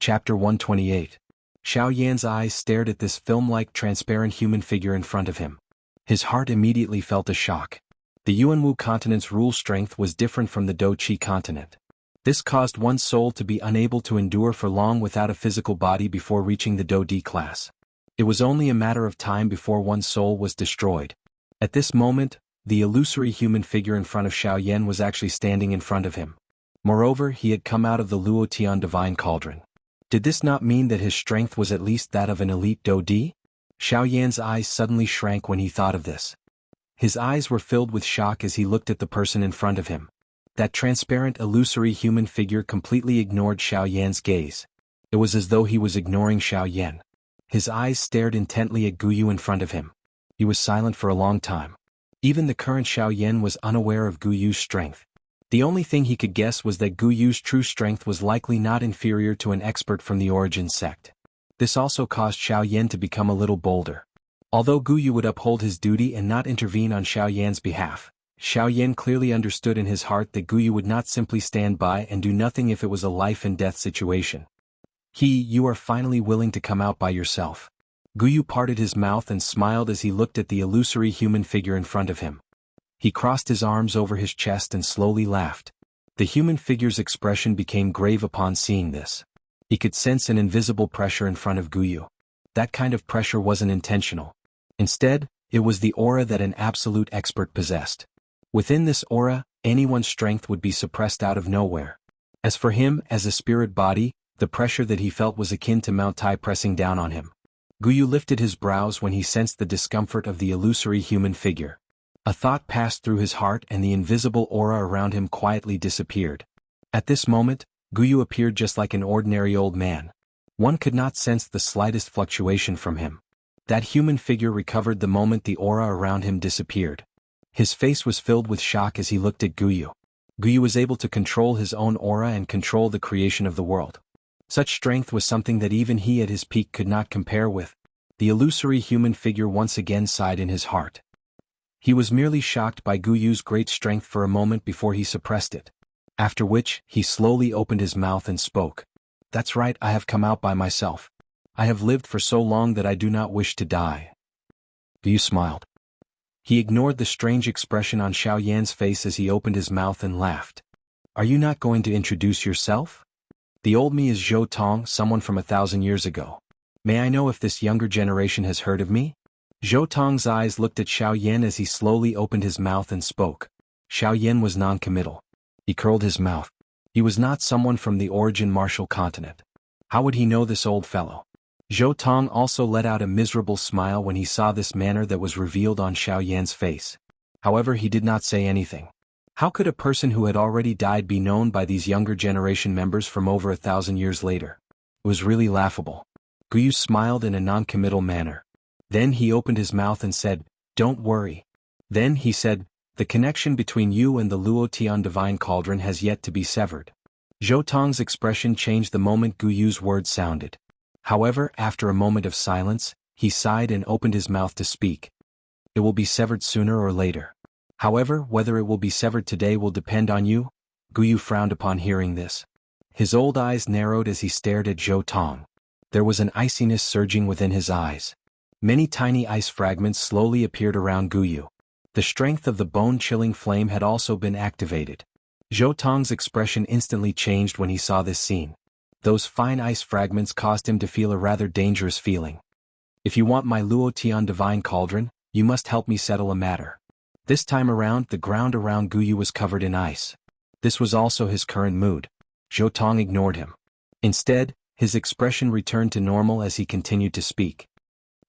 Chapter 128. Xiao Yan's eyes stared at this film-like transparent human figure in front of him. His heart immediately felt a shock. The Yuanwu continent's rule strength was different from the Do-Chi continent. This caused one's soul to be unable to endure for long without a physical body before reaching the Do-Di class. It was only a matter of time before one's soul was destroyed. At this moment, the illusory human figure in front of Xiao Yan was actually standing in front of him. Moreover, he had come out of the Luotian divine cauldron. Did this not mean that his strength was at least that of an elite Do-Di? Xiao Yan's eyes suddenly shrank when he thought of this. His eyes were filled with shock as he looked at the person in front of him. That transparent illusory human figure completely ignored Xiao Yan's gaze. It was as though he was ignoring Xiao Yan. His eyes stared intently at Guyu in front of him. He was silent for a long time. Even the current Xiao Yan was unaware of Guyu's strength. The only thing he could guess was that Guyu's true strength was likely not inferior to an expert from the Origin sect. This also caused Xiao Yan to become a little bolder. Although Guyu would uphold his duty and not intervene on Xiao Yan's behalf, Xiao Yan clearly understood in his heart that Guyu would not simply stand by and do nothing if it was a life-and-death situation. You are finally willing to come out by yourself. Guyu parted his mouth and smiled as he looked at the illusory human figure in front of him. He crossed his arms over his chest and slowly laughed. The human figure's expression became grave upon seeing this. He could sense an invisible pressure in front of Guyu. That kind of pressure wasn't intentional. Instead, it was the aura that an absolute expert possessed. Within this aura, anyone's strength would be suppressed out of nowhere. As for him, as a spirit body, the pressure that he felt was akin to Mount Tai pressing down on him. Guyu lifted his brows when he sensed the discomfort of the illusory human figure. A thought passed through his heart and the invisible aura around him quietly disappeared. At this moment, Guyu appeared just like an ordinary old man. One could not sense the slightest fluctuation from him. That human figure recovered the moment the aura around him disappeared. His face was filled with shock as he looked at Guyu. Guyu was able to control his own aura and control the creation of the world. Such strength was something that even he at his peak could not compare with. The illusory human figure once again sighed in his heart. He was merely shocked by Guyu's great strength for a moment before he suppressed it. After which, he slowly opened his mouth and spoke. "That's right, I have come out by myself. I have lived for so long that I do not wish to die." Guyu smiled. He ignored the strange expression on Xiao Yan's face as he opened his mouth and laughed. "Are you not going to introduce yourself? The old me is Zhou Tong, someone from 1,000 years ago. May I know if this younger generation has heard of me?" Zhou Tong's eyes looked at Xiao Yan as he slowly opened his mouth and spoke. Xiao Yan was non-committal. He curled his mouth. He was not someone from the Origin martial continent. How would he know this old fellow? Zhou Tong also let out a miserable smile when he saw this manner that was revealed on Xiao Yan's face. However, he did not say anything. How could a person who had already died be known by these younger generation members from over 1,000 years later? It was really laughable. Guyu smiled in a non-committal manner. Then he opened his mouth and said, "Don't worry." Then he said, "The connection between you and the Luotian divine cauldron has yet to be severed." Zhou Tong's expression changed the moment Guyu's words sounded. However, after a moment of silence, he sighed and opened his mouth to speak. "It will be severed sooner or later. However, whether it will be severed today will depend on you." Guyu frowned upon hearing this. His old eyes narrowed as he stared at Zhou Tong. There was an iciness surging within his eyes. Many tiny ice fragments slowly appeared around Guyu. The strength of the bone-chilling flame had also been activated. Zhou Tong's expression instantly changed when he saw this scene. Those fine ice fragments caused him to feel a rather dangerous feeling. "If you want my Luotian divine cauldron, you must help me settle a matter." This time around, the ground around Guyu was covered in ice. This was also his current mood. Zhou Tong ignored him. Instead, his expression returned to normal as he continued to speak.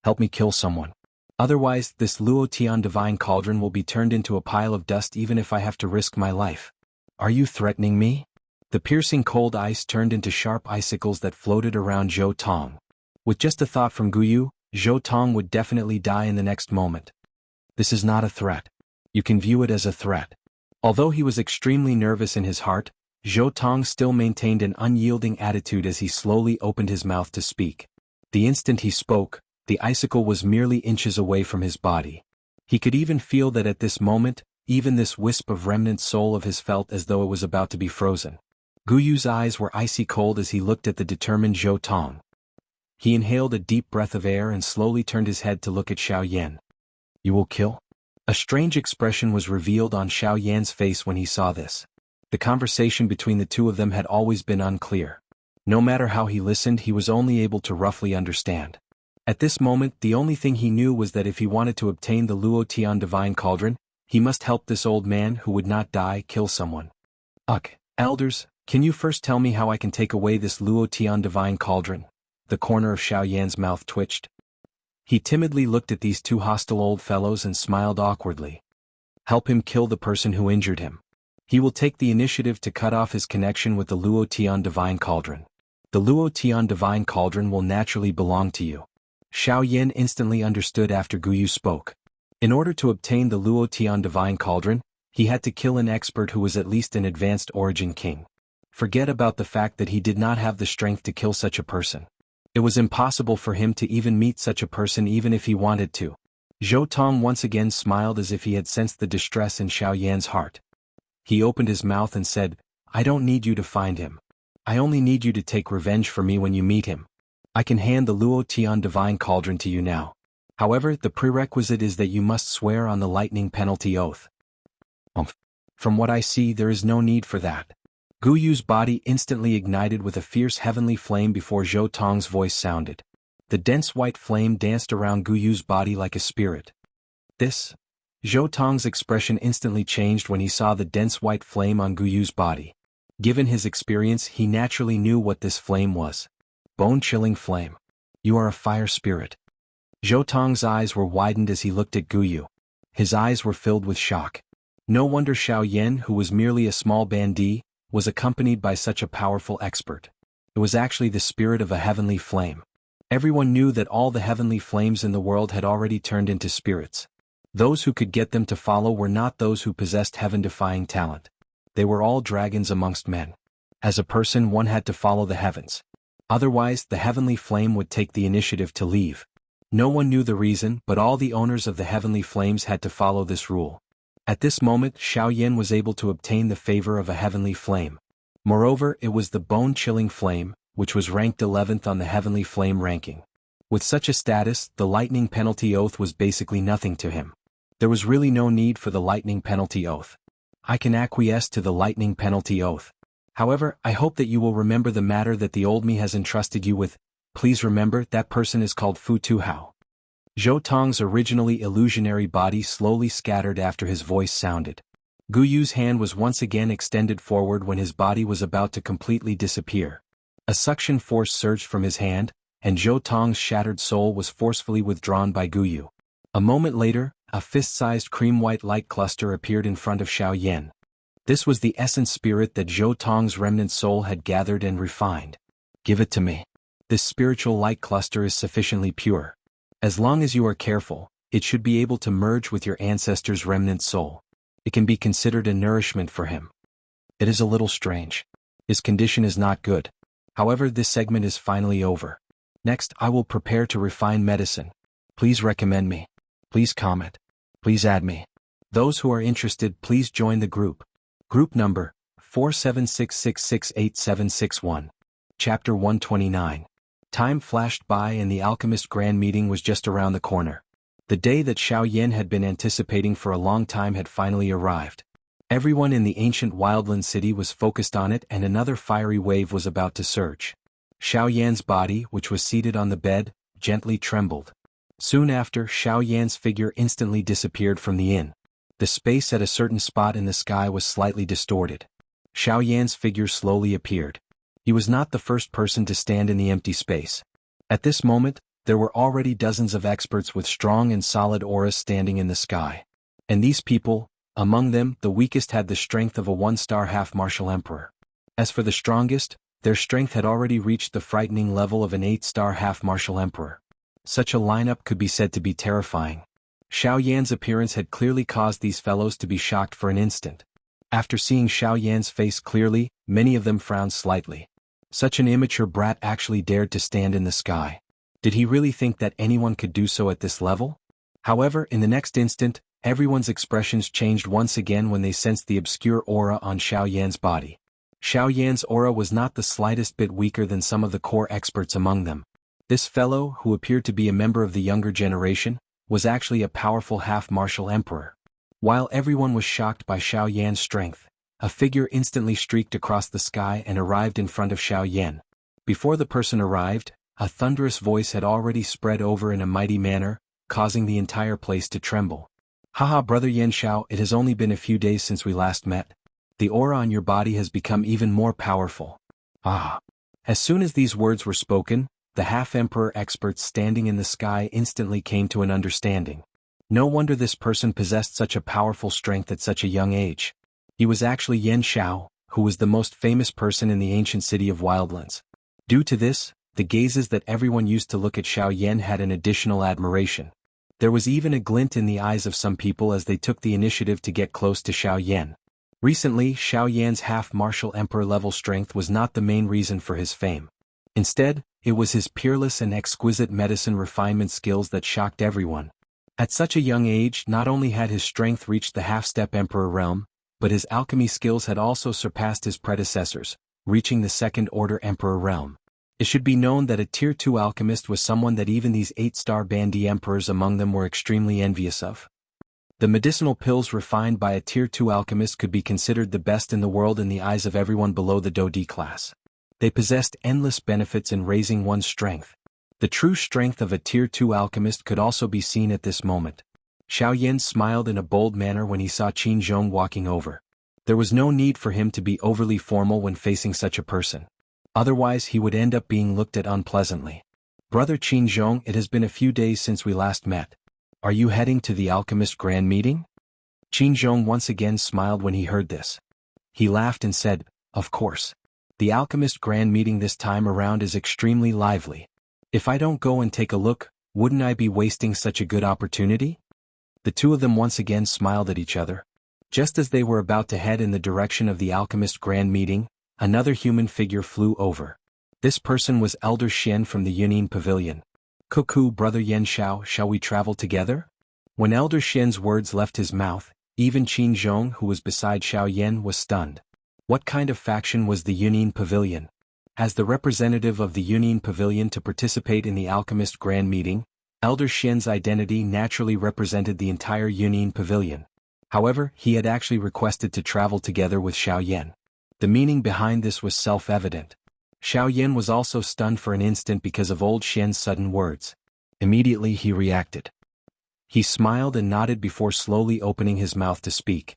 "Help me kill someone. Otherwise, this Luotian divine cauldron will be turned into a pile of dust even if I have to risk my life." "Are you threatening me?" The piercing cold ice turned into sharp icicles that floated around Zhou Tong. With just a thought from Guyu, Zhou Tong would definitely die in the next moment. "This is not a threat. You can view it as a threat." Although he was extremely nervous in his heart, Zhou Tong still maintained an unyielding attitude as he slowly opened his mouth to speak. The instant he spoke, the icicle was merely inches away from his body. He could even feel that at this moment, even this wisp of remnant soul of his felt as though it was about to be frozen. Gu Yu's eyes were icy cold as he looked at the determined Zhou Tong. He inhaled a deep breath of air and slowly turned his head to look at Xiao Yan. You will kill? A strange expression was revealed on Xiao Yan's face when he saw this. The conversation between the two of them had always been unclear. No matter how he listened, he was only able to roughly understand. At this moment, the only thing he knew was that if he wanted to obtain the Luo Tian Divine Cauldron, he must help this old man who would not die kill someone. Elders, can you first tell me how I can take away this Luo Tian Divine Cauldron? The corner of Xiao Yan's mouth twitched. He timidly looked at these two hostile old fellows and smiled awkwardly. Help him kill the person who injured him. He will take the initiative to cut off his connection with the Luo Tian Divine Cauldron. The Luo Tian Divine Cauldron will naturally belong to you. Xiao Yan instantly understood after Gu Yu spoke. In order to obtain the Luo Tian Divine Cauldron, he had to kill an expert who was at least an advanced origin king. Forget about the fact that he did not have the strength to kill such a person. It was impossible for him to even meet such a person even if he wanted to. Zhou Tong once again smiled as if he had sensed the distress in Xiao Yan's heart. He opened his mouth and said, I don't need you to find him. I only need you to take revenge for me when you meet him. I can hand the Luo Tian Divine Cauldron to you now. However, the prerequisite is that you must swear on the lightning penalty oath. From what I see, there is no need for that. Gu Yu's body instantly ignited with a fierce heavenly flame before Zhou Tong's voice sounded. The dense white flame danced around Gu Yu's body like a spirit. Zhou Tong's expression instantly changed when he saw the dense white flame on Gu Yu's body. Given his experience, he naturally knew what this flame was. Bone-chilling flame. You are a fire spirit. Zhou Tong's eyes were widened as he looked at Gu Yu. His eyes were filled with shock. No wonder Xiao Yan, who was merely a small bandit, was accompanied by such a powerful expert. It was actually the spirit of a heavenly flame. Everyone knew that all the heavenly flames in the world had already turned into spirits. Those who could get them to follow were not those who possessed heaven-defying talent. They were all dragons amongst men. As a person, one had to follow the heavens. Otherwise, the heavenly flame would take the initiative to leave. No one knew the reason, but all the owners of the heavenly flames had to follow this rule. At this moment, Xiao Yan was able to obtain the favor of a heavenly flame. Moreover, it was the bone-chilling flame, which was ranked 11th on the heavenly flame ranking. With such a status, the lightning penalty oath was basically nothing to him. There was really no need for the lightning penalty oath. I can acquiesce to the lightning penalty oath. However, I hope that you will remember the matter that the old me has entrusted you with. Please remember, that person is called Fu Tuhao. Zhou Tong's originally illusionary body slowly scattered after his voice sounded. Gu Yu's hand was once again extended forward when his body was about to completely disappear. A suction force surged from his hand, and Zhou Tong's shattered soul was forcefully withdrawn by Gu Yu. A moment later, a fist-sized cream-white light cluster appeared in front of Xiao Yan. This was the essence spirit that Zhou Tong's remnant soul had gathered and refined. Give it to me. This spiritual light cluster is sufficiently pure. As long as you are careful, it should be able to merge with your ancestor's remnant soul. It can be considered a nourishment for him. It is a little strange. His condition is not good. However, this segment is finally over. Next, I will prepare to refine medicine. Please recommend me. Please comment. Please add me. Those who are interested, please join the group. Group number 4766686761. Chapter 129. Time flashed by and the alchemist grand meeting was just around the corner. The day that Xiao Yan had been anticipating for a long time had finally arrived. Everyone in the ancient wildland city was focused on it, and another fiery wave was about to surge. Xiao Yan's body, which was seated on the bed, gently trembled. Soon after, Xiao Yan's figure instantly disappeared from the inn. The space at a certain spot in the sky was slightly distorted. Xiao Yan's figure slowly appeared. He was not the first person to stand in the empty space. At this moment, there were already dozens of experts with strong and solid auras standing in the sky. And these people, among them, the weakest had the strength of a one-star half-martial emperor. As for the strongest, their strength had already reached the frightening level of an 8-star half-martial emperor. Such a lineup could be said to be terrifying. Xiao Yan's appearance had clearly caused these fellows to be shocked for an instant. After seeing Xiao Yan's face clearly, many of them frowned slightly. Such an immature brat actually dared to stand in the sky. Did he really think that anyone could do so at this level? However, in the next instant, everyone's expressions changed once again when they sensed the obscure aura on Xiao Yan's body. Xiao Yan's aura was not the slightest bit weaker than some of the core experts among them. This fellow, who appeared to be a member of the younger generation, was actually a powerful half-martial emperor. While everyone was shocked by Xiao Yan's strength, a figure instantly streaked across the sky and arrived in front of Xiao Yan. Before the person arrived, a thunderous voice had already spread over in a mighty manner, causing the entire place to tremble. Haha, brother Yan Xiao, it has only been a few days since we last met. The aura on your body has become even more powerful. Ah! As soon as these words were spoken, the half-emperor experts standing in the sky instantly came to an understanding. No wonder this person possessed such a powerful strength at such a young age. He was actually Yan Xiao, who was the most famous person in the ancient city of Wildlands. Due to this, the gazes that everyone used to look at Xiao Yan had an additional admiration. There was even a glint in the eyes of some people as they took the initiative to get close to Xiao Yan. Recently, Xiao Yan's half-martial emperor-level strength was not the main reason for his fame. Instead, it was his peerless and exquisite medicine refinement skills that shocked everyone. At such a young age, not only had his strength reached the half-step emperor realm, but his alchemy skills had also surpassed his predecessors, reaching the second-order emperor realm. It should be known that a Tier 2 alchemist was someone that even these 8-star Bandi emperors among them were extremely envious of. The medicinal pills refined by a Tier 2 alchemist could be considered the best in the world in the eyes of everyone below the Do D class. They possessed endless benefits in raising one's strength. The true strength of a Tier 2 alchemist could also be seen at this moment. Xiao Yan smiled in a bold manner when he saw Qin Zhong walking over. There was no need for him to be overly formal when facing such a person. Otherwise he would end up being looked at unpleasantly. Brother Qin Zhong, it has been a few days since we last met. Are you heading to the alchemist grand meeting? Qin Zhong once again smiled when he heard this. He laughed and said, of course. The alchemist grand meeting this time around is extremely lively. If I don't go and take a look, wouldn't I be wasting such a good opportunity? The two of them once again smiled at each other. Just as they were about to head in the direction of the alchemist grand meeting, another human figure flew over. This person was Elder Xian from the Yunin Pavilion. Cuckoo, brother Yan Xiao, shall we travel together? When Elder Xian's words left his mouth, even Qin Zhong, who was beside Xiao Yan, was stunned. What kind of faction was the Yunin Pavilion? As the representative of the Yunin Pavilion to participate in the alchemist grand meeting, Elder Xian's identity naturally represented the entire Yunin Pavilion. However, he had actually requested to travel together with Xiao Yan. The meaning behind this was self-evident. Xiao Yan was also stunned for an instant because of old Xian's sudden words. Immediately he reacted. He smiled and nodded before slowly opening his mouth to speak.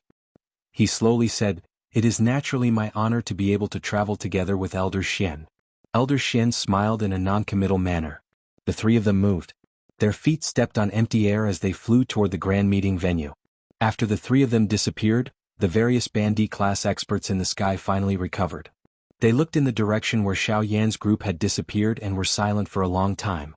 He slowly said, "It is naturally my honor to be able to travel together with Elder Xian." Elder Xian smiled in a non-committal manner. The three of them moved. Their feet stepped on empty air as they flew toward the grand meeting venue. After the three of them disappeared, the various Bandi class experts in the sky finally recovered. They looked in the direction where Xiao Yan's group had disappeared and were silent for a long time.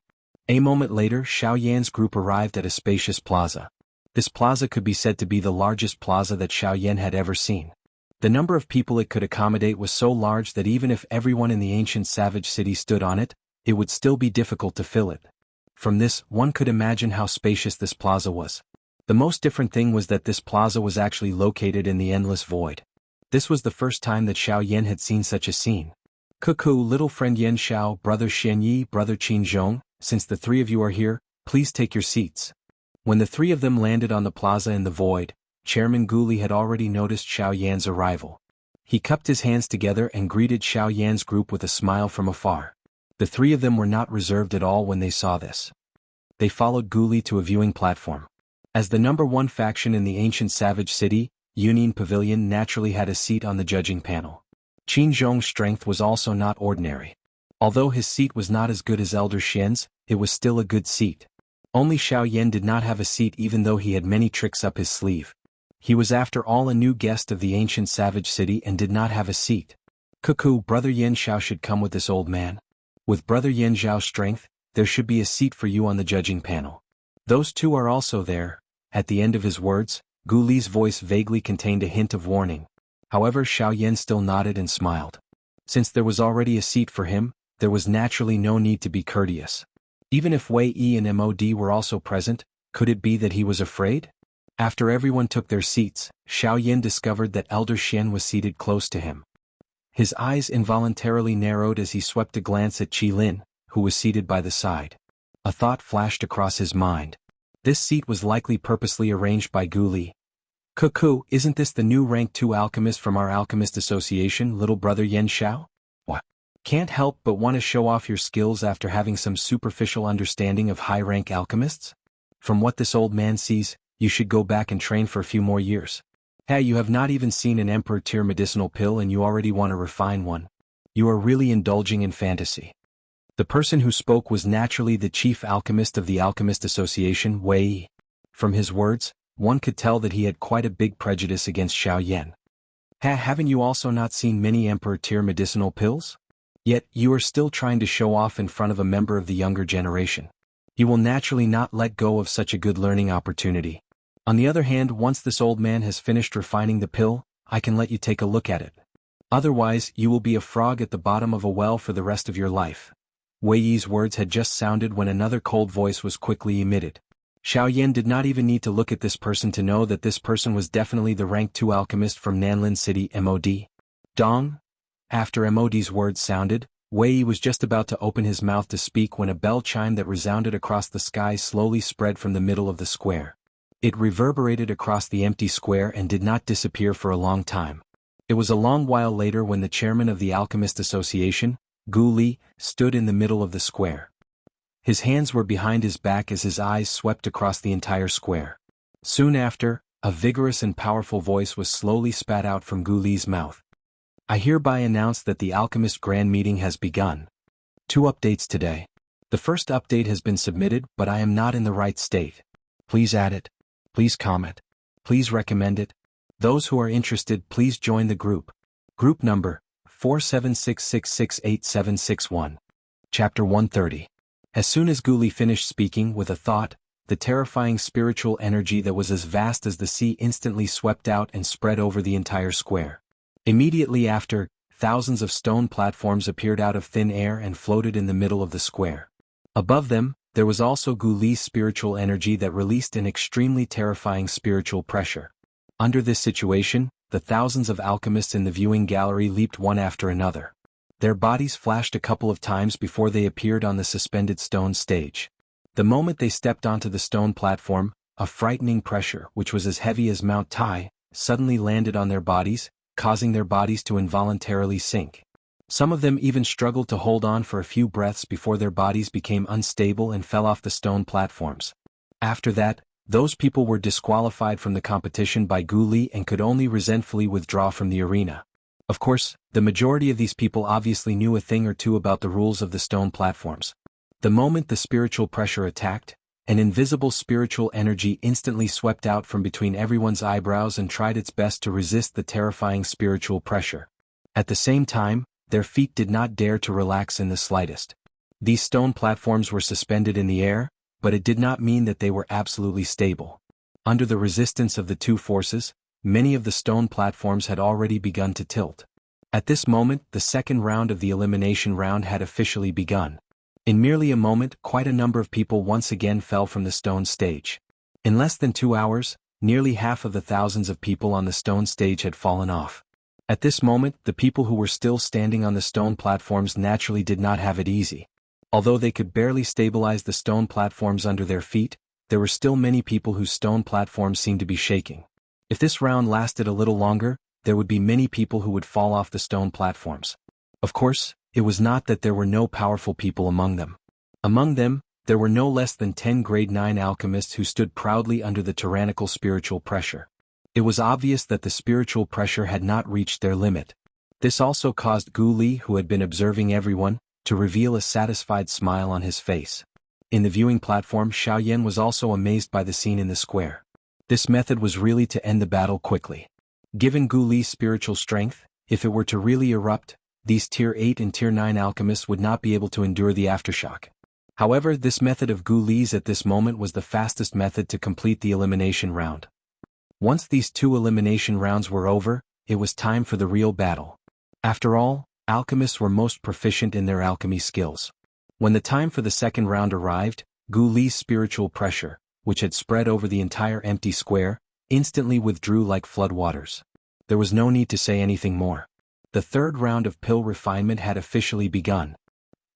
A moment later, Xiao Yan's group arrived at a spacious plaza. This plaza could be said to be the largest plaza that Xiao Yan had ever seen. The number of people it could accommodate was so large that even if everyone in the ancient savage city stood on it, it would still be difficult to fill it. From this, one could imagine how spacious this plaza was. The most different thing was that this plaza was actually located in the endless void. This was the first time that Xiao Yan had seen such a scene. Cuckoo, little friend Yan Xiao, brother Xian Yi, brother Qin Zhong, since the three of you are here, please take your seats. When the three of them landed on the plaza in the void, Chairman Guli had already noticed Xiao Yan's arrival. He cupped his hands together and greeted Xiao Yan's group with a smile from afar. The three of them were not reserved at all when they saw this. They followed Guli to a viewing platform. As the number one faction in the ancient savage city, Yunin Pavilion naturally had a seat on the judging panel. Qin Zhong's strength was also not ordinary. Although his seat was not as good as Elder Xian's, it was still a good seat. Only Xiao Yan did not have a seat even though he had many tricks up his sleeve. He was after all a new guest of the ancient savage city and did not have a seat. Cuckoo, brother Yan Xiao should come with this old man. With brother Yan Xiao's strength, there should be a seat for you on the judging panel. Those two are also there. At the end of his words, Gu Li's voice vaguely contained a hint of warning. However, Xiao Yan still nodded and smiled. Since there was already a seat for him, there was naturally no need to be courteous. Even if Wei Yi and Mod were also present, could it be that he was afraid? After everyone took their seats, Xiao Yan discovered that Elder Xian was seated close to him. His eyes involuntarily narrowed as he swept a glance at Qi Lin, who was seated by the side. A thought flashed across his mind. This seat was likely purposely arranged by Gu Li. Cuckoo, isn't this the new rank 2 alchemist from our alchemist association, little brother Yen Xiao? What? Can't help but want to show off your skills after having some superficial understanding of high-rank alchemists? From what this old man sees, you should go back and train for a few more years. Hey, you have not even seen an emperor-tier medicinal pill and you already want to refine one. You are really indulging in fantasy. The person who spoke was naturally the chief alchemist of the Alchemist Association, Wei Yi. From his words, one could tell that he had quite a big prejudice against Xiao Yan. Haven't you also not seen many emperor-tier medicinal pills? Yet, you are still trying to show off in front of a member of the younger generation. You will naturally not let go of such a good learning opportunity. On the other hand, once this old man has finished refining the pill, I can let you take a look at it. Otherwise, you will be a frog at the bottom of a well for the rest of your life. Wei Yi's words had just sounded when another cold voice was quickly emitted. Xiao Yan did not even need to look at this person to know that this person was definitely the rank 2 alchemist from Nanlin City, MOD. Dong? After MOD's words sounded, Wei Yi was just about to open his mouth to speak when a bell chime that resounded across the sky slowly spread from the middle of the square. It reverberated across the empty square and did not disappear for a long time. It was a long while later when the chairman of the Alchemist Association, Gu Li, stood in the middle of the square. His hands were behind his back as his eyes swept across the entire square. Soon after, a vigorous and powerful voice was slowly spat out from Gu Li's mouth. I hereby announce that the Alchemist Grand Meeting has begun. 2 updates today. The first update has been submitted, but I am not in the right state. Please add it. Please comment. Please recommend it. Those who are interested, please join the group. Group number 4766686761. Chapter 130. As soon as Gu Li finished speaking with a thought, the terrifying spiritual energy that was as vast as the sea instantly swept out and spread over the entire square. Immediately after, thousands of stone platforms appeared out of thin air and floated in the middle of the square. Above them, there was also Gu Li's spiritual energy that released an extremely terrifying spiritual pressure. Under this situation, the thousands of alchemists in the viewing gallery leaped one after another. Their bodies flashed a couple of times before they appeared on the suspended stone stage. The moment they stepped onto the stone platform, a frightening pressure, which was as heavy as Mount Tai, suddenly landed on their bodies, causing their bodies to involuntarily sink. Some of them even struggled to hold on for a few breaths before their bodies became unstable and fell off the stone platforms. After that, those people were disqualified from the competition by Gu Li and could only resentfully withdraw from the arena. Of course, the majority of these people obviously knew a thing or two about the rules of the stone platforms. The moment the spiritual pressure attacked, an invisible spiritual energy instantly swept out from between everyone's eyebrows and tried its best to resist the terrifying spiritual pressure. At the same time, their feet did not dare to relax in the slightest. These stone platforms were suspended in the air, but it did not mean that they were absolutely stable. Under the resistance of the two forces, many of the stone platforms had already begun to tilt. At this moment, the second round of the elimination round had officially begun. In merely a moment, quite a number of people once again fell from the stone stage. In less than 2 hours, nearly half of the thousands of people on the stone stage had fallen off. At this moment, the people who were still standing on the stone platforms naturally did not have it easy. Although they could barely stabilize the stone platforms under their feet, there were still many people whose stone platforms seemed to be shaking. If this round lasted a little longer, there would be many people who would fall off the stone platforms. Of course, it was not that there were no powerful people among them. Among them, there were no less than 10 grade 9 alchemists who stood proudly under the tyrannical spiritual pressure. It was obvious that the spiritual pressure had not reached their limit. This also caused Gu Li, who had been observing everyone, to reveal a satisfied smile on his face. In the viewing platform, Xiao Yan was also amazed by the scene in the square. This method was really to end the battle quickly. Given Gu Li's spiritual strength, if it were to really erupt, these Tier 8 and Tier 9 alchemists would not be able to endure the aftershock. However, this method of Gu Li's at this moment was the fastest method to complete the elimination round. Once these 2 elimination rounds were over, it was time for the real battle. After all, alchemists were most proficient in their alchemy skills. When the time for the second round arrived, Gu Li's spiritual pressure, which had spread over the entire empty square, instantly withdrew like floodwaters. There was no need to say anything more. The third round of pill refinement had officially begun.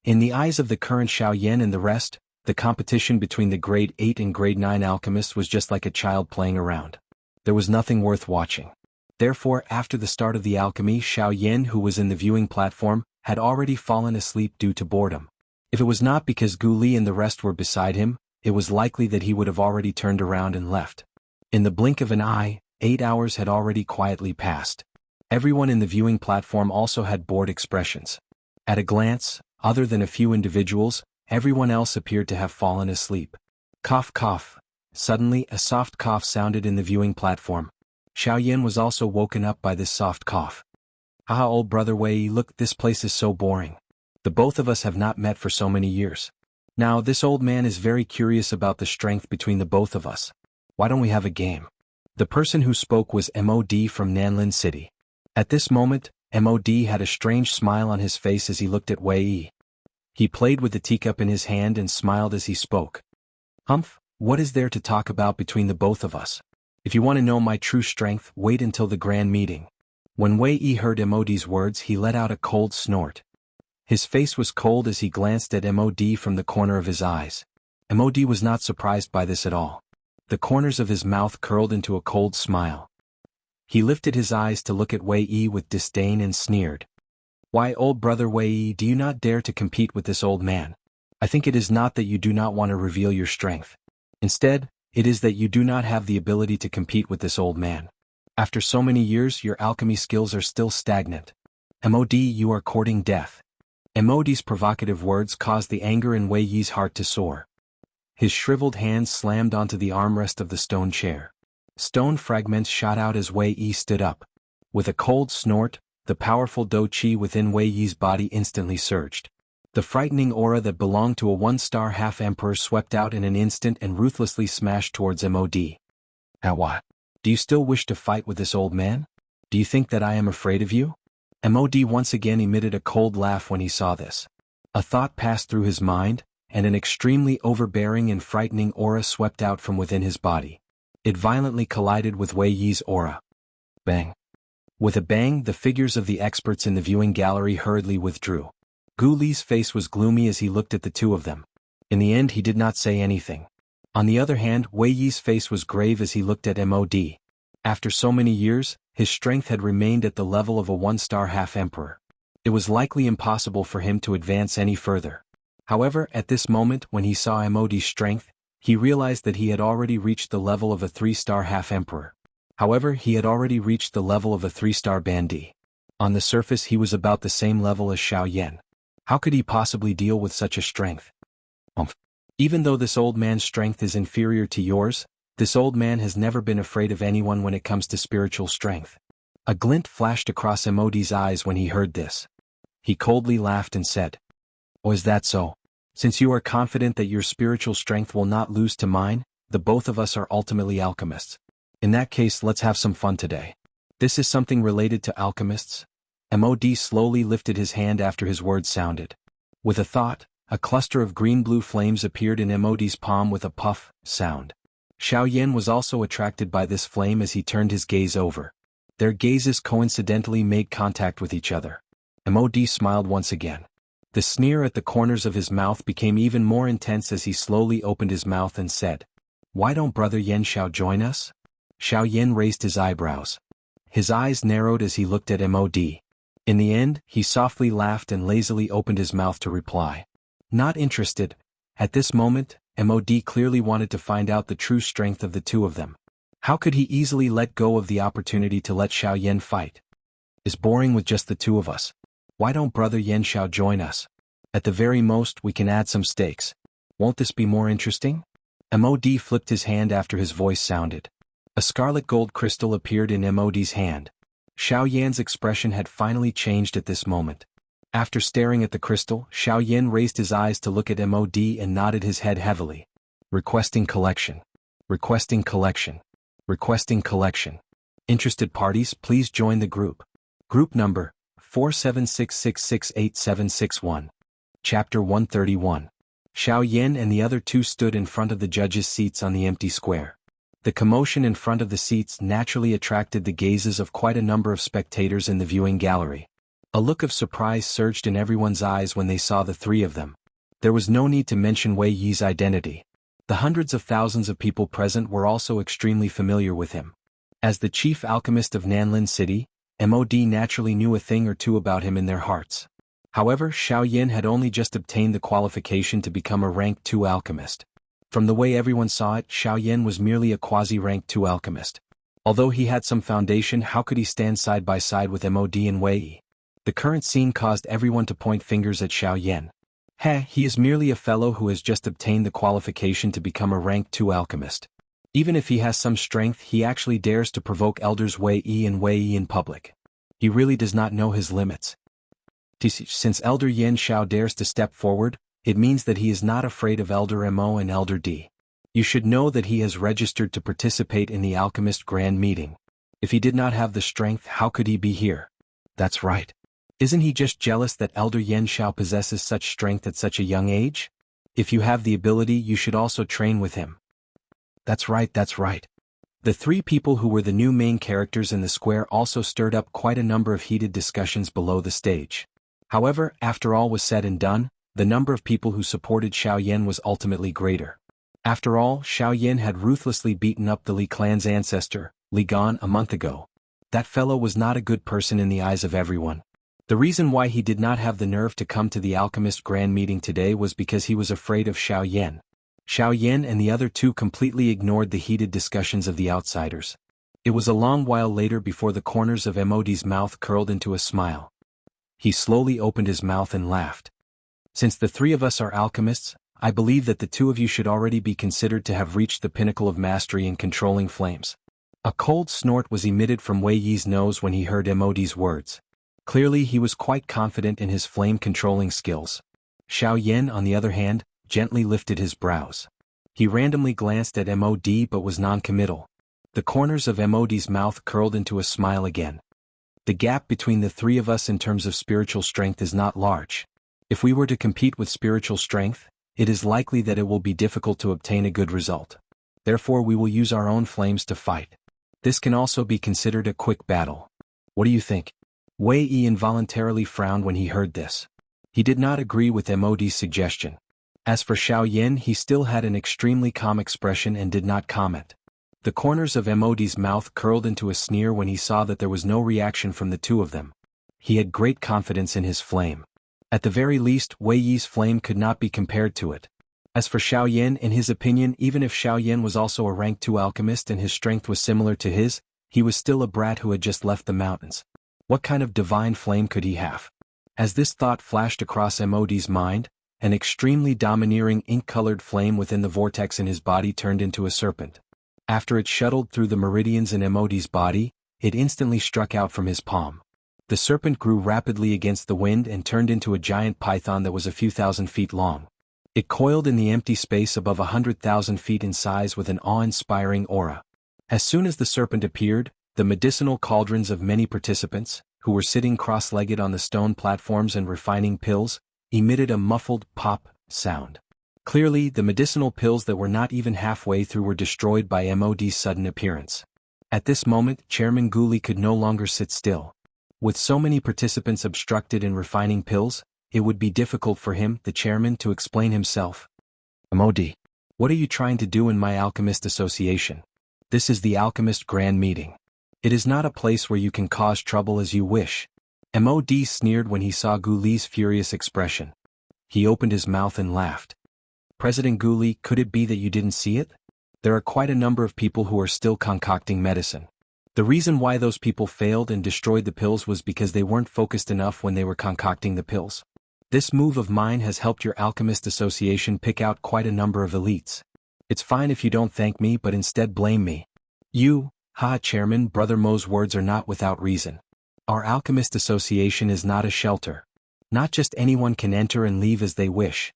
In the eyes of the current Xiao Yan and the rest, the competition between the grade 8 and grade 9 alchemists was just like a child playing around. There was nothing worth watching. Therefore, after the start of the alchemy, Xiao Yan, who was in the viewing platform, had already fallen asleep due to boredom. If it was not because Gu Li and the rest were beside him, it was likely that he would have already turned around and left. In the blink of an eye, 8 hours had already quietly passed. Everyone in the viewing platform also had bored expressions. At a glance, other than a few individuals, everyone else appeared to have fallen asleep. Cough cough. Suddenly, a soft cough sounded in the viewing platform. Xiao Yan was also woken up by this soft cough. Ah, old brother Wei, look, this place is so boring. The both of us have not met for so many years. Now this old man is very curious about the strength between the both of us. Why don't we have a game? The person who spoke was MOD from Nanlin City. At this moment, MOD had a strange smile on his face as he looked at Wei Yi. He played with the teacup in his hand and smiled as he spoke. Humph, what is there to talk about between the both of us? If you want to know my true strength, wait until the grand meeting. When Wei Yi heard MOD's words, he let out a cold snort. His face was cold as he glanced at MOD from the corner of his eyes. MOD was not surprised by this at all. The corners of his mouth curled into a cold smile. He lifted his eyes to look at Wei Yi with disdain and sneered. Why, old brother Wei Yi, do you not dare to compete with this old man? I think it is not that you do not want to reveal your strength. Instead, it is that you do not have the ability to compete with this old man. After so many years, your alchemy skills are still stagnant. MOD, you are courting death. MOD's provocative words caused the anger in Wei Yi's heart to soar. His shriveled hands slammed onto the armrest of the stone chair. Stone fragments shot out as Wei Yi stood up. With a cold snort, the powerful Do Qi within Wei Yi's body instantly surged. The frightening aura that belonged to a one-star half-emperor swept out in an instant and ruthlessly smashed towards MOD. Now what? Do you still wish to fight with this old man? Do you think that I am afraid of you? MOD once again emitted a cold laugh when he saw this. A thought passed through his mind, and an extremely overbearing and frightening aura swept out from within his body. It violently collided with Wei Yi's aura. Bang. With a bang, the figures of the experts in the viewing gallery hurriedly withdrew. Gu Li's face was gloomy as he looked at the two of them. In the end, he did not say anything. On the other hand, Wei Yi's face was grave as he looked at MOD. After so many years, his strength had remained at the level of a one-star half-emperor. It was likely impossible for him to advance any further. However, at this moment, when he saw MOD's strength, he realized that he had already reached the level of a 3-star half-emperor. However, he had already reached the level of a 3-star bandit. On the surface, he was about the same level as Xiao Yan. How could he possibly deal with such a strength? Even though this old man's strength is inferior to yours, this old man has never been afraid of anyone when it comes to spiritual strength. A glint flashed across MOD's eyes when he heard this. He coldly laughed and said, "Oh, is that so? Since you are confident that your spiritual strength will not lose to mine, the both of us are ultimately alchemists. In that case, let's have some fun today. This is something related to alchemists?" MOD slowly lifted his hand after his words sounded. With a thought, a cluster of green-blue flames appeared in MOD's palm with a puff sound. Xiao Yan was also attracted by this flame as he turned his gaze over. Their gazes coincidentally made contact with each other. MOD smiled once again. The sneer at the corners of his mouth became even more intense as he slowly opened his mouth and said, "Why don't brother Yan Xiao join us?" Xiao Yan raised his eyebrows. His eyes narrowed as he looked at MOD. In the end, he softly laughed and lazily opened his mouth to reply. Not interested. At this moment, MOD clearly wanted to find out the true strength of the two of them. How could he easily let go of the opportunity to let Xiao Yan fight? It's boring with just the two of us. Why don't brother Yan Xiao join us? At the very most, we can add some stakes. Won't this be more interesting? MOD flipped his hand after his voice sounded. A scarlet gold crystal appeared in MOD's hand. Xiao Yan's expression had finally changed at this moment. After staring at the crystal, Xiao Yan raised his eyes to look at MOD and nodded his head heavily. Requesting collection. Requesting collection. Requesting collection. Interested parties, please join the group. Group number, 4766686761. Chapter 131. Xiao Yan and the other two stood in front of the judges' seats on the empty square. The commotion in front of the seats naturally attracted the gazes of quite a number of spectators in the viewing gallery. A look of surprise surged in everyone's eyes when they saw the three of them. There was no need to mention Wei Yi's identity. The hundreds of thousands of people present were also extremely familiar with him. As the chief alchemist of Nanlin City, MOD naturally knew a thing or two about him in their hearts. However, Xiao Yan had only just obtained the qualification to become a rank 2 alchemist. From the way everyone saw it, Xiao Yan was merely a quasi-rank 2 alchemist. Although he had some foundation, how could he stand side by side with MOD and Wei Yi? The current scene caused everyone to point fingers at Xiao Yan. He is merely a fellow who has just obtained the qualification to become a rank 2 alchemist. Even if he has some strength, he actually dares to provoke elders Wei Yi and Wei Yi in public. He really does not know his limits. Since Elder Yan Xiao dares to step forward, it means that he is not afraid of Elder Mo and Elder D. You should know that he has registered to participate in the Alchemist Grand Meeting. If he did not have the strength, how could he be here? That's right. Isn't he just jealous that Elder Yan Xiao possesses such strength at such a young age? If you have the ability, you should also train with him. That's right, that's right. The three people who were the new main characters in the square also stirred up quite a number of heated discussions below the stage. However, after all was said and done, the number of people who supported Xiao Yan was ultimately greater. After all, Xiao Yan had ruthlessly beaten up the Li clan's ancestor, Li Gan, a month ago. That fellow was not a good person in the eyes of everyone. The reason why he did not have the nerve to come to the Alchemist Grand Meeting today was because he was afraid of Xiao Yan. Xiao Yan and the other two completely ignored the heated discussions of the outsiders. It was a long while later before the corners of MOD's mouth curled into a smile. He slowly opened his mouth and laughed. Since the three of us are alchemists, I believe that the two of you should already be considered to have reached the pinnacle of mastery in controlling flames. A cold snort was emitted from Wei Yi's nose when he heard MOD's words. Clearly he was quite confident in his flame-controlling skills. Xiao Yan, on the other hand, gently lifted his brows. He randomly glanced at MOD but was non-committal. The corners of MOD's mouth curled into a smile again. The gap between the three of us in terms of spiritual strength is not large. If we were to compete with spiritual strength, it is likely that it will be difficult to obtain a good result. Therefore we will use our own flames to fight. This can also be considered a quick battle. What do you think? Wei Yi involuntarily frowned when he heard this. He did not agree with MOD's suggestion. As for Xiao Yan, he still had an extremely calm expression and did not comment. The corners of MOD's mouth curled into a sneer when he saw that there was no reaction from the two of them. He had great confidence in his flame. At the very least, Wei Yi's flame could not be compared to it. As for Xiao Yan, in his opinion, even if Xiao Yan was also a rank 2 alchemist and his strength was similar to his, he was still a brat who had just left the mountains. What kind of divine flame could he have? As this thought flashed across MOD's mind, an extremely domineering ink-colored flame within the vortex in his body turned into a serpent. After it shuttled through the meridians in MOD's body, it instantly struck out from his palm. The serpent grew rapidly against the wind and turned into a giant python that was a few thousand feet long. It coiled in the empty space above 100,000 feet in size with an awe-inspiring aura. As soon as the serpent appeared, the medicinal cauldrons of many participants, who were sitting cross-legged on the stone platforms and refining pills, emitted a muffled pop sound. Clearly, the medicinal pills that were not even halfway through were destroyed by MOD's sudden appearance. At this moment, Chairman Guli could no longer sit still. With so many participants obstructed in refining pills, it would be difficult for him, the chairman, to explain himself. MOD, what are you trying to do in my Alchemist Association? This is the Alchemist Grand Meeting. It is not a place where you can cause trouble as you wish. MOD sneered when he saw Guli's furious expression. He opened his mouth and laughed. President Guli, could it be that you didn't see it? There are quite a number of people who are still concocting medicine. The reason why those people failed and destroyed the pills was because they weren't focused enough when they were concocting the pills. This move of mine has helped your Alchemist Association pick out quite a number of elites. It's fine if you don't thank me but instead blame me. Chairman, Brother Mo's words are not without reason. Our Alchemist Association is not a shelter. Not just anyone can enter and leave as they wish.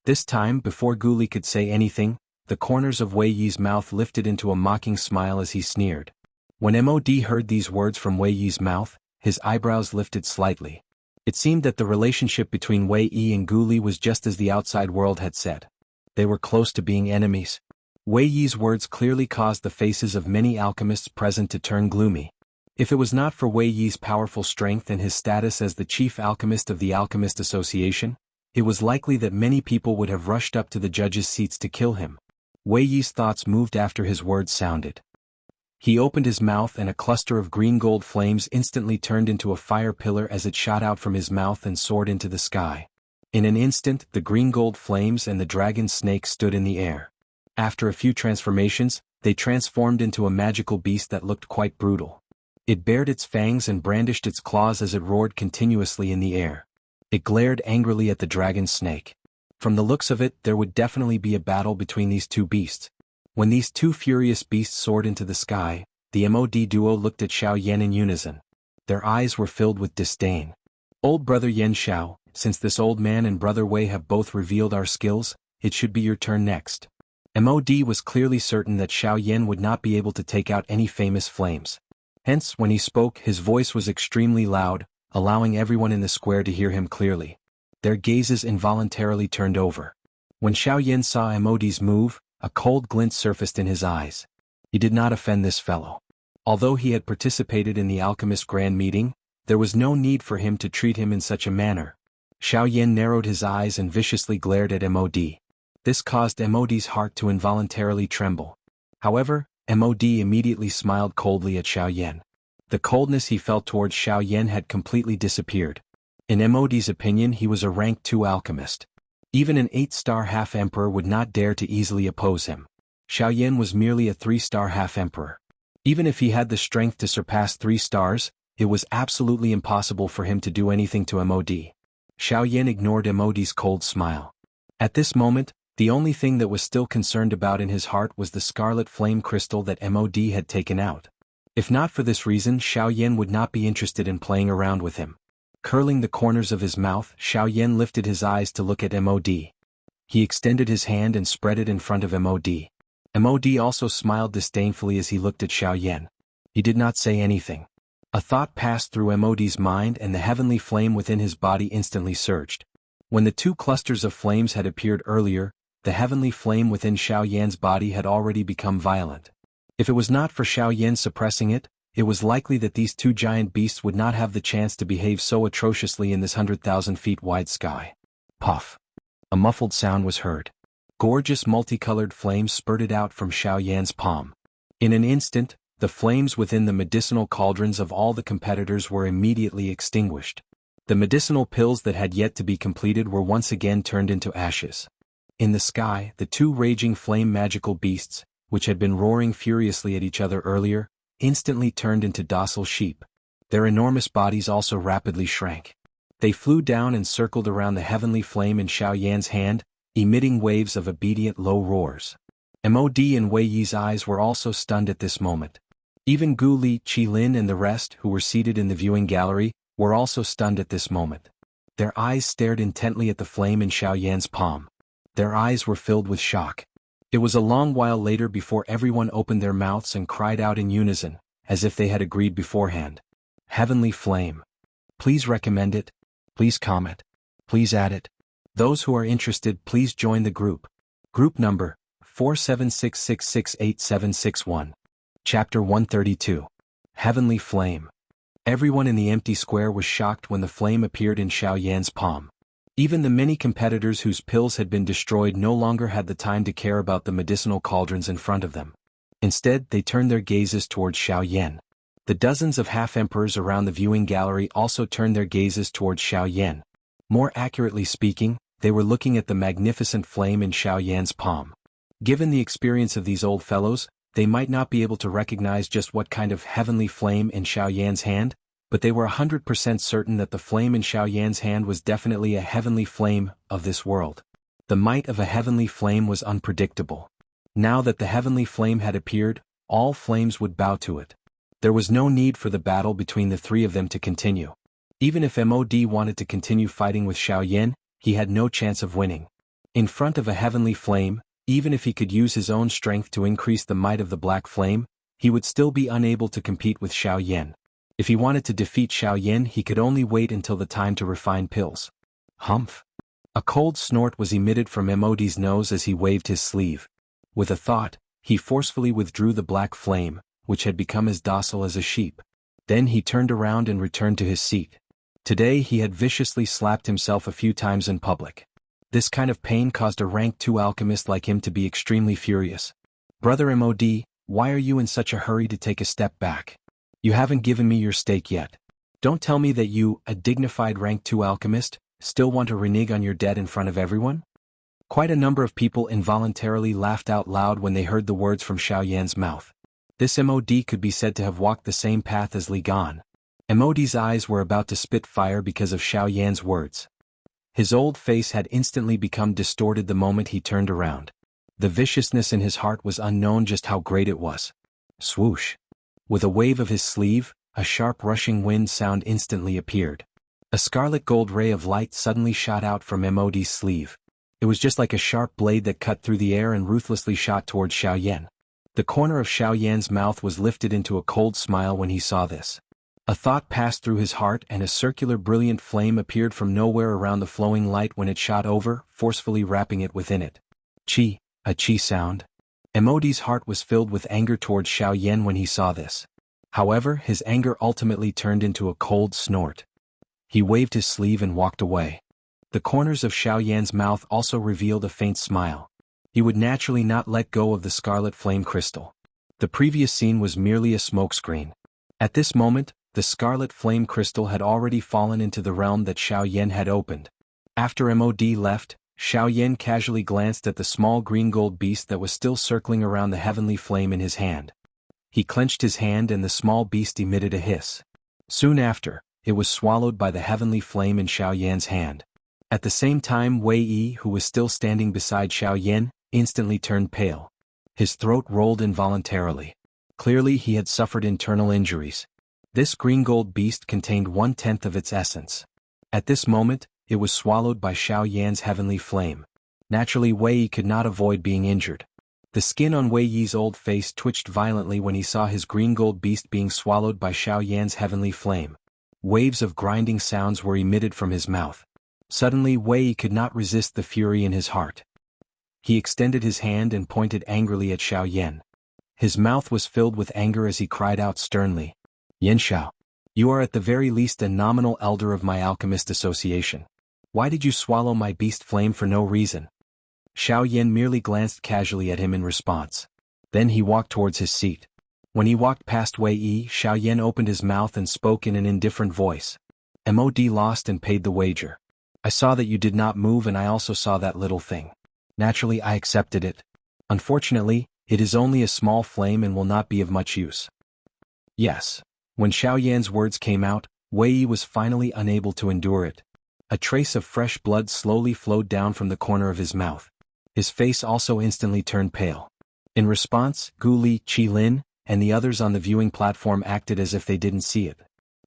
This time, before Guli could say anything, the corners of Wei Yi's mouth lifted into a mocking smile as he sneered. When MOD heard these words from Wei Yi's mouth, his eyebrows lifted slightly. It seemed that the relationship between Wei Yi and Guli was just as the outside world had said. They were close to being enemies. Wei Yi's words clearly caused the faces of many alchemists present to turn gloomy. If it was not for Wei Yi's powerful strength and his status as the chief alchemist of the Alchemist Association, it was likely that many people would have rushed up to the judges' seats to kill him. Wei Yi's thoughts moved after his words sounded. He opened his mouth and a cluster of green-gold flames instantly turned into a fire pillar as it shot out from his mouth and soared into the sky. In an instant, the green-gold flames and the dragon snake stood in the air. After a few transformations, they transformed into a magical beast that looked quite brutal. It bared its fangs and brandished its claws as it roared continuously in the air. It glared angrily at the dragon snake. From the looks of it, there would definitely be a battle between these two beasts. When these two furious beasts soared into the sky, the MOD duo looked at Xiao Yan in unison. Their eyes were filled with disdain. Old brother Yan Xiao, since this old man and brother Wei have both revealed our skills, it should be your turn next. MOD was clearly certain that Xiao Yan would not be able to take out any famous flames. Hence, when he spoke, his voice was extremely loud, allowing everyone in the square to hear him clearly. Their gazes involuntarily turned over. When Xiao Yan saw MOD's move, a cold glint surfaced in his eyes. He did not offend this fellow. Although he had participated in the alchemist grand meeting, there was no need for him to treat him in such a manner. Xiao Yan narrowed his eyes and viciously glared at MOD. This caused MOD's heart to involuntarily tremble. However, MOD immediately smiled coldly at Xiao Yan. The coldness he felt towards Xiao Yan had completely disappeared. In MOD's opinion, he was a rank 2 alchemist. Even an 8-star half-emperor would not dare to easily oppose him. Xiao Yan was merely a 3-star half-emperor. Even if he had the strength to surpass 3 stars, it was absolutely impossible for him to do anything to MOD. Xiao Yan ignored MOD's cold smile. At this moment, the only thing that was still concerned about in his heart was the scarlet flame crystal that MOD had taken out. If not for this reason, Xiao Yan would not be interested in playing around with him. Curling the corners of his mouth, Xiao Yan lifted his eyes to look at MOD. He extended his hand and spread it in front of MOD. MOD also smiled disdainfully as he looked at Xiao Yan. He did not say anything. A thought passed through MOD's mind and the heavenly flame within his body instantly surged. When the two clusters of flames had appeared earlier, the heavenly flame within Xiao Yan's body had already become violent. If it was not for Xiao Yan suppressing it, it was likely that these two giant beasts would not have the chance to behave so atrociously in this 100,000 feet wide sky. Puff. A muffled sound was heard. Gorgeous multicolored flames spurted out from Xiao Yan's palm. In an instant, the flames within the medicinal cauldrons of all the competitors were immediately extinguished. The medicinal pills that had yet to be completed were once again turned into ashes. In the sky, the two raging flame magical beasts, which had been roaring furiously at each other earlier, instantly turned into docile sheep. Their enormous bodies also rapidly shrank. They flew down and circled around the heavenly flame in Xiao Yan's hand, emitting waves of obedient low roars. MOD and Wei Yi's eyes were also stunned at this moment. Even Gu Li, Qi Lin and the rest, who were seated in the viewing gallery, were also stunned at this moment. Their eyes stared intently at the flame in Xiao Yan's palm. Their eyes were filled with shock. It was a long while later before everyone opened their mouths and cried out in unison, as if they had agreed beforehand. Heavenly Flame. Please recommend it. Please comment. Please add it. Those who are interested, please join the group. Group number 4766686761. Chapter 132. Heavenly Flame. Everyone in the empty square was shocked when the flame appeared in Xiao Yan's palm. Even the many competitors whose pills had been destroyed no longer had the time to care about the medicinal cauldrons in front of them. Instead, they turned their gazes towards Xiao Yan. The dozens of half-emperors around the viewing gallery also turned their gazes towards Xiao Yan. More accurately speaking, they were looking at the magnificent flame in Xiao Yan's palm. Given the experience of these old fellows, they might not be able to recognize just what kind of heavenly flame in Xiao Yan's hand, but they were 100% certain that the flame in Xiao Yan's hand was definitely a heavenly flame of this world. The might of a heavenly flame was unpredictable. Now that the heavenly flame had appeared, all flames would bow to it. There was no need for the battle between the three of them to continue. Even if MOD wanted to continue fighting with Xiao Yan, he had no chance of winning. In front of a heavenly flame, even if he could use his own strength to increase the might of the black flame, he would still be unable to compete with Xiao Yan. If he wanted to defeat Xiao Yan, he could only wait until the time to refine pills. Humph. A cold snort was emitted from MOD's nose as he waved his sleeve. With a thought, he forcefully withdrew the black flame, which had become as docile as a sheep. Then he turned around and returned to his seat. Today he had viciously slapped himself a few times in public. This kind of pain caused a rank 2 alchemist like him to be extremely furious. Brother MOD, why are you in such a hurry to take a step back? You haven't given me your stake yet. Don't tell me that you, a dignified rank 2 alchemist, still want to renege on your debt in front of everyone? Quite a number of people involuntarily laughed out loud when they heard the words from Xiao Yan's mouth. This MOD could be said to have walked the same path as Li Gan. MOD's eyes were about to spit fire because of Xiao Yan's words. His old face had instantly become distorted the moment he turned around. The viciousness in his heart was unknown just how great it was. Swoosh. With a wave of his sleeve, a sharp rushing wind sound instantly appeared. A scarlet gold ray of light suddenly shot out from MOD's sleeve. It was just like a sharp blade that cut through the air and ruthlessly shot towards Xiao Yan. The corner of Xiao Yan's mouth was lifted into a cold smile when he saw this. A thought passed through his heart and a circular brilliant flame appeared from nowhere around the flowing light when it shot over, forcefully wrapping it within it. Chi, a chi sound. MOD's heart was filled with anger towards Xiao Yan when he saw this. However, his anger ultimately turned into a cold snort. He waved his sleeve and walked away. The corners of Xiao Yan's mouth also revealed a faint smile. He would naturally not let go of the scarlet flame crystal. The previous scene was merely a smokescreen. At this moment, the scarlet flame crystal had already fallen into the realm that Xiao Yan had opened. After MOD left, Xiao Yan casually glanced at the small green gold beast that was still circling around the heavenly flame in his hand. He clenched his hand and the small beast emitted a hiss. Soon after, it was swallowed by the heavenly flame in Xiao Yan's hand. At the same time, Wei Yi, who was still standing beside Xiao Yan, instantly turned pale. His throat rolled involuntarily. Clearly he had suffered internal injuries. This green gold beast contained 1/10 of its essence. At this moment, it was swallowed by Xiao Yan's heavenly flame. Naturally, Wei Yi could not avoid being injured. The skin on Wei Yi's old face twitched violently when he saw his green gold beast being swallowed by Xiao Yan's heavenly flame. Waves of grinding sounds were emitted from his mouth. Suddenly, Wei Yi could not resist the fury in his heart. He extended his hand and pointed angrily at Xiao Yan. His mouth was filled with anger as he cried out sternly, "Yan Xiao, you are at the very least a nominal elder of my alchemist association. Why did you swallow my beast flame for no reason?" Xiao Yan merely glanced casually at him in response. Then he walked towards his seat. When he walked past Wei Yi, Xiao Yan opened his mouth and spoke in an indifferent voice. "MOD lost and paid the wager. I saw that you did not move and I also saw that little thing. Naturally, I accepted it. Unfortunately, it is only a small flame and will not be of much use." Yes. When Xiao Yan's words came out, Wei Yi was finally unable to endure it. A trace of fresh blood slowly flowed down from the corner of his mouth. His face also instantly turned pale. In response, Gu Li, Qi Lin, and the others on the viewing platform acted as if they didn't see it.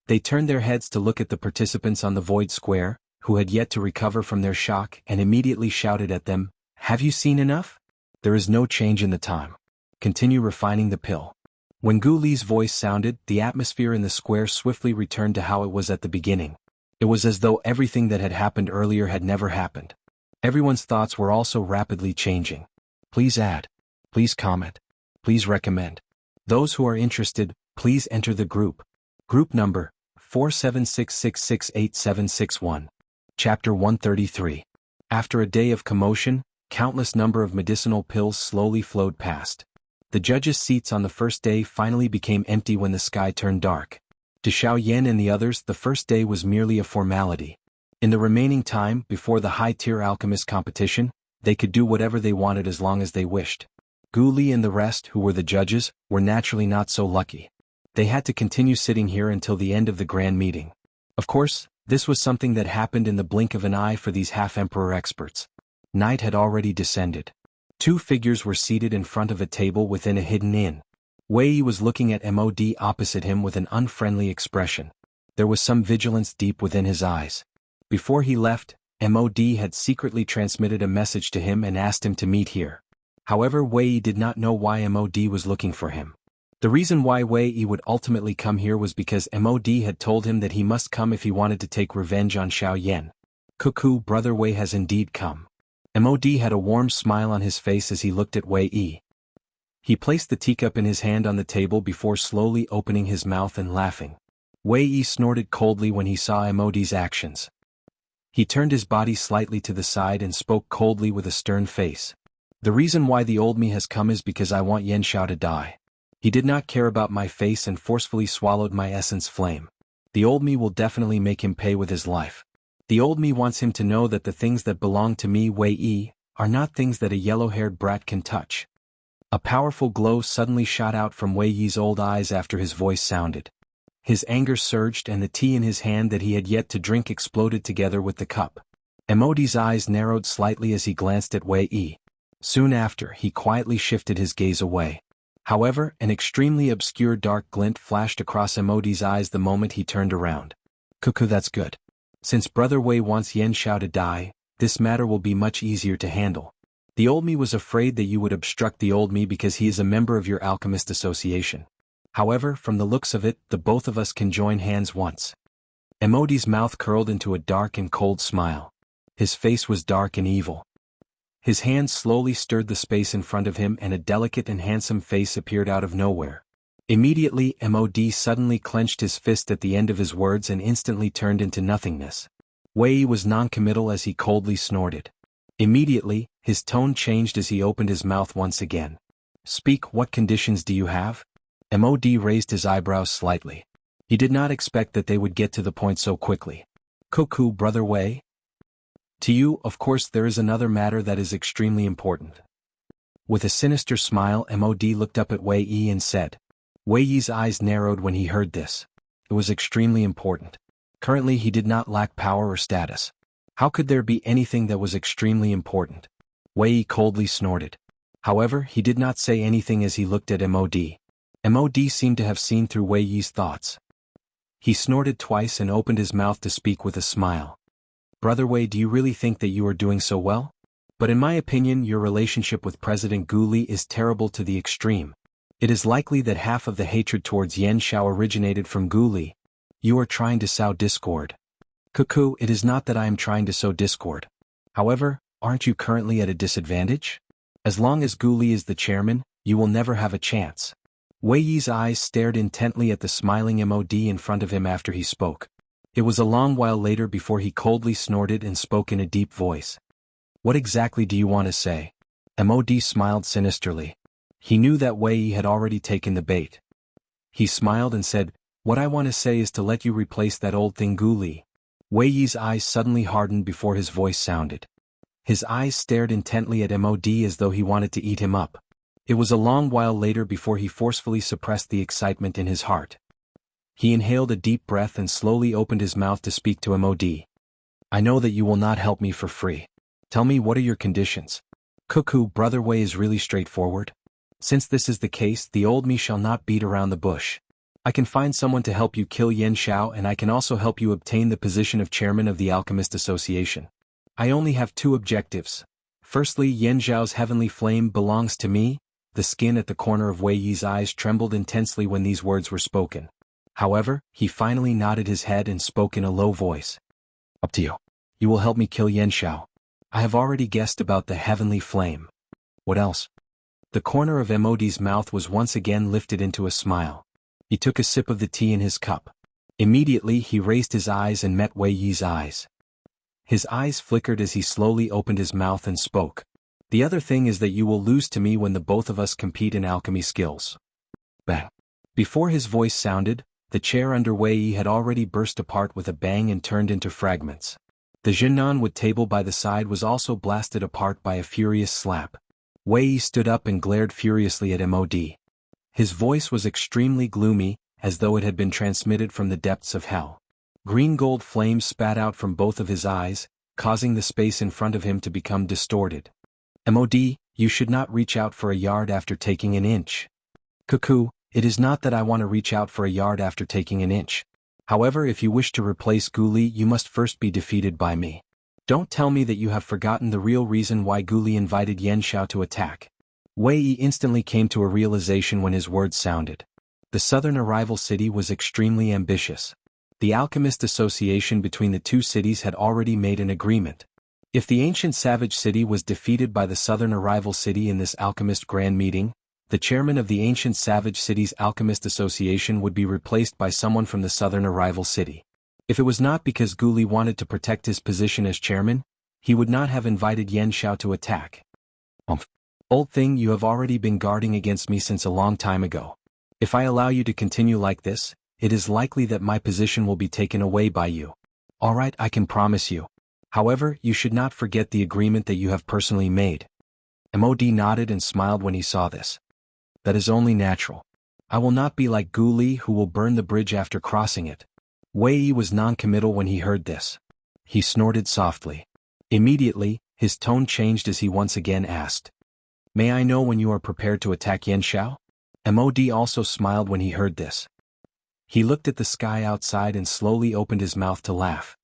They turned their heads to look at the participants on the void square, who had yet to recover from their shock, and immediately shouted at them, "Have you seen enough? There is no change in the time. Continue refining the pill." When Gu Li's voice sounded, the atmosphere in the square swiftly returned to how it was at the beginning. It was as though everything that had happened earlier had never happened. Everyone's thoughts were also rapidly changing. Please add. Please comment. Please recommend. Those who are interested, please enter the group. Group number 4766686761. Chapter 133. After a day of commotion, countless number of medicinal pills slowly flowed past. The judges' seats on the first day finally became empty when the sky turned dark. To Xiao Yan and the others, the first day was merely a formality. In the remaining time, before the high-tier alchemist competition, they could do whatever they wanted as long as they wished. Gu Li and the rest, who were the judges, were naturally not so lucky. They had to continue sitting here until the end of the grand meeting. Of course, this was something that happened in the blink of an eye for these half-emperor experts. Night had already descended. Two figures were seated in front of a table within a hidden inn. Wei Yi was looking at MOD opposite him with an unfriendly expression. There was some vigilance deep within his eyes. Before he left, MOD had secretly transmitted a message to him and asked him to meet here. However, Wei Yi did not know why MOD was looking for him. The reason why Wei Yi would ultimately come here was because MOD had told him that he must come if he wanted to take revenge on Xiao Yan. Cuckoo, brother Wei has indeed come. MOD had a warm smile on his face as he looked at Wei Yi. He placed the teacup in his hand on the table before slowly opening his mouth and laughing. Wei Yi snorted coldly when he saw Emodi's actions. He turned his body slightly to the side and spoke coldly with a stern face. The reason why the old me has come is because I want Yan Xiao to die. He did not care about my face and forcefully swallowed my essence flame. The old me will definitely make him pay with his life. The old me wants him to know that the things that belong to me, Wei Yi, are not things that a yellow-haired brat can touch. A powerful glow suddenly shot out from Wei Yi's old eyes after his voice sounded. His anger surged and the tea in his hand that he had yet to drink exploded together with the cup. Emodi's eyes narrowed slightly as he glanced at Wei Yi. Soon after, he quietly shifted his gaze away. However, an extremely obscure dark glint flashed across Emodi's eyes the moment he turned around. Cuckoo, that's good. Since Brother Wei wants Yan Xiao to die, this matter will be much easier to handle. The old me was afraid that you would obstruct the old me because he is a member of your alchemist association. However, from the looks of it, the both of us can join hands once. Emodi's mouth curled into a dark and cold smile. His face was dark and evil. His hand slowly stirred the space in front of him and a delicate and handsome face appeared out of nowhere. Immediately, Mod suddenly clenched his fist at the end of his words and instantly turned into nothingness. Wei was non-committal as he coldly snorted. Immediately, his tone changed as he opened his mouth once again. Speak, what conditions do you have? Mod raised his eyebrows slightly. He did not expect that they would get to the point so quickly. Cuckoo, Brother Wei? To you, of course, there is another matter that is extremely important. With a sinister smile, Mod looked up at Wei Yi and said. Wei Yi's eyes narrowed when he heard this. It was extremely important. Currently he did not lack power or status. How could there be anything that was extremely important? Wei Yi coldly snorted. However, he did not say anything as he looked at Mod. Mod seemed to have seen through Wei Yi's thoughts. He snorted twice and opened his mouth to speak with a smile. Brother Wei, do you really think that you are doing so well? But in my opinion, your relationship with President Gu Li is terrible to the extreme. It is likely that half of the hatred towards Yan Xiao originated from Gu Li. You are trying to sow discord. Cuckoo, it is not that I am trying to sow discord. However, aren't you currently at a disadvantage? As long as Gu Li is the chairman, you will never have a chance. Wei Yi's eyes stared intently at the smiling Mod in front of him after he spoke. It was a long while later before he coldly snorted and spoke in a deep voice. What exactly do you want to say? Mod smiled sinisterly. He knew that Wei Yi had already taken the bait. He smiled and said, What I want to say is to let you replace that old thing Gu Li. Wei Yi's eyes suddenly hardened before his voice sounded. His eyes stared intently at Mod as though he wanted to eat him up. It was a long while later before he forcefully suppressed the excitement in his heart. He inhaled a deep breath and slowly opened his mouth to speak to Mod. I know that you will not help me for free. Tell me, what are your conditions? Cuckoo, Brother Wei is really straightforward. Since this is the case, the old me shall not beat around the bush. I can find someone to help you kill Yan Xiao and I can also help you obtain the position of chairman of the Alchemist Association. I only have two objectives. Firstly, Yan Xiao's heavenly flame belongs to me. The skin at the corner of Wei Yi's eyes trembled intensely when these words were spoken. However, he finally nodded his head and spoke in a low voice. Up to you. You will help me kill Yan Xiao. I have already guessed about the heavenly flame. What else? The corner of Mod's mouth was once again lifted into a smile. He took a sip of the tea in his cup. Immediately he raised his eyes and met Wei Yi's eyes. His eyes flickered as he slowly opened his mouth and spoke. The other thing is that you will lose to me when the both of us compete in alchemy skills. Bang. Before his voice sounded, the chair under Wei Yi had already burst apart with a bang and turned into fragments. The Jinnan wood table by the side was also blasted apart by a furious slap. Wei Yi stood up and glared furiously at Mod. His voice was extremely gloomy, as though it had been transmitted from the depths of hell. Green-gold flames spat out from both of his eyes, causing the space in front of him to become distorted. Mod, you should not reach out for a yard after taking an inch. Cuckoo, it is not that I want to reach out for a yard after taking an inch. However, if you wish to replace Gu Li, you must first be defeated by me. Don't tell me that you have forgotten the real reason why Gu Li invited Yan Xiao to attack. Wei Yi instantly came to a realization when his words sounded. The southern arrival city was extremely ambitious. The Alchemist Association between the two cities had already made an agreement. If the ancient savage city was defeated by the southern arrival city in this alchemist grand meeting, The chairman of the ancient savage city's alchemist association would be replaced by someone from the southern arrival city. If it was not because Gu Li wanted to protect his position as chairman, he would not have invited Yan Xiao to attack. Old thing, you have already been guarding against me since a long time ago. If I allow you to continue like this, it is likely that my position will be taken away by you. Alright, I can promise you. However, you should not forget the agreement that you have personally made. Mod nodded and smiled when he saw this. That is only natural. I will not be like Gu Li, who will burn the bridge after crossing it. Wei Yi was non-committal when he heard this. He snorted softly. Immediately, his tone changed as he once again asked, "May I know when you are prepared to attack Yan Xiao?" Mod also smiled when he heard this. He looked at the sky outside and slowly opened his mouth to laugh.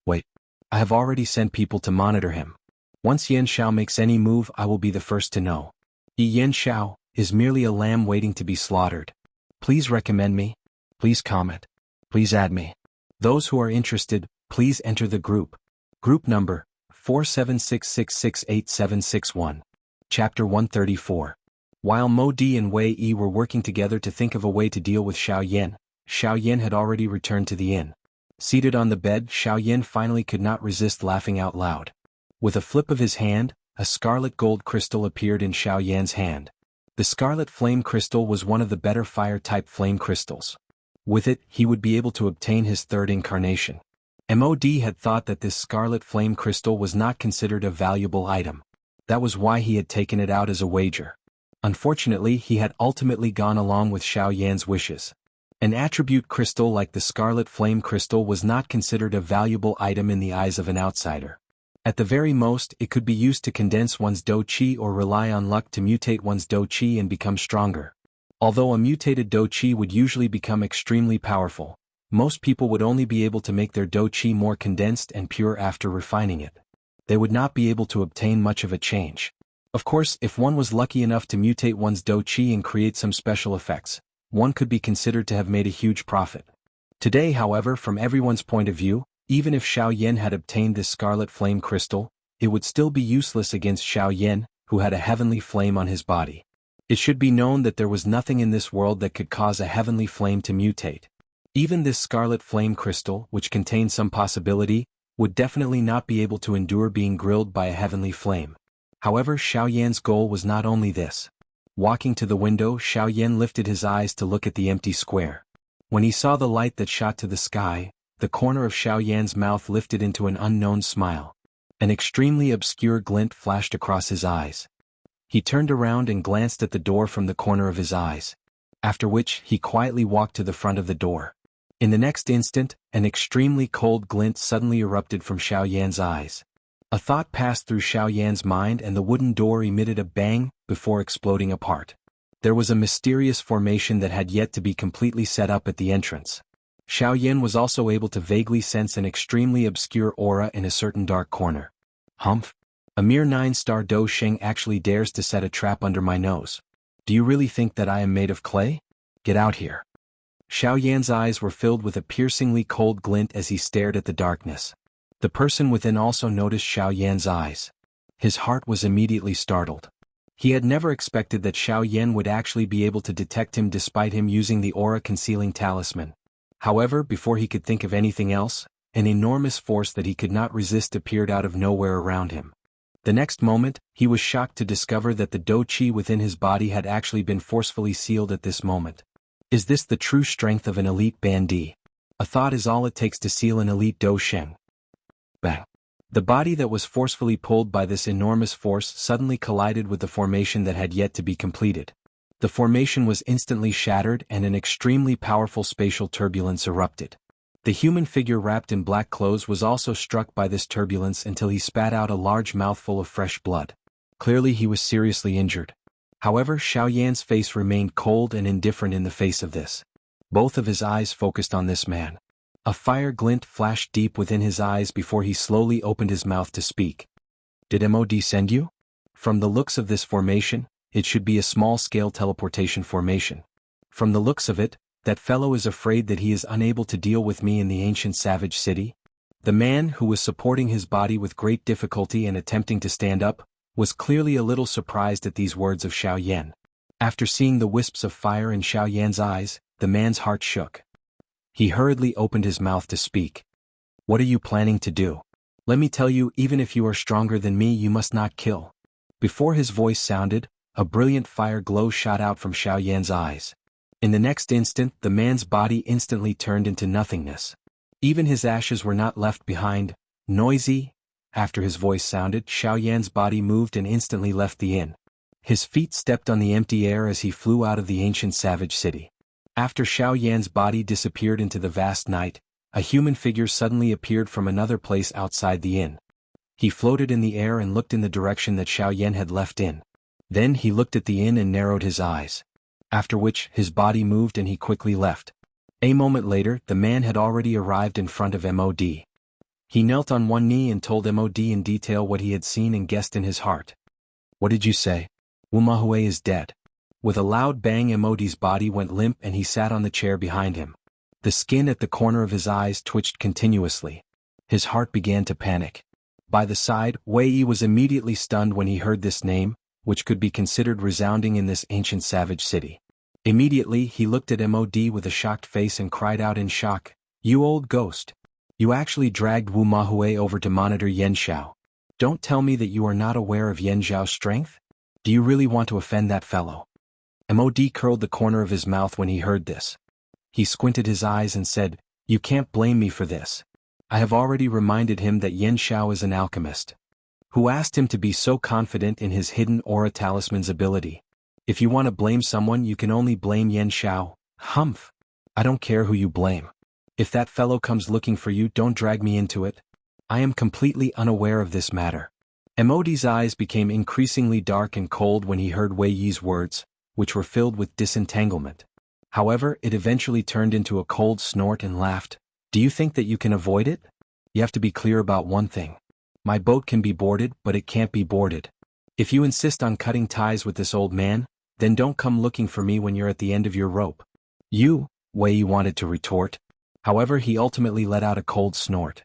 "Wait. I have already sent people to monitor him. Once Yan Xiao makes any move, I will be the first to know. Yan Xiao is merely a lamb waiting to be slaughtered. Please recommend me. Please comment. Please add me. Those who are interested, please enter the group. Group number 4766686761. Chapter 134. While Mo Di and Wei Yi were working together to think of a way to deal with Xiao Yan had already returned to the inn. Seated on the bed, Xiao Yan finally could not resist laughing out loud. With a flip of his hand, a scarlet gold crystal appeared in Xiao Yan's hand. The scarlet flame crystal was one of the better fire-type flame crystals. With it, he would be able to obtain his third incarnation. Mod had thought that this scarlet flame crystal was not considered a valuable item. That was why he had taken it out as a wager. Unfortunately, he had ultimately gone along with Xiao Yan's wishes. An attribute crystal like the scarlet flame crystal was not considered a valuable item in the eyes of an outsider. At the very most, it could be used to condense one's dou qi or rely on luck to mutate one's dou qi and become stronger. Although a mutated dou qi would usually become extremely powerful, most people would only be able to make their dou qi more condensed and pure after refining it. They would not be able to obtain much of a change. Of course, if one was lucky enough to mutate one's dou qi and create some special effects, one could be considered to have made a huge profit. Today, however, from everyone's point of view, even if Xiao Yan had obtained this scarlet flame crystal, it would still be useless against Xiao Yan, who had a heavenly flame on his body. It should be known that there was nothing in this world that could cause a heavenly flame to mutate. Even this scarlet flame crystal, which contained some possibility, would definitely not be able to endure being grilled by a heavenly flame. However, Xiao Yan's goal was not only this. Walking to the window, Xiao Yan lifted his eyes to look at the empty square. When he saw the light that shot to the sky, the corner of Xiao Yan's mouth lifted into an unknown smile. An extremely obscure glint flashed across his eyes. He turned around and glanced at the door from the corner of his eyes. After which, he quietly walked to the front of the door. In the next instant, an extremely cold glint suddenly erupted from Xiao Yan's eyes. A thought passed through Xiao Yan's mind and the wooden door emitted a bang before exploding apart. There was a mysterious formation that had yet to be completely set up at the entrance. Xiao Yan was also able to vaguely sense an extremely obscure aura in a certain dark corner. Humph! A mere 9-star Dou Sheng actually dares to set a trap under my nose. Do you really think that I am made of clay? Get out here. Xiao Yan's eyes were filled with a piercingly cold glint as he stared at the darkness. The person within also noticed Xiao Yan's eyes. His heart was immediately startled. He had never expected that Xiao Yan would actually be able to detect him despite him using the aura-concealing talisman. However, before he could think of anything else, an enormous force that he could not resist appeared out of nowhere around him. The next moment, he was shocked to discover that the dou qi within his body had actually been forcefully sealed at this moment. Is this the true strength of an elite bandit? A thought is all it takes to seal an elite Dou Sheng. Bang! The body that was forcefully pulled by this enormous force suddenly collided with the formation that had yet to be completed. The formation was instantly shattered and an extremely powerful spatial turbulence erupted. The human figure wrapped in black clothes was also struck by this turbulence until he spat out a large mouthful of fresh blood. Clearly he was seriously injured. However, Xiao Yan's face remained cold and indifferent in the face of this. Both of his eyes focused on this man. A fire glint flashed deep within his eyes before he slowly opened his mouth to speak. Did Mod send you? From the looks of this formation, it should be a small-scale teleportation formation. From the looks of it, that fellow is afraid that he is unable to deal with me in the ancient savage city. The man, who was supporting his body with great difficulty and attempting to stand up, was clearly a little surprised at these words of Xiao Yan. After seeing the wisps of fire in Xiao Yan's eyes, the man's heart shook. He hurriedly opened his mouth to speak. "What are you planning to do? Let me tell you, even if you are stronger than me, you must not kill." Before his voice sounded, a brilliant fire glow shot out from Xiao Yan's eyes. In the next instant, the man's body instantly turned into nothingness. Even his ashes were not left behind. Noisy. After his voice sounded, Xiao Yan's body moved and instantly left the inn. His feet stepped on the empty air as he flew out of the ancient savage city. After Xiao Yan's body disappeared into the vast night, a human figure suddenly appeared from another place outside the inn. He floated in the air and looked in the direction that Xiao Yan had left in. Then he looked at the inn and narrowed his eyes. After which, his body moved and he quickly left. A moment later, the man had already arrived in front of MOD. He knelt on one knee and told MOD in detail what he had seen and guessed in his heart. "What did you say? Wu Mahui is dead." With a loud bang, MOD's body went limp and he sat on the chair behind him. The skin at the corner of his eyes twitched continuously. His heart began to panic. By the side, Wei Yi was immediately stunned when he heard this name, which could be considered resounding in this ancient savage city. Immediately, he looked at MOD with a shocked face and cried out in shock, "You old ghost! You actually dragged Wu Mahui over to monitor Yan Xiao. Don't tell me that you are not aware of Yan Xiao's strength? Do you really want to offend that fellow?" MOD curled the corner of his mouth when he heard this. He squinted his eyes and said, "You can't blame me for this. I have already reminded him that Yan Xiao is an alchemist. Who asked him to be so confident in his hidden aura talisman's ability? If you want to blame someone, you can only blame Yan Xiao." "Humph. I don't care who you blame. If that fellow comes looking for you, don't drag me into it. I am completely unaware of this matter." MOD's eyes became increasingly dark and cold when he heard Wei Yi's words, which were filled with disentanglement. However, it eventually turned into a cold snort and laughed. "Do you think that you can avoid it? You have to be clear about one thing. My boat can be boarded, but it can't be boarded. If you insist on cutting ties with this old man, then don't come looking for me when you're at the end of your rope." "You," Wei Yi wanted to retort. However, he ultimately let out a cold snort.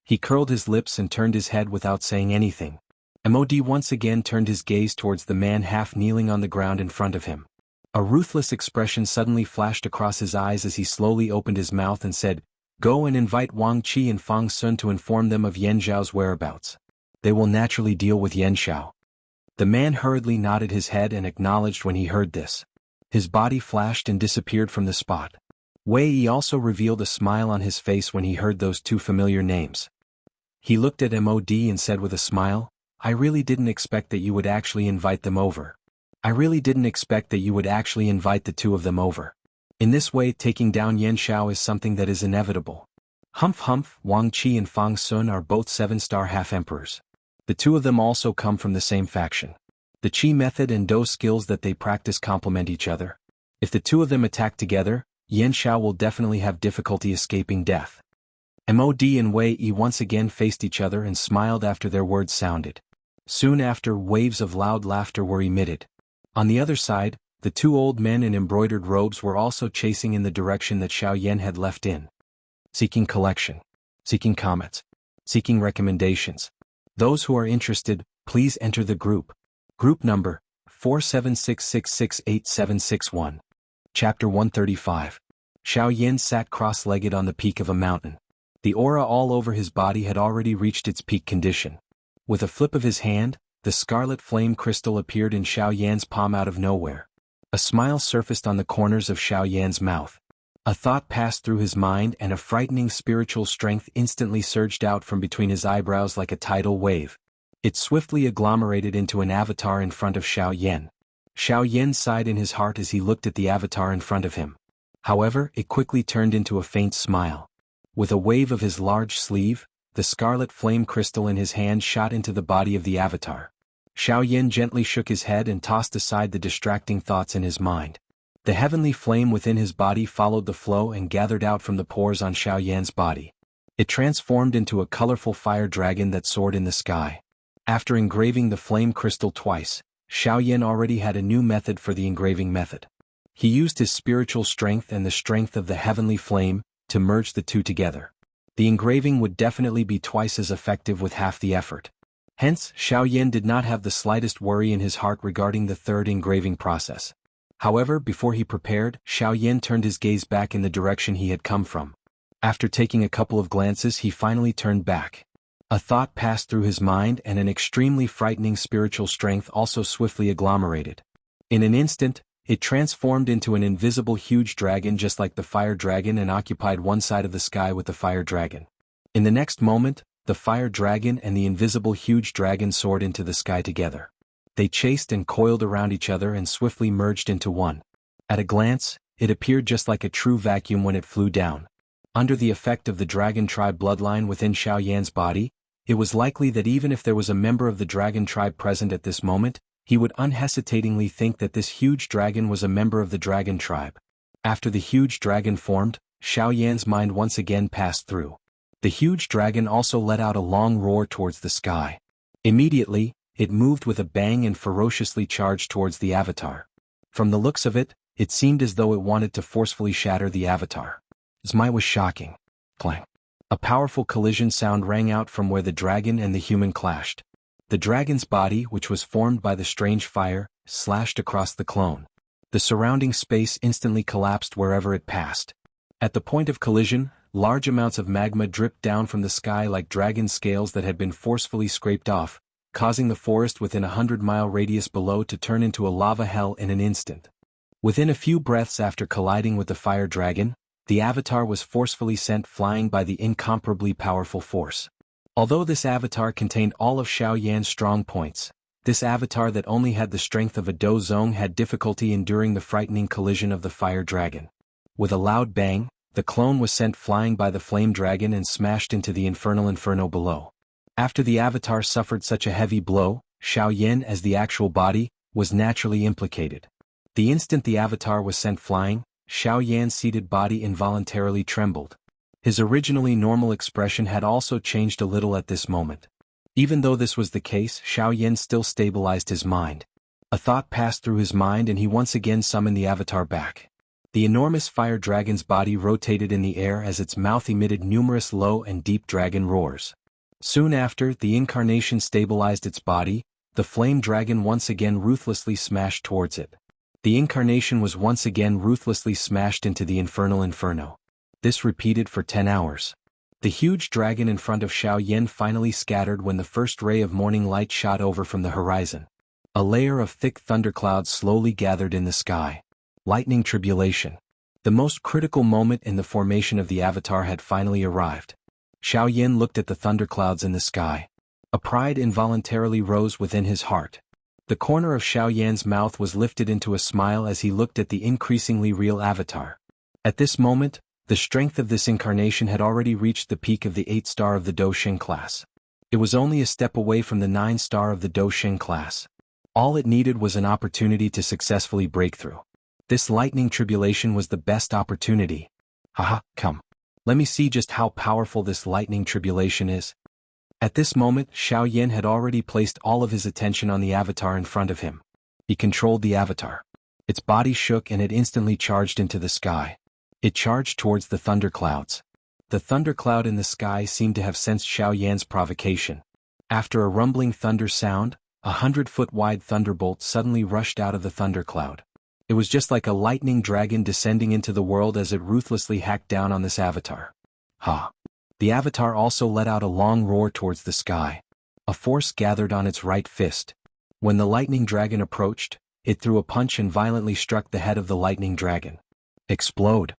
He curled his lips and turned his head without saying anything. MOD once again turned his gaze towards the man half kneeling on the ground in front of him. A ruthless expression suddenly flashed across his eyes as he slowly opened his mouth and said, "Go and invite Wang Qi and Fang Sun to inform them of Yan Xiao's whereabouts. They will naturally deal with Yan Xiao." The man hurriedly nodded his head and acknowledged when he heard this. His body flashed and disappeared from the spot. Wei Yi also revealed a smile on his face when he heard those two familiar names. He looked at MOD and said with a smile, "I really didn't expect that you would actually invite them over. I really didn't expect that you would actually invite the two of them over. In this way, taking down Yan Xiao is something that is inevitable." Humph humph. Wang Qi and Fang Sun are both 7-star half-emperors. The two of them also come from the same faction. The Qi method and Do skills that they practice complement each other. If the two of them attack together, Yan Xiao will definitely have difficulty escaping death. MOD and Wei Yi once again faced each other and smiled after their words sounded. Soon after, waves of loud laughter were emitted. On the other side, the two old men in embroidered robes were also chasing in the direction that Xiao Yan had left in. Seeking collection. Seeking comments. Seeking recommendations. Those who are interested, please enter the group. Group number, 4766686761. Chapter 135. Xiao Yan sat cross-legged on the peak of a mountain. The aura all over his body had already reached its peak condition. With a flip of his hand, the scarlet flame crystal appeared in Xiao Yan's palm out of nowhere. A smile surfaced on the corners of Xiao Yan's mouth. A thought passed through his mind and a frightening spiritual strength instantly surged out from between his eyebrows like a tidal wave. It swiftly agglomerated into an avatar in front of Xiao Yan. Xiao Yan sighed in his heart as he looked at the avatar in front of him. However, it quickly turned into a faint smile. With a wave of his large sleeve, the scarlet flame crystal in his hand shot into the body of the avatar. Xiao Yan gently shook his head and tossed aside the distracting thoughts in his mind. The heavenly flame within his body followed the flow and gathered out from the pores on Xiao Yan's body. It transformed into a colorful fire dragon that soared in the sky. After engraving the flame crystal twice, Xiao Yan already had a new method for the engraving method. He used his spiritual strength and the strength of the heavenly flame to merge the two together. The engraving would definitely be twice as effective with half the effort. Hence, Xiaoyan did not have the slightest worry in his heart regarding the third engraving process. However, before he prepared, Xiaoyan turned his gaze back in the direction he had come from. After taking a couple of glances, he finally turned back. A thought passed through his mind, and an extremely frightening spiritual strength also swiftly agglomerated. In an instant, it transformed into an invisible huge dragon just like the fire dragon and occupied one side of the sky with the fire dragon. In the next moment, the fire dragon and the invisible huge dragon soared into the sky together. They chased and coiled around each other and swiftly merged into one. At a glance, it appeared just like a true vacuum when it flew down. Under the effect of the dragon tribe bloodline within Xiaoyan's body, it was likely that even if there was a member of the dragon tribe present at this moment, he would unhesitatingly think that this huge dragon was a member of the dragon tribe. After the huge dragon formed, Xiaoyan's mind once again passed through. The huge dragon also let out a long roar towards the sky. Immediately, it moved with a bang and ferociously charged towards the avatar. From the looks of it, it seemed as though it wanted to forcefully shatter the avatar. Zmai was shocking. Clang. A powerful collision sound rang out from where the dragon and the human clashed. The dragon's body, which was formed by the strange fire, slashed across the clone. The surrounding space instantly collapsed wherever it passed. At the point of collision, large amounts of magma dripped down from the sky like dragon scales that had been forcefully scraped off, causing the forest within a 100-mile radius below to turn into a lava hell in an instant. Within a few breaths after colliding with the fire dragon, the avatar was forcefully sent flying by the incomparably powerful force. Although this avatar contained all of Xiaoyan's strong points, this avatar that only had the strength of a dozong had difficulty enduring the frightening collision of the fire dragon. With a loud bang, the clone was sent flying by the flame dragon and smashed into the infernal inferno below. After the avatar suffered such a heavy blow, Xiaoyan, as the actual body, was naturally implicated. The instant the avatar was sent flying, Xiaoyan's seated body involuntarily trembled. His originally normal expression had also changed a little at this moment. Even though this was the case, Xiaoyan still stabilized his mind. A thought passed through his mind and he once again summoned the avatar back. The enormous fire dragon's body rotated in the air as its mouth emitted numerous low and deep dragon roars. Soon after, the incarnation stabilized its body, the flame dragon once again ruthlessly smashed towards it. The incarnation was once again ruthlessly smashed into the infernal inferno. This repeated for 10 hours. The huge dragon in front of Xiaoyan finally scattered when the first ray of morning light shot over from the horizon. A layer of thick thunderclouds slowly gathered in the sky. Lightning tribulation. The most critical moment in the formation of the avatar had finally arrived. Xiaoyan looked at the thunderclouds in the sky. A pride involuntarily rose within his heart. The corner of Xiaoyan's mouth was lifted into a smile as he looked at the increasingly real avatar. At this moment, the strength of this incarnation had already reached the peak of the 8-star of the Dosheng class. It was only a step away from the 9-star of the Dosheng class. All it needed was an opportunity to successfully break through. This lightning tribulation was the best opportunity. Haha, come. Let me see just how powerful this lightning tribulation is. At this moment, Xiaoyan had already placed all of his attention on the avatar in front of him. He controlled the avatar. Its body shook and it instantly charged into the sky. It charged towards the thunderclouds. The thundercloud in the sky seemed to have sensed Xiaoyan's provocation. After a rumbling thunder sound, 100-foot-wide thunderbolt suddenly rushed out of the thundercloud. It was just like a lightning dragon descending into the world as it ruthlessly hacked down on this avatar. Ha! The avatar also let out a long roar towards the sky. A force gathered on its right fist. When the lightning dragon approached, it threw a punch and violently struck the head of the lightning dragon. Explode!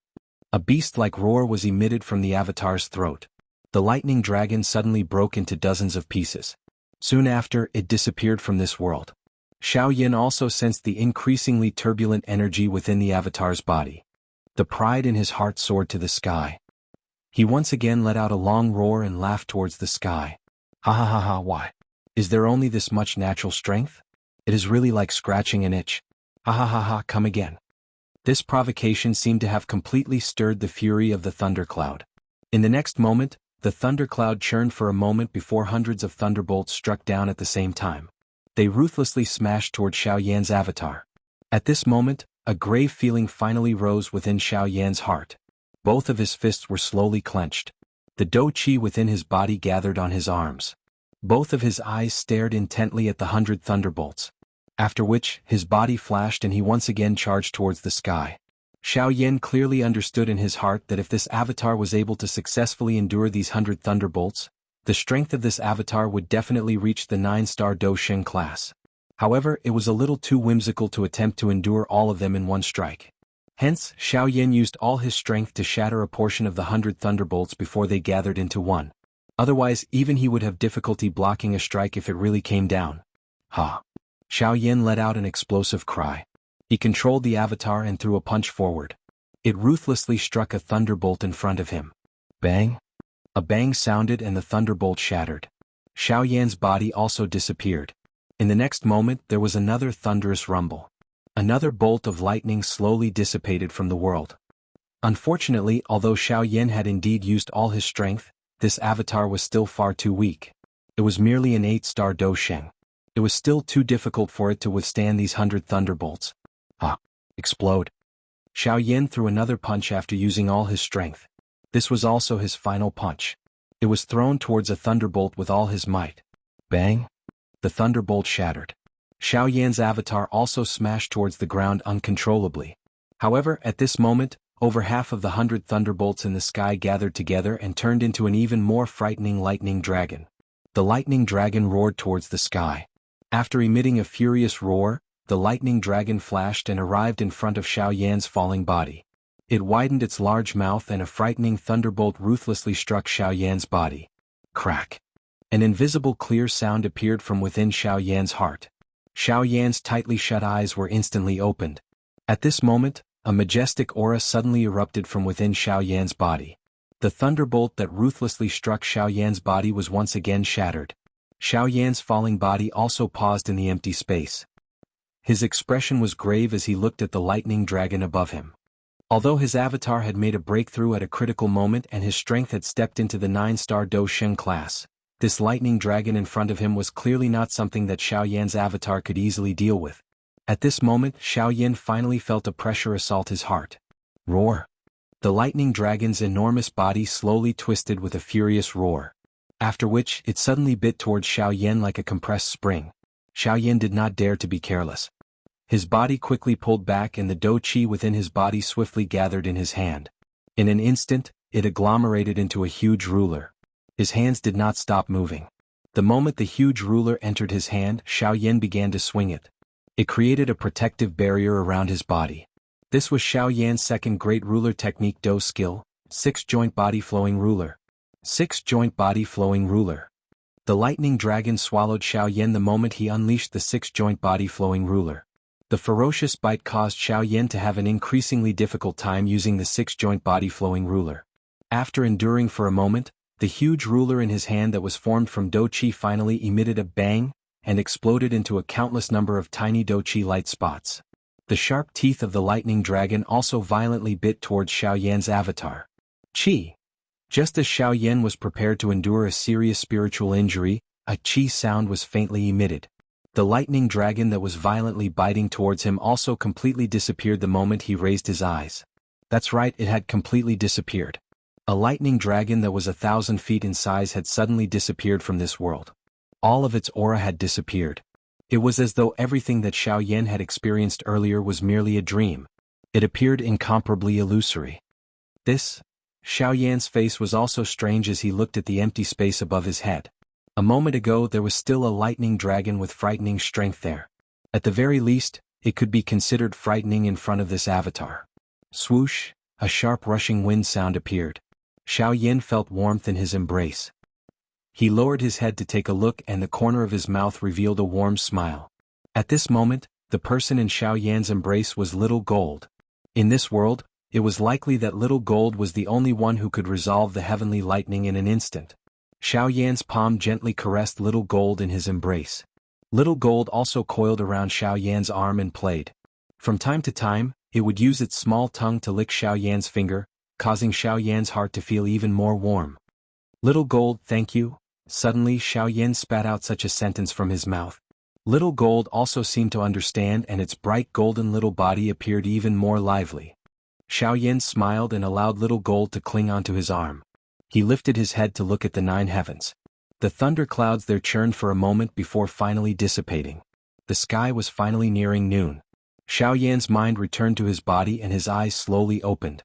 A beast-like roar was emitted from the avatar's throat. The lightning dragon suddenly broke into dozens of pieces. Soon after, it disappeared from this world. Xiaoyan also sensed the increasingly turbulent energy within the avatar's body. The pride in his heart soared to the sky. He once again let out a long roar and laughed towards the sky. Ha ha ha ha, why? Is there only this much natural strength? It is really like scratching an itch. Ha ha ha ha, come again. This provocation seemed to have completely stirred the fury of the thundercloud. In the next moment, the thundercloud churned for a moment before hundreds of thunderbolts struck down at the same time. They ruthlessly smashed toward Xiaoyan's avatar. At this moment, a grave feeling finally rose within Xiaoyan's heart. Both of his fists were slowly clenched. The dou qi within his body gathered on his arms. Both of his eyes stared intently at the 100 thunderbolts. After which, his body flashed and he once again charged towards the sky. Xiao Yan clearly understood in his heart that if this avatar was able to successfully endure these 100 thunderbolts, the strength of this avatar would definitely reach the 9-star Do Sheng class. However, it was a little too whimsical to attempt to endure all of them in one strike. Hence, Xiao Yan used all his strength to shatter a portion of the 100 thunderbolts before they gathered into one. Otherwise, even he would have difficulty blocking a strike if it really came down. Ha! Xiao Yan let out an explosive cry. He controlled the avatar and threw a punch forward. It ruthlessly struck a thunderbolt in front of him. Bang! A bang sounded and the thunderbolt shattered. Xiao Yan's body also disappeared. In the next moment there was another thunderous rumble. Another bolt of lightning slowly dissipated from the world. Unfortunately, although Xiao Yan had indeed used all his strength, this avatar was still far too weak. It was merely an 8-star Do Sheng. It was still too difficult for it to withstand these 100 thunderbolts. Ah! Explode! Xiao Yan threw another punch after using all his strength. This was also his final punch. It was thrown towards a thunderbolt with all his might. Bang! The thunderbolt shattered. Xiao Yan's avatar also smashed towards the ground uncontrollably. However, at this moment, over half of the 100 thunderbolts in the sky gathered together and turned into an even more frightening lightning dragon. The lightning dragon roared towards the sky. After emitting a furious roar, the lightning dragon flashed and arrived in front of Xiao Yan's falling body. It widened its large mouth and a frightening thunderbolt ruthlessly struck Xiao Yan's body. Crack! An invisible clear sound appeared from within Xiao Yan's heart. Xiao Yan's tightly shut eyes were instantly opened. At this moment, a majestic aura suddenly erupted from within Xiao Yan's body. The thunderbolt that ruthlessly struck Xiao Yan's body was once again shattered. Xiao Yan's falling body also paused in the empty space. His expression was grave as he looked at the lightning dragon above him. Although his avatar had made a breakthrough at a critical moment and his strength had stepped into the 9-star Do Sheng class, this lightning dragon in front of him was clearly not something that Xiao Yan's avatar could easily deal with. At this moment, Xiao Yan finally felt a pressure assault his heart. Roar! The lightning dragon's enormous body slowly twisted with a furious roar. After which, it suddenly bit towards Xiao Yan like a compressed spring. Xiao Yan did not dare to be careless. His body quickly pulled back and the Do Qi within his body swiftly gathered in his hand. In an instant, it agglomerated into a huge ruler. His hands did not stop moving. The moment the huge ruler entered his hand, Xiao Yan began to swing it. It created a protective barrier around his body. This was Xiao Yan's second great ruler technique Do skill, 6-joint body flowing ruler. 6-joint body flowing ruler. The lightning dragon swallowed Xiao Yan the moment he unleashed the 6-joint body flowing ruler. The ferocious bite caused Xiao Yan to have an increasingly difficult time using the 6-joint body flowing ruler. After enduring for a moment, the huge ruler in his hand that was formed from Do Qi finally emitted a bang and exploded into a countless number of tiny Do Qi light spots. The sharp teeth of the lightning dragon also violently bit towards Xiao Yan's avatar. Qi! Just as Xiao Yan was prepared to endure a serious spiritual injury, a Qi sound was faintly emitted. The lightning dragon that was violently biting towards him also completely disappeared the moment he raised his eyes. That's right, it had completely disappeared. A lightning dragon that was 1,000 feet in size had suddenly disappeared from this world. All of its aura had disappeared. It was as though everything that Xiao Yan had experienced earlier was merely a dream. It appeared incomparably illusory. Xiao Yan's face was also strange as he looked at the empty space above his head. A moment ago there was still a lightning dragon with frightening strength there. At the very least, it could be considered frightening in front of this avatar. Swoosh, a sharp rushing wind sound appeared. Xiao Yan felt warmth in his embrace. He lowered his head to take a look and the corner of his mouth revealed a warm smile. At this moment, the person in Xiao Yan's embrace was Little Gold. In this world, it was likely that Little Gold was the only one who could resolve the heavenly lightning in an instant. Xiao Yan's palm gently caressed Little Gold in his embrace. Little Gold also coiled around Xiao Yan's arm and played. From time to time, it would use its small tongue to lick Xiao Yan's finger, causing Xiao Yan's heart to feel even more warm. Little Gold, thank you. Suddenly Xiao Yan spat out such a sentence from his mouth. Little Gold also seemed to understand and its bright golden little body appeared even more lively. Xiao Yan smiled and allowed Little Gold to cling onto his arm. He lifted his head to look at the 9 heavens. The thunder clouds there churned for a moment before finally dissipating. The sky was finally nearing noon. Xiao Yan's mind returned to his body and his eyes slowly opened.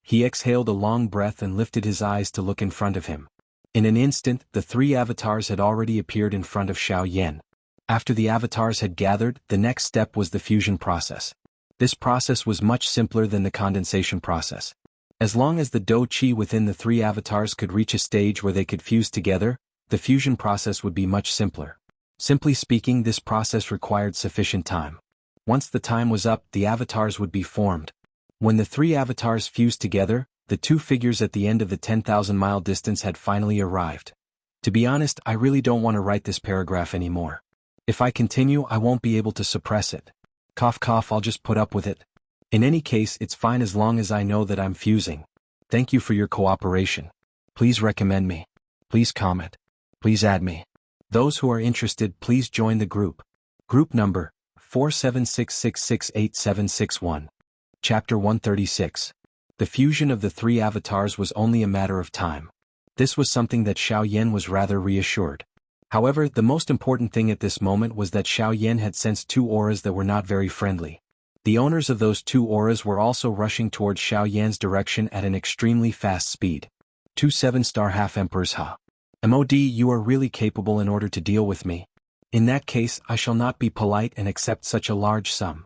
He exhaled a long breath and lifted his eyes to look in front of him. In an instant, the three avatars had already appeared in front of Xiao Yan. After the avatars had gathered, the next step was the fusion process. This process was much simpler than the condensation process. As long as the dou qi within the three avatars could reach a stage where they could fuse together, the fusion process would be much simpler. Simply speaking, this process required sufficient time. Once the time was up, the avatars would be formed. When the three avatars fused together, the two figures at the end of the 10,000-mile distance had finally arrived. To be honest, I really don't want to write this paragraph anymore. If I continue, I won't be able to suppress it. Cough cough, I'll just put up with it. In any case, it's fine as long as I know that I'm fusing. Thank you for your cooperation. Please recommend me. Please comment. Please add me. Those who are interested, please join the group. Group number 4766686761. Chapter 136. The fusion of the three avatars was only a matter of time. This was something that Xiao Yan was rather reassured. However, the most important thing at this moment was that Xiao Yan had sensed two auras that were not very friendly. The owners of those two auras were also rushing towards Xiao Yan's direction at an extremely fast speed. 2 7-star half-emperors ha. MOD, you are really capable in order to deal with me. In that case, I shall not be polite and accept such a large sum.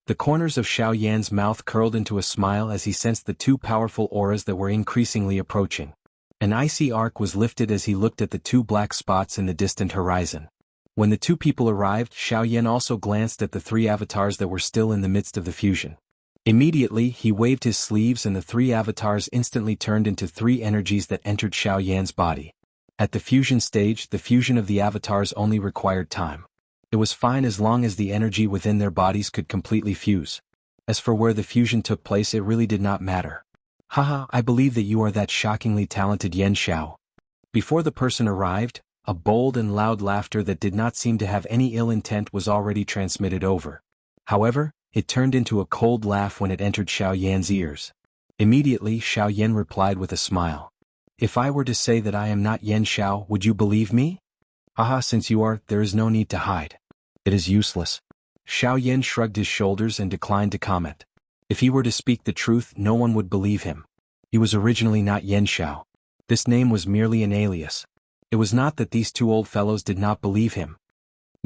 The corners of Xiao Yan's mouth curled into a smile as he sensed the two powerful auras that were increasingly approaching. An icy arc was lifted as he looked at the two black spots in the distant horizon. When the two people arrived, Xiao Yan also glanced at the three avatars that were still in the midst of the fusion. Immediately, he waved his sleeves and the three avatars instantly turned into three energies that entered Xiao Yan's body. At the fusion stage, the fusion of the avatars only required time. It was fine as long as the energy within their bodies could completely fuse. As for where the fusion took place, it really did not matter. Haha, I believe that you are that shockingly talented Yan Xiao. Before the person arrived, a bold and loud laughter that did not seem to have any ill intent was already transmitted over. However, it turned into a cold laugh when it entered Xiao Yan's ears. Immediately, Xiao Yan replied with a smile. If I were to say that I am not Yan Xiao, would you believe me? Haha, since you are, there is no need to hide. It is useless. Xiao Yan shrugged his shoulders and declined to comment. If he were to speak the truth, no one would believe him. He was originally not Yan Xiao. This name was merely an alias. It was not that these two old fellows did not believe him.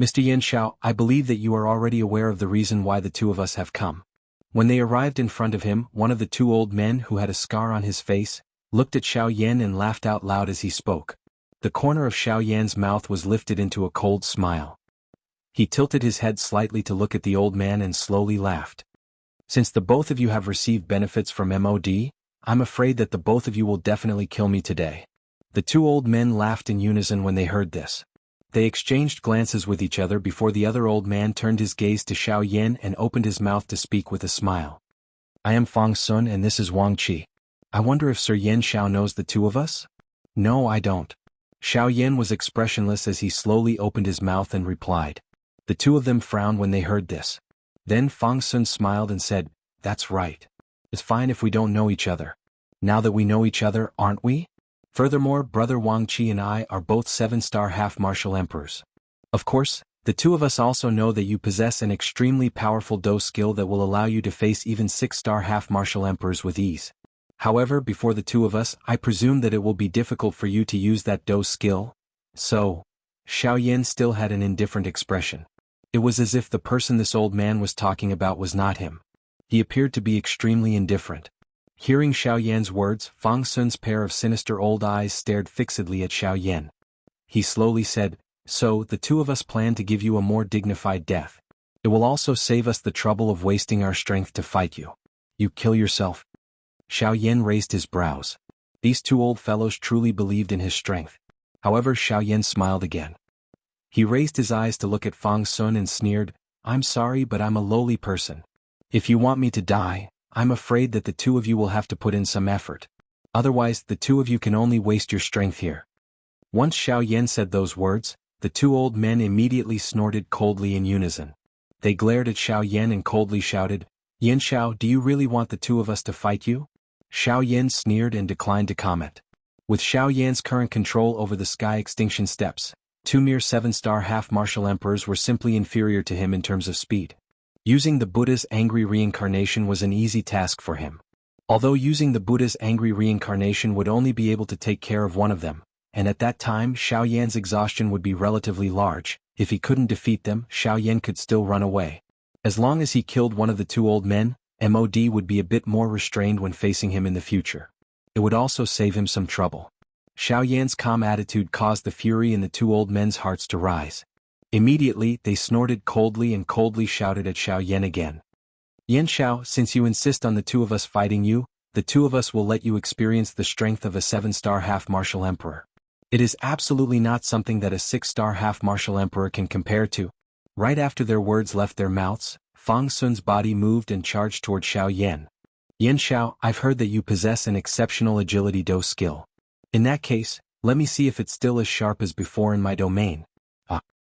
Mr. Yan Xiao, I believe that you are already aware of the reason why the two of us have come. When they arrived in front of him, one of the two old men who had a scar on his face, looked at Xiao Yan and laughed out loud as he spoke. The corner of Xiao Yan's mouth was lifted into a cold smile. He tilted his head slightly to look at the old man and slowly laughed. Since the both of you have received benefits from MOD, I'm afraid that the both of you will definitely kill me today. The two old men laughed in unison when they heard this. They exchanged glances with each other before the other old man turned his gaze to Xiao Yan and opened his mouth to speak with a smile. I am Fang Sun and this is Wang Qi. I wonder if Sir Yan Xiao knows the two of us? No, I don't. Xiao Yan was expressionless as he slowly opened his mouth and replied. The two of them frowned when they heard this. Then Fang Sun smiled and said, That's right. It's fine if we don't know each other. Now that we know each other, aren't we? Furthermore, brother Wang Qi and I are both 7-star half-martial emperors. Of course, the two of us also know that you possess an extremely powerful dou skill that will allow you to face even 6-star half-martial emperors with ease. However, before the two of us, I presume that it will be difficult for you to use that dou skill. So, Xiao Yan still had an indifferent expression. It was as if the person this old man was talking about was not him. He appeared to be extremely indifferent. Hearing Xiao Yan's words, Fang Sun's pair of sinister old eyes stared fixedly at Xiao Yan. He slowly said, So, the two of us plan to give you a more dignified death. It will also save us the trouble of wasting our strength to fight you. You kill yourself. Xiao Yan raised his brows. These two old fellows truly believed in his strength. However, Xiao Yan smiled again. He raised his eyes to look at Fang Sun and sneered, I'm sorry, but I'm a lowly person. If you want me to die, I'm afraid that the two of you will have to put in some effort. Otherwise, the two of you can only waste your strength here. Once Xiao Yan said those words, the two old men immediately snorted coldly in unison. They glared at Xiao Yan and coldly shouted, Yan Xiao, do you really want the two of us to fight you? Xiao Yan sneered and declined to comment. With Xiao Yan's current control over the sky extinction steps, 2 mere 7-star half-martial emperors were simply inferior to him in terms of speed. Using the Buddha's angry reincarnation was an easy task for him. Although using the Buddha's angry reincarnation would only be able to take care of one of them, and at that time Xiao Yan's exhaustion would be relatively large, if he couldn't defeat them, Xiao Yan could still run away. As long as he killed one of the 2 old men, MOD would be a bit more restrained when facing him in the future. It would also save him some trouble. Xiao Yan's calm attitude caused the fury in the 2 old men's hearts to rise. Immediately, they snorted coldly and coldly shouted at Xiao Yan again. "Yan Xiao, since you insist on the 2 of us fighting you, the 2 of us will let you experience the strength of a 7-star half-martial emperor. It is absolutely not something that a 6-star half-martial emperor can compare to." Right after their words left their mouths, Fang Sun's body moved and charged toward Xiao Yan. "Yan Xiao, I've heard that you possess an exceptional agility do skill. In that case, let me see if it's still as sharp as before in my domain."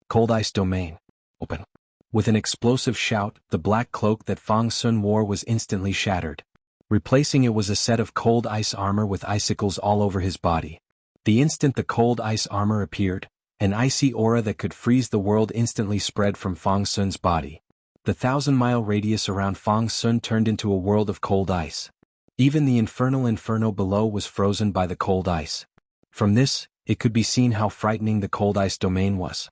Cold Ice Domain. Open. With an explosive shout, the black cloak that Fang Sun wore was instantly shattered. Replacing it was a set of cold ice armor with icicles all over his body. The instant the cold ice armor appeared, an icy aura that could freeze the world instantly spread from Fang Sun's body. The 1,000-mile radius around Fang Sun turned into a world of cold ice. Even the infernal inferno below was frozen by the cold ice. From this, it could be seen how frightening the cold ice domain was.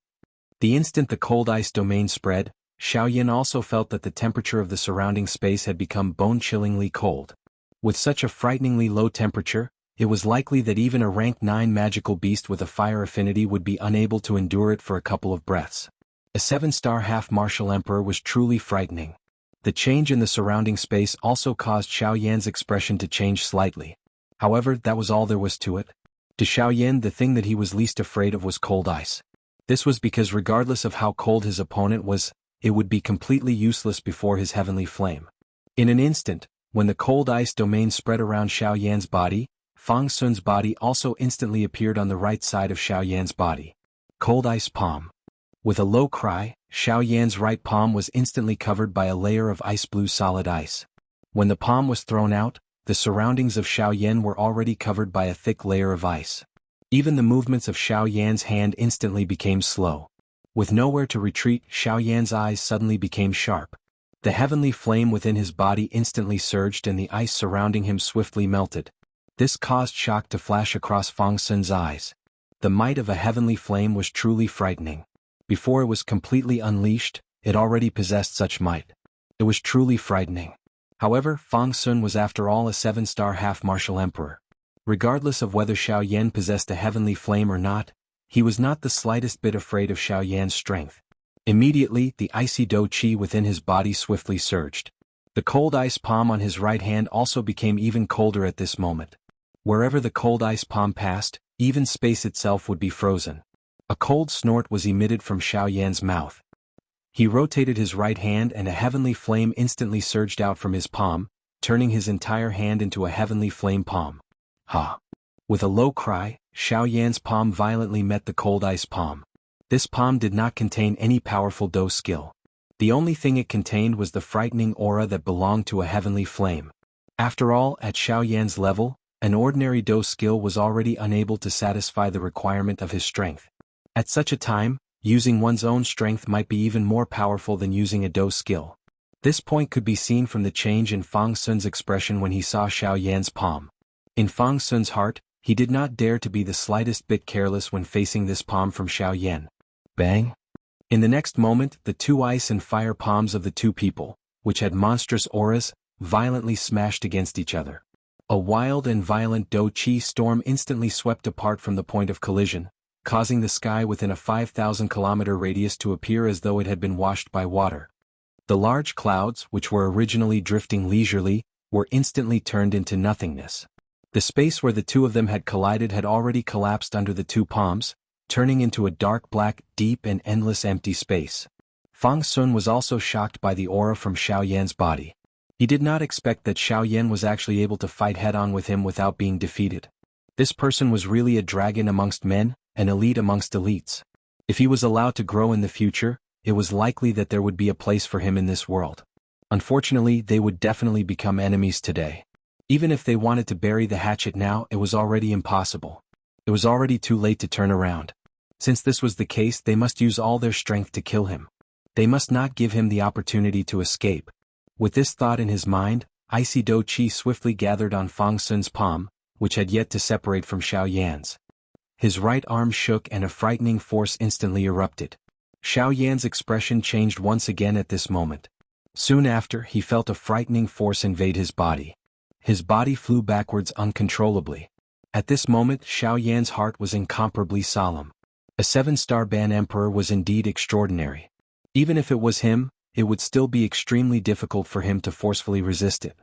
The instant the cold ice domain spread, Xiao Yan also felt that the temperature of the surrounding space had become bone-chillingly cold. With such a frighteningly low temperature, it was likely that even a rank 9 magical beast with a fire affinity would be unable to endure it for a couple of breaths. A 7-star half-martial emperor was truly frightening. The change in the surrounding space also caused Xiao Yan's expression to change slightly. However, that was all there was to it. To Xiao Yan, the thing that he was least afraid of was cold ice. This was because regardless of how cold his opponent was, it would be completely useless before his heavenly flame. In an instant, when the cold ice domain spread around Xiao Yan's body, Fang Sun's body also instantly appeared on the right side of Xiao Yan's body. Cold Ice Palm. With a low cry, Xiao Yan's right palm was instantly covered by a layer of ice-blue solid ice. When the palm was thrown out, the surroundings of Xiao Yan were already covered by a thick layer of ice. Even the movements of Xiao Yan's hand instantly became slow. With nowhere to retreat, Xiao Yan's eyes suddenly became sharp. The heavenly flame within his body instantly surged and the ice surrounding him swiftly melted. This caused shock to flash across Fang Sun's eyes. The might of a heavenly flame was truly frightening. Before it was completely unleashed, it already possessed such might. It was truly frightening. However, Fang Sun was after all a 7-star half-martial emperor. Regardless of whether Xiao Yan possessed a heavenly flame or not, he was not the slightest bit afraid of Xiao Yan's strength. Immediately, the icy do qi within his body swiftly surged. The cold ice palm on his right hand also became even colder at this moment. Wherever the cold ice palm passed, even space itself would be frozen. A cold snort was emitted from Xiao Yan's mouth. He rotated his right hand and a heavenly flame instantly surged out from his palm, turning his entire hand into a heavenly flame palm. Ha! With a low cry, Xiao Yan's palm violently met the cold ice palm. This palm did not contain any powerful do skill. The only thing it contained was the frightening aura that belonged to a heavenly flame. After all, at Xiao Yan's level, an ordinary do skill was already unable to satisfy the requirement of his strength. At such a time, using one's own strength might be even more powerful than using a do skill. This point could be seen from the change in Fang Sun's expression when he saw Xiao Yan's palm. In Fang Sun's heart, he did not dare to be the slightest bit careless when facing this palm from Xiao Yan. Bang! In the next moment, the 2 ice and fire palms of the 2 people, which had monstrous auras, violently smashed against each other. A wild and violent do qi storm instantly swept apart from the point of collision, causing the sky within a 5,000-kilometer radius to appear as though it had been washed by water. The large clouds, which were originally drifting leisurely, were instantly turned into nothingness. The space where the 2 of them had collided had already collapsed under the 2 palms, turning into a dark black, deep and endless empty space. Fang Sun was also shocked by the aura from Xiao Yan's body. He did not expect that Xiao Yan was actually able to fight head-on with him without being defeated. This person was really a dragon amongst men, an elite amongst elites. If he was allowed to grow in the future, it was likely that there would be a place for him in this world. Unfortunately, they would definitely become enemies today. Even if they wanted to bury the hatchet now, it was already impossible. It was already too late to turn around. Since this was the case, they must use all their strength to kill him. They must not give him the opportunity to escape. With this thought in his mind, icy Do Qi swiftly gathered on Fang Sun's palm, which had yet to separate from Xiao Yan's. His right arm shook and a frightening force instantly erupted. Xiao Yan's expression changed once again at this moment. Soon after, he felt a frightening force invade his body. His body flew backwards uncontrollably. At this moment, Xiao Yan's heart was incomparably solemn. A 7-star Ban Emperor was indeed extraordinary. Even if it was him, it would still be extremely difficult for him to forcefully resist it.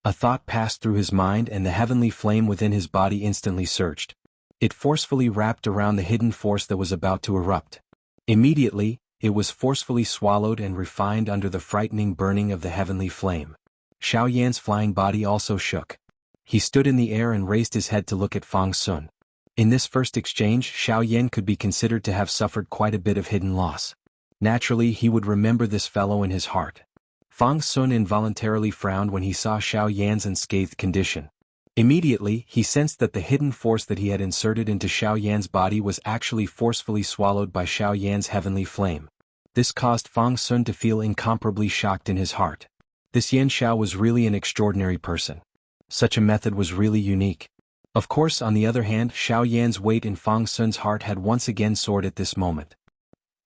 A thought passed through his mind and the heavenly flame within his body instantly surged. It forcefully wrapped around the hidden force that was about to erupt. Immediately, it was forcefully swallowed and refined under the frightening burning of the heavenly flame. Xiao Yan's flying body also shook. He stood in the air and raised his head to look at Fang Sun. In this first exchange, Xiao Yan could be considered to have suffered quite a bit of hidden loss. Naturally, he would remember this fellow in his heart. Fang Sun involuntarily frowned when he saw Xiao Yan's unscathed condition. Immediately, he sensed that the hidden force that he had inserted into Xiao Yan's body was actually forcefully swallowed by Xiao Yan's heavenly flame. This caused Fang Sun to feel incomparably shocked in his heart. This Yan Xiao was really an extraordinary person. Such a method was really unique. Of course, on the other hand, Xiao Yan's weight in Fang Sun's heart had once again soared at this moment.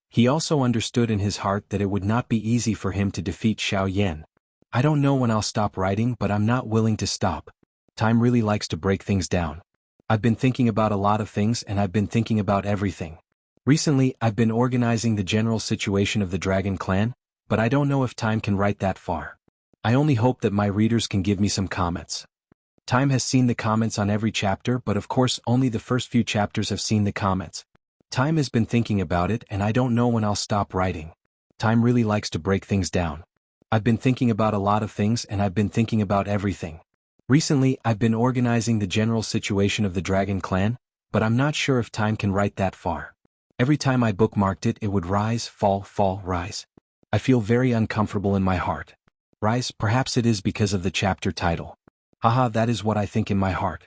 He also understood in his heart that it would not be easy for him to defeat Xiao Yan. I don't know when I'll stop writing, but I'm not willing to stop. Time really likes to break things down. I've been thinking about a lot of things and I've been thinking about everything. Recently, I've been organizing the general situation of the Dragon Clan, but I don't know if time can write that far. I only hope that my readers can give me some comments. Time has seen the comments on every chapter, but of course only the first few chapters have seen the comments. Time has been thinking about it and I don't know when I'll stop writing. Time really likes to break things down. I've been thinking about a lot of things and I've been thinking about everything. Recently, I've been organizing the general situation of the Dragon Clan, but I'm not sure if time can write that far. Every time I bookmarked it, it would rise, fall, rise. I feel very uncomfortable in my heart. Rise, perhaps it is because of the chapter title. Haha, that is what I think in my heart.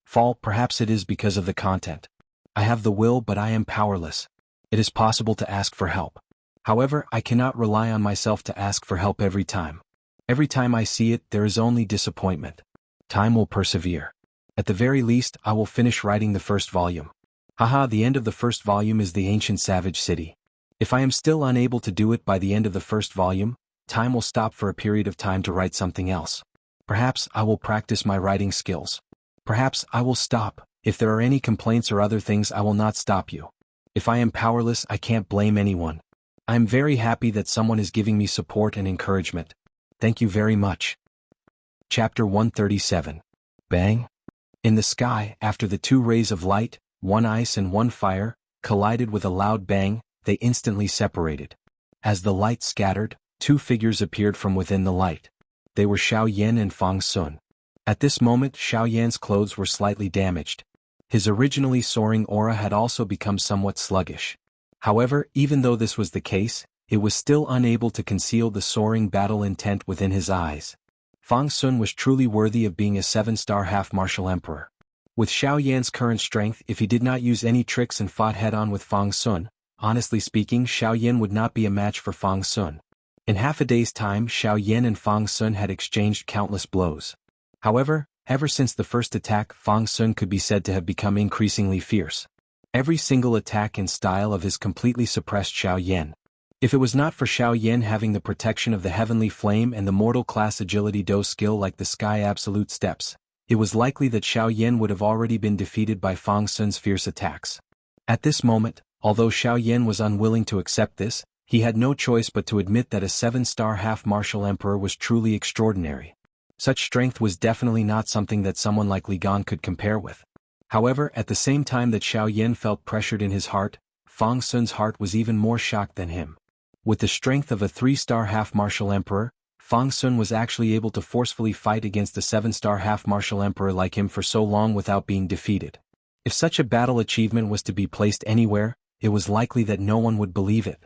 Fall, perhaps it is because of the content. I have the will, but I am powerless. It is possible to ask for help. However, I cannot rely on myself to ask for help every time. Every time I see it, there is only disappointment. Time will persevere. At the very least, I will finish writing the first volume. Haha, the end of the first volume is the ancient savage city. If I am still unable to do it by the end of the first volume, time will stop for a period of time to write something else. Perhaps I will practice my writing skills. Perhaps I will stop. If there are any complaints or other things, I will not stop you. If I am powerless, I can't blame anyone. I am very happy that someone is giving me support and encouragement. Thank you very much. Chapter 137. Bang! In the sky, after the two rays of light, one ice and one fire, collided with a loud bang, they instantly separated. As the light scattered, two figures appeared from within the light. They were Xiao Yan and Fang Sun. At this moment, Xiao Yan's clothes were slightly damaged. His originally soaring aura had also become somewhat sluggish. However, even though this was the case, it was still unable to conceal the soaring battle intent within his eyes. Fang Sun was truly worthy of being a 7-star half-martial emperor. With Xiao Yan's current strength, if he did not use any tricks and fought head-on with Fang Sun, honestly speaking, Xiao Yan would not be a match for Fang Sun. In half a day's time, Xiao Yan and Fang Sun had exchanged countless blows. However, ever since the first attack, Fang Sun could be said to have become increasingly fierce. Every single attack and style of his completely suppressed Xiao Yan. If it was not for Xiao Yan having the protection of the heavenly flame and the mortal class agility do skill like the sky absolute steps, it was likely that Xiao Yan would have already been defeated by Fang Sun's fierce attacks. At this moment, although Xiao Yan was unwilling to accept this, he had no choice but to admit that a 7-star half-martial emperor was truly extraordinary. Such strength was definitely not something that someone like Li Gan could compare with. However, at the same time that Xiao Yan felt pressured in his heart, Fang Sun's heart was even more shocked than him. With the strength of a 3-star half-martial emperor, Fang Sun was actually able to forcefully fight against a 7-star half-martial emperor like him for so long without being defeated. If such a battle achievement was to be placed anywhere, it was likely that no one would believe it.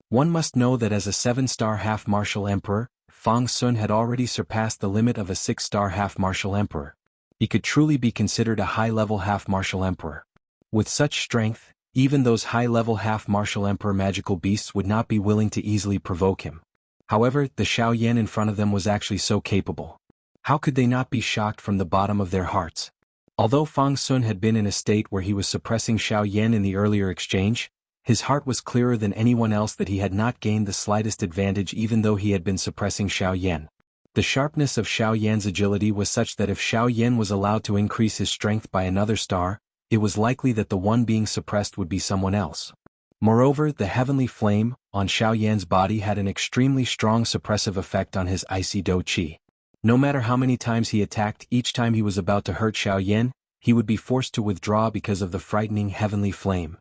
One must know that as a 7-star half-martial emperor, Fang Sun had already surpassed the limit of a 6-star half-martial emperor. He could truly be considered a high-level half-martial emperor. With such strength, even those high-level half-martial emperor magical beasts would not be willing to easily provoke him. However, the Xiaoyan in front of them was actually so capable. How could they not be shocked from the bottom of their hearts? Although Fang Sun had been in a state where he was suppressing Xiaoyan in the earlier exchange, his heart was clearer than anyone else that he had not gained the slightest advantage even though he had been suppressing Xiaoyan. The sharpness of Xiaoyan's agility was such that if Xiaoyan was allowed to increase his strength by another star, it was likely that the one being suppressed would be someone else. Moreover, the heavenly flame on Xiaoyan's body had an extremely strong suppressive effect on his icy Do Qi. No matter how many times he attacked, each time he was about to hurt Xiaoyan, he would be forced to withdraw because of the frightening heavenly flame.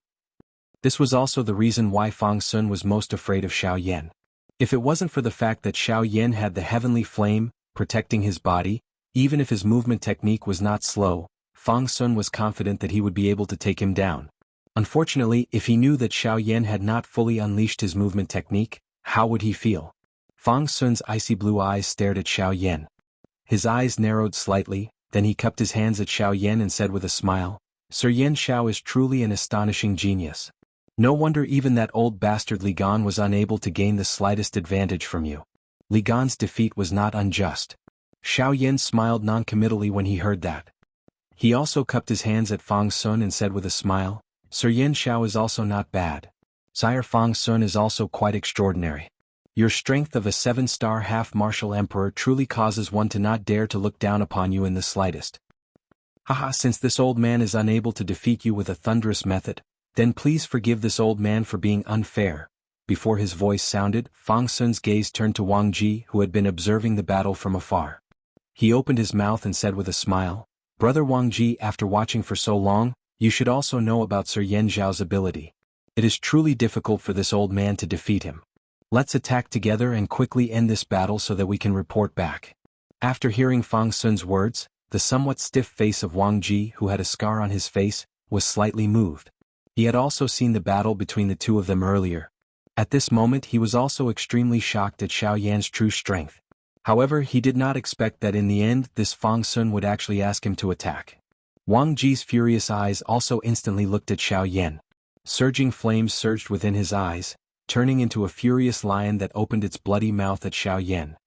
This was also the reason why Fang Sun was most afraid of Xiaoyan. If it wasn't for the fact that Xiaoyan had the heavenly flame protecting his body, even if his movement technique was not slow, Fang Sun was confident that he would be able to take him down. Unfortunately, if he knew that Xiaoyan had not fully unleashed his movement technique, how would he feel? Fang Sun's icy blue eyes stared at Xiaoyan. His eyes narrowed slightly, then he cupped his hands at Xiaoyan and said with a smile, "Sir Yan Xiao is truly an astonishing genius. No wonder even that old bastard Li Gan was unable to gain the slightest advantage from you. Li Gan's defeat was not unjust." Xiaoyan smiled noncommittally when he heard that. He also cupped his hands at Fang Sun and said with a smile, "Sir Yan Xiao is also not bad. Sire Fang Sun is also quite extraordinary. Your strength of a 7-star half-martial emperor truly causes one to not dare to look down upon you in the slightest. Haha, since this old man is unable to defeat you with a thunderous method, then please forgive this old man for being unfair." Before his voice sounded, Fang Sun's gaze turned to Wang Ji, who had been observing the battle from afar. He opened his mouth and said with a smile, "Brother Wang Ji, after watching for so long, you should also know about Sir Yan Zhao's ability. It is truly difficult for this old man to defeat him. Let's attack together and quickly end this battle so that we can report back." After hearing Fang Sun's words, the somewhat stiff face of Wang Ji, who had a scar on his face, was slightly moved. He had also seen the battle between the two of them earlier. At this moment he was also extremely shocked at Xiaoyan's true strength. However, he did not expect that in the end this Fang Sun would actually ask him to attack. Wang Ji's furious eyes also instantly looked at Xiaoyan. Surging flames surged within his eyes, turning into a furious lion that opened its bloody mouth at Xiaoyan.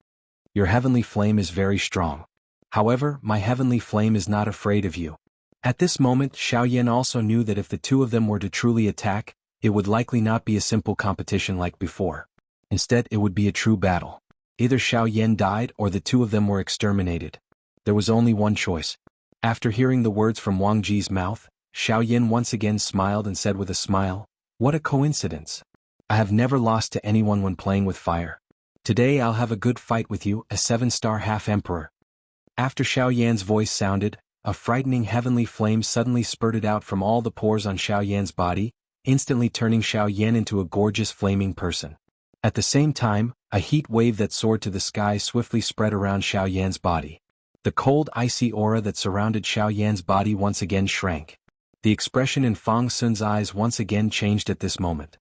"Your heavenly flame is very strong. However, my heavenly flame is not afraid of you." At this moment, Xiaoyan also knew that if the two of them were to truly attack, it would likely not be a simple competition like before. Instead, it would be a true battle. Either Xiaoyan died or the two of them were exterminated. There was only one choice. After hearing the words from Wang Ji's mouth, Xiaoyan once again smiled and said with a smile, "What a coincidence. I have never lost to anyone when playing with fire. Today I'll have a good fight with you, a 7-star half-emperor." After Xiaoyan's voice sounded, a frightening heavenly flame suddenly spurted out from all the pores on Xiaoyan's body, instantly turning Xiaoyan into a gorgeous flaming person. At the same time, a heat wave that soared to the sky swiftly spread around Xiaoyan's body. The cold icy aura that surrounded Xiaoyan's body once again shrank. The expression in Fang Sun's eyes once again changed at this moment.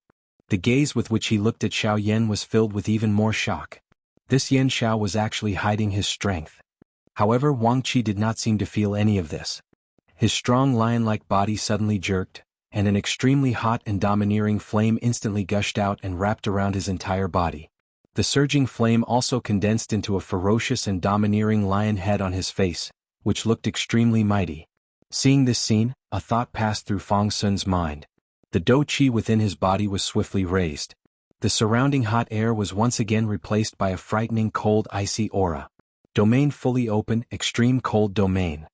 The gaze with which he looked at Xiaoyan was filled with even more shock. This Yan Xiao was actually hiding his strength. However, Wang Qi did not seem to feel any of this. His strong lion-like body suddenly jerked, and an extremely hot and domineering flame instantly gushed out and wrapped around his entire body. The surging flame also condensed into a ferocious and domineering lion head on his face, which looked extremely mighty. Seeing this scene, a thought passed through Fang Sun's mind. The Do Qi within his body was swiftly raised. The surrounding hot air was once again replaced by a frightening cold icy aura. Domain fully open, extreme cold domain.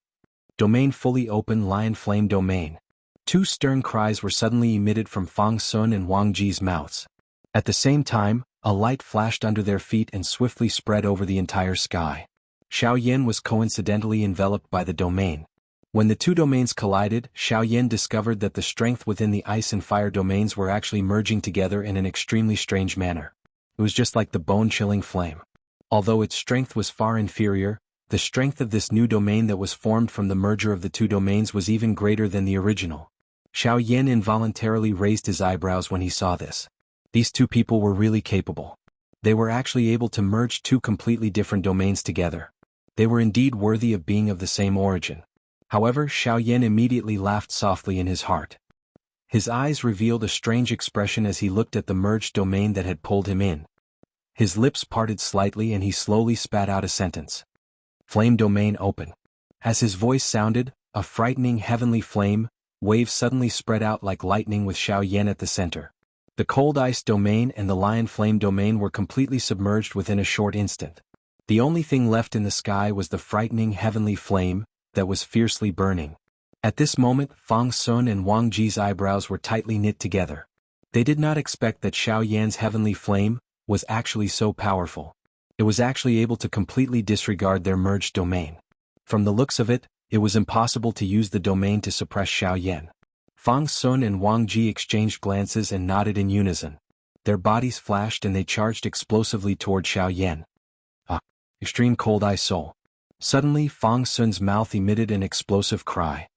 Domain fully open, lion flame domain. Two stern cries were suddenly emitted from Fang Sun and Wang Ji's mouths. At the same time, a light flashed under their feet and swiftly spread over the entire sky. Xiaoyan was coincidentally enveloped by the domain. When the two domains collided, Xiaoyan discovered that the strength within the ice and fire domains were actually merging together in an extremely strange manner. It was just like the bone-chilling flame. Although its strength was far inferior, the strength of this new domain that was formed from the merger of the two domains was even greater than the original. Xiaoyan involuntarily raised his eyebrows when he saw this. These two people were really capable. They were actually able to merge two completely different domains together. They were indeed worthy of being of the same origin. However, Xiao Yan immediately laughed softly in his heart. His eyes revealed a strange expression as he looked at the merged domain that had pulled him in. His lips parted slightly and he slowly spat out a sentence. Flame domain open. As his voice sounded, a frightening heavenly flame wave suddenly spread out like lightning with Xiao Yan at the center. The cold ice domain and the lion flame domain were completely submerged within a short instant. The only thing left in the sky was the frightening heavenly flame that was fiercely burning. At this moment, Fang Sun and Wang Ji's eyebrows were tightly knit together. They did not expect that Xiao Yan's heavenly flame was actually so powerful. It was actually able to completely disregard their merged domain. From the looks of it, it was impossible to use the domain to suppress Xiao Yan. Fang Sun and Wang Ji exchanged glances and nodded in unison. Their bodies flashed and they charged explosively toward Xiao Yan. Extreme cold ice soul. Suddenly Fang Sun's mouth emitted an explosive cry.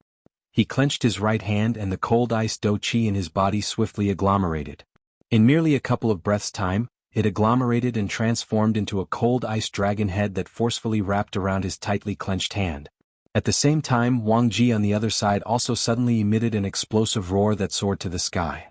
He clenched his right hand and the cold ice do qi in his body swiftly agglomerated. In merely a couple of breaths' time, it agglomerated and transformed into a cold ice dragon head that forcefully wrapped around his tightly clenched hand. At the same time, Wang Ji on the other side also suddenly emitted an explosive roar that soared to the sky.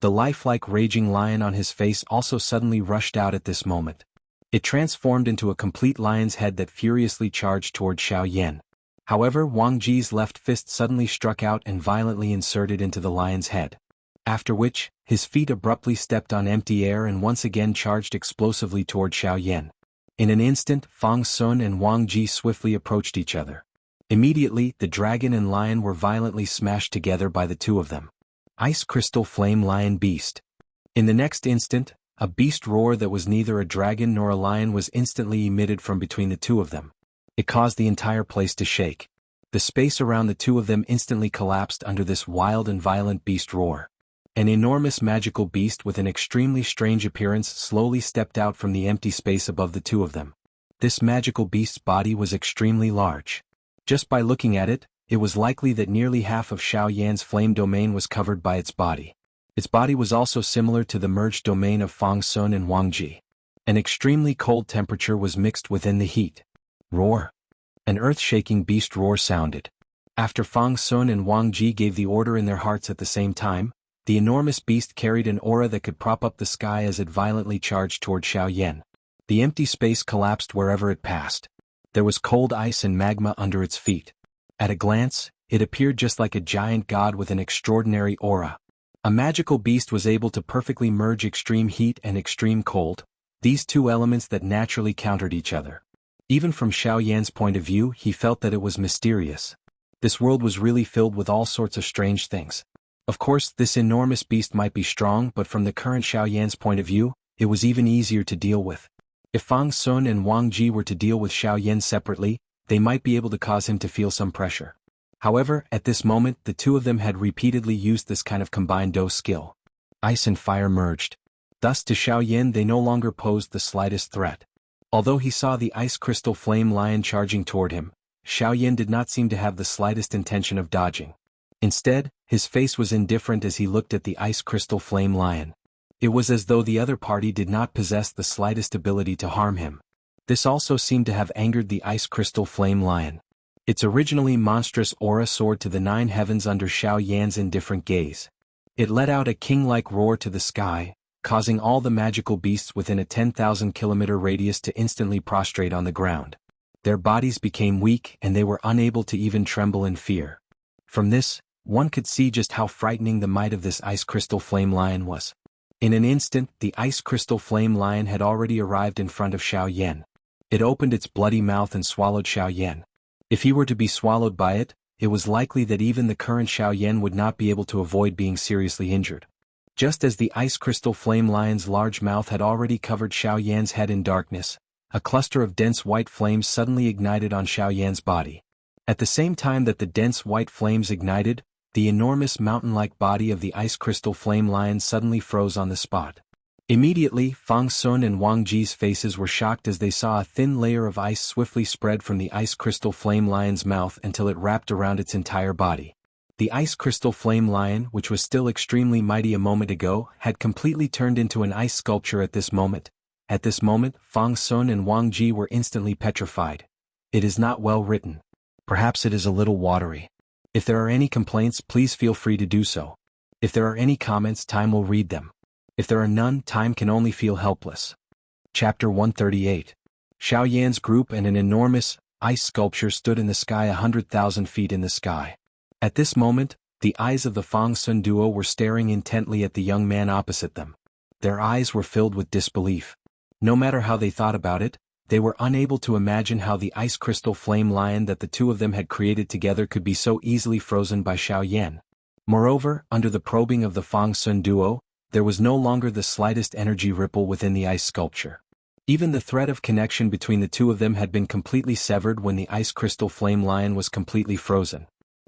The lifelike raging lion on his face also suddenly rushed out at this moment. It transformed into a complete lion's head that furiously charged toward Xiao Yan. However, Wang Ji's left fist suddenly struck out and violently inserted into the lion's head. After which, his feet abruptly stepped on empty air and once again charged explosively toward Xiao Yan. In an instant, Fang Sun and Wang Ji swiftly approached each other. Immediately, the dragon and lion were violently smashed together by the two of them. Ice Crystal Flame Lion Beast. In the next instant, a beast roar that was neither a dragon nor a lion was instantly emitted from between the two of them. It caused the entire place to shake. The space around the two of them instantly collapsed under this wild and violent beast roar. An enormous magical beast with an extremely strange appearance slowly stepped out from the empty space above the two of them. This magical beast's body was extremely large. Just by looking at it, it was likely that nearly half of Xiao Yan's flame domain was covered by its body. Its body was also similar to the merged domain of Fang Sun and Wang Ji. An extremely cold temperature was mixed within the heat. Roar. An earth-shaking beast roar sounded. After Fang Sun and Wang Ji gave the order in their hearts at the same time, the enormous beast carried an aura that could prop up the sky as it violently charged toward Xiao Yan. The empty space collapsed wherever it passed. There was cold ice and magma under its feet. At a glance, it appeared just like a giant god with an extraordinary aura. A magical beast was able to perfectly merge extreme heat and extreme cold, these two elements that naturally countered each other. Even from Xiao Yan's point of view, he felt that it was mysterious. This world was really filled with all sorts of strange things. Of course, this enormous beast might be strong, but from the current Xiao Yan's point of view, it was even easier to deal with. If Fang Sun and Wang Ji were to deal with Xiao Yan separately, they might be able to cause him to feel some pressure. However, at this moment, the two of them had repeatedly used this kind of combined do skill. Ice and fire merged. Thus to Xiao Yan they no longer posed the slightest threat. Although he saw the ice crystal flame lion charging toward him, Xiao Yan did not seem to have the slightest intention of dodging. Instead, his face was indifferent as he looked at the ice crystal flame lion. It was as though the other party did not possess the slightest ability to harm him. This also seemed to have angered the ice crystal flame lion. Its originally monstrous aura soared to the 9 heavens under Xiao Yan's indifferent gaze. It let out a king-like roar to the sky, causing all the magical beasts within a 10,000-kilometer radius to instantly prostrate on the ground. Their bodies became weak and they were unable to even tremble in fear. From this, one could see just how frightening the might of this ice crystal flame lion was. In an instant, the ice crystal flame lion had already arrived in front of Xiao Yan. It opened its bloody mouth and swallowed Xiao Yan. If he were to be swallowed by it, it was likely that even the current Xiao Yan would not be able to avoid being seriously injured. Just as the ice crystal flame lion's large mouth had already covered Xiao Yan's head in darkness, a cluster of dense white flames suddenly ignited on Xiao Yan's body. At the same time that the dense white flames ignited, the enormous mountain-like body of the ice crystal flame lion suddenly froze on the spot. Immediately, Fang Sun and Wang Ji's faces were shocked as they saw a thin layer of ice swiftly spread from the ice crystal flame lion's mouth until it wrapped around its entire body. The ice crystal flame lion, which was still extremely mighty a moment ago, had completely turned into an ice sculpture at this moment. At this moment, Fang Sun and Wang Ji were instantly petrified. It is not well written. Perhaps it is a little watery. If there are any complaints, please feel free to do so. If there are any comments, time will read them. If there are none, time can only feel helpless. Chapter 138. Xiao Yan's group and an enormous ice sculpture stood in the sky 100,000 feet in the sky. At this moment, the eyes of the Fang Sun duo were staring intently at the young man opposite them. Their eyes were filled with disbelief. No matter how they thought about it, they were unable to imagine how the ice crystal flame lion that the two of them had created together could be so easily frozen by Xiao Yan. Moreover, under the probing of the Fang Sun duo, there was no longer the slightest energy ripple within the ice sculpture. Even the thread of connection between the two of them had been completely severed when the ice crystal flame lion was completely frozen.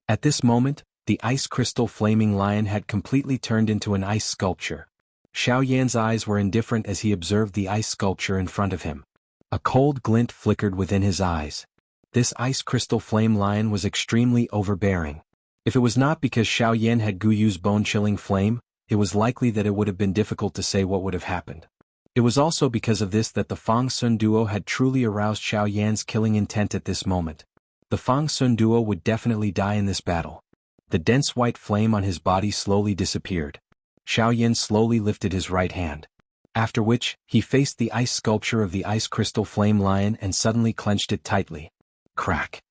At this moment, the ice crystal flaming lion had completely turned into an ice sculpture. Xiao Yan's eyes were indifferent as he observed the ice sculpture in front of him. A cold glint flickered within his eyes. This ice crystal flame lion was extremely overbearing. If it was not because Xiao Yan had Guyu's bone-chilling flame, it was likely that it would have been difficult to say what would have happened. It was also because of this that the Fang Sun duo had truly aroused Xiao Yan's killing intent at this moment. The Fang Sun duo would definitely die in this battle. The dense white flame on his body slowly disappeared. Xiao Yan slowly lifted his right hand. After which, he faced the ice sculpture of the ice crystal flame lion and suddenly clenched it tightly. Crack.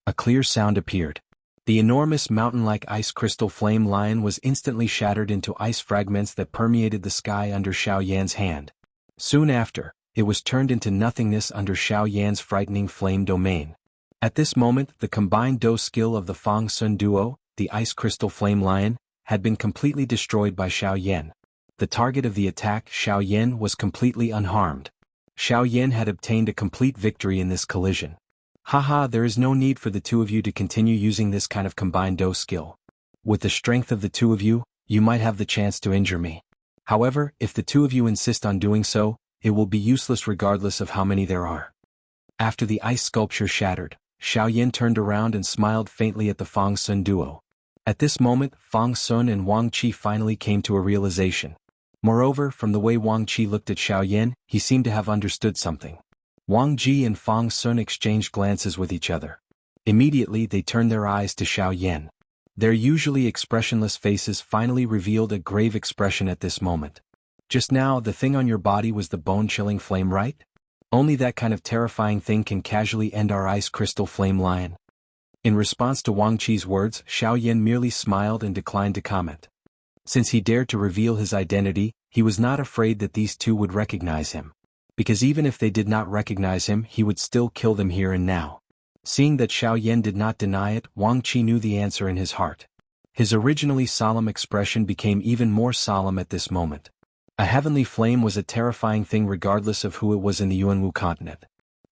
A clear sound appeared. The enormous mountain-like ice crystal flame lion was instantly shattered into ice fragments that permeated the sky under Xiao Yan's hand. Soon after, it was turned into nothingness under Xiao Yan's frightening flame domain. At this moment, the combined Do skill of the Fang Sun duo, the ice crystal flame lion, had been completely destroyed by Xiao Yan. The target of the attack, Xiao Yan, was completely unharmed. Xiao Yan had obtained a complete victory in this collision. Haha, there is no need for the two of you to continue using this kind of combined Do skill. With the strength of the two of you, you might have the chance to injure me. However, if the two of you insist on doing so, it will be useless regardless of how many there are. After the ice sculpture shattered, Xiao Yan turned around and smiled faintly at the Fang Sun duo. At this moment, Fang Sun and Wang Qi finally came to a realization. Moreover, from the way Wang Qi looked at Xiao Yan, he seemed to have understood something. Wang Ji and Fang Sun exchanged glances with each other. Immediately they turned their eyes to Xiao Yan. Their usually expressionless faces finally revealed a grave expression at this moment. Just now, the thing on your body was the bone-chilling flame, right? Only that kind of terrifying thing can casually end our ice crystal flame lion. In response to Wang Qi's words, Xiao Yan merely smiled and declined to comment. Since he dared to reveal his identity, he was not afraid that these two would recognize him. Because even if they did not recognize him, he would still kill them here and now. Seeing that Xiao Yan did not deny it, Wang Qi knew the answer in his heart. His originally solemn expression became even more solemn at this moment. A heavenly flame was a terrifying thing regardless of who it was in the Yuanwu continent.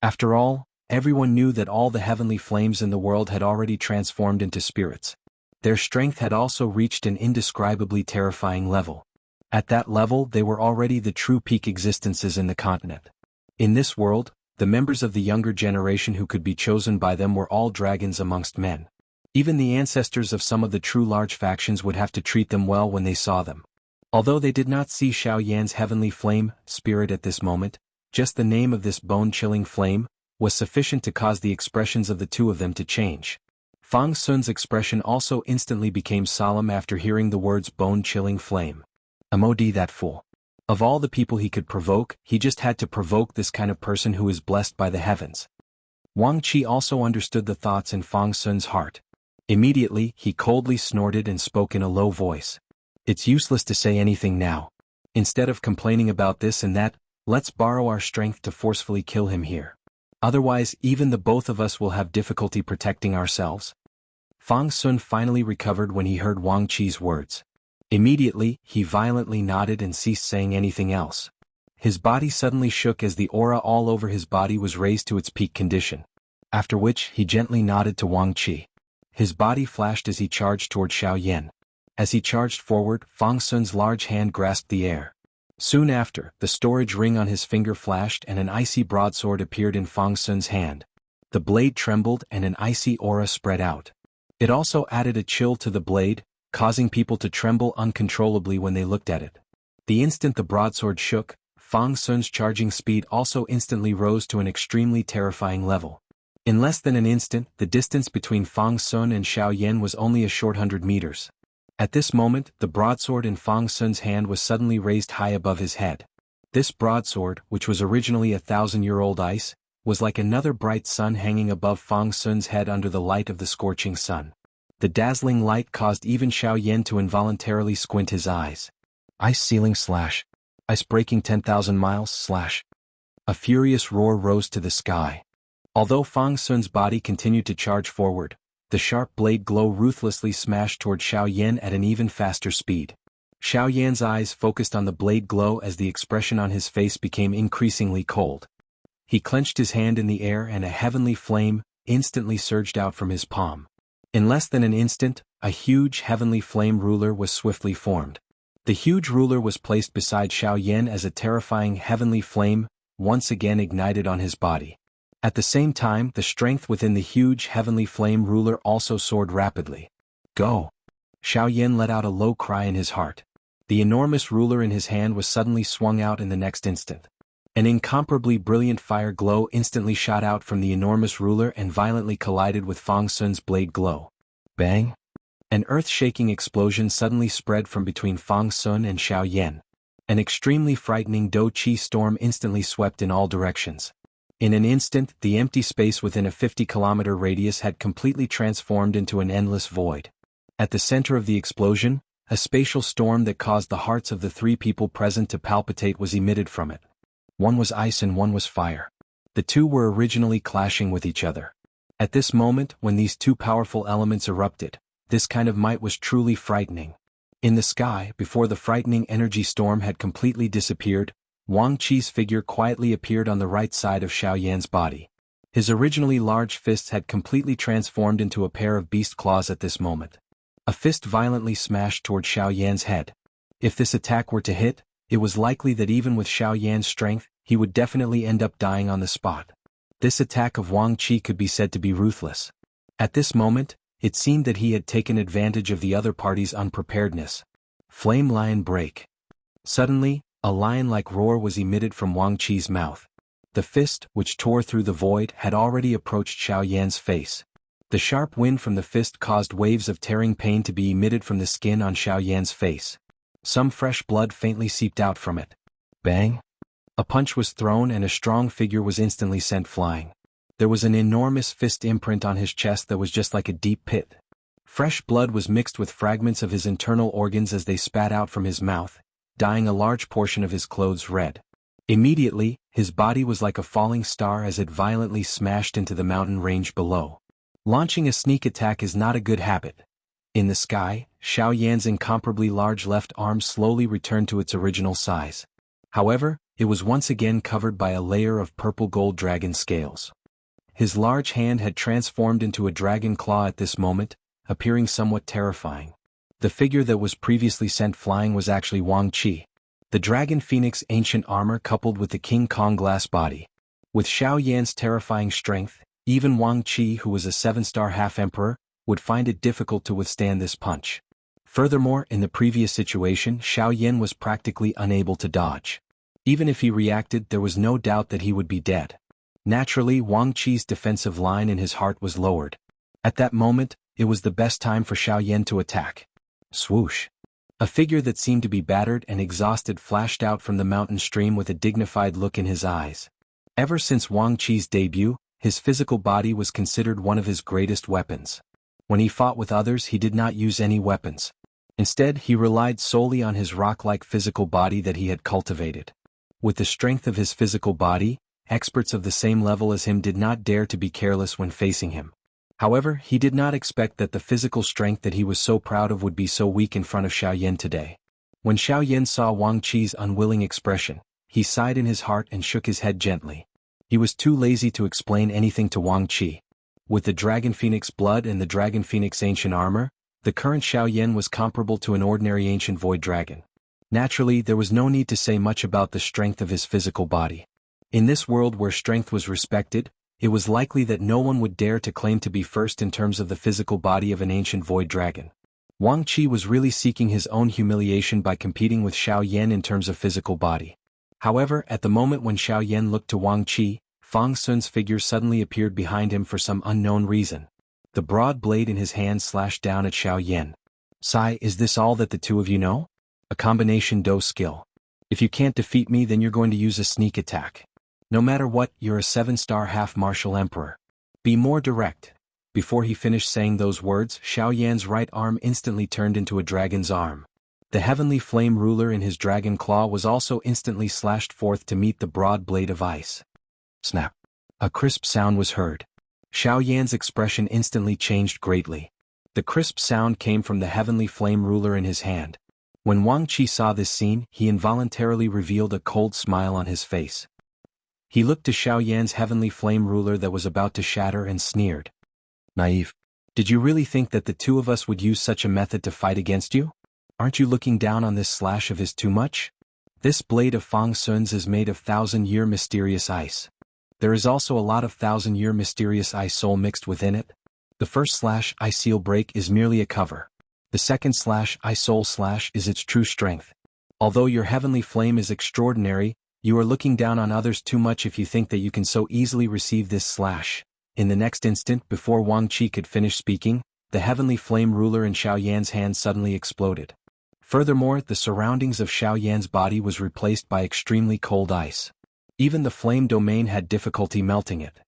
After all, everyone knew that all the heavenly flames in the world had already transformed into spirits. Their strength had also reached an indescribably terrifying level. At that level, they were already the true peak existences in the continent. In this world, the members of the younger generation who could be chosen by them were all dragons amongst men. Even the ancestors of some of the true large factions would have to treat them well when they saw them. Although they did not see Xiao Yan's heavenly flame, spirit at this moment, just the name of this bone-chilling flame, was sufficient to cause the expressions of the two of them to change. Fang Sun's expression also instantly became solemn after hearing the words bone-chilling flame. Mod that fool. Of all the people he could provoke, he just had to provoke this kind of person who is blessed by the heavens. Wang Qi also understood the thoughts in Fang Sun's heart. Immediately, he coldly snorted and spoke in a low voice. It's useless to say anything now. Instead of complaining about this and that, let's borrow our strength to forcefully kill him here. Otherwise, even the both of us will have difficulty protecting ourselves. Fang Sun finally recovered when he heard Wang Qi's words. Immediately, he violently nodded and ceased saying anything else. His body suddenly shook as the aura all over his body was raised to its peak condition. After which, he gently nodded to Wang Qi. His body flashed as he charged toward Xiao Yan. As he charged forward, Fang Sun's large hand grasped the air. Soon after, the storage ring on his finger flashed and an icy broadsword appeared in Fang Sun's hand. The blade trembled and an icy aura spread out. It also added a chill to the blade, causing people to tremble uncontrollably when they looked at it. The instant the broadsword shook, Fang Sun's charging speed also instantly rose to an extremely terrifying level. In less than an instant, the distance between Fang Sun and Xiao Yan was only a short 100 meters. At this moment, the broadsword in Fang Sun's hand was suddenly raised high above his head. This broadsword, which was originally 1,000-year-old ice, was like another bright sun hanging above Fang Sun's head under the light of the scorching sun. The dazzling light caused even Xiao Yan to involuntarily squint his eyes. Ice ceiling slash. Ice breaking 10,000 miles slash. A furious roar rose to the sky. Although Fang Sun's body continued to charge forward, the sharp blade glow ruthlessly smashed toward Xiao Yan at an even faster speed. Xiao Yan's eyes focused on the blade glow as the expression on his face became increasingly cold. He clenched his hand in the air and a heavenly flame instantly surged out from his palm. In less than an instant, a huge heavenly flame ruler was swiftly formed. The huge ruler was placed beside Xiao Yan as a terrifying heavenly flame once again ignited on his body. At the same time, the strength within the huge heavenly flame ruler also soared rapidly. Go! Xiao Yan let out a low cry in his heart. The enormous ruler in his hand was suddenly swung out in the next instant. An incomparably brilliant fire glow instantly shot out from the enormous ruler and violently collided with Fang Sun's blade glow. Bang! An earth-shaking explosion suddenly spread from between Fang Sun and Xiao Yan. An extremely frightening Do-Chi storm instantly swept in all directions. In an instant, the empty space within a 50-kilometer radius had completely transformed into an endless void. At the center of the explosion, a spatial storm that caused the hearts of the three people present to palpitate was emitted from it. One was ice and one was fire. The two were originally clashing with each other. At this moment, when these two powerful elements erupted, this kind of might was truly frightening. In the sky, before the frightening energy storm had completely disappeared, Wang Qi's figure quietly appeared on the right side of Xiao Yan's body. His originally large fists had completely transformed into a pair of beast claws at this moment. A fist violently smashed toward Xiao Yan's head. If this attack were to hit, it was likely that even with Xiao Yan's strength, he would definitely end up dying on the spot. This attack of Wang Qi could be said to be ruthless. At this moment, it seemed that he had taken advantage of the other party's unpreparedness. Flame Lion Break. Suddenly, a lion-like roar was emitted from Wang Qi's mouth. The fist, which tore through the void, had already approached Xiao Yan's face. The sharp wind from the fist caused waves of tearing pain to be emitted from the skin on Xiao Yan's face. Some fresh blood faintly seeped out from it. Bang! A punch was thrown and a strong figure was instantly sent flying. There was an enormous fist imprint on his chest that was just like a deep pit. Fresh blood was mixed with fragments of his internal organs as they spat out from his mouth, dyeing a large portion of his clothes red. Immediately, his body was like a falling star as it violently smashed into the mountain range below. Launching a sneak attack is not a good habit. In the sky, Xiao Yan's incomparably large left arm slowly returned to its original size. However, it was once again covered by a layer of purple gold dragon scales. His large hand had transformed into a dragon claw at this moment, appearing somewhat terrifying. The figure that was previously sent flying was actually Wang Qi. The Dragon Phoenix ancient armor coupled with the King Kong glass body. With Xiao Yan's terrifying strength, even Wang Qi, who was a 7-star half-emperor, would find it difficult to withstand this punch. Furthermore, in the previous situation, Xiao Yan was practically unable to dodge. Even if he reacted, there was no doubt that he would be dead. Naturally, Wang Qi's defensive line in his heart was lowered. At that moment, it was the best time for Xiao Yan to attack. Swoosh! A figure that seemed to be battered and exhausted flashed out from the mountain stream with a dignified look in his eyes. Ever since Wang Qi's debut, his physical body was considered one of his greatest weapons. When he fought with others, he did not use any weapons. Instead, he relied solely on his rock-like physical body that he had cultivated. With the strength of his physical body, experts of the same level as him did not dare to be careless when facing him. However, he did not expect that the physical strength that he was so proud of would be so weak in front of Xiao Yan today. When Xiao Yan saw Wang Qi's unwilling expression, he sighed in his heart and shook his head gently. He was too lazy to explain anything to Wang Qi. With the Dragon Phoenix blood and the Dragon Phoenix ancient armor, the current Xiao Yan was comparable to an ordinary ancient void dragon. Naturally, there was no need to say much about the strength of his physical body. In this world where strength was respected, it was likely that no one would dare to claim to be first in terms of the physical body of an ancient void dragon. Wang Qi was really seeking his own humiliation by competing with Xiao Yan in terms of physical body. However, at the moment when Xiao Yan looked to Wang Qi, Fang Sun's figure suddenly appeared behind him for some unknown reason. The broad blade in his hand slashed down at Xiao Yan. "Sai, is this all that the two of you know? A combination Do skill. If you can't defeat me, then you're going to use a sneak attack. No matter what, you're a 7-star half-martial emperor. Be more direct." Before he finished saying those words, Xiao Yan's right arm instantly turned into a dragon's arm. The heavenly flame ruler in his dragon claw was also instantly slashed forth to meet the broad blade of ice. Snap. A crisp sound was heard. Xiao Yan's expression instantly changed greatly. The crisp sound came from the heavenly flame ruler in his hand. When Wang Qi saw this scene, he involuntarily revealed a cold smile on his face. He looked to Xiao Yan's heavenly flame ruler that was about to shatter and sneered. "Naive. Did you really think that the two of us would use such a method to fight against you? Aren't you looking down on this slash of his too much? This blade of Fang Sun's is made of 1,000-year mysterious ice. There is also a lot of 1,000-year mysterious ice soul mixed within it. The first slash, I seal break, is merely a cover. The second slash, I soul slash, is its true strength. Although your heavenly flame is extraordinary, you are looking down on others too much if you think that you can so easily receive this slash." In the next instant, before Wang Qi could finish speaking, the heavenly flame ruler in Xiao Yan's hand suddenly exploded. Furthermore, the surroundings of Xiao Yan's body was replaced by extremely cold ice. Even the flame domain had difficulty melting it.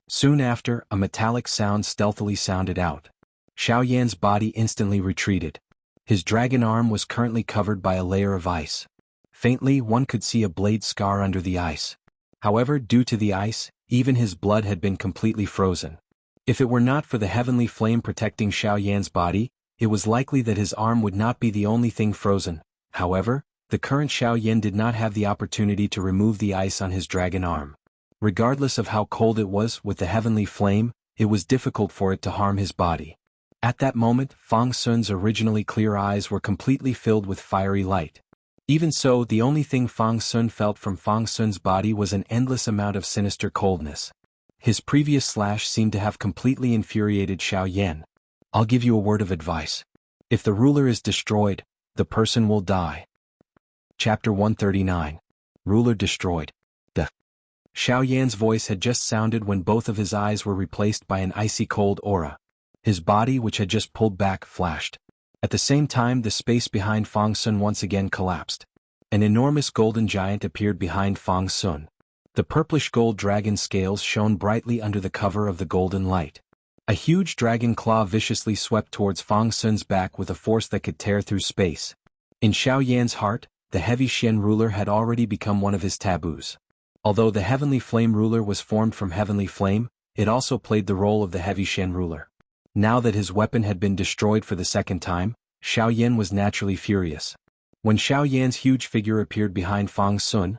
Soon after, a metallic sound stealthily sounded out. Xiao Yan's body instantly retreated. His dragon arm was currently covered by a layer of ice. Faintly, one could see a blade scar under the ice. However, due to the ice, even his blood had been completely frozen. If it were not for the heavenly flame protecting Xiao Yan's body, it was likely that his arm would not be the only thing frozen. However, the current Xiao Yan did not have the opportunity to remove the ice on his dragon arm. Regardless of how cold it was with the heavenly flame, it was difficult for it to harm his body. At that moment, Fang Sun's originally clear eyes were completely filled with fiery light. Even so, the only thing Fang Sun felt from Fang Sun's body was an endless amount of sinister coldness. His previous slash seemed to have completely infuriated Xiao Yan. "I'll give you a word of advice. If the ruler is destroyed, the person will die." Chapter 139. Ruler destroyed. Xiao Yan's voice had just sounded when both of his eyes were replaced by an icy cold aura. His body, which had just pulled back, flashed. At the same time, the space behind Fang Sun once again collapsed. An enormous golden giant appeared behind Fang Sun. The purplish gold dragon scales shone brightly under the cover of the golden light. A huge dragon claw viciously swept towards Fang Sun's back with a force that could tear through space. In Xiao Yan's heart, the heavy Xian ruler had already become one of his taboos. Although the heavenly flame ruler was formed from heavenly flame, it also played the role of the heavy Xian ruler. Now that his weapon had been destroyed for the second time, Xiao Yan was naturally furious. When Xiao Yan's huge figure appeared behind Fang Sun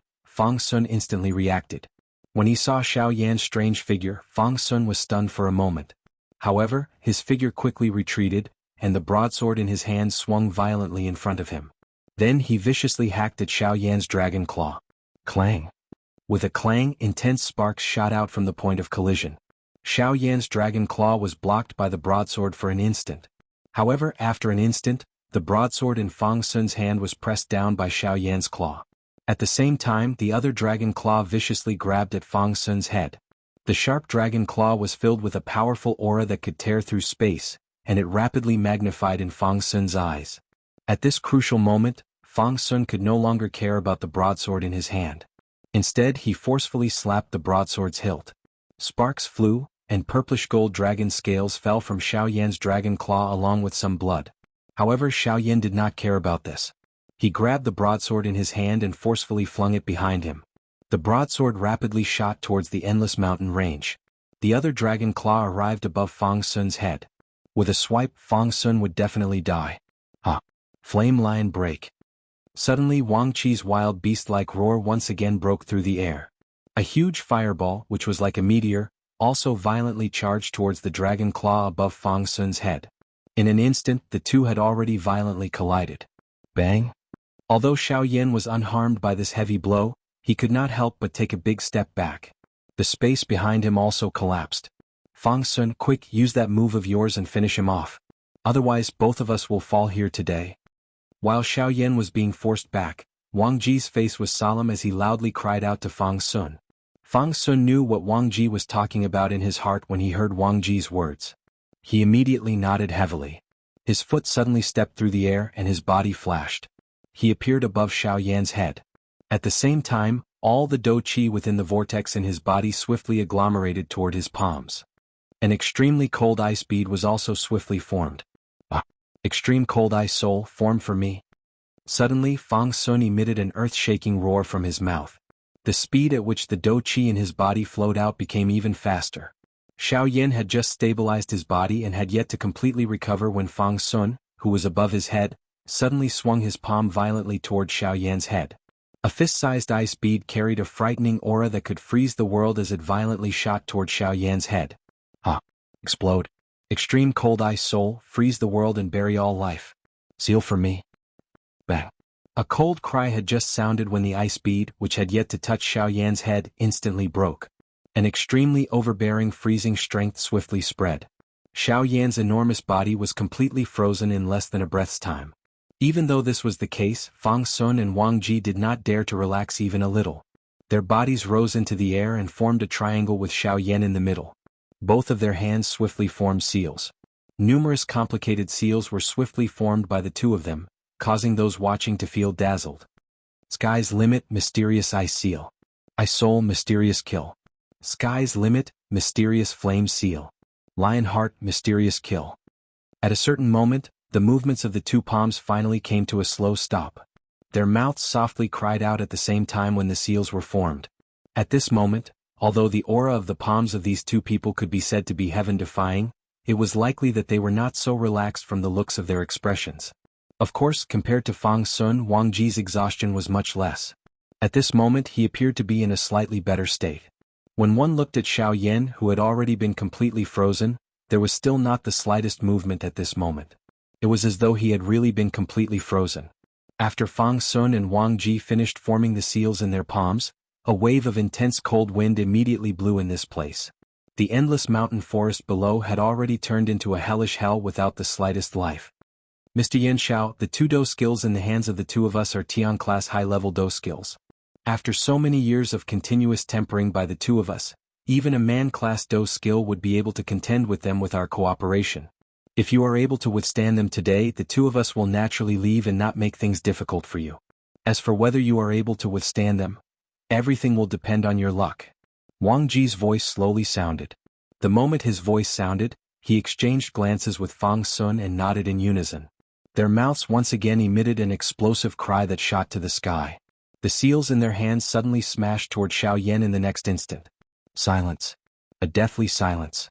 instantly reacted. When he saw Xiao Yan's strange figure, Fang Sun was stunned for a moment. However, his figure quickly retreated, and the broadsword in his hand swung violently in front of him. Then he viciously hacked at Xiao Yan's dragon claw. Clang! With a clang, intense sparks shot out from the point of collision. Xiao Yan's dragon claw was blocked by the broadsword for an instant. However, after an instant, the broadsword in Fang Sun's hand was pressed down by Xiao Yan's claw. At the same time, the other dragon claw viciously grabbed at Fang Sun's head. The sharp dragon claw was filled with a powerful aura that could tear through space, and it rapidly magnified in Fang Sun's eyes. At this crucial moment, Fang Sun could no longer care about the broadsword in his hand. Instead, he forcefully slapped the broadsword's hilt. Sparks flew, and purplish gold dragon scales fell from Xiao Yan's dragon claw along with some blood. However, Xiao Yan did not care about this. He grabbed the broadsword in his hand and forcefully flung it behind him. The broadsword rapidly shot towards the endless mountain range. The other dragon claw arrived above Fang Sun's head. With a swipe, Fang Sun would definitely die. Flame line break. Suddenly, Wang Qi's wild beast-like roar once again broke through the air. A huge fireball, which was like a meteor, also violently charged towards the dragon claw above Fang Sun's head. In an instant, the two had already violently collided. Bang! Although Xiao Yan was unharmed by this heavy blow, he could not help but take a big step back. The space behind him also collapsed. Fang Sun, quick, use that move of yours and finish him off. Otherwise, both of us will fall here today. While Xiao Yan was being forced back, Wang Ji's face was solemn as he loudly cried out to Fang Sun. Fang Sun knew what Wang Ji was talking about in his heart when he heard Wang Ji's words. He immediately nodded heavily. His foot suddenly stepped through the air and his body flashed. He appeared above Xiao Yan's head. At the same time, all the dou qi within the vortex in his body swiftly agglomerated toward his palms. An extremely cold ice bead was also swiftly formed. Ah! Extreme cold ice soul, form for me. Suddenly Fang Sun emitted an earth-shaking roar from his mouth. The speed at which the dou qi in his body flowed out became even faster. Xiao Yan had just stabilized his body and had yet to completely recover when Fang Sun, who was above his head, suddenly swung his palm violently toward Xiao Yan's head. A fist-sized ice bead carried a frightening aura that could freeze the world as it violently shot toward Xiao Yan's head. Ah! Explode. Extreme cold ice soul, freeze the world and bury all life. Seal for me. Bang. A cold cry had just sounded when the ice bead, which had yet to touch Xiao Yan's head, instantly broke. An extremely overbearing freezing strength swiftly spread. Xiao Yan's enormous body was completely frozen in less than a breath's time. Even though this was the case, Fang Sun and Wang Ji did not dare to relax even a little. Their bodies rose into the air and formed a triangle with Xiao Yan in the middle. Both of their hands swiftly formed seals. Numerous complicated seals were swiftly formed by the two of them, causing those watching to feel dazzled. Sky's limit, mysterious ice seal. Ice soul, mysterious kill. Sky's limit, mysterious flame seal. Lion heart, mysterious kill. At a certain moment, the movements of the two palms finally came to a slow stop. Their mouths softly cried out at the same time when the seals were formed. At this moment, although the aura of the palms of these two people could be said to be heaven-defying, it was likely that they were not so relaxed from the looks of their expressions. Of course, compared to Fang Sun, Wang Ji's exhaustion was much less. At this moment he appeared to be in a slightly better state. When one looked at Xiao Yan, who had already been completely frozen, there was still not the slightest movement at this moment. It was as though he had really been completely frozen. After Fang Sun and Wang Ji finished forming the seals in their palms, a wave of intense cold wind immediately blew in this place. The endless mountain forest below had already turned into a hellish hell without the slightest life. Mr. Yan Xiao, the two dou skills in the hands of the two of us are Tian-class high-level dou skills. After so many years of continuous tempering by the two of us, even a man-class dou skill would be able to contend with them with our cooperation. If you are able to withstand them today, the two of us will naturally leave and not make things difficult for you. As for whether you are able to withstand them, everything will depend on your luck. Wang Ji's voice slowly sounded. The moment his voice sounded, he exchanged glances with Fang Sun and nodded in unison. Their mouths once again emitted an explosive cry that shot to the sky. The seals in their hands suddenly smashed toward Xiao Yan in the next instant. Silence. A deathly silence.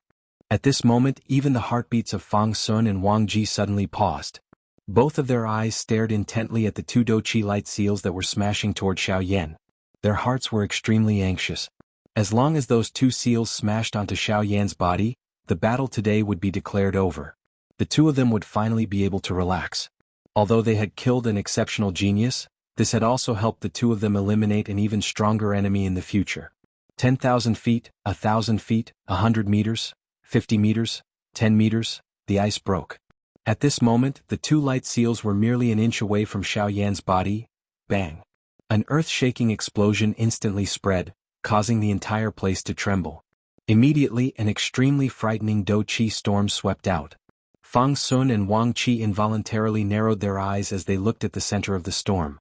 At this moment, even the heartbeats of Fang Sun and Wang Ji suddenly paused. Both of their eyes stared intently at the two dou qi light seals that were smashing toward Xiao Yan. Their hearts were extremely anxious. As long as those two seals smashed onto Xiao Yan's body, the battle today would be declared over. The two of them would finally be able to relax. Although they had killed an exceptional genius, this had also helped the two of them eliminate an even stronger enemy in the future. 10,000 feet, 1,000 feet, 100 meters, 50 meters, 10 meters, the ice broke. At this moment, the two light seals were merely an inch away from Xiao Yan's body. Bang! An earth-shaking explosion instantly spread, causing the entire place to tremble. Immediately, an extremely frightening dou qi storm swept out. Fang Sun and Wang Ji involuntarily narrowed their eyes as they looked at the center of the storm.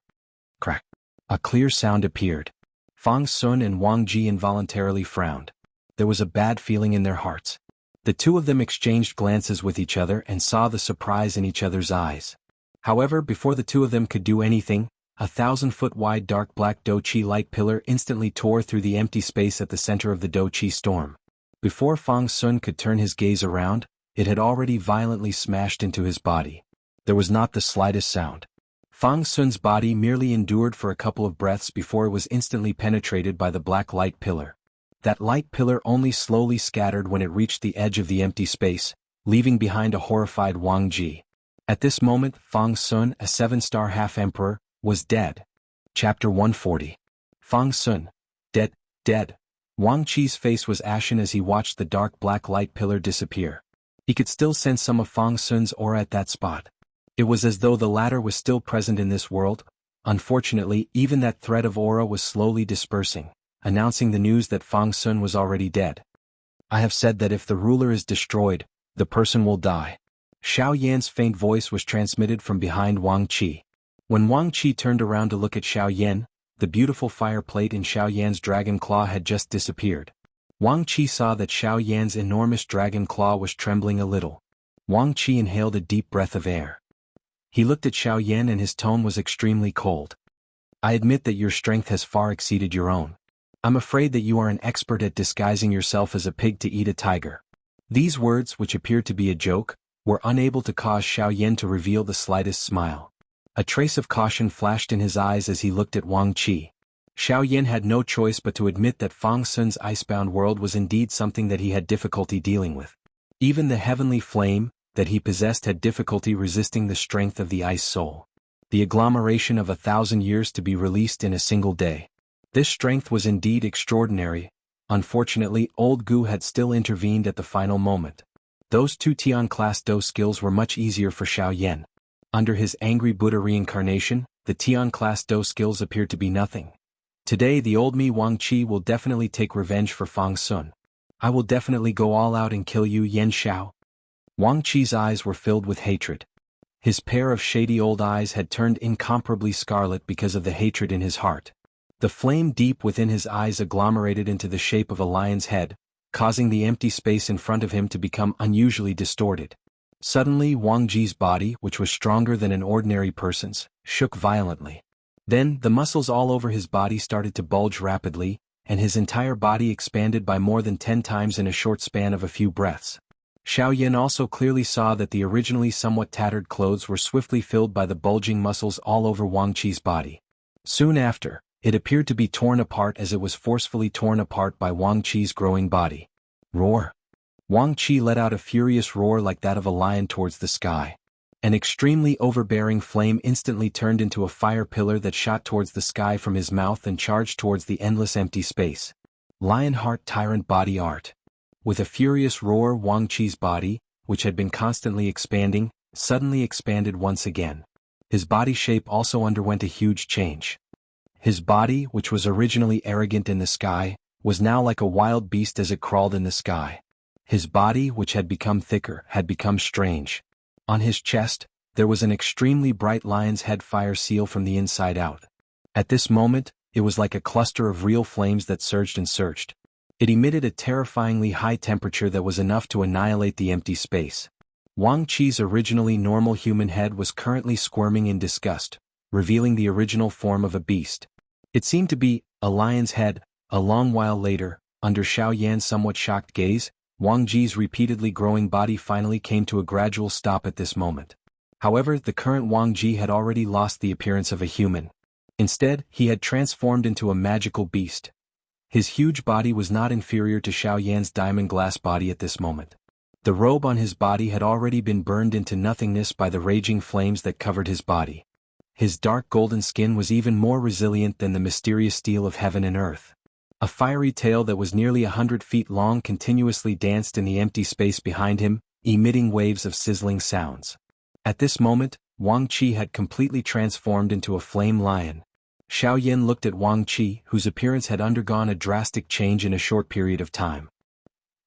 Crack! A clear sound appeared. Fang Sun and Wang Ji involuntarily frowned. There was a bad feeling in their hearts. The two of them exchanged glances with each other and saw the surprise in each other's eyes. However, before the two of them could do anything, a 1,000-foot-wide dark black dou qi light pillar instantly tore through the empty space at the center of the dou qi storm. Before Fang Sun could turn his gaze around, it had already violently smashed into his body. There was not the slightest sound. Fang Sun's body merely endured for a couple of breaths before it was instantly penetrated by the black light pillar. That light pillar only slowly scattered when it reached the edge of the empty space, leaving behind a horrified Wang Ji. At this moment, Fang Sun, a 7-star half-emperor, was dead. Chapter 140. Fang Sun. Dead. Wang Ji's face was ashen as he watched the dark black light pillar disappear. He could still sense some of Fang Sun's aura at that spot. It was as though the latter was still present in this world, Unfortunately, even that thread of aura was slowly dispersing, announcing the news that Fang Sun was already dead. I have said that if the ruler is destroyed, the person will die. Xiao Yan's faint voice was transmitted from behind Wang Qi. When Wang Qi turned around to look at Xiao Yan, the beautiful fire plate in Xiao Yan's dragon claw had just disappeared. Wang Qi saw that Xiao Yan's enormous dragon claw was trembling a little. Wang Qi inhaled a deep breath of air. He looked at Xiao Yan and his tone was extremely cold. I admit that your strength has far exceeded your own. I'm afraid that you are an expert at disguising yourself as a pig to eat a tiger. These words, which appeared to be a joke, were unable to cause Xiao Yan to reveal the slightest smile. A trace of caution flashed in his eyes as he looked at Wang Qi. Xiao Yan had no choice but to admit that Fang Sun's icebound world was indeed something that he had difficulty dealing with. Even the heavenly flame that he possessed had difficulty resisting the strength of the ice soul. The agglomeration of 1,000 years to be released in a single day. This strength was indeed extraordinary. Unfortunately, old Gu had still intervened at the final moment. Those two Tian-class Do skills were much easier for Xiao Yan. Under his angry Buddha reincarnation, the Tian-class Do skills appeared to be nothing. Today the old me Wang Qi will definitely take revenge for Fang Sun. I will definitely go all out and kill you, Yan Xiao. Wang Qi's eyes were filled with hatred. His pair of shady old eyes had turned incomparably scarlet because of the hatred in his heart. The flame deep within his eyes agglomerated into the shape of a lion's head, causing the empty space in front of him to become unusually distorted. Suddenly Wang Ji's body, which was stronger than an ordinary person's, shook violently. Then, the muscles all over his body started to bulge rapidly, and his entire body expanded by more than 10 times in a short span of a few breaths. Xiao Yan also clearly saw that the originally somewhat tattered clothes were swiftly filled by the bulging muscles all over Wang Qi's body. Soon after, it appeared to be torn apart as it was forcefully torn apart by Wang Qi's growing body. Roar! Wang Qi let out a furious roar like that of a lion towards the sky. An extremely overbearing flame instantly turned into a fire pillar that shot towards the sky from his mouth and charged towards the endless empty space. Lionheart Tyrant Body Art. With a furious roar, Wang Qi's body, which had been constantly expanding, suddenly expanded once again. His body shape also underwent a huge change. His body, which was originally arrogant in the sky, was now like a wild beast as it crawled in the sky. His body, which had become thicker, had become strange. On his chest, there was an extremely bright lion's head fire seal from the inside out. At this moment, it was like a cluster of real flames that surged and surged. It emitted a terrifyingly high temperature that was enough to annihilate the empty space. Wang Qi's originally normal human head was currently squirming in disgust, revealing the original form of a beast. It seemed to be a lion's head. A long while later, under Xiao Yan's somewhat shocked gaze, Wang Ji's repeatedly growing body finally came to a gradual stop at this moment. However, the current Wang Ji had already lost the appearance of a human. Instead, he had transformed into a magical beast. His huge body was not inferior to Xiao Yan's diamond glass body at this moment. The robe on his body had already been burned into nothingness by the raging flames that covered his body. His dark golden skin was even more resilient than the mysterious steel of heaven and earth. A fiery tail that was nearly 100 feet long continuously danced in the empty space behind him, emitting waves of sizzling sounds. At this moment, Wang Qi had completely transformed into a flame lion. Xiao Yan looked at Wang Qi, whose appearance had undergone a drastic change in a short period of time.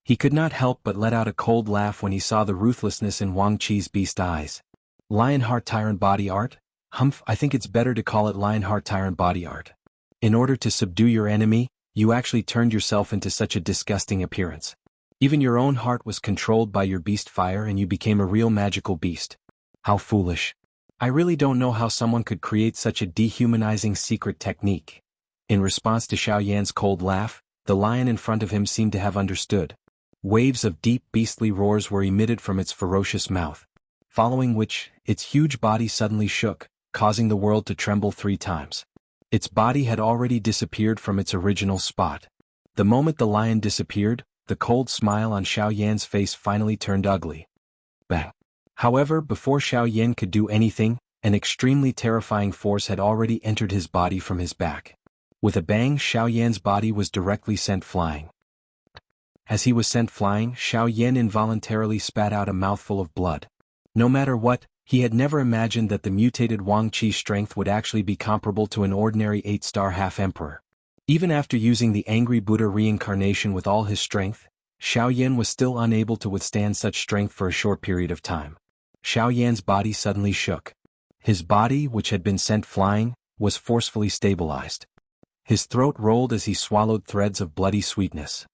He could not help but let out a cold laugh when he saw the ruthlessness in Wang Qi's beast eyes. Lionheart Tyrant Body Art? Humph, I think it's better to call it Lionheart Tyrant Body Art. In order to subdue your enemy, you actually turned yourself into such a disgusting appearance. Even your own heart was controlled by your beast fire and you became a real magical beast. How foolish. I really don't know how someone could create such a dehumanizing secret technique. In response to Xiao Yan's cold laugh, the lion in front of him seemed to have understood. Waves of deep beastly roars were emitted from its ferocious mouth, following which, its huge body suddenly shook, causing the world to tremble 3 times. Its body had already disappeared from its original spot. The moment the lion disappeared, the cold smile on Xiao Yan's face finally turned ugly. Bang! However, before Xiao Yan could do anything, an extremely terrifying force had already entered his body from his back. With a bang, Xiao Yan's body was directly sent flying. As he was sent flying, Xiao Yan involuntarily spat out a mouthful of blood. No matter what, He had never imagined that the mutated Wang Qi strength would actually be comparable to an ordinary 8-star half-emperor. Even after using the Angry Buddha reincarnation with all his strength, Xiao Yan was still unable to withstand such strength for a short period of time. Xiao Yan's body suddenly shook. His body, which had been sent flying, was forcefully stabilized. His throat rolled as he swallowed threads of bloody sweetness.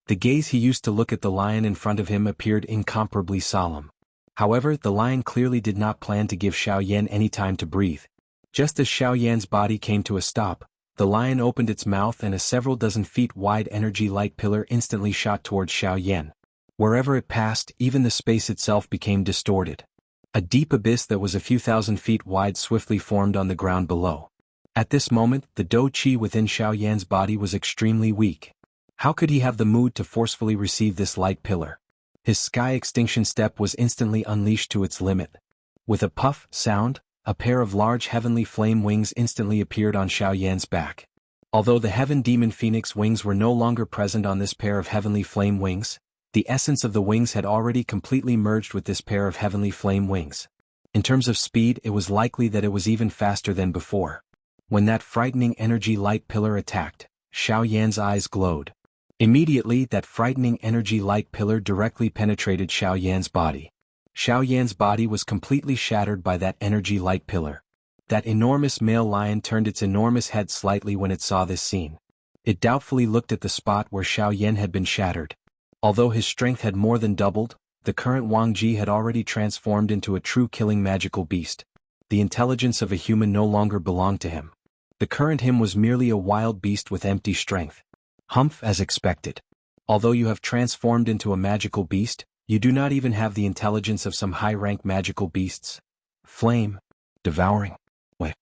The gaze he used to look at the lion in front of him appeared incomparably solemn. However, the lion clearly did not plan to give Xiao Yan any time to breathe. Just as Xiao Yan's body came to a stop, the lion opened its mouth and a several dozen feet wide energy light pillar instantly shot towards Xiao Yan. Wherever it passed, even the space itself became distorted. A deep abyss that was a few thousand feet wide swiftly formed on the ground below. At this moment, the Dou Qi within Xiao Yan's body was extremely weak. How could he have the mood to forcefully receive this light pillar? His sky extinction step was instantly unleashed to its limit. With a puff sound, a pair of large heavenly flame wings instantly appeared on Xiao Yan's back. Although the heaven demon phoenix wings were no longer present on this pair of heavenly flame wings, the essence of the wings had already completely merged with this pair of heavenly flame wings. In terms of speed, it was likely that it was even faster than before. When that frightening energy light pillar attacked, Xiao Yan's eyes glowed. Immediately, that frightening energy light pillar directly penetrated Xiao Yan's body. Xiao Yan's body was completely shattered by that energy light pillar. That enormous male lion turned its enormous head slightly when it saw this scene. It doubtfully looked at the spot where Xiao Yan had been shattered. Although his strength had more than doubled, the current Wang Ji had already transformed into a true killing magical beast. The intelligence of a human no longer belonged to him. The current him was merely a wild beast with empty strength. Humph, as expected. Although you have transformed into a magical beast, you do not even have the intelligence of some high-rank magical beasts. Flame. Devouring. Way.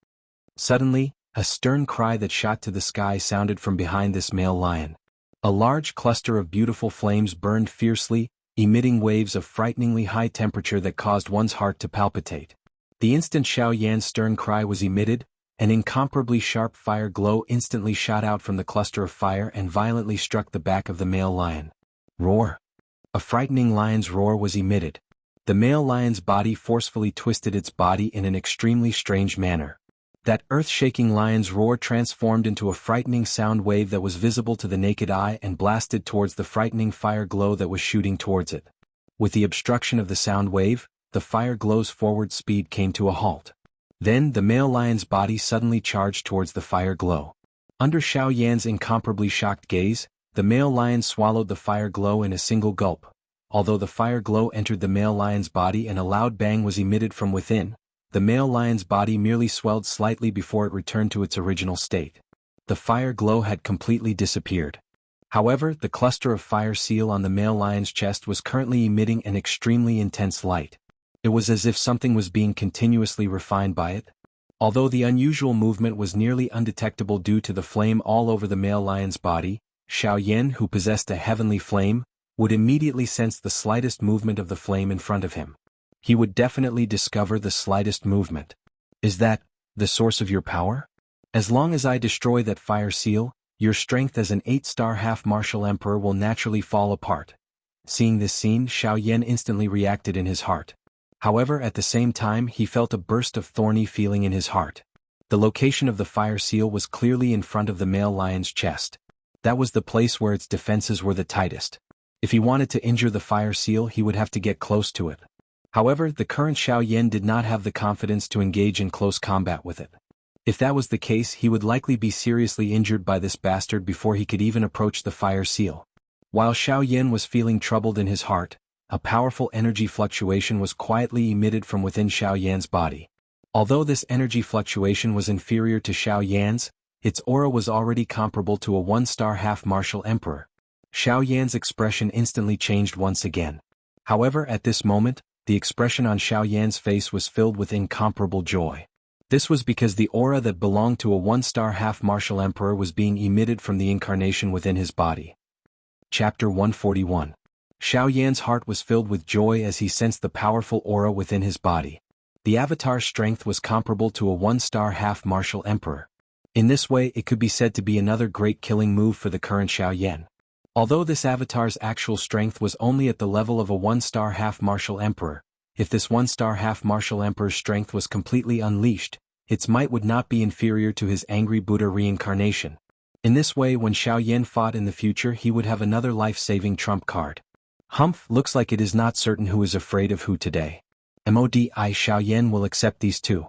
Suddenly, a stern cry that shot to the sky sounded from behind this male lion. A large cluster of beautiful flames burned fiercely, emitting waves of frighteningly high temperature that caused one's heart to palpitate. The instant Xiao Yan's stern cry was emitted, an incomparably sharp fire glow instantly shot out from the cluster of fire and violently struck the back of the male lion. Roar. A frightening lion's roar was emitted. The male lion's body forcefully twisted its body in an extremely strange manner. That earth-shaking lion's roar transformed into a frightening sound wave that was visible to the naked eye and blasted towards the frightening fire glow that was shooting towards it. With the obstruction of the sound wave, the fire glow's forward speed came to a halt. Then the male lion's body suddenly charged towards the fire glow. Under Xiao Yan's incomparably shocked gaze, the male lion swallowed the fire glow in a single gulp. Although the fire glow entered the male lion's body and a loud bang was emitted from within, the male lion's body merely swelled slightly before it returned to its original state. The fire glow had completely disappeared. However, the cluster of fire seal on the male lion's chest was currently emitting an extremely intense light. It was as if something was being continuously refined by it. Although the unusual movement was nearly undetectable due to the flame all over the male lion's body, Xiao Yan, who possessed a heavenly flame, would immediately sense the slightest movement of the flame in front of him. He would definitely discover the slightest movement. Is that the source of your power? As long as I destroy that fire seal, your strength as an 8-star half-martial emperor will naturally fall apart. Seeing this scene, Xiao Yan instantly reacted in his heart. However, at the same time he felt a burst of thorny feeling in his heart. The location of the fire seal was clearly in front of the male lion's chest. That was the place where its defenses were the tightest. If he wanted to injure the fire seal, he would have to get close to it. However, the current Xiao Yan did not have the confidence to engage in close combat with it. If that was the case, he would likely be seriously injured by this bastard before he could even approach the fire seal. While Xiao Yan was feeling troubled in his heart, a powerful energy fluctuation was quietly emitted from within Xiao Yan's body. Although this energy fluctuation was inferior to Xiao Yan's, its aura was already comparable to a 1-star half-martial emperor. Xiao Yan's expression instantly changed once again. However, at this moment, the expression on Xiao Yan's face was filled with incomparable joy. This was because the aura that belonged to a 1-star half-martial emperor was being emitted from the incarnation within his body. Chapter 141. Xiao Yan's heart was filled with joy as he sensed the powerful aura within his body. The avatar's strength was comparable to a 1-star half-martial emperor. In this way, it could be said to be another great killing move for the current Xiao Yan. Although this avatar's actual strength was only at the level of a 1-star half-martial emperor, If this one-star half-martial emperor's strength was completely unleashed, its might would not be inferior to his angry Buddha reincarnation. In this way, when Xiao Yan fought in the future, he would have another life-saving trump card. Humph, looks like it is not certain who is afraid of who today. Modi Xiao Yan will accept these two.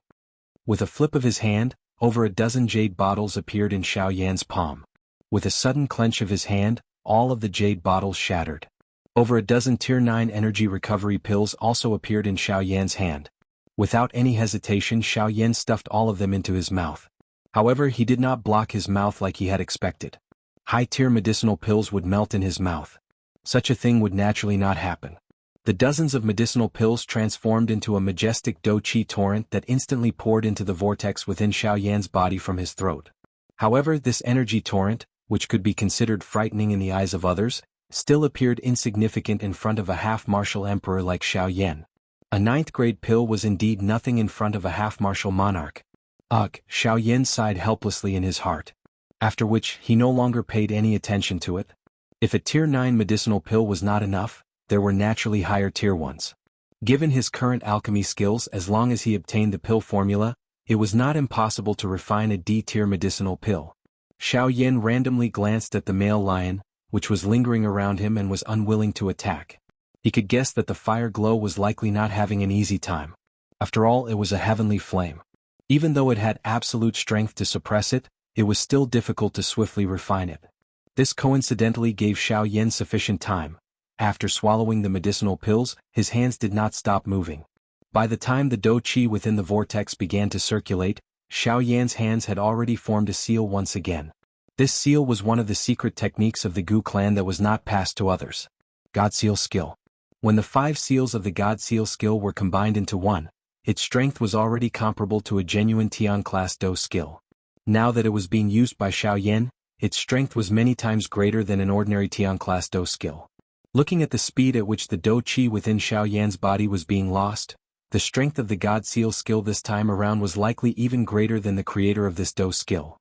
With a flip of his hand, over a dozen jade bottles appeared in Xiao Yan's palm. With a sudden clench of his hand, all of the jade bottles shattered. Over a dozen Tier 9 energy recovery pills also appeared in Xiao Yan's hand. Without any hesitation, Xiao Yan stuffed all of them into his mouth. However, he did not block his mouth like he had expected. High-tier medicinal pills would melt in his mouth. Such a thing would naturally not happen. The dozens of medicinal pills transformed into a majestic Do-Chi torrent that instantly poured into the vortex within Xiao Yan's body from his throat. However, this energy torrent, which could be considered frightening in the eyes of others, still appeared insignificant in front of a half-martial emperor like Xiao Yan. A 9th-grade pill was indeed nothing in front of a half-martial monarch. Ugh, Xiao Yan sighed helplessly in his heart. After which, he no longer paid any attention to it. If a Tier 9 medicinal pill was not enough, there were naturally higher tier ones. Given his current alchemy skills, as long as he obtained the pill formula, it was not impossible to refine a D-tier medicinal pill. Xiao Yan randomly glanced at the male lion, which was lingering around him and was unwilling to attack. He could guess that the fire glow was likely not having an easy time. After all, it was a heavenly flame. Even though it had absolute strength to suppress it, it was still difficult to swiftly refine it. This coincidentally gave Xiao Yan sufficient time. After swallowing the medicinal pills, his hands did not stop moving. By the time the Do-Chi within the vortex began to circulate, Xiao Yan's hands had already formed a seal once again. This seal was one of the secret techniques of the Gu clan that was not passed to others. God Seal Skill. When the 5 seals of the God Seal skill were combined into one, its strength was already comparable to a genuine Tian class Do skill. Now that it was being used by Xiao Yan, its strength was many times greater than an ordinary Tian class Do skill. Looking at the speed at which the Do-Chi within Xiao Yan's body was being lost, the strength of the God Seal skill this time around was likely even greater than the creator of this Do skill.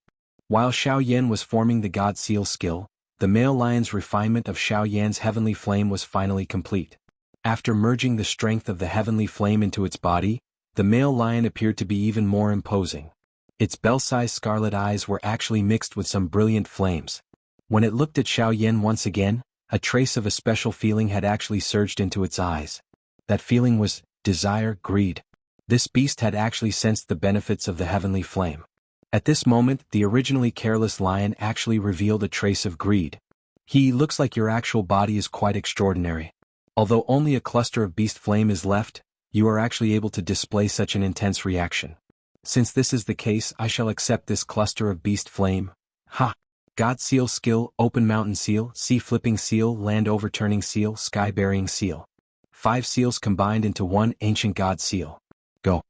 While Xiao Yan was forming the God Seal skill, the male lion's refinement of Xiao Yan's heavenly flame was finally complete. After merging the strength of the heavenly flame into its body, the male lion appeared to be even more imposing. Its bell-sized scarlet eyes were actually mixed with some brilliant flames. When it looked at Xiao Yan once again, a trace of a special feeling had actually surged into its eyes. That feeling was desire, greed. This beast had actually sensed the benefits of the heavenly flame. At this moment, the originally careless lion actually revealed a trace of greed. He looks like your actual body is quite extraordinary. Although only a cluster of beast flame is left, you are actually able to display such an intense reaction. Since this is the case, I shall accept this cluster of beast flame. Ha! God Seal Skill, Open Mountain Seal, Sea Flipping Seal, Land Overturning Seal, Sky Burying Seal. 5 seals combined into one Ancient God Seal. Go.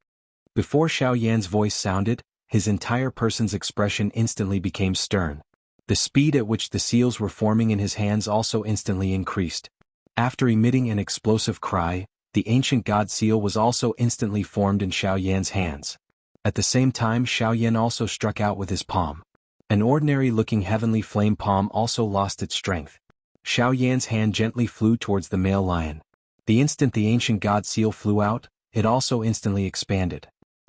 Before Xiao Yan's voice sounded, his entire person's expression instantly became stern. The speed at which the seals were forming in his hands also instantly increased. After emitting an explosive cry, the Ancient God Seal was also instantly formed in Xiao Yan's hands. At the same time, Xiao Yan also struck out with his palm. An ordinary-looking heavenly flame palm also lost its strength. Xiao Yan's hand gently flew towards the male lion. The instant the Ancient God Seal flew out, it also instantly expanded.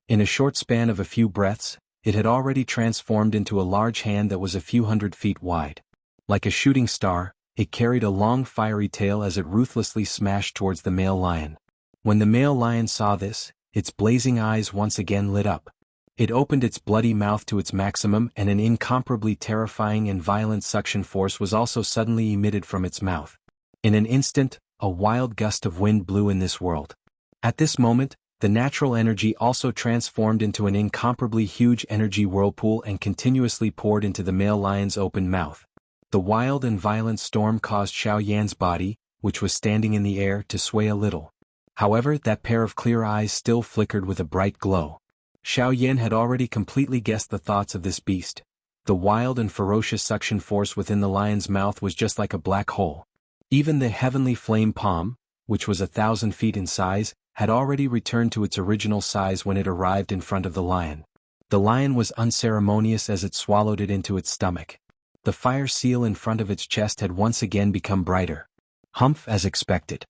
In a short span of a few breaths, it had already transformed into a large hand that was a few hundred feet wide. Like a shooting star, it carried a long fiery tail as it ruthlessly smashed towards the male lion. When the male lion saw this, its blazing eyes once again lit up. It opened its bloody mouth to its maximum, and an incomparably terrifying and violent suction force was also suddenly emitted from its mouth. In an instant, a wild gust of wind blew in this world. At this moment, the natural energy also transformed into an incomparably huge energy whirlpool and continuously poured into the male lion's open mouth. The wild and violent storm caused Xiao Yan's body, which was standing in the air, to sway a little. However, that pair of clear eyes still flickered with a bright glow. Xiao Yan had already completely guessed the thoughts of this beast. The wild and ferocious suction force within the lion's mouth was just like a black hole. Even the heavenly flame palm, which was 1,000 feet in size, had already returned to its original size when it arrived in front of the lion. The lion was unceremonious as it swallowed it into its stomach. The fire seal in front of its chest had once again become brighter. Humph, as expected.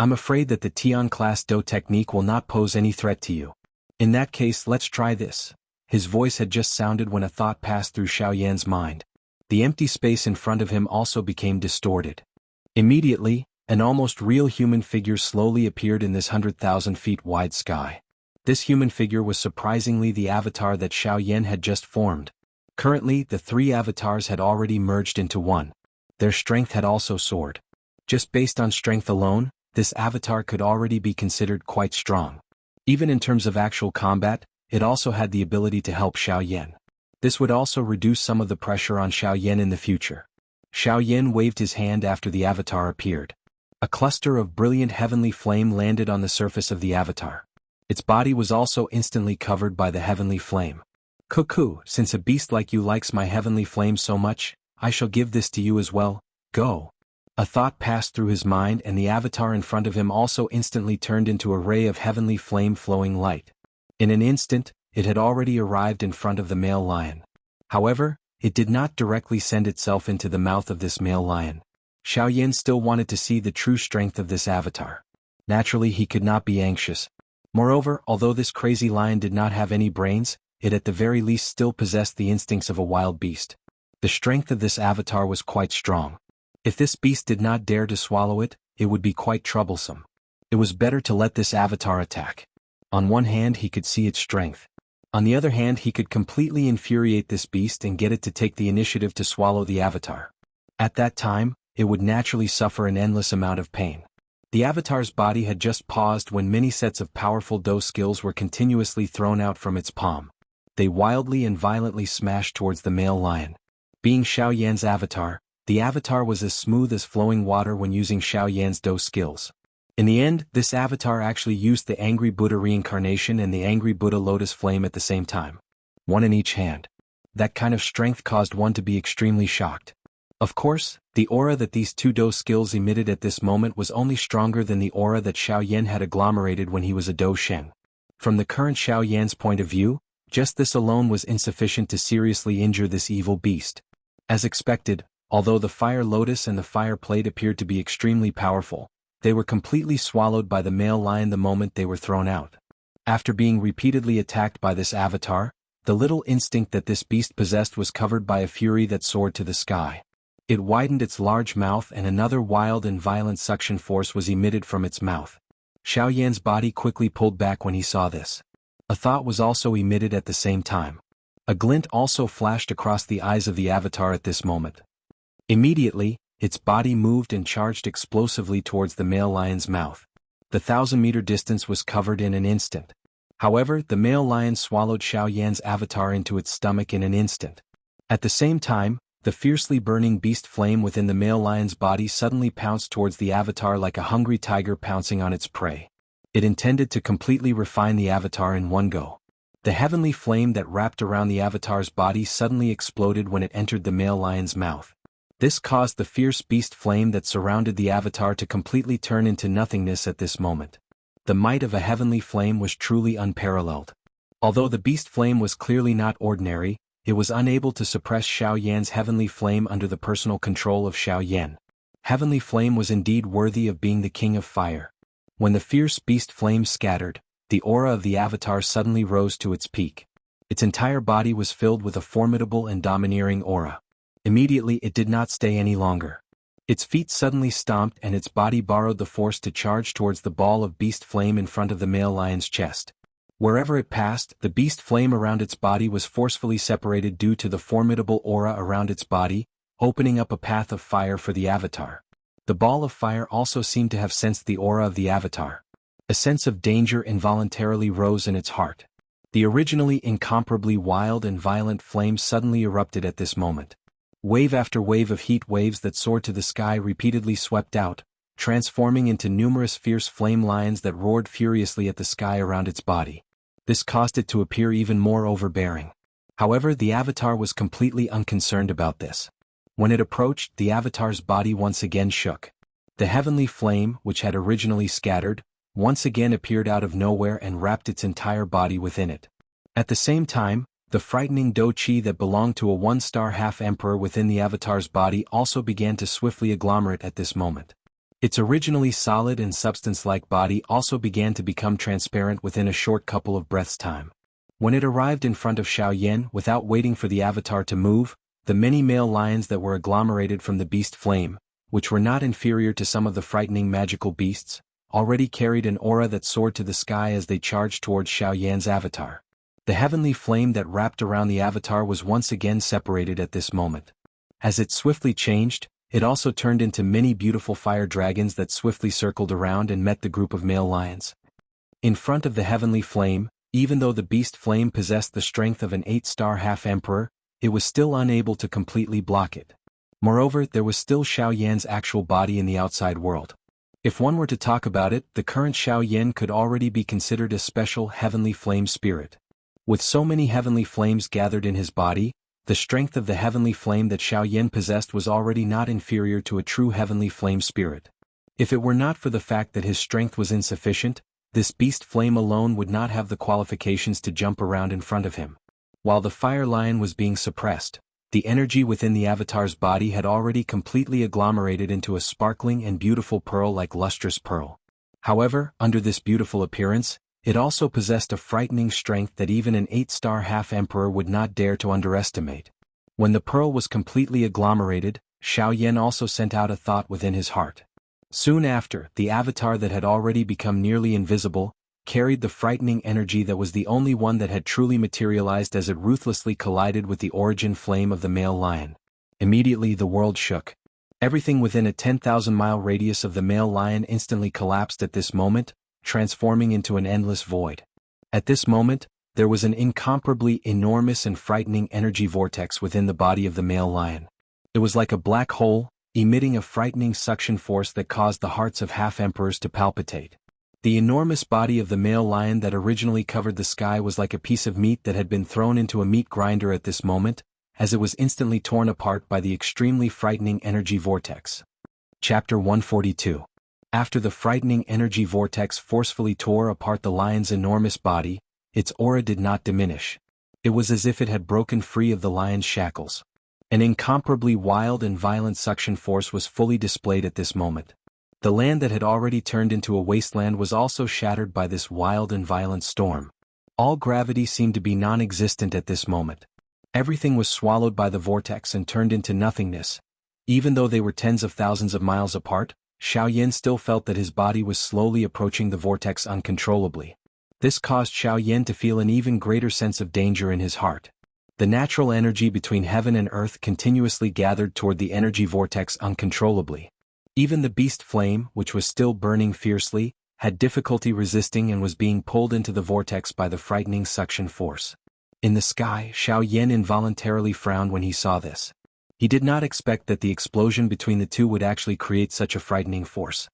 I'm afraid that the Tian-class Do technique will not pose any threat to you. In that case, let's try this. His voice had just sounded when a thought passed through Xiao Yan's mind. The empty space in front of him also became distorted. Immediately, an almost real human figure slowly appeared in this 100,000 feet wide sky. This human figure was surprisingly the avatar that Xiao Yan had just formed. Currently, the three avatars had already merged into one. Their strength had also soared. Just based on strength alone, this avatar could already be considered quite strong. Even in terms of actual combat, it also had the ability to help Xiao Yan. This would also reduce some of the pressure on Xiao Yan in the future. Xiao Yan waved his hand after the avatar appeared. A cluster of brilliant heavenly flame landed on the surface of the avatar. Its body was also instantly covered by the heavenly flame. Cuckoo, since a beast like you likes my heavenly flame so much, I shall give this to you as well. Go. A thought passed through his mind, and the avatar in front of him also instantly turned into a ray of heavenly flame flowing light. In an instant, it had already arrived in front of the male lion. However, it did not directly send itself into the mouth of this male lion. Xiao Yan still wanted to see the true strength of this avatar. Naturally, he could not be anxious. Moreover, although this crazy lion did not have any brains, it at the very least still possessed the instincts of a wild beast. The strength of this avatar was quite strong. If this beast did not dare to swallow it, it would be quite troublesome. It was better to let this avatar attack. On one hand, he could see its strength. On the other hand, he could completely infuriate this beast and get it to take the initiative to swallow the avatar. At that time, it would naturally suffer an endless amount of pain. The avatar's body had just paused when many sets of powerful Do skills were continuously thrown out from its palm. They wildly and violently smashed towards the male lion. Being Xiao Yan's avatar, the avatar was as smooth as flowing water when using Xiao Yan's Do skills. In the end, this avatar actually used the Angry Buddha reincarnation and the Angry Buddha lotus flame at the same time. One in each hand. That kind of strength caused one to be extremely shocked. Of course, the aura that these two Do skills emitted at this moment was only stronger than the aura that Xiao Yan had agglomerated when he was a Do Shen. From the current Xiao Yan's point of view, just this alone was insufficient to seriously injure this evil beast. As expected, although the Fire Lotus and the Fire Plate appeared to be extremely powerful, they were completely swallowed by the male lion the moment they were thrown out. After being repeatedly attacked by this avatar, the little instinct that this beast possessed was covered by a fury that soared to the sky. It widened its large mouth, and another wild and violent suction force was emitted from its mouth. Xiao Yan's body quickly pulled back when he saw this. A thought was also emitted at the same time. A glint also flashed across the eyes of the avatar at this moment. Immediately, its body moved and charged explosively towards the male lion's mouth. The 1,000-meter distance was covered in an instant. However, the male lion swallowed Xiao Yan's avatar into its stomach in an instant. At the same time, the fiercely burning beast flame within the male lion's body suddenly pounced towards the avatar like a hungry tiger pouncing on its prey. It intended to completely refine the avatar in one go. The heavenly flame that wrapped around the avatar's body suddenly exploded when it entered the male lion's mouth. This caused the fierce beast flame that surrounded the avatar to completely turn into nothingness at this moment. The might of a heavenly flame was truly unparalleled. Although the beast flame was clearly not ordinary, it was unable to suppress Xiao Yan's heavenly flame under the personal control of Xiao Yan. Heavenly flame was indeed worthy of being the king of fire. When the fierce beast flame scattered, the aura of the avatar suddenly rose to its peak. Its entire body was filled with a formidable and domineering aura. Immediately it did not stay any longer. Its feet suddenly stomped and its body borrowed the force to charge towards the ball of beast flame in front of the male lion's chest. Wherever it passed, the beast flame around its body was forcefully separated due to the formidable aura around its body, opening up a path of fire for the avatar. The ball of fire also seemed to have sensed the aura of the avatar. A sense of danger involuntarily rose in its heart. The originally incomparably wild and violent flame suddenly erupted at this moment. Wave after wave of heat waves that soared to the sky repeatedly swept out, transforming into numerous fierce flame lions that roared furiously at the sky around its body. This caused it to appear even more overbearing. However, the avatar was completely unconcerned about this. When it approached, the avatar's body once again shook. The heavenly flame, which had originally scattered, once again appeared out of nowhere and wrapped its entire body within it. At the same time, the frightening Do Chi that belonged to a one-star half-emperor within the avatar's body also began to swiftly agglomerate at this moment. Its originally solid and substance-like body also began to become transparent within a short couple of breaths' time. When it arrived in front of Xiaoyan without waiting for the avatar to move, the many male lions that were agglomerated from the beast flame, which were not inferior to some of the frightening magical beasts, already carried an aura that soared to the sky as they charged towards Xiaoyan's avatar. The heavenly flame that wrapped around the avatar was once again separated at this moment. As it swiftly changed, it also turned into many beautiful fire dragons that swiftly circled around and met the group of male lions. In front of the heavenly flame, even though the beast flame possessed the strength of an 8-star half-emperor, it was still unable to completely block it. Moreover, there was still Xiaoyan's actual body in the outside world. If one were to talk about it, the current Xiaoyan could already be considered a special heavenly flame spirit. With so many heavenly flames gathered in his body, the strength of the heavenly flame that Xiaoyan possessed was already not inferior to a true heavenly flame spirit. If it were not for the fact that his strength was insufficient, this beast flame alone would not have the qualifications to jump around in front of him. While the fire lion was being suppressed, the energy within the avatar's body had already completely agglomerated into a sparkling and beautiful pearl-like lustrous pearl. However, under this beautiful appearance, it also possessed a frightening strength that even an 8-star half-emperor would not dare to underestimate. When the pearl was completely agglomerated, Xiaoyan also sent out a thought within his heart. Soon after, the avatar that had already become nearly invisible, carried the frightening energy that was the only one that had truly materialized as it ruthlessly collided with the origin flame of the male lion. Immediately the world shook. Everything within a 10,000-mile radius of the male lion instantly collapsed at this moment, transforming into an endless void. At this moment, there was an incomparably enormous and frightening energy vortex within the body of the male lion. It was like a black hole, emitting a frightening suction force that caused the hearts of half-emperors to palpitate. The enormous body of the male lion that originally covered the sky was like a piece of meat that had been thrown into a meat grinder at this moment, as it was instantly torn apart by the extremely frightening energy vortex. Chapter 142. After the frightening energy vortex forcefully tore apart the lion's enormous body, its aura did not diminish. It was as if it had broken free of the lion's shackles. An incomparably wild and violent suction force was fully displayed at this moment. The land that had already turned into a wasteland was also shattered by this wild and violent storm. All gravity seemed to be non-existent at this moment. Everything was swallowed by the vortex and turned into nothingness. Even though they were tens of thousands of miles apart, Xiaoyan still felt that his body was slowly approaching the vortex uncontrollably. This caused Xiaoyan to feel an even greater sense of danger in his heart. The natural energy between heaven and earth continuously gathered toward the energy vortex uncontrollably. Even the beast flame, which was still burning fiercely, had difficulty resisting and was being pulled into the vortex by the frightening suction force. In the sky, Xiaoyan involuntarily frowned when he saw this. He did not expect that the explosion between the two would actually create such a frightening force.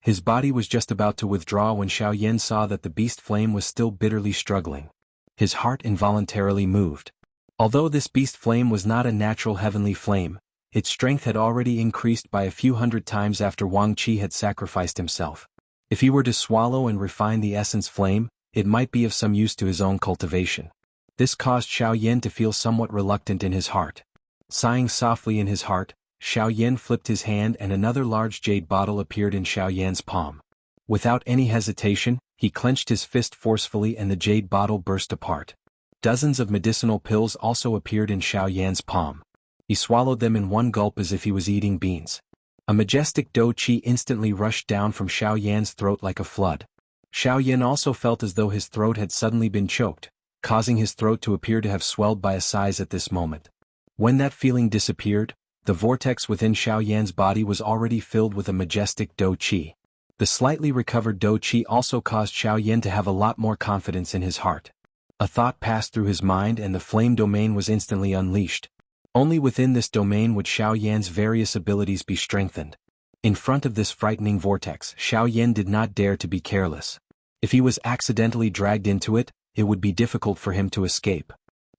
His body was just about to withdraw when Xiaoyan saw that the beast flame was still bitterly struggling. His heart involuntarily moved. Although this beast flame was not a natural heavenly flame, its strength had already increased by a few hundred times after Wang Qi had sacrificed himself. If he were to swallow and refine the essence flame, it might be of some use to his own cultivation. This caused Xiaoyan to feel somewhat reluctant in his heart. Sighing softly in his heart, Xiaoyan flipped his hand and another large jade bottle appeared in Xiaoyan's palm. Without any hesitation, he clenched his fist forcefully and the jade bottle burst apart. Dozens of medicinal pills also appeared in Xiaoyan's palm. He swallowed them in one gulp as if he was eating beans. A majestic dou qi instantly rushed down from Xiaoyan's throat like a flood. Xiaoyan also felt as though his throat had suddenly been choked, causing his throat to appear to have swelled by a size at this moment. When that feeling disappeared, the vortex within Xiaoyan's body was already filled with a majestic dou qi. The slightly recovered dou qi also caused Xiaoyan to have a lot more confidence in his heart. A thought passed through his mind and the flame domain was instantly unleashed. Only within this domain would Xiaoyan's various abilities be strengthened. In front of this frightening vortex, Xiaoyan did not dare to be careless. If he was accidentally dragged into it, it would be difficult for him to escape.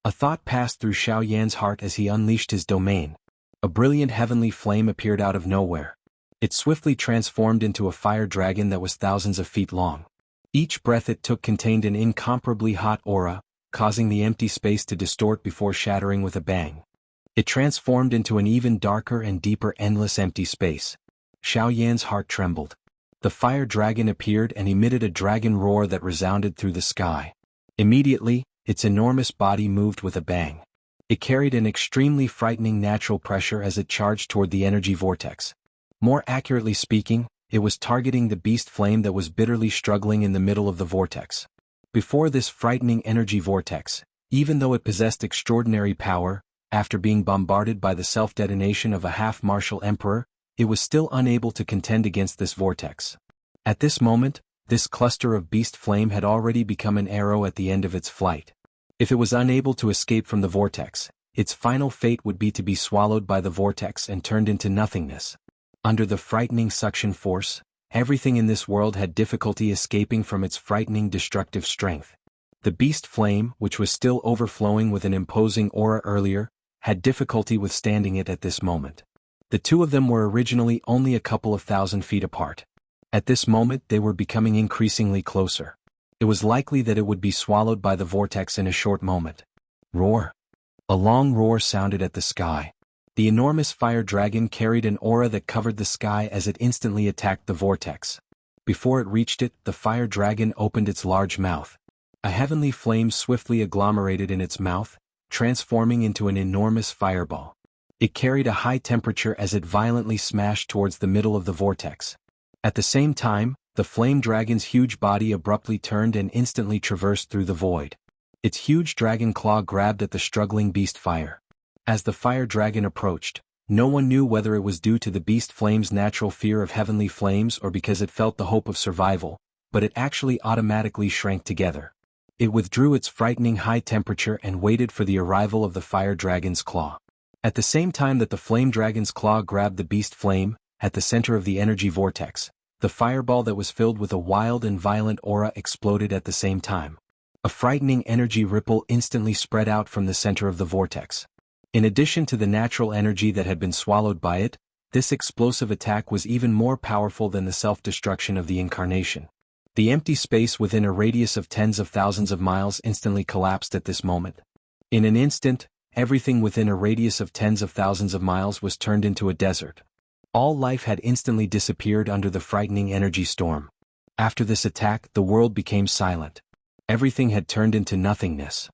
A thought passed through Xiaoyan's heart as he unleashed his domain. A brilliant heavenly flame appeared out of nowhere. It swiftly transformed into a fire dragon that was thousands of feet long. Each breath it took contained an incomparably hot aura, causing the empty space to distort before shattering with a bang. It transformed into an even darker and deeper endless empty space. Xiao Yan's heart trembled. The fire dragon appeared and emitted a dragon roar that resounded through the sky. Immediately, its enormous body moved with a bang. It carried an extremely frightening natural pressure as it charged toward the energy vortex. More accurately speaking, it was targeting the beast flame that was bitterly struggling in the middle of the vortex. Before this frightening energy vortex, even though it possessed extraordinary power, after being bombarded by the self-detonation of a half-martial emperor, it was still unable to contend against this vortex. At this moment, this cluster of beast flame had already become an arrow at the end of its flight. If it was unable to escape from the vortex, its final fate would be to be swallowed by the vortex and turned into nothingness. Under the frightening suction force, everything in this world had difficulty escaping from its frightening destructive strength. The beast flame, which was still overflowing with an imposing aura earlier, had difficulty withstanding it at this moment. The two of them were originally only a couple of thousand feet apart. At this moment they were becoming increasingly closer. It was likely that it would be swallowed by the vortex in a short moment. Roar! A long roar sounded at the sky. The enormous fire dragon carried an aura that covered the sky as it instantly attacked the vortex. Before it reached it, the fire dragon opened its large mouth. A heavenly flame swiftly agglomerated in its mouth, transforming into an enormous fireball. It carried a high temperature as it violently smashed towards the middle of the vortex. At the same time, the flame dragon's huge body abruptly turned and instantly traversed through the void. Its huge dragon claw grabbed at the struggling beast fire. As the fire dragon approached, no one knew whether it was due to the beast flame's natural fear of heavenly flames or because it felt the hope of survival, but it actually automatically shrank together. It withdrew its frightening high temperature and waited for the arrival of the fire dragon's claw. At the same time that the flame dragon's claw grabbed the beast flame, at the center of the energy vortex, the fireball that was filled with a wild and violent aura exploded at the same time. A frightening energy ripple instantly spread out from the center of the vortex. In addition to the natural energy that had been swallowed by it, this explosive attack was even more powerful than the self-destruction of the incarnation. The empty space within a radius of tens of thousands of miles instantly collapsed at this moment. In an instant, everything within a radius of tens of thousands of miles was turned into a desert. All life had instantly disappeared under the frightening energy storm. After this attack, the world became silent. Everything had turned into nothingness.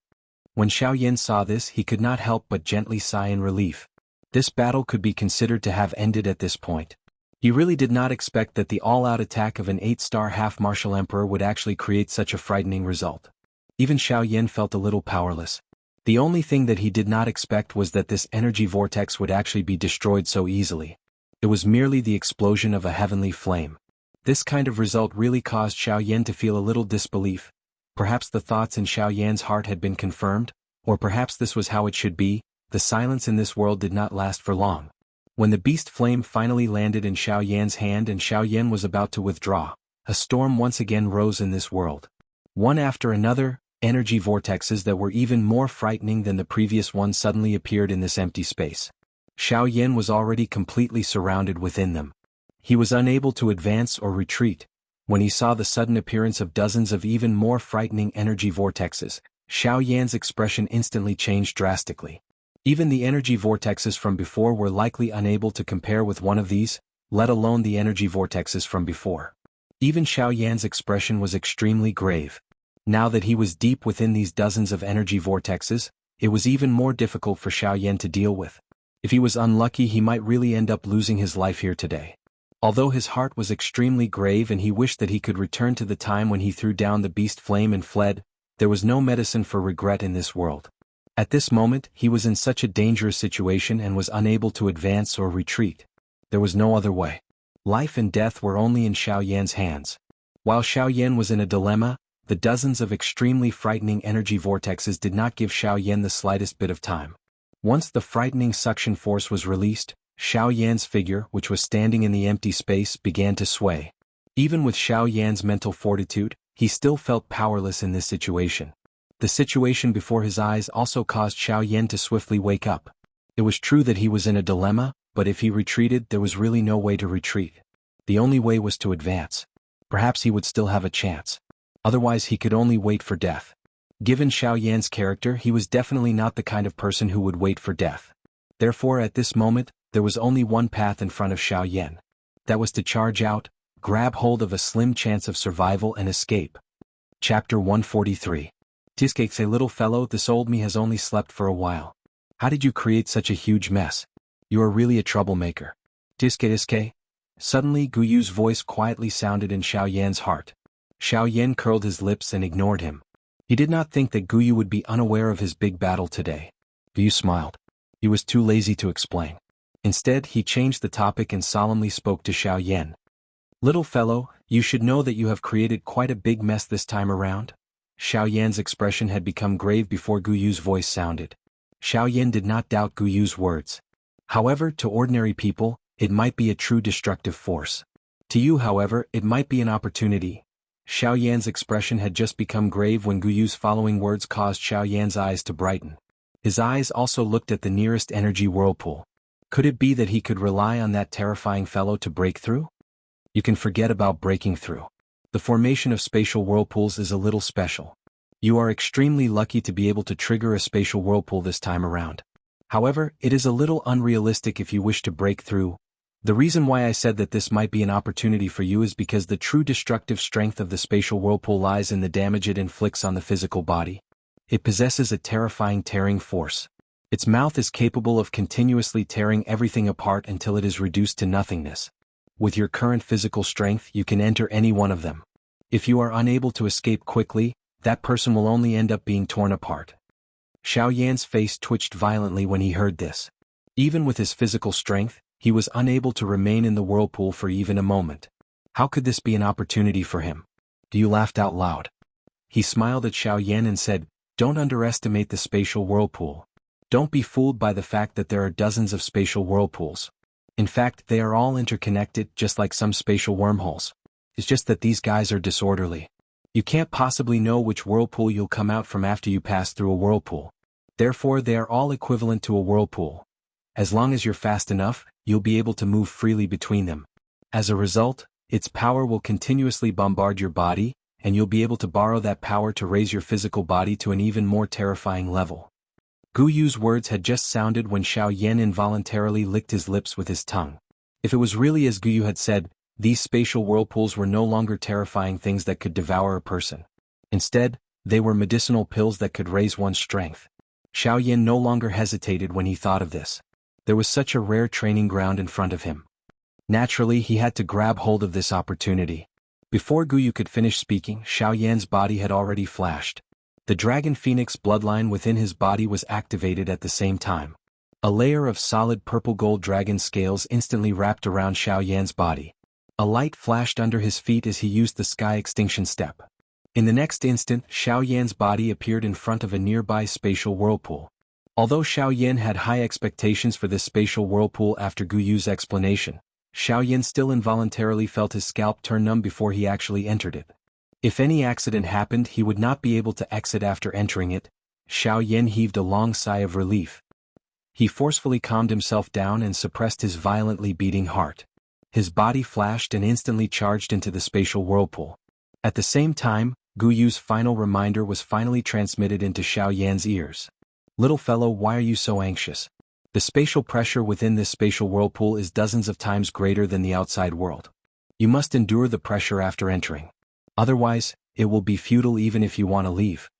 When Xiao Yan saw this, he could not help but gently sigh in relief. This battle could be considered to have ended at this point. He really did not expect that the all-out attack of an 8-star half-martial emperor would actually create such a frightening result. Even Xiao Yan felt a little powerless. The only thing that he did not expect was that this energy vortex would actually be destroyed so easily. It was merely the explosion of a heavenly flame. This kind of result really caused Xiao Yan to feel a little disbelief. Perhaps the thoughts in Xiao Yan's heart had been confirmed, or perhaps this was how it should be. The silence in this world did not last for long. When the beast flame finally landed in Xiao Yan's hand and Xiao Yan was about to withdraw, a storm once again rose in this world. One after another, energy vortexes that were even more frightening than the previous one suddenly appeared in this empty space. Xiao Yan was already completely surrounded within them. He was unable to advance or retreat. When he saw the sudden appearance of dozens of even more frightening energy vortexes, Xiao Yan's expression instantly changed drastically. Even the energy vortexes from before were likely unable to compare with one of these, let alone the energy vortexes from before. Even Xiao Yan's expression was extremely grave. Now that he was deep within these dozens of energy vortexes, it was even more difficult for Xiao Yan to deal with. If he was unlucky, he might really end up losing his life here today. Although his heart was extremely grave and he wished that he could return to the time when he threw down the beast flame and fled, there was no medicine for regret in this world. At this moment, he was in such a dangerous situation and was unable to advance or retreat. There was no other way. Life and death were only in Xiao Yan's hands. While Xiao Yan was in a dilemma, the dozens of extremely frightening energy vortexes did not give Xiao Yan the slightest bit of time. Once the frightening suction force was released, Xiao Yan's figure, which was standing in the empty space, began to sway. Even with Xiao Yan's mental fortitude, he still felt powerless in this situation. The situation before his eyes also caused Xiao Yan to swiftly wake up. It was true that he was in a dilemma, but if he retreated, there was really no way to retreat. The only way was to advance. Perhaps he would still have a chance. Otherwise he could only wait for death. Given Xiao Yan's character, he was definitely not the kind of person who would wait for death. Therefore, at this moment, there was only one path in front of Xiao Yan. That was to charge out, grab hold of a slim chance of survival and escape. Chapter 143. Tiskekse, little fellow, this old me has only slept for a while. How did you create such a huge mess? You are really a troublemaker. Tiske. Suddenly Guyu's voice quietly sounded in Xiao Yan's heart. Xiao Yan curled his lips and ignored him. He did not think that Guyu would be unaware of his big battle today. Guyu smiled. He was too lazy to explain. Instead, he changed the topic and solemnly spoke to Xiao Yan. Little fellow, you should know that you have created quite a big mess this time around. Xiao Yan's expression had become grave before Guyu's voice sounded. Xiao Yan did not doubt Guyu's words. However, to ordinary people, it might be a true destructive force. To you, however, it might be an opportunity. Xiao Yan's expression had just become grave when Guyu's following words caused Xiao Yan's eyes to brighten. His eyes also looked at the nearest energy whirlpool. Could it be that he could rely on that terrifying fellow to break through? You can forget about breaking through. The formation of spatial whirlpools is a little special. You are extremely lucky to be able to trigger a spatial whirlpool this time around. However, it is a little unrealistic if you wish to break through. The reason why I said that this might be an opportunity for you is because the true destructive strength of the spatial whirlpool lies in the damage it inflicts on the physical body. It possesses a terrifying tearing force. Its mouth is capable of continuously tearing everything apart until it is reduced to nothingness. With your current physical strength, you can enter any one of them. If you are unable to escape quickly, that person will only end up being torn apart. Xiao Yan's face twitched violently when he heard this. Even with his physical strength, he was unable to remain in the whirlpool for even a moment. How could this be an opportunity for him? Guyu laughed out loud. He smiled at Xiao Yan and said, "Don't underestimate the spatial whirlpool. Don't be fooled by the fact that there are dozens of spatial whirlpools. In fact, they are all interconnected just like some spatial wormholes. It's just that these guys are disorderly. You can't possibly know which whirlpool you'll come out from after you pass through a whirlpool. Therefore, they are all equivalent to a whirlpool. As long as you're fast enough, you'll be able to move freely between them. As a result, its power will continuously bombard your body, and you'll be able to borrow that power to raise your physical body to an even more terrifying level." Guyu's words had just sounded when Xiao Yan involuntarily licked his lips with his tongue. If it was really as Guyu had said, these spatial whirlpools were no longer terrifying things that could devour a person. Instead, they were medicinal pills that could raise one's strength. Xiao Yan no longer hesitated when he thought of this. There was such a rare training ground in front of him. Naturally, he had to grab hold of this opportunity. Before Guyu could finish speaking, Xiao Yan's body had already flashed. The Dragon Phoenix bloodline within his body was activated at the same time. A layer of solid purple-gold dragon scales instantly wrapped around Xiao Yan's body. A light flashed under his feet as he used the Sky Extinction Step. In the next instant, Xiao Yan's body appeared in front of a nearby spatial whirlpool. Although Xiao Yan had high expectations for this spatial whirlpool after Guyu's explanation, Xiao Yan still involuntarily felt his scalp turn numb before he actually entered it. If any accident happened, he would not be able to exit after entering it. Xiao Yan heaved a long sigh of relief. He forcefully calmed himself down and suppressed his violently beating heart. His body flashed and instantly charged into the spatial whirlpool. At the same time, Guyu's final reminder was finally transmitted into Xiao Yan's ears. "Little fellow, why are you so anxious? The spatial pressure within this spatial whirlpool is dozens of times greater than the outside world. You must endure the pressure after entering. Otherwise, it will be futile even if you want to leave."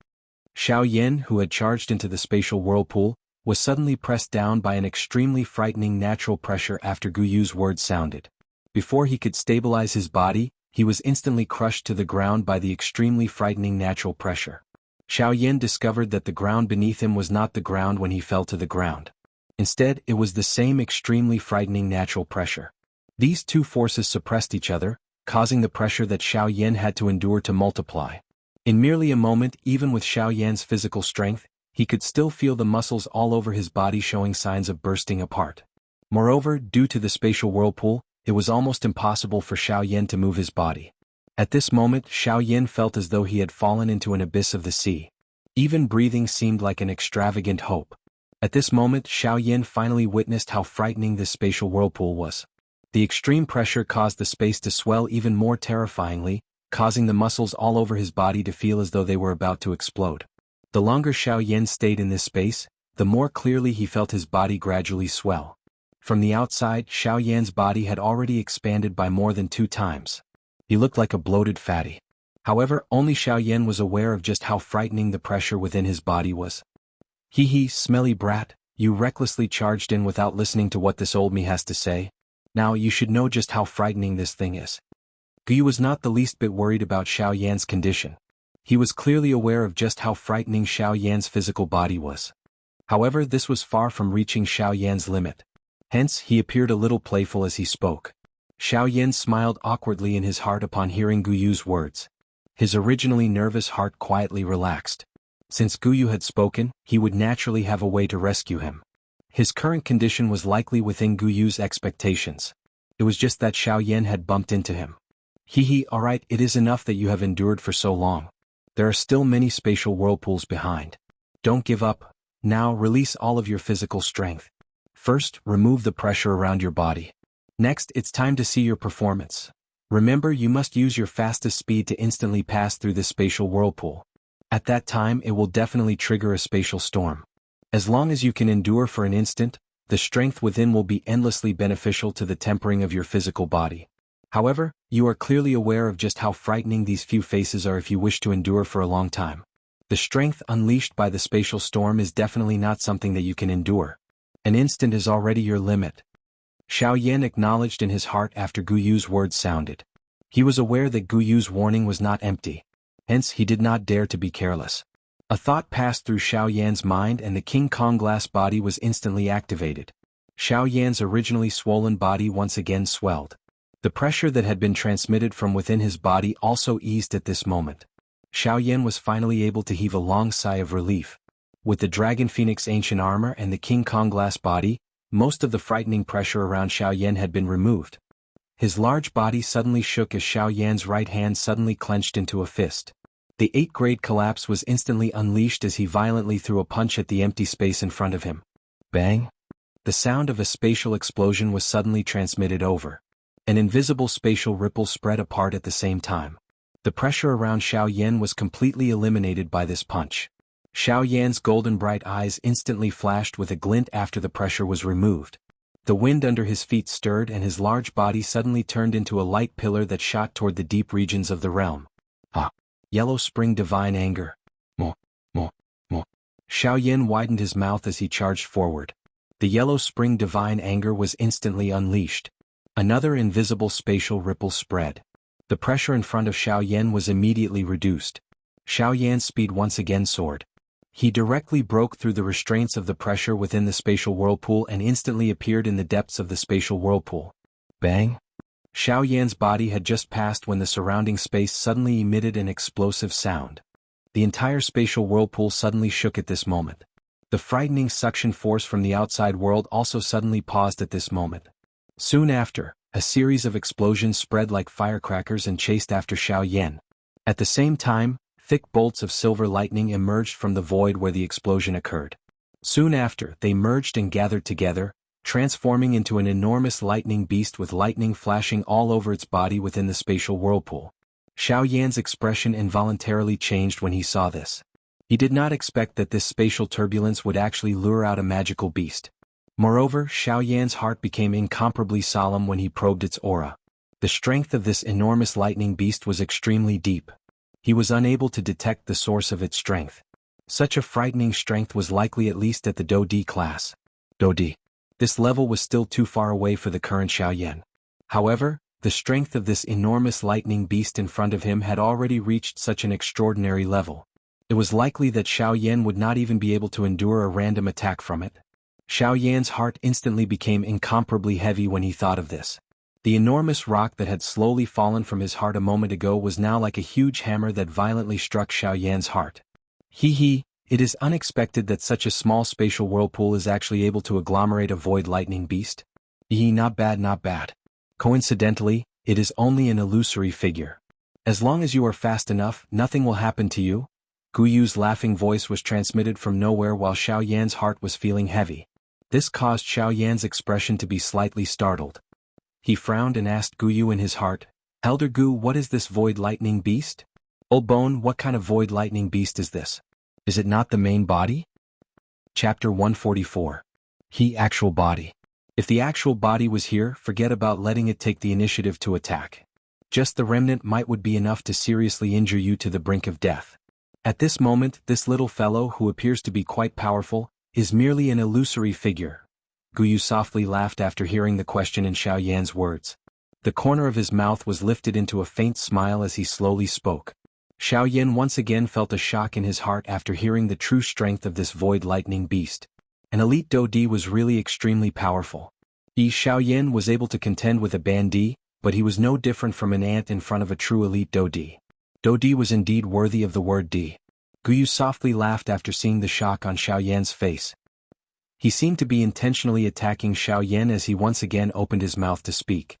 Xiao Yan, who had charged into the spatial whirlpool, was suddenly pressed down by an extremely frightening natural pressure after Guyu's words sounded. Before he could stabilize his body, he was instantly crushed to the ground by the extremely frightening natural pressure. Xiao Yan discovered that the ground beneath him was not the ground when he fell to the ground. Instead, it was the same extremely frightening natural pressure. These two forces suppressed each other, causing the pressure that Xiao Yan had to endure to multiply. In merely a moment, even with Xiao Yan's physical strength, he could still feel the muscles all over his body showing signs of bursting apart. Moreover, due to the spatial whirlpool, it was almost impossible for Xiao Yan to move his body. At this moment, Xiao Yan felt as though he had fallen into an abyss of the sea. Even breathing seemed like an extravagant hope. At this moment, Xiao Yan finally witnessed how frightening this spatial whirlpool was. The extreme pressure caused the space to swell even more terrifyingly, causing the muscles all over his body to feel as though they were about to explode. The longer Xiao Yan stayed in this space, the more clearly he felt his body gradually swell. From the outside, Xiao Yan's body had already expanded by more than 2 times. He looked like a bloated fatty. However, only Xiao Yan was aware of just how frightening the pressure within his body was. Hee, smelly brat, you recklessly charged in without listening to what this old me has to say. Now you should know just how frightening this thing is. Guyu was not the least bit worried about Xiao Yan's condition. He was clearly aware of just how frightening Xiao Yan's physical body was. However, this was far from reaching Xiao Yan's limit. Hence, he appeared a little playful as he spoke. Xiao Yan smiled awkwardly in his heart upon hearing Guyu's words. His originally nervous heart quietly relaxed. Since Guyu had spoken, he would naturally have a way to rescue him. His current condition was likely within Guyu's expectations. It was just that Xiao Yan had bumped into him. Alright, it is enough that you have endured for so long. There are still many spatial whirlpools behind. Don't give up. Now release all of your physical strength. First, remove the pressure around your body. Next, it's time to see your performance. Remember, you must use your fastest speed to instantly pass through this spatial whirlpool. At that time, it will definitely trigger a spatial storm. As long as you can endure for an instant, the strength within will be endlessly beneficial to the tempering of your physical body. However, you are clearly aware of just how frightening these few phases are if you wish to endure for a long time. The strength unleashed by the spatial storm is definitely not something that you can endure. An instant is already your limit. Xiao Yan acknowledged in his heart after Guyu's words sounded. He was aware that Guyu's warning was not empty. Hence, he did not dare to be careless. A thought passed through Xiao Yan's mind and the King Kong glass body was instantly activated. Xiao Yan's originally swollen body once again swelled. The pressure that had been transmitted from within his body also eased at this moment. Xiao Yan was finally able to heave a long sigh of relief. With the Dragon Phoenix ancient armor and the King Kong glass body, most of the frightening pressure around Xiao Yan had been removed. His large body suddenly shook as Xiao Yan's right hand suddenly clenched into a fist. The 8th-grade collapse was instantly unleashed as he violently threw a punch at the empty space in front of him. Bang! The sound of a spatial explosion was suddenly transmitted over. An invisible spatial ripple spread apart at the same time. The pressure around Xiao Yan was completely eliminated by this punch. Xiao Yan's golden bright eyes instantly flashed with a glint after the pressure was removed. The wind under his feet stirred and his large body suddenly turned into a light pillar that shot toward the deep regions of the realm. Yellow Spring Divine Anger. Mo. Xiao Yan widened his mouth as he charged forward. The Yellow Spring Divine Anger was instantly unleashed. Another invisible spatial ripple spread. The pressure in front of Xiao Yan was immediately reduced. Xiao Yan's speed once again soared. He directly broke through the restraints of the pressure within the spatial whirlpool and instantly appeared in the depths of the spatial whirlpool. Bang! Xiao Yan's body had just passed when the surrounding space suddenly emitted an explosive sound. The entire spatial whirlpool suddenly shook at this moment. The frightening suction force from the outside world also suddenly paused at this moment. Soon after, a series of explosions spread like firecrackers and chased after Xiao Yan. At the same time, thick bolts of silver lightning emerged from the void where the explosion occurred. Soon after, they merged and gathered together, transforming into an enormous lightning beast with lightning flashing all over its body within the spatial whirlpool. Xiao Yan's expression involuntarily changed when he saw this. He did not expect that this spatial turbulence would actually lure out a magical beast. Moreover, Xiao Yan's heart became incomparably solemn when he probed its aura. The strength of this enormous lightning beast was extremely deep. He was unable to detect the source of its strength. Such a frightening strength was likely at least at the Do D class. Do D. This level was still too far away for the current Xiao Yan. However, the strength of this enormous lightning beast in front of him had already reached such an extraordinary level. It was likely that Xiao Yan would not even be able to endure a random attack from it. Xiao Yan's heart instantly became incomparably heavy when he thought of this. The enormous rock that had slowly fallen from his heart a moment ago was now like a huge hammer that violently struck Xiao Yan's heart. It is unexpected that such a small spatial whirlpool is actually able to agglomerate a void lightning beast. Not bad. Coincidentally, it is only an illusory figure. As long as you are fast enough, nothing will happen to you. Guyu's laughing voice was transmitted from nowhere while Xiao Yan's heart was feeling heavy. This caused Xiao Yan's expression to be slightly startled. He frowned and asked Guyu in his heart, "Elder Gu, what is this void lightning beast? Old Bone, what kind of void lightning beast is this? Is it not the main body?" Chapter 144. Actual body. If the actual body was here, forget about letting it take the initiative to attack. Just the remnant might would be enough to seriously injure you to the brink of death. At this moment, this little fellow, who appears to be quite powerful, is merely an illusory figure. Guyu softly laughed after hearing the question in Xiao Yan's words. The corner of his mouth was lifted into a faint smile as he slowly spoke. Xiao Yan once again felt a shock in his heart after hearing the true strength of this void lightning beast. An elite Dodi was really extremely powerful. Xiao Yan was able to contend with a Bandi, but he was no different from an ant in front of a true elite Dodi. Dodi was indeed worthy of the word D. Guyu softly laughed after seeing the shock on Xiao Yan's face. He seemed to be intentionally attacking Xiao Yan as he once again opened his mouth to speak.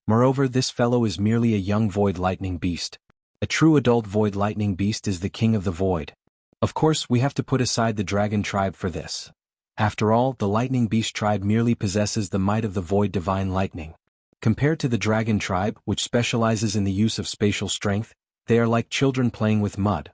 Moreover, this fellow is merely a young void lightning beast. A true adult void lightning beast is the king of the void. Of course, we have to put aside the dragon tribe for this. After all, the lightning beast tribe merely possesses the might of the void divine lightning. Compared to the dragon tribe, which specializes in the use of spatial strength, they are like children playing with mud.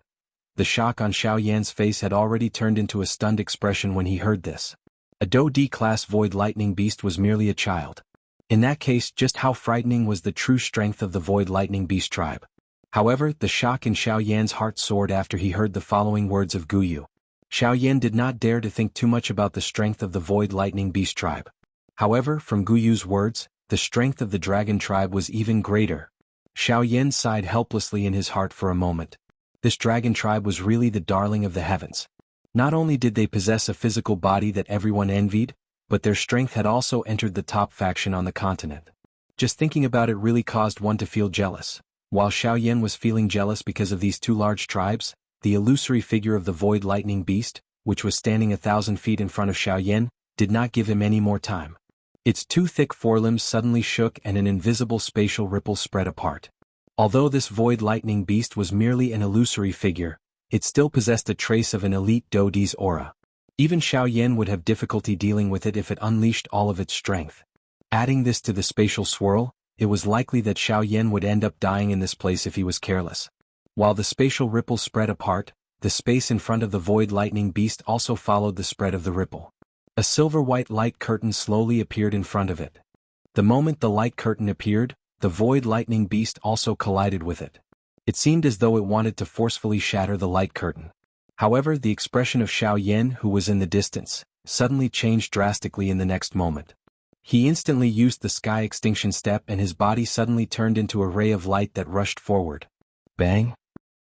The shock on Xiao Yan's face had already turned into a stunned expression when he heard this. A Do D-class void lightning beast was merely a child. In that case, just how frightening was the true strength of the void lightning beast tribe? However, the shock in Xiao Yan's heart soared after he heard the following words of Guyu. Xiao Yan did not dare to think too much about the strength of the void lightning beast tribe. However, from Guyu's words, the strength of the dragon tribe was even greater. Xiao Yan sighed helplessly in his heart for a moment. This dragon tribe was really the darling of the heavens. Not only did they possess a physical body that everyone envied, but their strength had also entered the top faction on the continent. Just thinking about it really caused one to feel jealous. While Xiao Yan was feeling jealous because of these two large tribes, the illusory figure of the void lightning beast, which was standing 1,000 feet in front of Xiao Yan, did not give him any more time. Its two thick forelimbs suddenly shook and an invisible spatial ripple spread apart. Although this void lightning beast was merely an illusory figure, it still possessed a trace of an elite Dodi's aura. Even Xiao Yan would have difficulty dealing with it if it unleashed all of its strength. Adding this to the spatial swirl, it was likely that Xiao Yan would end up dying in this place if he was careless. While the spatial ripple spread apart, the space in front of the void lightning beast also followed the spread of the ripple. A silver-white light curtain slowly appeared in front of it. The moment the light curtain appeared, the void lightning beast also collided with it. It seemed as though it wanted to forcefully shatter the light curtain. However, the expression of Xiao Yan, who was in the distance, suddenly changed drastically in the next moment. He instantly used the sky extinction step and his body suddenly turned into a ray of light that rushed forward. Bang!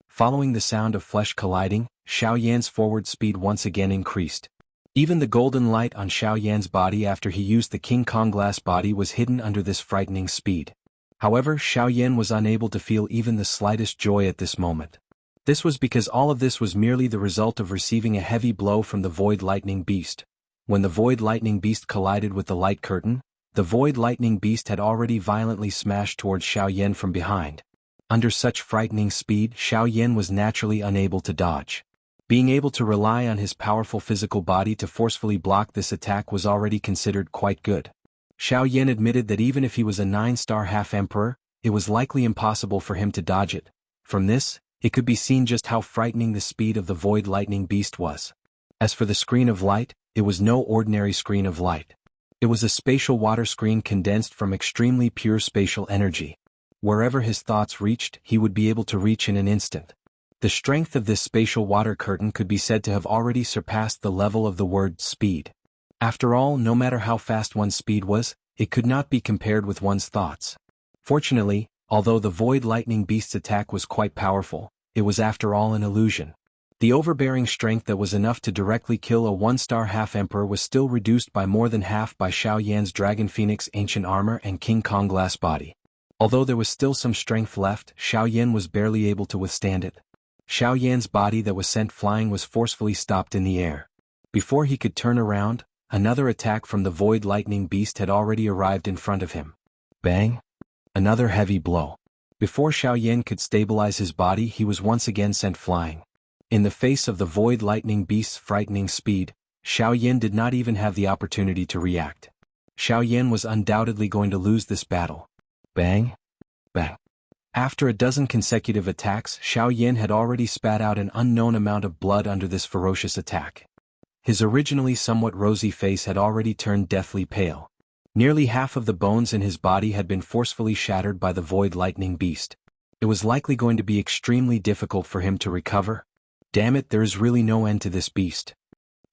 Following the sound of flesh colliding, Xiao Yan's forward speed once again increased. Even the golden light on Xiao Yan's body after he used the King Kong glass body was hidden under this frightening speed. However, Xiao Yan was unable to feel even the slightest joy at this moment. This was because all of this was merely the result of receiving a heavy blow from the void lightning beast. When the void lightning beast collided with the light curtain, the void lightning beast had already violently smashed towards Xiao Yan from behind. Under such frightening speed, Xiao Yan was naturally unable to dodge. Being able to rely on his powerful physical body to forcefully block this attack was already considered quite good. Xiao Yan admitted that even if he was a 9-star half-emperor, it was likely impossible for him to dodge it. From this, it could be seen just how frightening the speed of the void lightning beast was. As for the screen of light, it was no ordinary screen of light. It was a spatial water screen condensed from extremely pure spatial energy. Wherever his thoughts reached, he would be able to reach in an instant. The strength of this spatial water curtain could be said to have already surpassed the level of the word speed. After all, no matter how fast one's speed was, it could not be compared with one's thoughts. Fortunately, although the void lightning beast's attack was quite powerful, it was after all an illusion. The overbearing strength that was enough to directly kill a 1-star half-emperor was still reduced by more than half by Xiao Yan's Dragon Phoenix ancient armor and King Kong glass body. Although there was still some strength left, Xiao Yan was barely able to withstand it. Xiao Yan's body that was sent flying was forcefully stopped in the air. Before he could turn around, another attack from the void lightning beast had already arrived in front of him. Bang! Another heavy blow. Before Xiao Yan could stabilize his body, he was once again sent flying. In the face of the void lightning beast's frightening speed, Xiao Yan did not even have the opportunity to react. Xiao Yan was undoubtedly going to lose this battle. Bang! Bang! After a dozen consecutive attacks, Xiao Yan had already spat out an unknown amount of blood under this ferocious attack. His originally somewhat rosy face had already turned deathly pale. Nearly half of the bones in his body had been forcefully shattered by the void lightning beast. It was likely going to be extremely difficult for him to recover. Damn it, there is really no end to this beast.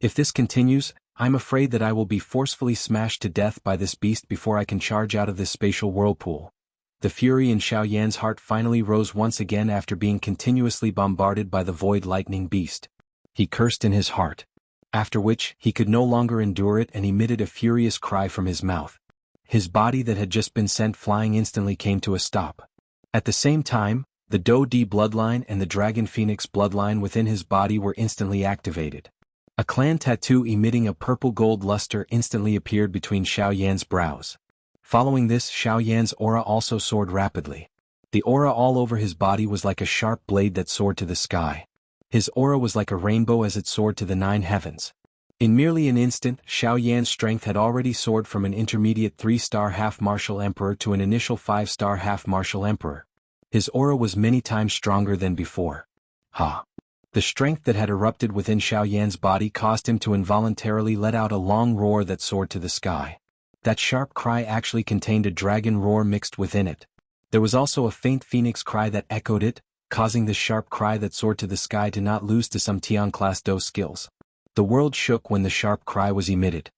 If this continues, I'm afraid that I will be forcefully smashed to death by this beast before I can charge out of this spatial whirlpool. The fury in Xiao Yan's heart finally rose once again after being continuously bombarded by the void lightning beast. He cursed in his heart. After which, he could no longer endure it and emitted a furious cry from his mouth. His body that had just been sent flying instantly came to a stop. At the same time, the Do Di bloodline and the Dragon Phoenix bloodline within his body were instantly activated. A clan tattoo emitting a purple-gold luster instantly appeared between Xiao Yan's brows. Following this, Xiao Yan's aura also soared rapidly. The aura all over his body was like a sharp blade that soared to the sky. His aura was like a rainbow as it soared to the 9 heavens. In merely an instant, Xiao Yan's strength had already soared from an intermediate 3-star half-martial emperor to an initial 5-star half-martial emperor. His aura was many times stronger than before. The strength that had erupted within Xiao Yan's body caused him to involuntarily let out a long roar that soared to the sky. That sharp cry actually contained a dragon roar mixed within it. There was also a faint phoenix cry that echoed it, causing the sharp cry that soared to the sky to not lose to some Tian-class Do skills. The world shook when the sharp cry was emitted.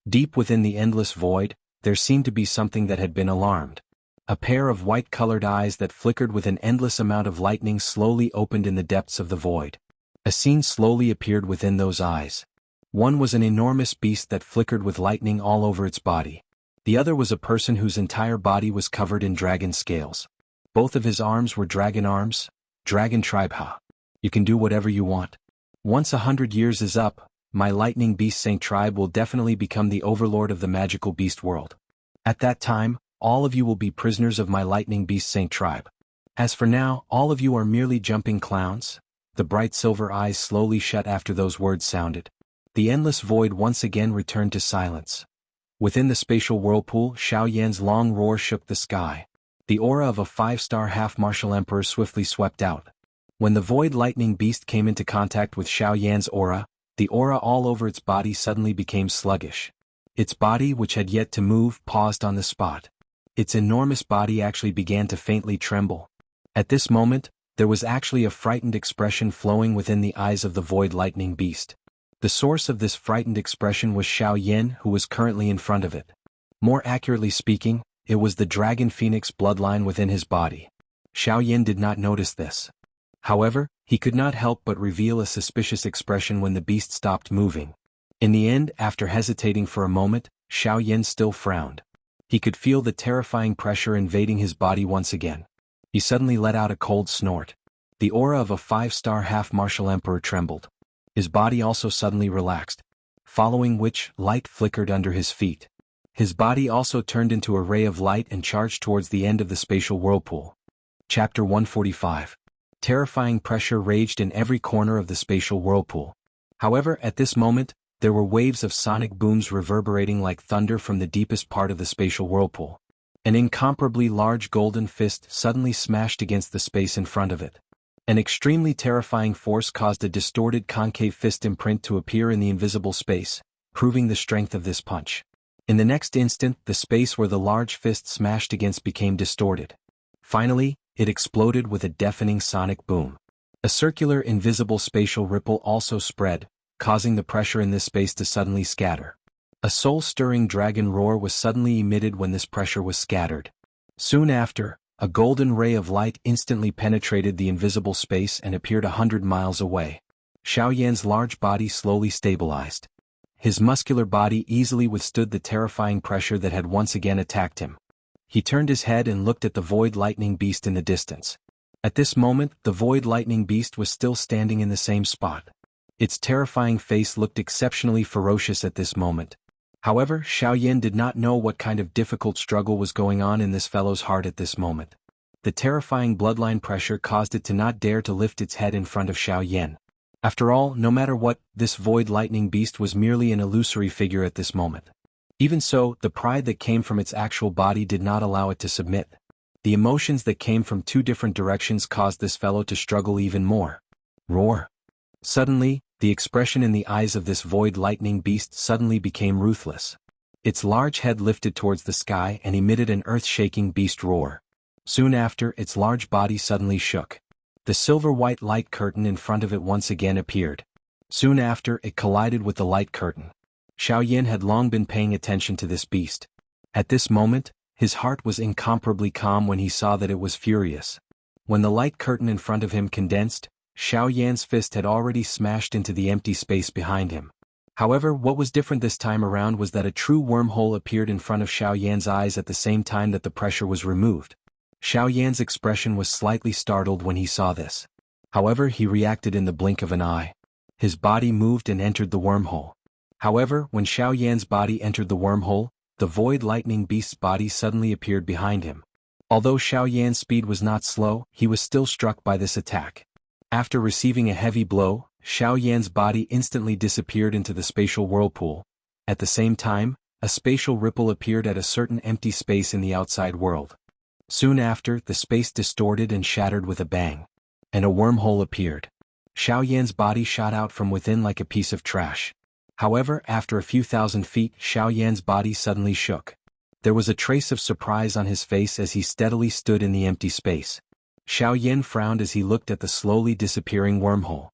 Deep within the endless void, there seemed to be something that had been alarmed. A pair of white-colored eyes that flickered with an endless amount of lightning slowly opened in the depths of the void. A scene slowly appeared within those eyes. One was an enormous beast that flickered with lightning all over its body. The other was a person whose entire body was covered in dragon scales. Both of his arms were dragon arms. Dragon tribe. You can do whatever you want. Once 100 years is up, my lightning beast Saint tribe will definitely become the overlord of the magical beast world. At that time, all of you will be prisoners of my lightning beast Saint tribe. As for now, all of you are merely jumping clowns. The bright silver eyes slowly shut after those words sounded. The endless void once again returned to silence. Within the spatial whirlpool, Xiao Yan's long roar shook the sky. The aura of a 5-star half-martial emperor swiftly swept out. When the void lightning beast came into contact with Xiao Yan's aura, the aura all over its body suddenly became sluggish. Its body, which had yet to move, paused on the spot. Its enormous body actually began to faintly tremble. At this moment, there was actually a frightened expression flowing within the eyes of the void lightning beast. The source of this frightened expression was Xiao Yan, who was currently in front of it. More accurately speaking, it was the Dragon Phoenix bloodline within his body. Xiao Yan did not notice this. However, he could not help but reveal a suspicious expression when the beast stopped moving. In the end, after hesitating for a moment, Xiao Yan still frowned. He could feel the terrifying pressure invading his body once again. He suddenly let out a cold snort. The aura of a 5-star half-martial emperor trembled. His body also suddenly relaxed, following which, light flickered under his feet. His body also turned into a ray of light and charged towards the end of the spatial whirlpool. Chapter 145. Terrifying pressure raged in every corner of the spatial whirlpool. However, at this moment, there were waves of sonic booms reverberating like thunder from the deepest part of the spatial whirlpool. An incomparably large golden fist suddenly smashed against the space in front of it. An extremely terrifying force caused a distorted concave fist imprint to appear in the invisible space, proving the strength of this punch. In the next instant, the space where the large fist smashed against became distorted. Finally, it exploded with a deafening sonic boom. A circular invisible spatial ripple also spread, causing the pressure in this space to suddenly scatter. A soul-stirring dragon roar was suddenly emitted when this pressure was scattered. Soon after, a golden ray of light instantly penetrated the invisible space and appeared 100 miles away. Xiao Yan's large body slowly stabilized. His muscular body easily withstood the terrifying pressure that had once again attacked him. He turned his head and looked at the void lightning beast in the distance. At this moment, the void lightning beast was still standing in the same spot. Its terrifying face looked exceptionally ferocious at this moment. However, Xiao Yan did not know what kind of difficult struggle was going on in this fellow's heart at this moment. The terrifying bloodline pressure caused it to not dare to lift its head in front of Xiao Yan. After all, no matter what, this void lightning beast was merely an illusory figure at this moment. Even so, the pride that came from its actual body did not allow it to submit. The emotions that came from two different directions caused this fellow to struggle even more. Roar. Suddenly, the expression in the eyes of this void lightning beast suddenly became ruthless. Its large head lifted towards the sky and emitted an earth-shaking beast roar. Soon after, its large body suddenly shook. The silver-white light curtain in front of it once again appeared. Soon after, it collided with the light curtain. Xiaoyan had long been paying attention to this beast. At this moment, his heart was incomparably calm when he saw that it was furious. When the light curtain in front of him condensed, Xiaoyan's fist had already smashed into the empty space behind him. However, what was different this time around was that a true wormhole appeared in front of Xiaoyan's eyes at the same time that the pressure was removed. Xiaoyan's expression was slightly startled when he saw this. However, he reacted in the blink of an eye. His body moved and entered the wormhole. However, when Xiaoyan's body entered the wormhole, the void lightning beast's body suddenly appeared behind him. Although Xiaoyan's speed was not slow, he was still struck by this attack. After receiving a heavy blow, Xiaoyan's body instantly disappeared into the spatial whirlpool. At the same time, a spatial ripple appeared at a certain empty space in the outside world. Soon after, the space distorted and shattered with a bang. And a wormhole appeared. Xiaoyan's body shot out from within like a piece of trash. However, after a few thousand feet, Xiaoyan's body suddenly shook. There was a trace of surprise on his face as he steadily stood in the empty space. Xiaoyan frowned as he looked at the slowly disappearing wormhole.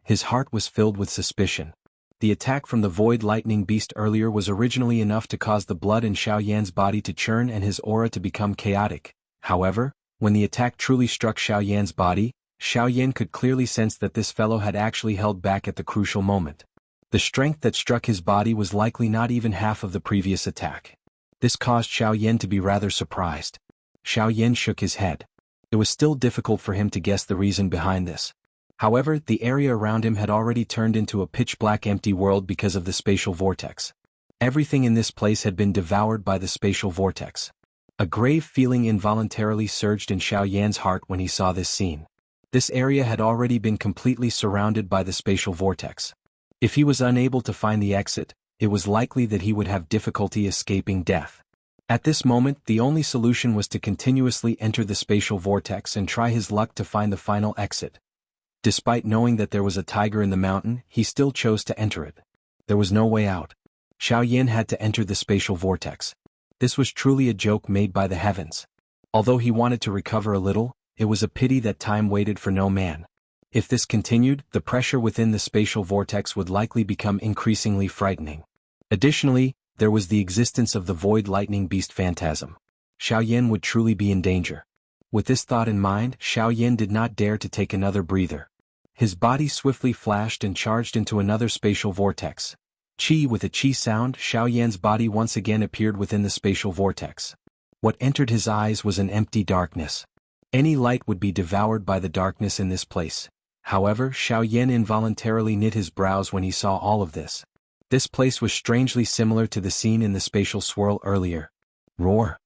His heart was filled with suspicion. The attack from the void lightning beast earlier was originally enough to cause the blood in Xiaoyan's body to churn and his aura to become chaotic. However, when the attack truly struck Xiaoyan's body, Xiaoyan could clearly sense that this fellow had actually held back at the crucial moment. The strength that struck his body was likely not even half of the previous attack. This caused Xiaoyan to be rather surprised. Xiaoyan shook his head. It was still difficult for him to guess the reason behind this. However, the area around him had already turned into a pitch-black empty world because of the spatial vortex. Everything in this place had been devoured by the spatial vortex. A grave feeling involuntarily surged in Xiaoyan's heart when he saw this scene. This area had already been completely surrounded by the spatial vortex. If he was unable to find the exit, it was likely that he would have difficulty escaping death. At this moment, the only solution was to continuously enter the spatial vortex and try his luck to find the final exit. Despite knowing that there was a tiger in the mountain, he still chose to enter it. There was no way out. Xiaoyan had to enter the spatial vortex. This was truly a joke made by the heavens. Although he wanted to recover a little, it was a pity that time waited for no man. If this continued, the pressure within the spatial vortex would likely become increasingly frightening. Additionally, there was the existence of the void lightning beast phantasm. Xiaoyan would truly be in danger. With this thought in mind, Xiaoyan did not dare to take another breather. His body swiftly flashed and charged into another spatial vortex. Chi with a chi sound, Xiaoyan's body once again appeared within the spatial vortex. What entered his eyes was an empty darkness. Any light would be devoured by the darkness in this place. However, Xiaoyan involuntarily knit his brows when he saw all of this. This place was strangely similar to the scene in the spatial swirl earlier. Roar.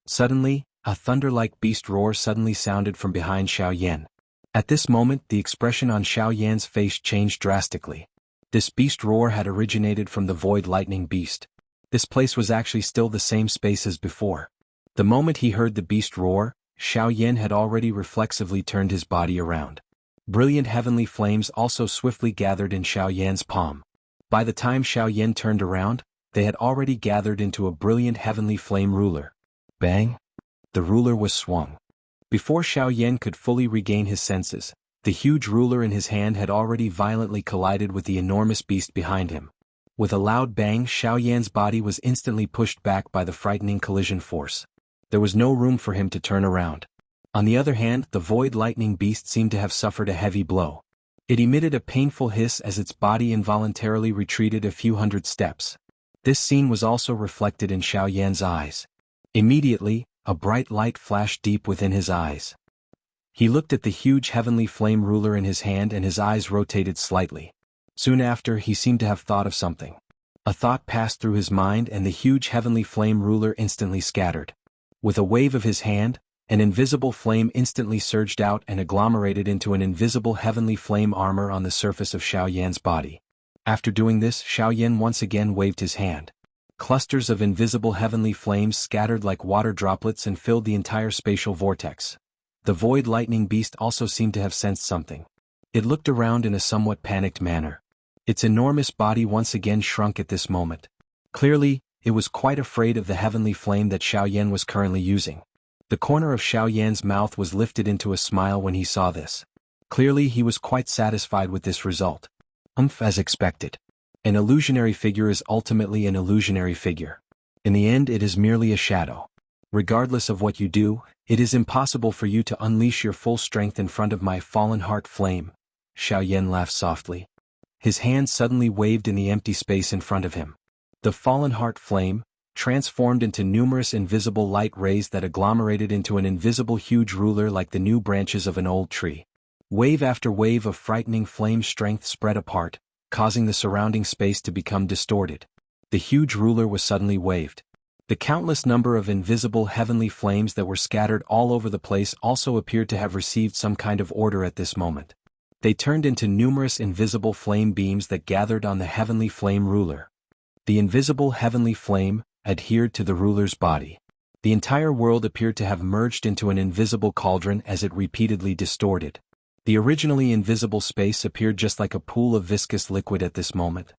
Suddenly, a thunder-like beast roar suddenly sounded from behind Xiaoyan. At this moment, the expression on Xiaoyan's face changed drastically. This beast roar had originated from the void lightning beast. This place was actually still the same space as before. The moment he heard the beast roar, Xiaoyan had already reflexively turned his body around. Brilliant heavenly flames also swiftly gathered in Xiaoyan's palm. By the time Xiaoyan turned around, they had already gathered into a brilliant heavenly flame ruler. Bang! The ruler was swung. Before Xiaoyan could fully regain his senses, the huge ruler in his hand had already violently collided with the enormous beast behind him. With a loud bang, Xiaoyan's body was instantly pushed back by the frightening collision force. There was no room for him to turn around. On the other hand, the void lightning beast seemed to have suffered a heavy blow. It emitted a painful hiss as its body involuntarily retreated a few hundred steps. This scene was also reflected in Xiaoyan's eyes. Immediately, a bright light flashed deep within his eyes. He looked at the huge heavenly flame ruler in his hand and his eyes rotated slightly. Soon after, he seemed to have thought of something. A thought passed through his mind and the huge heavenly flame ruler instantly scattered. With a wave of his hand, an invisible flame instantly surged out and agglomerated into an invisible heavenly flame armor on the surface of Xiaoyan's body. After doing this, Xiaoyan once again waved his hand. Clusters of invisible heavenly flames scattered like water droplets and filled the entire spatial vortex. The void lightning beast also seemed to have sensed something. It looked around in a somewhat panicked manner. Its enormous body once again shrunk at this moment. Clearly, it was quite afraid of the heavenly flame that Xiaoyan was currently using. The corner of Xiaoyan's mouth was lifted into a smile when he saw this. Clearly he was quite satisfied with this result. As expected. An illusionary figure is ultimately an illusionary figure. In the end it is merely a shadow. Regardless of what you do, it is impossible for you to unleash your full strength in front of my fallen heart flame. Xiaoyan laughed softly. His hand suddenly waved in the empty space in front of him. The fallen heart flame, transformed into numerous invisible light rays that agglomerated into an invisible huge ruler like the new branches of an old tree. Wave after wave of frightening flame strength spread apart, causing the surrounding space to become distorted. The huge ruler was suddenly waved. The countless number of invisible heavenly flames that were scattered all over the place also appeared to have received some kind of order at this moment. They turned into numerous invisible flame beams that gathered on the heavenly flame ruler. The invisible heavenly flame adhered to the ruler's body. The entire world appeared to have merged into an invisible cauldron as it repeatedly distorted. The originally invisible space appeared just like a pool of viscous liquid at this moment.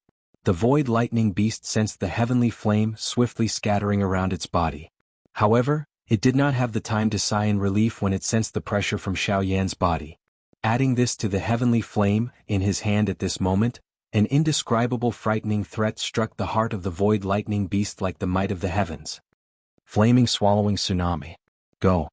The void lightning beast sensed the heavenly flame swiftly scattering around its body. However, it did not have the time to sigh in relief when it sensed the pressure from Xiaoyan's body. Adding this to the heavenly flame in his hand at this moment, an indescribable frightening threat struck the heart of the void lightning beast like the might of the heavens. Flaming swallowing tsunami. Go.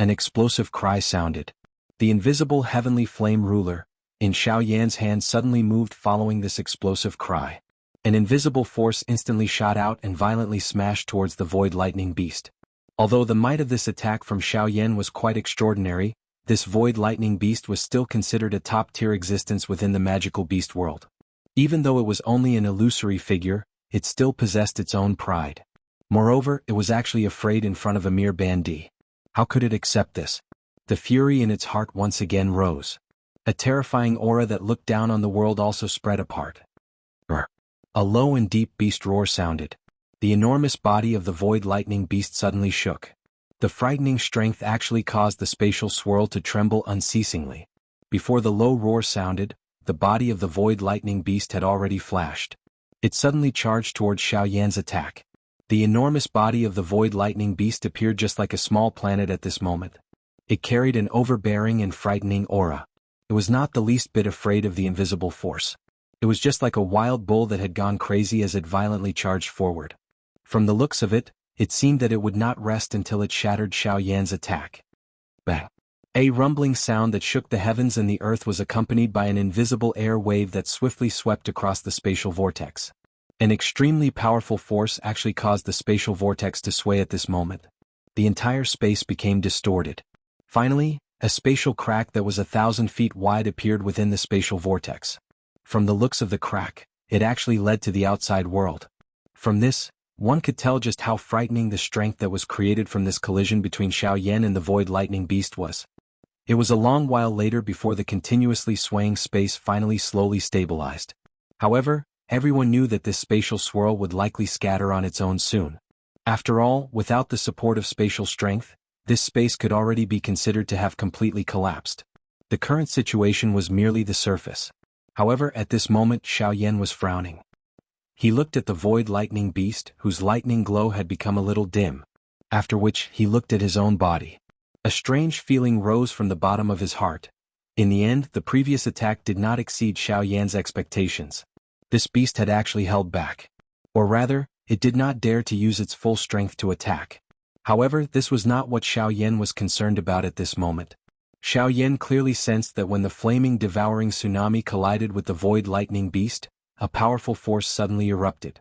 An explosive cry sounded. The invisible heavenly flame ruler, in Xiaoyan's hand suddenly moved following this explosive cry. An invisible force instantly shot out and violently smashed towards the void lightning beast. Although the might of this attack from Xiaoyan was quite extraordinary, this void lightning beast was still considered a top-tier existence within the magical beast world. Even though it was only an illusory figure, it still possessed its own pride. Moreover, it was actually afraid in front of a mere bandit. How could it accept this? The fury in its heart once again rose. A terrifying aura that looked down on the world also spread apart. A low and deep beast roar sounded. The enormous body of the void lightning beast suddenly shook. The frightening strength actually caused the spatial swirl to tremble unceasingly. Before the low roar sounded, the body of the void lightning beast had already flashed. It suddenly charged towards Xiaoyan's attack. The enormous body of the void lightning beast appeared just like a small planet at this moment. It carried an overbearing and frightening aura. It was not the least bit afraid of the invisible force. It was just like a wild bull that had gone crazy as it violently charged forward. From the looks of it, it seemed that it would not rest until it shattered Xiaoyan's attack. Bang! A rumbling sound that shook the heavens and the earth was accompanied by an invisible air wave that swiftly swept across the spatial vortex. An extremely powerful force actually caused the spatial vortex to sway at this moment. The entire space became distorted. Finally, a spatial crack that was 1,000 feet wide appeared within the spatial vortex. From the looks of the crack, it actually led to the outside world. From this, one could tell just how frightening the strength that was created from this collision between Xiaoyan and the void lightning beast was. It was a long while later before the continuously swaying space finally slowly stabilized. However, everyone knew that this spatial swirl would likely scatter on its own soon. After all, without the support of spatial strength, this space could already be considered to have completely collapsed. The current situation was merely the surface. However, at this moment Xiaoyan was frowning. He looked at the void lightning beast, whose lightning glow had become a little dim. After which, he looked at his own body. A strange feeling rose from the bottom of his heart. In the end, the previous attack did not exceed Xiaoyan's expectations. This beast had actually held back. Or rather, it did not dare to use its full strength to attack. However, this was not what Xiaoyan was concerned about at this moment. Xiaoyan clearly sensed that when the flaming devouring tsunami collided with the void lightning beast, a powerful force suddenly erupted.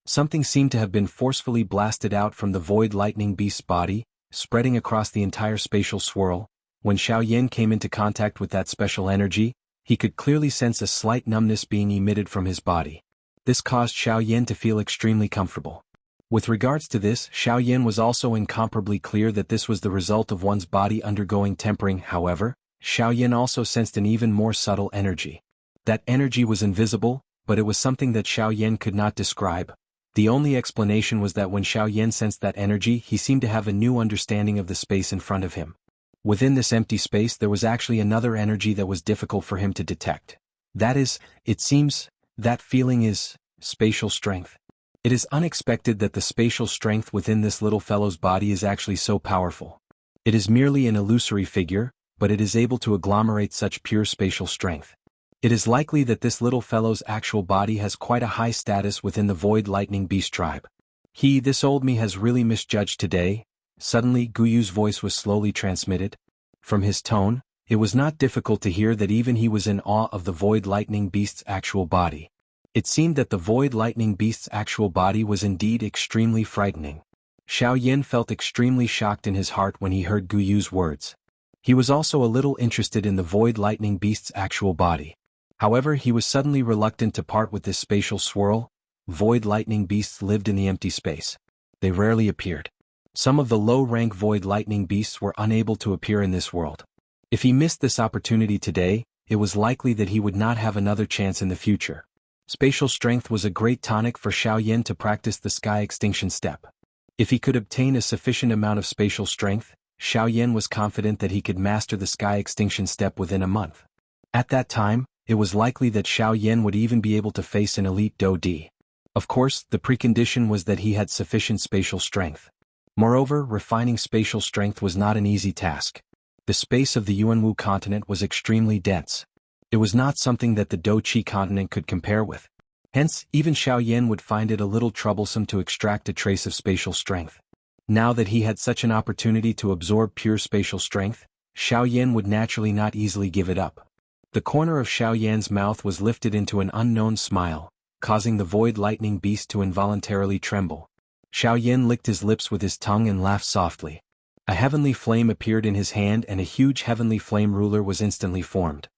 Something seemed to have been forcefully blasted out from the void lightning beast's body, spreading across the entire spatial swirl. When Xiaoyan came into contact with that special energy, he could clearly sense a slight numbness being emitted from his body. This caused Xiaoyan to feel extremely comfortable. With regards to this, Xiaoyan was also incomparably clear that this was the result of one's body undergoing tempering. However, Xiaoyan also sensed an even more subtle energy. That energy was invisible, but it was something that Xiaoyan could not describe. The only explanation was that when Xiaoyan sensed that energy, he seemed to have a new understanding of the space in front of him. Within this empty space there was actually another energy that was difficult for him to detect. That is, it seems, that feeling is spatial strength. It is unexpected that the spatial strength within this little fellow's body is actually so powerful. It is merely an illusory figure, but it is able to agglomerate such pure spatial strength. It is likely that this little fellow's actual body has quite a high status within the Void Lightning Beast tribe. This old me has really misjudged today. Suddenly Guyu's voice was slowly transmitted. From his tone, it was not difficult to hear that even he was in awe of the Void Lightning Beast's actual body. It seemed that the Void Lightning Beast's actual body was indeed extremely frightening. Xiao Yan felt extremely shocked in his heart when he heard Guyu's words. He was also a little interested in the Void Lightning Beast's actual body. However, he was suddenly reluctant to part with this spatial swirl. Void Lightning Beasts lived in the empty space. They rarely appeared. Some of the low-rank Void Lightning Beasts were unable to appear in this world. If he missed this opportunity today, it was likely that he would not have another chance in the future. Spatial strength was a great tonic for Xiao Yan to practice the Sky Extinction Step. If he could obtain a sufficient amount of spatial strength, Xiao Yan was confident that he could master the Sky Extinction Step within a month. At that time, it was likely that Xiao Yan would even be able to face an elite Do D. Of course, the precondition was that he had sufficient spatial strength. Moreover, refining spatial strength was not an easy task. The space of the Yuanwu continent was extremely dense. It was not something that the Do-Chi continent could compare with. Hence, even Xiao Yan would find it a little troublesome to extract a trace of spatial strength. Now that he had such an opportunity to absorb pure spatial strength, Xiao Yan would naturally not easily give it up. The corner of Xiao Yan's mouth was lifted into an unknown smile, causing the Void Lightning Beast to involuntarily tremble. Xiao Yan licked his lips with his tongue and laughed softly. A heavenly flame appeared in his hand and a huge heavenly flame ruler was instantly formed.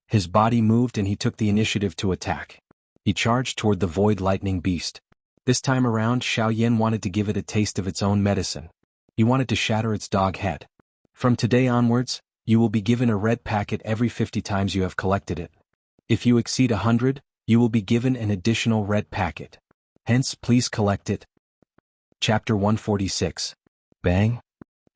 His body moved and he took the initiative to attack. He charged toward the Void Lightning Beast. This time around, Xiao Yan wanted to give it a taste of its own medicine. He wanted to shatter its dog head. From today onwards, you will be given a red packet every 50 times you have collected it. If you exceed 100, you will be given an additional red packet. Hence, please collect it. Chapter 146. Bang!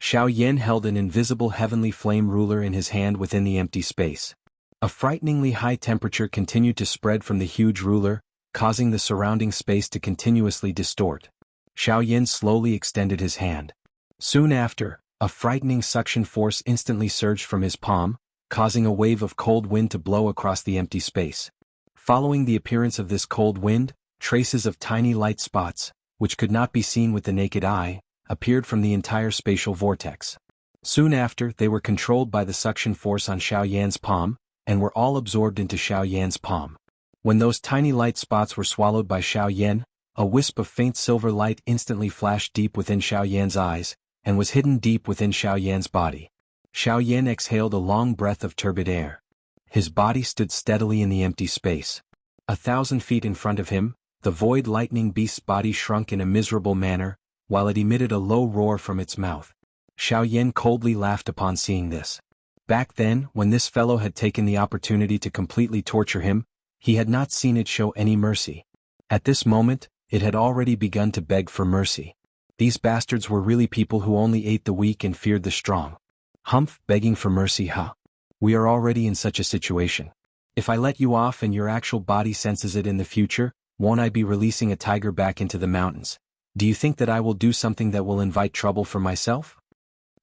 Xiao Yan held an invisible heavenly flame ruler in his hand within the empty space. A frighteningly high temperature continued to spread from the huge ruler, causing the surrounding space to continuously distort. Xiao Yan slowly extended his hand. Soon after, a frightening suction force instantly surged from his palm, causing a wave of cold wind to blow across the empty space. Following the appearance of this cold wind, traces of tiny light spots, which could not be seen with the naked eye, appeared from the entire spatial vortex. Soon after, they were controlled by the suction force on Xiao Yan's palm, and were all absorbed into Xiao Yan's palm. When those tiny light spots were swallowed by Xiao Yan, a wisp of faint silver light instantly flashed deep within Xiao Yan's eyes, and was hidden deep within Xiao Yan's body. Xiao Yan exhaled a long breath of turbid air. His body stood steadily in the empty space. 1,000 feet in front of him, the Void Lightning Beast's body shrunk in a miserable manner, while it emitted a low roar from its mouth. Xiao Yan coldly laughed upon seeing this. Back then, when this fellow had taken the opportunity to completely torture him, he had not seen it show any mercy. At this moment, it had already begun to beg for mercy. These bastards were really people who only ate the weak and feared the strong. Humph, begging for mercy, huh? We are already in such a situation. If I let you off and your actual body senses it in the future, won't I be releasing a tiger back into the mountains? Do you think that I will do something that will invite trouble for myself?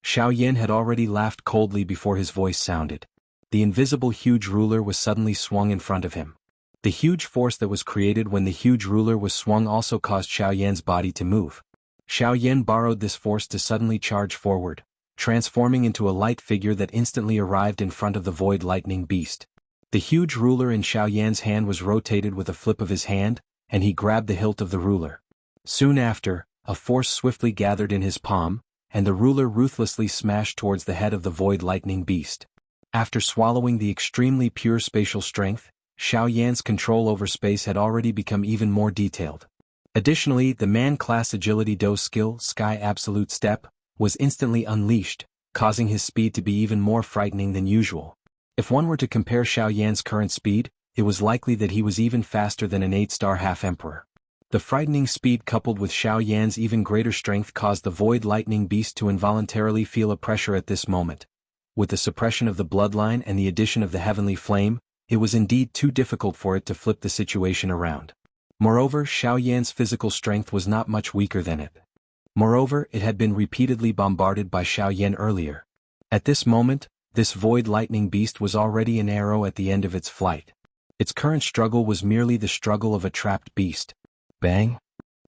Xiao Yan had already laughed coldly before his voice sounded. The invisible huge ruler was suddenly swung in front of him. The huge force that was created when the huge ruler was swung also caused Xiao Yan's body to move. Xiao Yan borrowed this force to suddenly charge forward, transforming into a light figure that instantly arrived in front of the Void Lightning Beast. The huge ruler in Xiao Yan's hand was rotated with a flip of his hand, and he grabbed the hilt of the ruler. Soon after, a force swiftly gathered in his palm, and the ruler ruthlessly smashed towards the head of the Void Lightning Beast. After swallowing the extremely pure spatial strength, Xiao Yan's control over space had already become even more detailed. Additionally, the man-class agility do skill, Sky Absolute Step, was instantly unleashed, causing his speed to be even more frightening than usual. If one were to compare Xiao Yan's current speed, it was likely that he was even faster than an 8-star half-emperor. The frightening speed coupled with Xiao Yan's even greater strength caused the Void Lightning Beast to involuntarily feel a pressure at this moment. With the suppression of the bloodline and the addition of the heavenly flame, it was indeed too difficult for it to flip the situation around. Moreover, Xiao Yan's physical strength was not much weaker than it. Moreover, it had been repeatedly bombarded by Xiao Yan earlier. At this moment, this void lightning beast was already an arrow at the end of its flight. Its current struggle was merely the struggle of a trapped beast. Bang!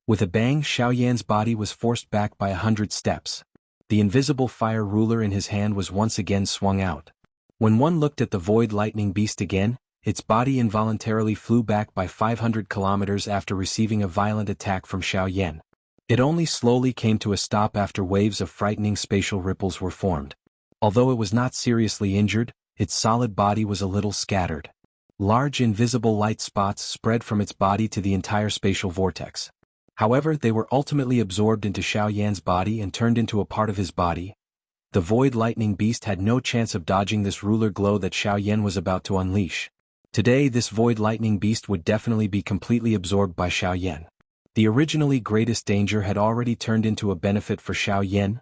With a bang, Xiao Yan's body was forced back by 100 steps. The invisible fire ruler in his hand was once again swung out. When one looked at the void lightning beast again, its body involuntarily flew back by 500 kilometers after receiving a violent attack from Xiao Yan. It only slowly came to a stop after waves of frightening spatial ripples were formed. Although it was not seriously injured, its solid body was a little scattered. Large invisible light spots spread from its body to the entire spatial vortex. However, they were ultimately absorbed into Xiao Yan's body and turned into a part of his body. The void lightning beast had no chance of dodging this ruler glow that Xiao Yan was about to unleash. Today this void lightning beast would definitely be completely absorbed by Xiao Yan. The originally greatest danger had already turned into a benefit for Xiao Yan.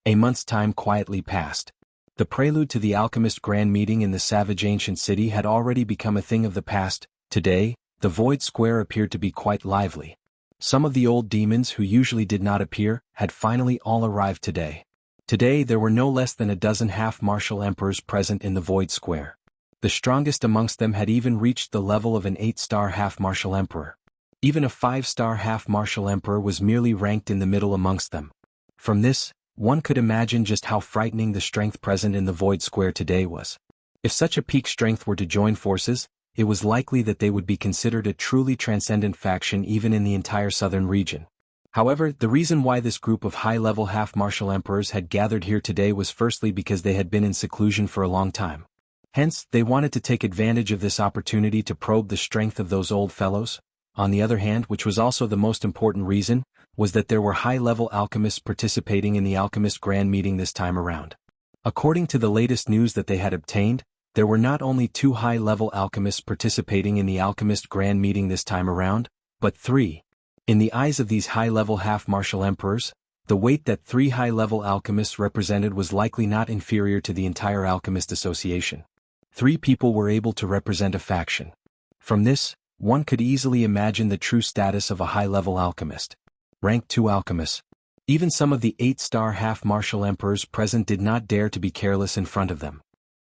A month's time quietly passed. The prelude to the alchemist grand meeting in the savage ancient city had already become a thing of the past. Today, the void square appeared to be quite lively. Some of the old demons who usually did not appear had finally all arrived today. Today there were no less than a dozen half-martial emperors present in the void square. The strongest amongst them had even reached the level of an 8-star half-martial emperor. Even a 5-star half-martial emperor was merely ranked in the middle amongst them. From this, one could imagine just how frightening the strength present in the void square today was. If such a peak strength were to join forces, it was likely that they would be considered a truly transcendent faction even in the entire southern region. However, the reason why this group of high-level half-martial emperors had gathered here today was firstly because they had been in seclusion for a long time. Hence, they wanted to take advantage of this opportunity to probe the strength of those old fellows. On the other hand, which was also the most important reason, was that there were high-level alchemists participating in the alchemist grand meeting this time around. According to the latest news that they had obtained, there were not only 2 high-level alchemists participating in the alchemist grand meeting this time around, but 3. In the eyes of these high-level half-martial emperors, the weight that 3 high-level alchemists represented was likely not inferior to the entire alchemist association. 3 people were able to represent a faction. From this, one could easily imagine the true status of a high-level alchemist. Rank 2 alchemists. Even some of the 8-star half-martial emperors present did not dare to be careless in front of them.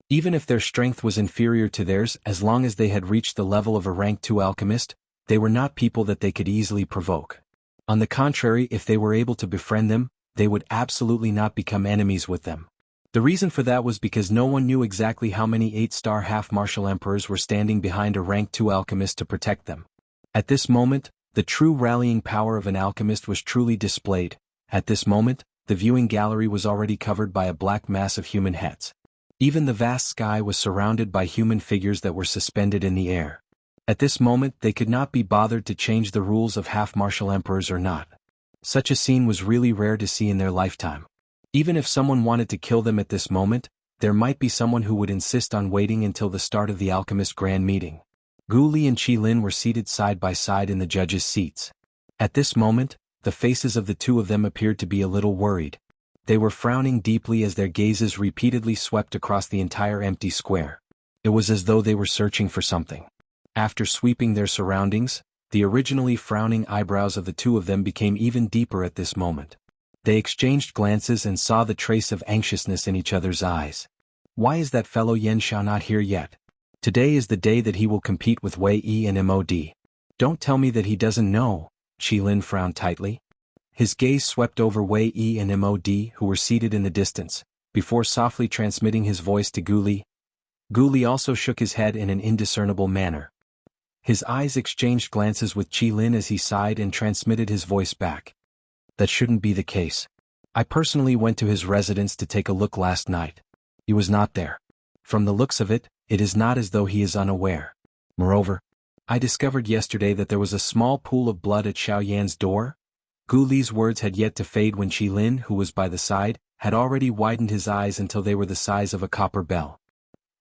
Even if their strength was inferior to theirs, as long as they had reached the level of a rank 2 alchemist, they were not people that they could easily provoke. On the contrary, if they were able to befriend them, they would absolutely not become enemies with them. The reason for that was because no one knew exactly how many 8-star half-martial emperors were standing behind a rank 2 alchemist to protect them. At this moment, the true rallying power of an alchemist was truly displayed. At this moment, the viewing gallery was already covered by a black mass of human heads. Even the vast sky was surrounded by human figures that were suspended in the air. At this moment they could not be bothered to change the rules of half-martial emperors or not. Such a scene was really rare to see in their lifetime. Even if someone wanted to kill them at this moment, there might be someone who would insist on waiting until the start of the alchemist grand meeting. Gu Li and Qi Lin were seated side by side in the judges' seats. At this moment, the faces of the two of them appeared to be a little worried. They were frowning deeply as their gazes repeatedly swept across the entire empty square. It was as though they were searching for something. After sweeping their surroundings, the originally frowning eyebrows of the two of them became even deeper at this moment. They exchanged glances and saw the trace of anxiousness in each other's eyes. Why is that fellow Yan Xiao not here yet? Today is the day that he will compete with Wei Yi and Mod. Don't tell me that he doesn't know. Qi Lin frowned tightly. His gaze swept over Wei Yi and Mod, who were seated in the distance, before softly transmitting his voice to Gu Li. Gu Li also shook his head in an indiscernible manner. His eyes exchanged glances with Qi Lin as he sighed and transmitted his voice back. That shouldn't be the case. I personally went to his residence to take a look last night. He was not there. From the looks of it, it is not as though he is unaware. Moreover, I discovered yesterday that there was a small pool of blood at Xiao Yan's door. Gu Li's words had yet to fade when Qi Lin, who was by the side, had already widened his eyes until they were the size of a copper bell.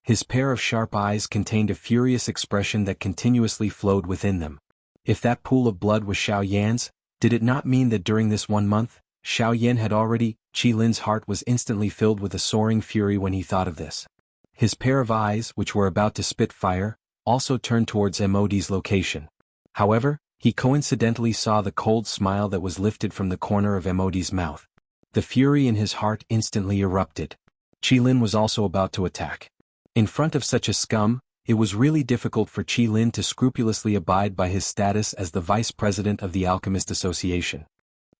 His pair of sharp eyes contained a furious expression that continuously flowed within them. If that pool of blood was Xiao Yan's, did it not mean that during this 1 month, Xiao Yan had already... Qi Lin's heart was instantly filled with a soaring fury when he thought of this. His pair of eyes, which were about to spit fire, also turned towards Mod's location. However, He coincidentally saw the cold smile that was lifted from the corner of Mod's mouth. The fury in his heart instantly erupted. Qilin was also about to attack. In front of such a scum, it was really difficult for Qilin to scrupulously abide by his status as the vice president of the Alchemist Association.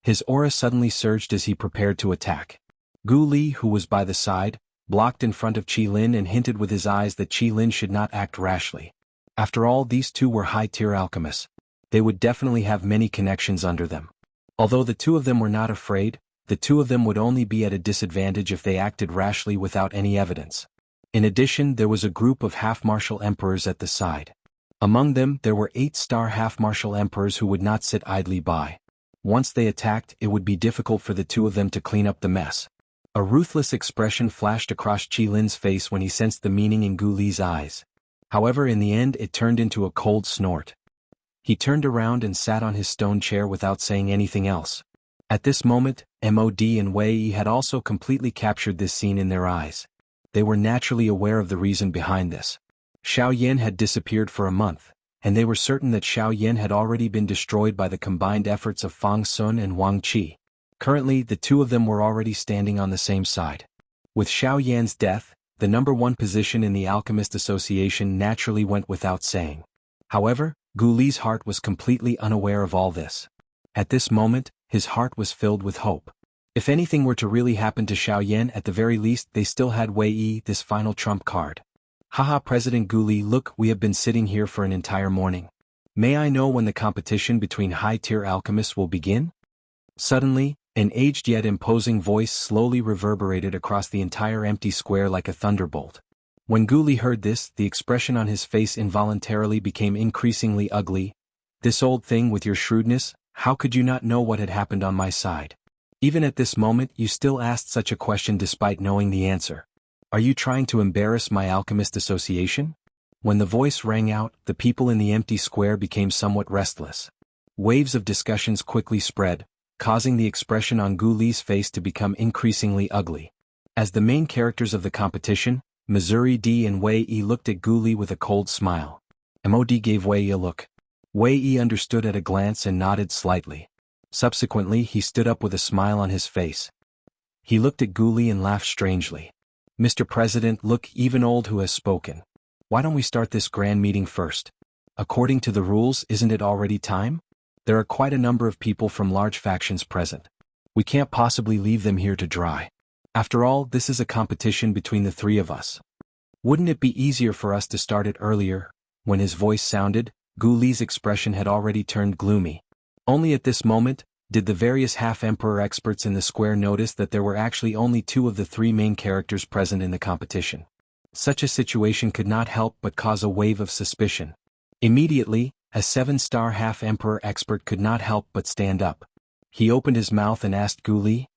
His aura suddenly surged as he prepared to attack. Gu Li, who was by the side, blocked in front of Qilin and hinted with his eyes that Qilin should not act rashly. After all, these two were high-tier alchemists. They would definitely have many connections under them. Although the two of them were not afraid, the two of them would only be at a disadvantage if they acted rashly without any evidence. In addition, there was a group of half-martial emperors at the side. Among them, there were 8-star half-martial emperors who would not sit idly by. Once they attacked, it would be difficult for the two of them to clean up the mess. A ruthless expression flashed across Qilin's face when he sensed the meaning in Gu Li's eyes. However, in the end, it turned into a cold snort. He turned around and sat on his stone chair without saying anything else. At this moment, Mod and Wei Yi had also completely captured this scene in their eyes. They were naturally aware of the reason behind this. Xiao Yan had disappeared for a month, and they were certain that Xiao Yan had already been destroyed by the combined efforts of Fang Sun and Wang Qi. Currently, the two of them were already standing on the same side. With Xiao Yan's death, the #1 position in the Alchemist Association naturally went without saying. However, Gu Li's heart was completely unaware of all this. At this moment, his heart was filled with hope. If anything were to really happen to Xiao Yan, at the very least they still had Wei Yi, this final trump card. Haha, President Gu Li, look, we have been sitting here for an entire morning. May I know when the competition between high-tier alchemists will begin? Suddenly, an aged yet imposing voice slowly reverberated across the entire empty square like a thunderbolt. When Gu Li heard this, the expression on his face involuntarily became increasingly ugly. This old thing with your shrewdness, how could you not know what had happened on my side? Even at this moment, you still asked such a question despite knowing the answer. Are you trying to embarrass my Alchemist Association? When the voice rang out, the people in the empty square became somewhat restless. Waves of discussions quickly spread, causing the expression on Gu Li's face to become increasingly ugly. As the main characters of the competition, Missouri D and Wei Yi looked at Gu Li with a cold smile. Mod gave Wei Yi a look. Wei Yi understood at a glance and nodded slightly. Subsequently, he stood up with a smile on his face. He looked at Gu Li and laughed strangely. Mr. President, look, even old who has spoken. Why don't we start this grand meeting first? According to the rules, isn't it already time? There are quite a number of people from large factions present. We can't possibly leave them here to dry. After all, this is a competition between the three of us. Wouldn't it be easier for us to start it earlier? When his voice sounded, Gu Li's expression had already turned gloomy. Only at this moment did the various half-emperor experts in the square notice that there were actually only 2 of the 3 main characters present in the competition. Such a situation could not help but cause a wave of suspicion. Immediately, a 7-star half-emperor expert could not help but stand up. He opened his mouth and asked Gu Li,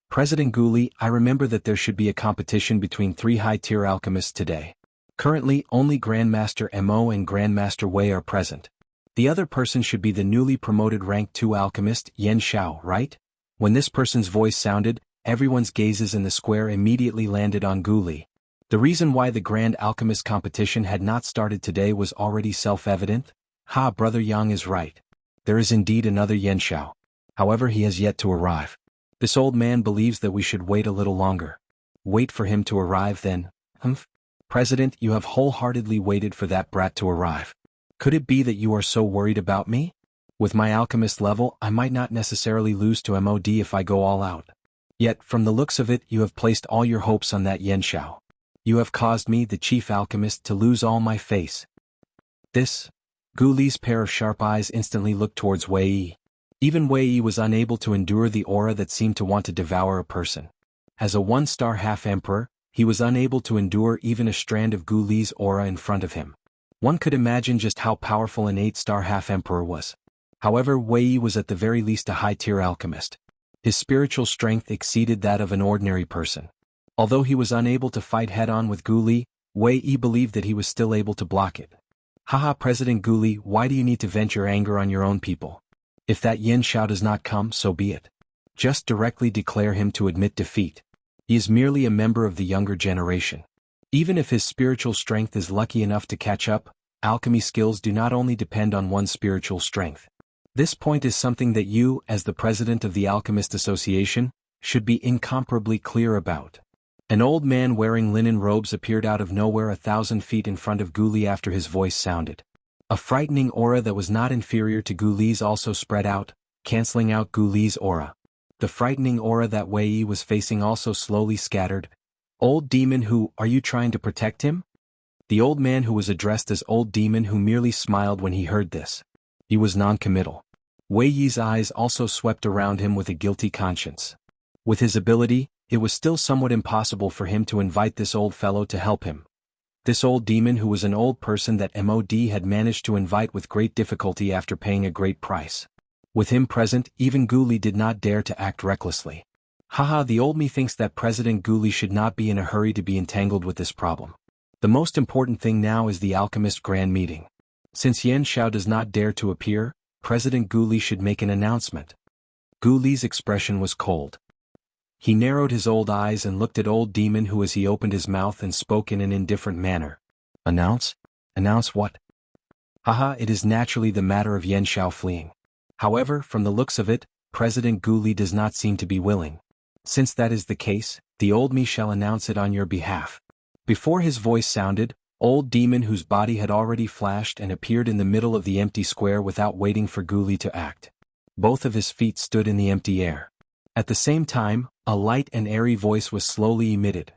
"President Gu Li, I remember that there should be a competition between 3 high-tier alchemists today. Currently, only Grandmaster Mo and Grandmaster Wei are present. The other person should be the newly promoted rank 2 alchemist, Yan Xiao, right?" When this person's voice sounded, everyone's gazes in the square immediately landed on Gu Li. The reason why the Grand Alchemist competition had not started today was already self-evident. Ha, Brother Yang is right. There is indeed another Yan Xiao. However, he has yet to arrive. This old man believes that we should wait a little longer. Wait for him to arrive then? Humph. President, you have wholeheartedly waited for that brat to arrive. Could it be that you are so worried about me? With my alchemist level, I might not necessarily lose to Mod if I go all out. Yet, from the looks of it, you have placed all your hopes on that Yan Xiao. You have caused me, the chief alchemist, to lose all my face. This? Gu Li's pair of sharp eyes instantly looked towards Wei Yi. Even Wei Yi was unable to endure the aura that seemed to want to devour a person. As a 1-star half-emperor, he was unable to endure even a strand of Gu Li's aura in front of him. One could imagine just how powerful an 8-star half-emperor was. However, Wei Yi was at the very least a high-tier alchemist. His spiritual strength exceeded that of an ordinary person. Although he was unable to fight head-on with Gu Li, Wei Yi believed that he was still able to block it. Haha, President Gu Li, why do you need to vent your anger on your own people? If that Yan Xiao does not come, so be it. Just directly declare him to admit defeat. He is merely a member of the younger generation. Even if his spiritual strength is lucky enough to catch up, alchemy skills do not only depend on one's spiritual strength. This point is something that you, as the president of the Alchemist Association, should be incomparably clear about. An old man wearing linen robes appeared out of nowhere 1,000 feet in front of Gu Li after his voice sounded. A frightening aura that was not inferior to Gu Li's also spread out, canceling out Gu Li's aura. The frightening aura that Wei Yi was facing also slowly scattered. Old demon who, are you trying to protect him? The old man who was addressed as Old Demon who merely smiled when he heard this. He was non-committal. Wei Yi's eyes also swept around him with a guilty conscience. With his ability, it was still somewhat impossible for him to invite this old fellow to help him. This old demon who was an old person that MOD had managed to invite with great difficulty after paying a great price. With him present, even Gu Li did not dare to act recklessly. Haha, the old me thinks that President Gu Li should not be in a hurry to be entangled with this problem. The most important thing now is the Alchemist Grand Meeting. Since Yan Xiao does not dare to appear, President Gu Li should make an announcement. Gu Li's expression was cold. He narrowed his old eyes and looked at Old Demon who as he opened his mouth and spoke in an indifferent manner. Announce? Announce what? Haha, it is naturally the matter of Yan Xiao fleeing. However, from the looks of it, President Gu Li does not seem to be willing. Since that is the case, the old me shall announce it on your behalf. Before his voice sounded, Old Demon whose body had already flashed and appeared in the middle of the empty square without waiting for Gu Li to act. Both of his feet stood in the empty air. At the same time, a light and airy voice was slowly emitted.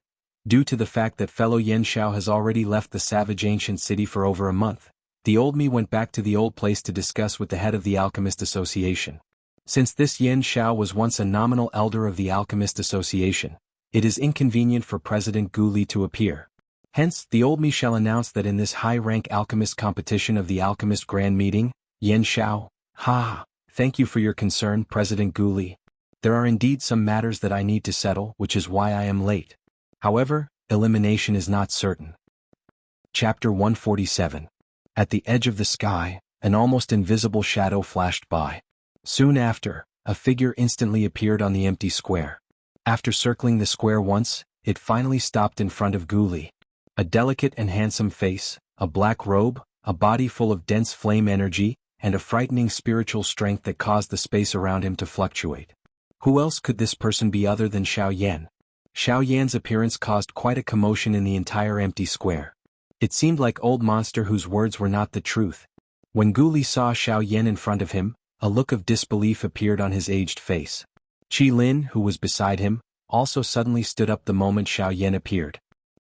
Due to the fact that fellow Yan Xiao has already left the savage ancient city for over a month, the old me went back to the old place to discuss with the head of the Alchemist Association. Since this Yan Xiao was once a nominal elder of the Alchemist Association, it is inconvenient for President Gu Li to appear. Hence, the old me shall announce that in this high-rank alchemist competition of the Alchemist Grand Meeting, Yan Xiao, thank you for your concern, President Gu Li. There are indeed some matters that I need to settle, which is why I am late. However, elimination is not certain. Chapter 147. At the edge of the sky, an almost invisible shadow flashed by. Soon after, a figure instantly appeared on the empty square. After circling the square once, it finally stopped in front of Gu Li. A delicate and handsome face, a black robe, a body full of dense flame energy, and a frightening spiritual strength that caused the space around him to fluctuate. Who else could this person be other than Xiao Yan? Xiao Yan's appearance caused quite a commotion in the entire empty square. It seemed like old monster whose words were not the truth. When Gu Li saw Xiao Yan in front of him, a look of disbelief appeared on his aged face. Qi Lin, who was beside him, also suddenly stood up the moment Xiao Yan appeared.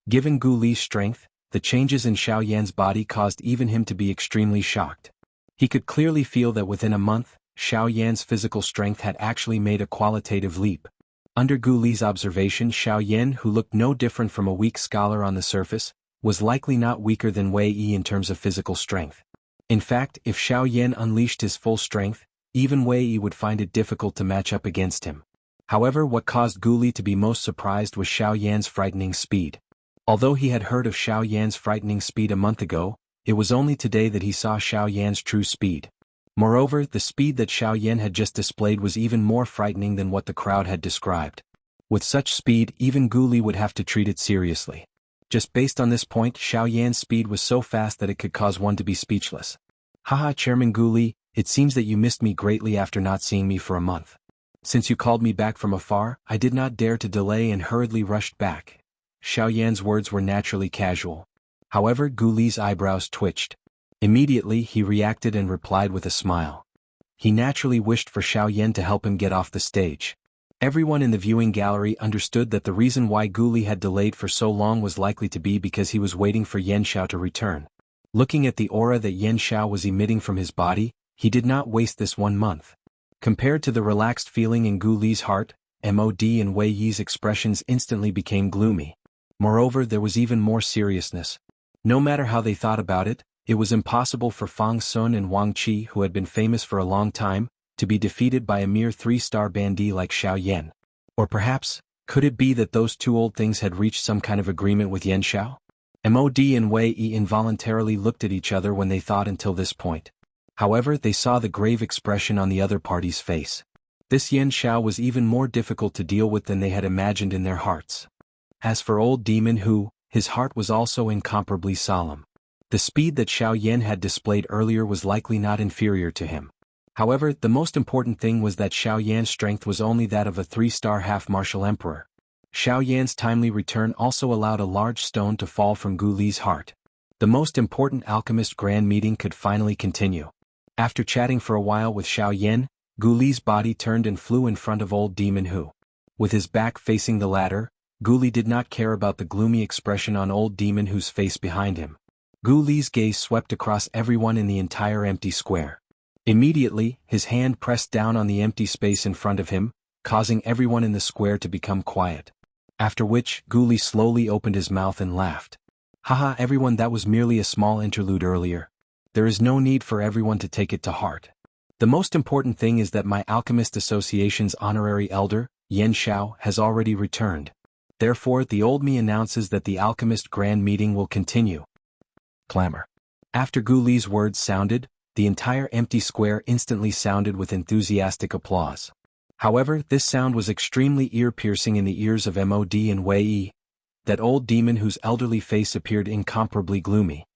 Given Gu Li's strength, the changes in Xiao Yan's body caused even him to be extremely shocked. He could clearly feel that within a month, Xiao Yan's physical strength had actually made a qualitative leap. Under Gu Li's observation, Xiao Yan, who looked no different from a weak scholar on the surface, was likely not weaker than Wei Yi in terms of physical strength. In fact, if Xiao Yan unleashed his full strength, even Wei Yi would find it difficult to match up against him. However, what caused Gu Li to be most surprised was Xiao Yan's frightening speed. Although he had heard of Xiao Yan's frightening speed a month ago, it was only today that he saw Xiao Yan's true speed. Moreover, the speed that Xiao Yan had just displayed was even more frightening than what the crowd had described. With such speed, even Gu Li would have to treat it seriously. Just based on this point, Xiao Yan's speed was so fast that it could cause one to be speechless. Haha, Chairman Gu Li, it seems that you missed me greatly after not seeing me for a month. Since you called me back from afar, I did not dare to delay and hurriedly rushed back. Xiao Yan's words were naturally casual. However, Gu Li's eyebrows twitched. Immediately, he reacted and replied with a smile. He naturally wished for Xiao Yan to help him get off the stage. Everyone in the viewing gallery understood that the reason why Gu Li had delayed for so long was likely to be because he was waiting for Yan Xiao to return. Looking at the aura that Yan Xiao was emitting from his body, he did not waste this 1 month. Compared to the relaxed feeling in Gu Li's heart, MOD and Wei Yi's expressions instantly became gloomy. Moreover, there was even more seriousness. No matter how they thought about it, it was impossible for Fang Sun and Wang Qi, who had been famous for a long time, to be defeated by a mere 3-star bandit like Xiao Yan. Or perhaps, could it be that those two old things had reached some kind of agreement with Yan Xiao? MOD and Wei Yi involuntarily looked at each other when they thought until this point. However, they saw the grave expression on the other party's face. This Yan Xiao was even more difficult to deal with than they had imagined in their hearts. As for Old Demon who, his heart was also incomparably solemn. The speed that Xiao Yan had displayed earlier was likely not inferior to him. However, the most important thing was that Xiao Yan's strength was only that of a 3-star half-martial emperor. Xiao Yan's timely return also allowed a large stone to fall from Gu Li's heart. The most important alchemist grand meeting could finally continue. After chatting for a while with Xiao Yan, Gu Li's body turned and flew in front of old Demon Hu. With his back facing the latter, Gu Li did not care about the gloomy expression on old Demon Hu's face behind him. Gu Li's gaze swept across everyone in the entire empty square. Immediately, his hand pressed down on the empty space in front of him, causing everyone in the square to become quiet. After which, Gu Li slowly opened his mouth and laughed. Haha, everyone, that was merely a small interlude earlier. There is no need for everyone to take it to heart. The most important thing is that my Alchemist Association's honorary elder, Yan Xiao, has already returned. Therefore, the old me announces that the Alchemist Grand Meeting will continue. Clamor. After Gu Li's words sounded, the entire empty square instantly sounded with enthusiastic applause. However, this sound was extremely ear-piercing in the ears of Mod and Wei Yi. That old demon whose elderly face appeared incomparably gloomy.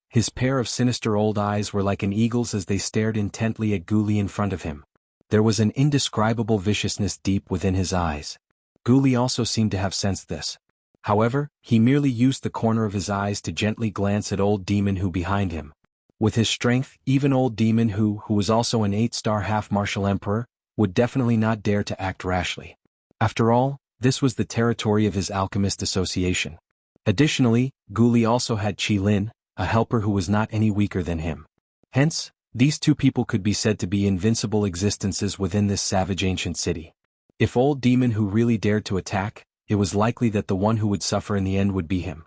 His pair of sinister old eyes were like an eagle's as they stared intently at Gu Li in front of him. There was an indescribable viciousness deep within his eyes. Gu Li also seemed to have sensed this. However, he merely used the corner of his eyes to gently glance at old Demon Hu behind him. With his strength, even old Demon Hu was also an 8-star half-martial emperor, would definitely not dare to act rashly. After all, this was the territory of his Alchemist Association. Additionally, Gu Li also had Qi Lin, a helper who was not any weaker than him. Hence, these two people could be said to be invincible existences within this savage ancient city. If old Demon Hu really dared to attack, it was likely that the one who would suffer in the end would be him.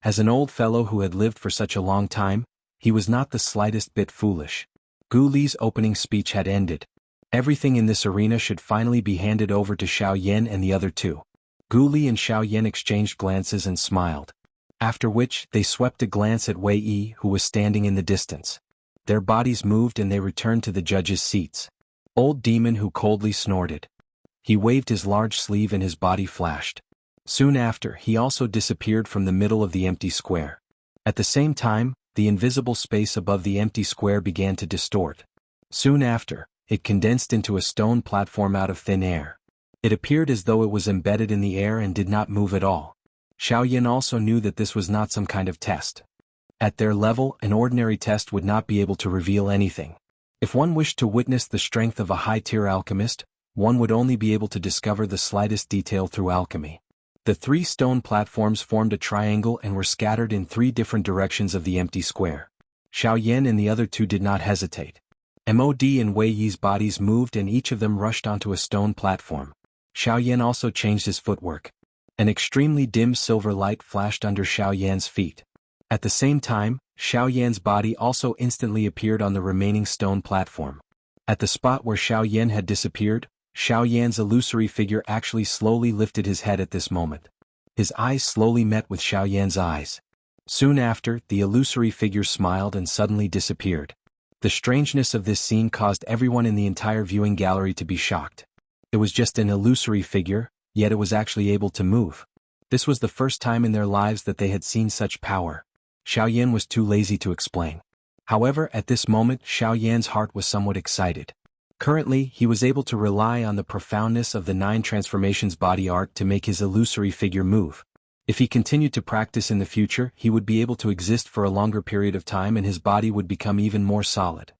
As an old fellow who had lived for such a long time, he was not the slightest bit foolish. Gu Li's opening speech had ended. Everything in this arena should finally be handed over to Xiao Yan and the other two. Gu Li and Xiao Yan exchanged glances and smiled. After which, they swept a glance at Wei Yi, who was standing in the distance. Their bodies moved and they returned to the judges' seats. Old Demon Hu coldly snorted. He waved his large sleeve and his body flashed. Soon after, he also disappeared from the middle of the empty square. At the same time, the invisible space above the empty square began to distort. Soon after, it condensed into a stone platform out of thin air. It appeared as though it was embedded in the air and did not move at all. Xiao Yan also knew that this was not some kind of test. At their level, an ordinary test would not be able to reveal anything. If one wished to witness the strength of a high-tier alchemist, one would only be able to discover the slightest detail through alchemy. The 3 stone platforms formed a triangle and were scattered in 3 different directions of the empty square. Xiao Yan and the other two did not hesitate. Mod and Wei Yi's bodies moved and each of them rushed onto a stone platform. Xiao Yan also changed his footwork. An extremely dim silver light flashed under Xiao Yan's feet. At the same time, Xiao Yan's body also instantly appeared on the remaining stone platform. At the spot where Xiao Yan had disappeared, Xiao Yan's illusory figure actually slowly lifted his head at this moment. His eyes slowly met with Xiao Yan's eyes. Soon after, the illusory figure smiled and suddenly disappeared. The strangeness of this scene caused everyone in the entire viewing gallery to be shocked. It was just an illusory figure, yet it was actually able to move. This was the first time in their lives that they had seen such power. Xiao Yan was too lazy to explain. However, at this moment, Xiao Yan's heart was somewhat excited. Currently, he was able to rely on the profoundness of the 9 transformations body art to make his illusory figure move. If he continued to practice in the future, he would be able to exist for a longer period of time and his body would become even more solid.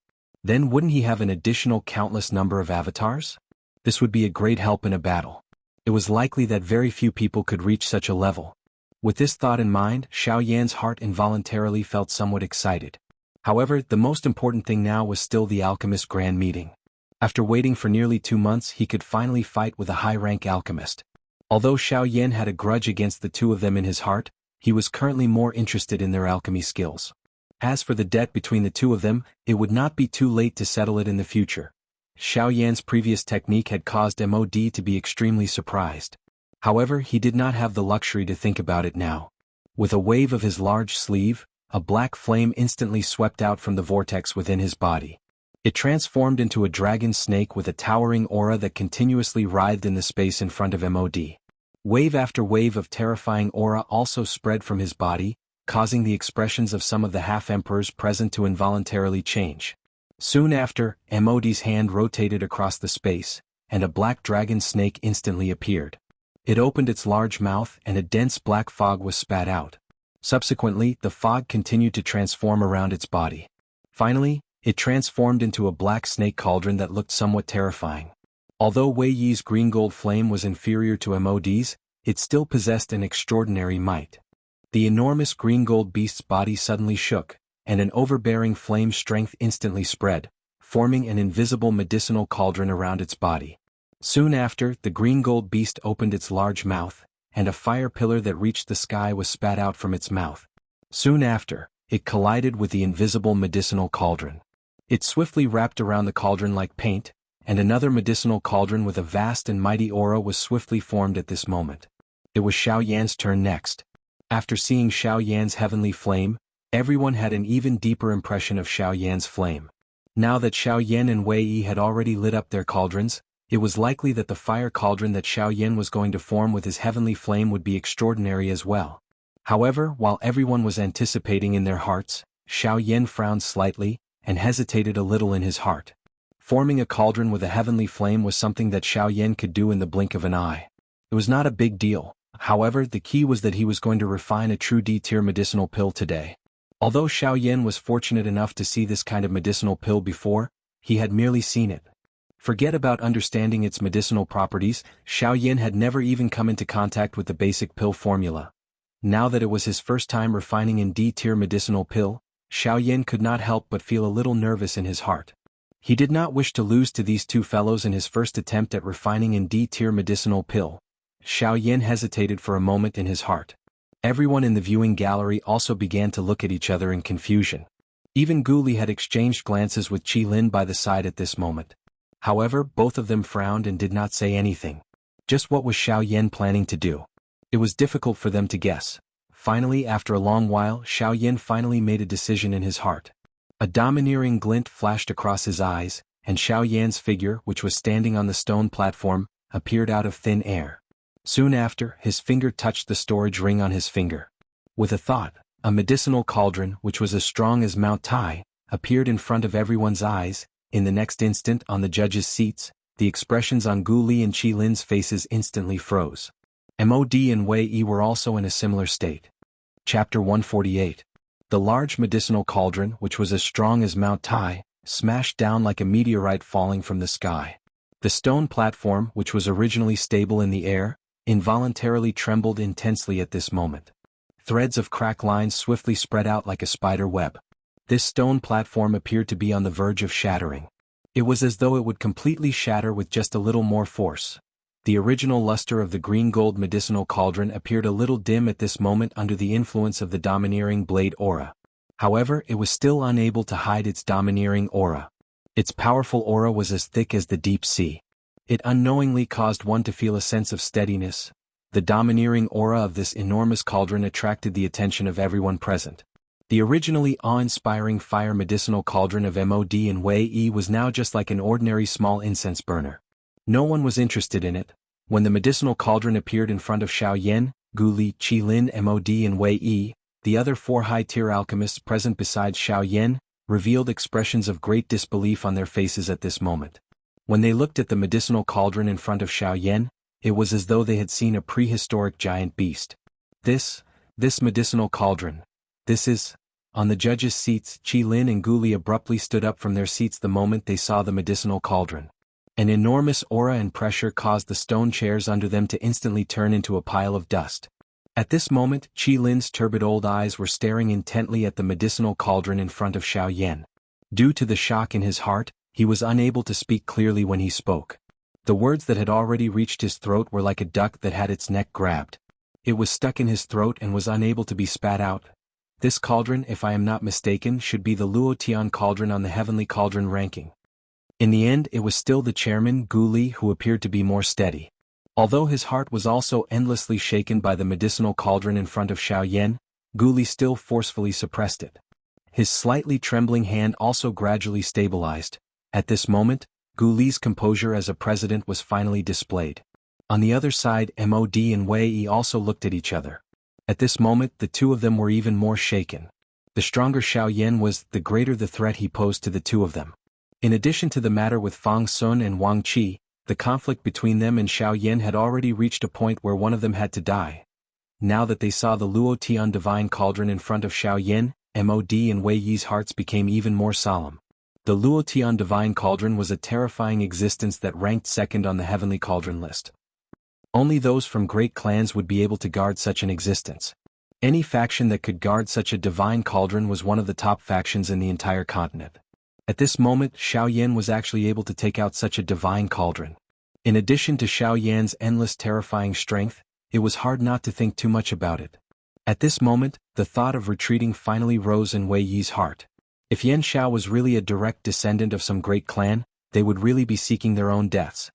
Then wouldn't he have an additional countless number of avatars? This would be a great help in a battle. It was likely that very few people could reach such a level. With this thought in mind, Xiao Yan's heart involuntarily felt somewhat excited. However, the most important thing now was still the alchemist grand meeting. After waiting for nearly 2 months, he could finally fight with a high-rank alchemist. Although Xiao Yan had a grudge against the 2 of them in his heart, he was currently more interested in their alchemy skills. As for the debt between the 2 of them, it would not be too late to settle it in the future. Xiao Yan's previous technique had caused Mod to be extremely surprised. However, he did not have the luxury to think about it now. With a wave of his large sleeve, a black flame instantly swept out from the vortex within his body. It transformed into a dragon snake with a towering aura that continuously writhed in the space in front of Mod. Wave after wave of terrifying aura also spread from his body, causing the expressions of some of the half-emperors present to involuntarily change. Soon after, Mod's hand rotated across the space, and a black dragon snake instantly appeared. It opened its large mouth and a dense black fog was spat out. Subsequently, the fog continued to transform around its body. Finally, it transformed into a black snake cauldron that looked somewhat terrifying. Although Wei Yi's green gold flame was inferior to Mod's, it still possessed an extraordinary might. The enormous green gold beast's body suddenly shook, and an overbearing flame strength instantly spread, forming an invisible medicinal cauldron around its body. Soon after, the green gold beast opened its large mouth, and a fire pillar that reached the sky was spat out from its mouth. Soon after, it collided with the invisible medicinal cauldron. It swiftly wrapped around the cauldron like paint, and another medicinal cauldron with a vast and mighty aura was swiftly formed at this moment. It was Xiao Yan's turn next. After seeing Xiao Yan's heavenly flame, everyone had an even deeper impression of Xiao Yan's flame. Now that Xiao Yan and Wei Yi had already lit up their cauldrons, it was likely that the fire cauldron that Xiao Yan was going to form with his heavenly flame would be extraordinary as well. However, while everyone was anticipating in their hearts, Xiao Yan frowned slightly, and hesitated a little in his heart. Forming a cauldron with a heavenly flame was something that Xiao Yan could do in the blink of an eye. It was not a big deal, however the key was that he was going to refine a true D-tier medicinal pill today. Although Xiao Yan was fortunate enough to see this kind of medicinal pill before, he had merely seen it. Forget about understanding its medicinal properties, Xiao Yan had never even come into contact with the basic pill formula. Now that it was his first time refining in D-tier medicinal pill, Xiao Yan could not help but feel a little nervous in his heart. He did not wish to lose to these two fellows in his first attempt at refining in D-tier medicinal pill. Xiao Yan hesitated for a moment in his heart. Everyone in the viewing gallery also began to look at each other in confusion. Even Gu Li had exchanged glances with Qi Lin by the side at this moment. However, both of them frowned and did not say anything. Just what was Xiao Yan planning to do? It was difficult for them to guess. Finally, after a long while, Xiao Yan finally made a decision in his heart. A domineering glint flashed across his eyes, and Xiao Yan's figure, which was standing on the stone platform, appeared out of thin air. Soon after, his finger touched the storage ring on his finger. With a thought, a medicinal cauldron, which was as strong as Mount Tai, appeared in front of everyone's eyes. In the next instant, on the judges' seats, the expressions on Gu Li and Qi Lin's faces instantly froze. Mod and Wei Yi were also in a similar state. Chapter 148. The large medicinal cauldron, which was as strong as Mount Tai, smashed down like a meteorite falling from the sky. The stone platform, which was originally stable in the air, involuntarily trembled intensely at this moment. Threads of crack lines swiftly spread out like a spider web. This stone platform appeared to be on the verge of shattering. It was as though it would completely shatter with just a little more force. The original luster of the green gold medicinal cauldron appeared a little dim at this moment under the influence of the domineering blade aura. However, it was still unable to hide its domineering aura. Its powerful aura was as thick as the deep sea. It unknowingly caused one to feel a sense of steadiness. The domineering aura of this enormous cauldron attracted the attention of everyone present. The originally awe-inspiring fire medicinal cauldron of Mod and Wei Yi was now just like an ordinary small incense burner. No one was interested in it. When the medicinal cauldron appeared in front of Xiao Yan, Gu Li, Qi Lin, Mod and Wei Yi, the other four high-tier alchemists present besides Xiao Yan, revealed expressions of great disbelief on their faces at this moment. When they looked at the medicinal cauldron in front of Xiao Yan, it was as though they had seen a prehistoric giant beast. This medicinal cauldron. This is... On the judges' seats, Qi Lin and Gu Li abruptly stood up from their seats the moment they saw the medicinal cauldron. An enormous aura and pressure caused the stone chairs under them to instantly turn into a pile of dust. At this moment, Qi Lin's turbid old eyes were staring intently at the medicinal cauldron in front of Xiao Yan. Due to the shock in his heart, he was unable to speak clearly when he spoke. The words that had already reached his throat were like a duck that had its neck grabbed. It was stuck in his throat and was unable to be spat out. This cauldron, if I am not mistaken, should be the Luotian cauldron on the heavenly cauldron ranking. In the end, it was still the chairman, Gu Li, who appeared to be more steady. Although his heart was also endlessly shaken by the medicinal cauldron in front of Xiao Yan, Gu Li still forcefully suppressed it. His slightly trembling hand also gradually stabilized. At this moment, Gu Li's composure as a president was finally displayed. On the other side, Mod and Wei Yi also looked at each other. At this moment, the two of them were even more shaken. The stronger Xiao Yan was, the greater the threat he posed to the two of them. In addition to the matter with Fang Sun and Wang Qi, the conflict between them and Xiao Yan had already reached a point where one of them had to die. Now that they saw the Luo Tian divine cauldron in front of Xiao Yan, Mod and Wei Yi's hearts became even more solemn. The Luo Tian divine cauldron was a terrifying existence that ranked second on the heavenly cauldron list. Only those from great clans would be able to guard such an existence. Any faction that could guard such a divine cauldron was one of the top factions in the entire continent. At this moment, Xiao Yan was actually able to take out such a divine cauldron. In addition to Xiao Yan's endless terrifying strength, it was hard not to think too much about it. At this moment, the thought of retreating finally rose in Wei Yi's heart. If Yan Xiao was really a direct descendant of some great clan, they would really be seeking their own deaths.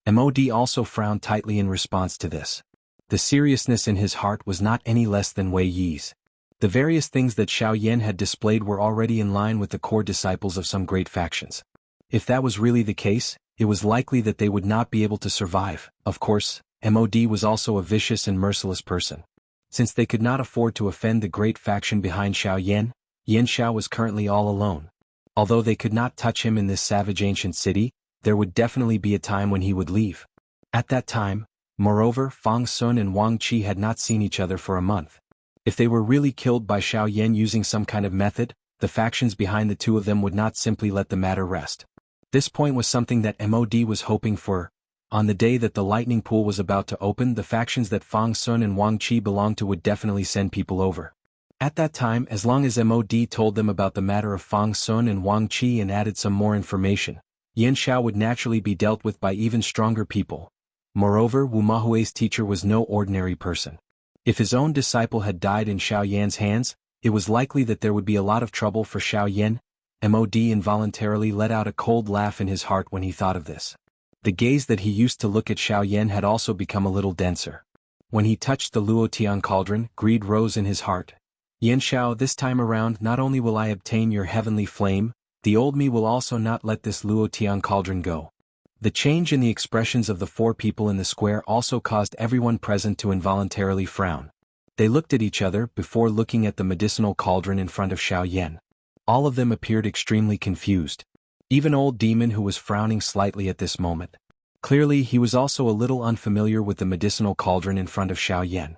Mod also frowned tightly in response to this. The seriousness in his heart was not any less than Wei Yi's. The various things that Xiao Yan had displayed were already in line with the core disciples of some great factions. If that was really the case, it was likely that they would not be able to survive. Of course, Mod was also a vicious and merciless person. Since they could not afford to offend the great faction behind Xiao Yan, Yan Xiao was currently all alone. Although they could not touch him in this savage ancient city, there would definitely be a time when he would leave. At that time, moreover, Fang Sun and Wang Qi had not seen each other for a month. If they were really killed by Xiao Yan using some kind of method, the factions behind the two of them would not simply let the matter rest. This point was something that Mod was hoping for. On the day that the lightning pool was about to open, the factions that Fang Sun and Wang Qi belonged to would definitely send people over. At that time, as long as Mod told them about the matter of Fang Sun and Wang Qi and added some more information, Yan Xiao would naturally be dealt with by even stronger people. Moreover, Wu Mahui's teacher was no ordinary person. If his own disciple had died in Xiao Yan's hands, it was likely that there would be a lot of trouble for Xiao Yan. Mod involuntarily let out a cold laugh in his heart when he thought of this. The gaze that he used to look at Xiao Yan had also become a little denser. When he touched the Luo Tian cauldron, greed rose in his heart. Yan Xiao, this time around not only will I obtain your heavenly flame, the old me will also not let this Luo Tian cauldron go. The change in the expressions of the four people in the square also caused everyone present to involuntarily frown. They looked at each other before looking at the medicinal cauldron in front of Xiao Yan. All of them appeared extremely confused. Even old demon, who was frowning slightly at this moment. Clearly he was also a little unfamiliar with the medicinal cauldron in front of Xiao Yan.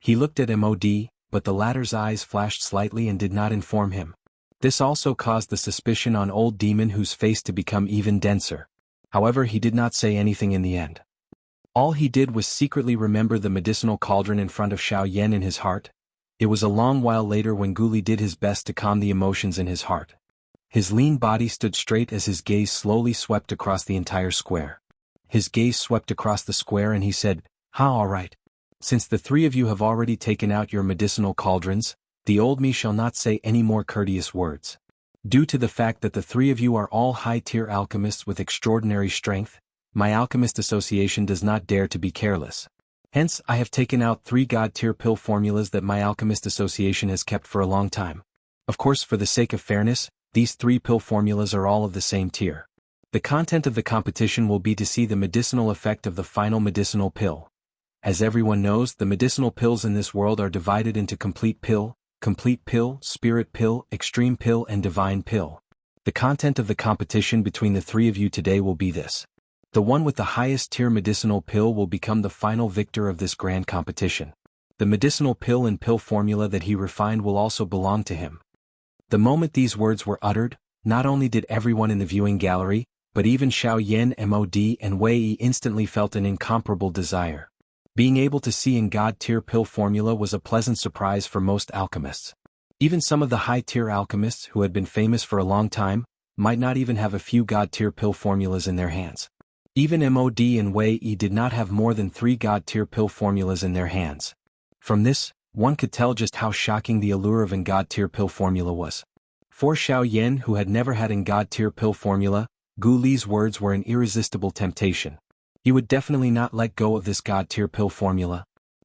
He looked at Mod, but the latter's eyes flashed slightly and did not inform him. This also caused the suspicion on old demon, whose face to become even denser. However, he did not say anything in the end. All he did was secretly remember the medicinal cauldron in front of Xiao Yan in his heart. It was a long while later when Guli did his best to calm the emotions in his heart. His lean body stood straight as his gaze slowly swept across the entire square. His gaze swept across the square and he said, all right. Since the three of you have already taken out your medicinal cauldrons, the old me shall not say any more courteous words. Due to the fact that the three of you are all high-tier alchemists with extraordinary strength, my alchemist association does not dare to be careless. Hence, I have taken out 3 god-tier pill formulas that my alchemist association has kept for a long time. Of course, for the sake of fairness, these 3 pill formulas are all of the same tier. The content of the competition will be to see the medicinal effect of the final medicinal pill. As everyone knows, the medicinal pills in this world are divided into complete pill, spirit pill, extreme pill and divine pill. The content of the competition between the 3 of you today will be this. The one with the highest tier medicinal pill will become the final victor of this grand competition. The medicinal pill and pill formula that he refined will also belong to him. The moment these words were uttered, not only did everyone in the viewing gallery, but even Xiao Yan, Mod and Wei Yi instantly felt an incomparable desire. Being able to see in god-tier pill formula was a pleasant surprise for most alchemists. Even some of the high-tier alchemists who had been famous for a long time, might not even have a few god-tier pill formulas in their hands. Even Mod and Wei Yi did not have more than 3 god-tier pill formulas in their hands. From this, one could tell just how shocking the allure of an god-tier pill formula was. For Xiao Yan, who had never had an god-tier pill formula, Gu Li's words were an irresistible temptation. He would definitely not let go of this god-tier pill formula.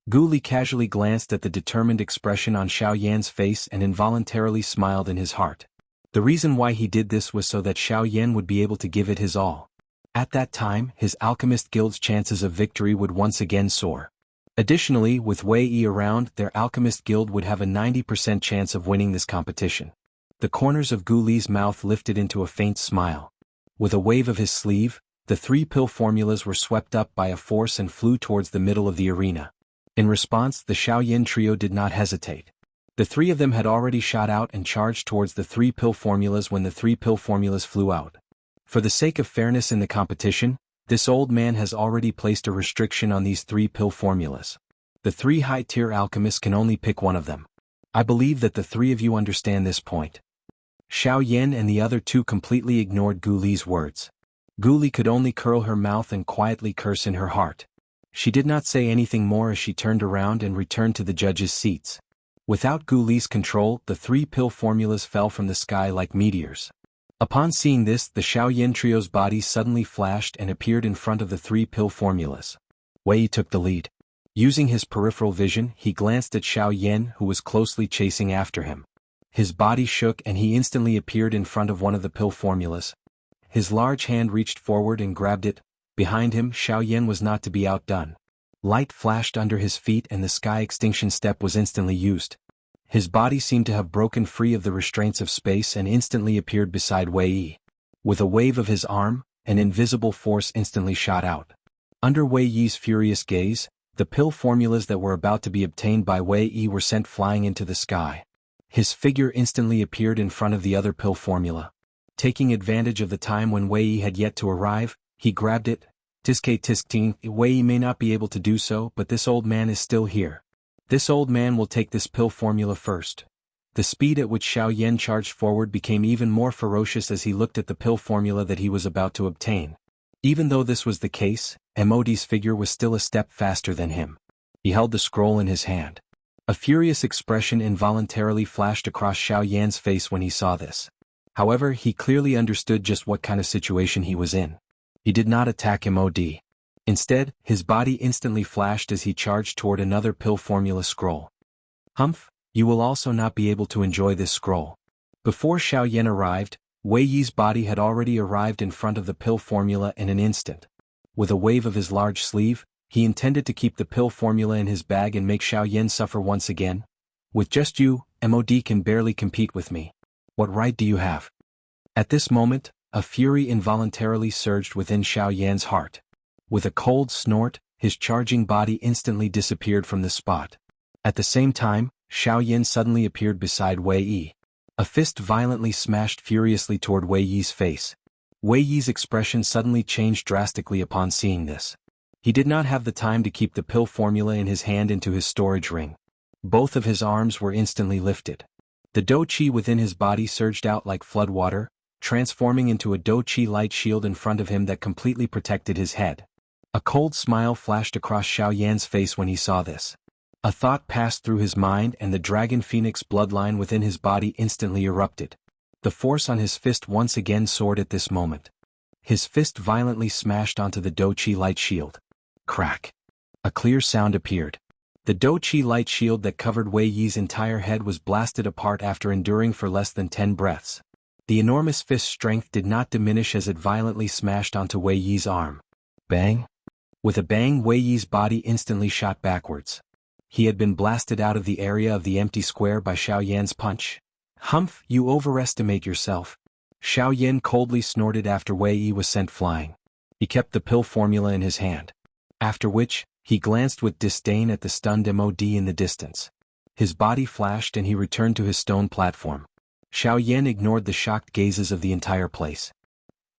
Gu Li casually glanced at the determined expression on Xiao Yan's face and involuntarily smiled in his heart. The reason why he did this was so that Xiao Yan would be able to give it his all. At that time, his alchemist guild's chances of victory would once again soar. Additionally, with Wei Yi around, their alchemist guild would have a 90% chance of winning this competition. The corners of Gu Li's mouth lifted into a faint smile. With a wave of his sleeve, the 3 pill formulas were swept up by a force and flew towards the middle of the arena. In response, the Xiaoyan trio did not hesitate. The 3 of them had already shot out and charged towards the 3 pill formulas when the 3 pill formulas flew out. For the sake of fairness in the competition, this old man has already placed a restriction on these 3 pill formulas. The 3 high-tier alchemists can only pick one of them. I believe that the 3 of you understand this point. Xiaoyan and the other 2 completely ignored Gu Li's words. Gu Li could only curl her mouth and quietly curse in her heart. She did not say anything more as she turned around and returned to the judges' seats. Without Gu Li's control, the 3 pill formulas fell from the sky like meteors. Upon seeing this, the Xiaoyan trio's body suddenly flashed and appeared in front of the 3 pill formulas. Wei Yi took the lead. Using his peripheral vision, he glanced at Xiaoyan, who was closely chasing after him. His body shook and he instantly appeared in front of one of the pill formulas. His large hand reached forward and grabbed it. Behind him, Xiaoyan was not to be outdone. Light flashed under his feet and the sky extinction step was instantly used. His body seemed to have broken free of the restraints of space and instantly appeared beside Wei Yi. With a wave of his arm, an invisible force instantly shot out. Under Wei Yi's furious gaze, the pill formulas that were about to be obtained by Wei Yi were sent flying into the sky. His figure instantly appeared in front of the other pill formula. Taking advantage of the time when Wei Yi had yet to arrive, he grabbed it. Tiske Tisking, Wei Yi may not be able to do so, but this old man is still here. This old man will take this pill formula first. The speed at which Xiaoyan charged forward became even more ferocious as he looked at the pill formula that he was about to obtain. Even though this was the case, Modi's figure was still a step faster than him. He held the scroll in his hand. A furious expression involuntarily flashed across Xiaoyan's face when he saw this. However, he clearly understood just what kind of situation he was in. He did not attack Mod. Instead, his body instantly flashed as he charged toward another pill formula scroll. Humph, you will also not be able to enjoy this scroll. Before Xiaoyan arrived, Wei Yi's body had already arrived in front of the pill formula in an instant. With a wave of his large sleeve, he intended to keep the pill formula in his bag and make Xiaoyan suffer once again. With just you, Mod can barely compete with me. What right do you have? At this moment, a fury involuntarily surged within Xiaoyan's heart. With a cold snort, his charging body instantly disappeared from the spot. At the same time, Xiaoyan suddenly appeared beside Wei Yi. A fist violently smashed furiously toward Wei Yi's face. Wei Yi's expression suddenly changed drastically upon seeing this. He did not have the time to keep the pill formula in his hand into his storage ring. Both of his arms were instantly lifted. The dou qi within his body surged out like floodwater, transforming into a dou qi light shield in front of him that completely protected his head. A cold smile flashed across Xiaoyan's face when he saw this. A thought passed through his mind and the dragon phoenix bloodline within his body instantly erupted. The force on his fist once again soared at this moment. His fist violently smashed onto the dou qi light shield. Crack. A clear sound appeared. The dou qi light shield that covered Wei Yi's entire head was blasted apart after enduring for less than 10 breaths. The enormous fist's strength did not diminish as it violently smashed onto Wei Yi's arm. Bang! With a bang, Wei Yi's body instantly shot backwards. He had been blasted out of the area of the empty square by Xiaoyan's punch. Humph, you overestimate yourself. Xiaoyan coldly snorted after Wei Yi was sent flying. He kept the pill formula in his hand. After which, he glanced with disdain at the stunned Mod in the distance. His body flashed and he returned to his stone platform. Xiaoyan ignored the shocked gazes of the entire place.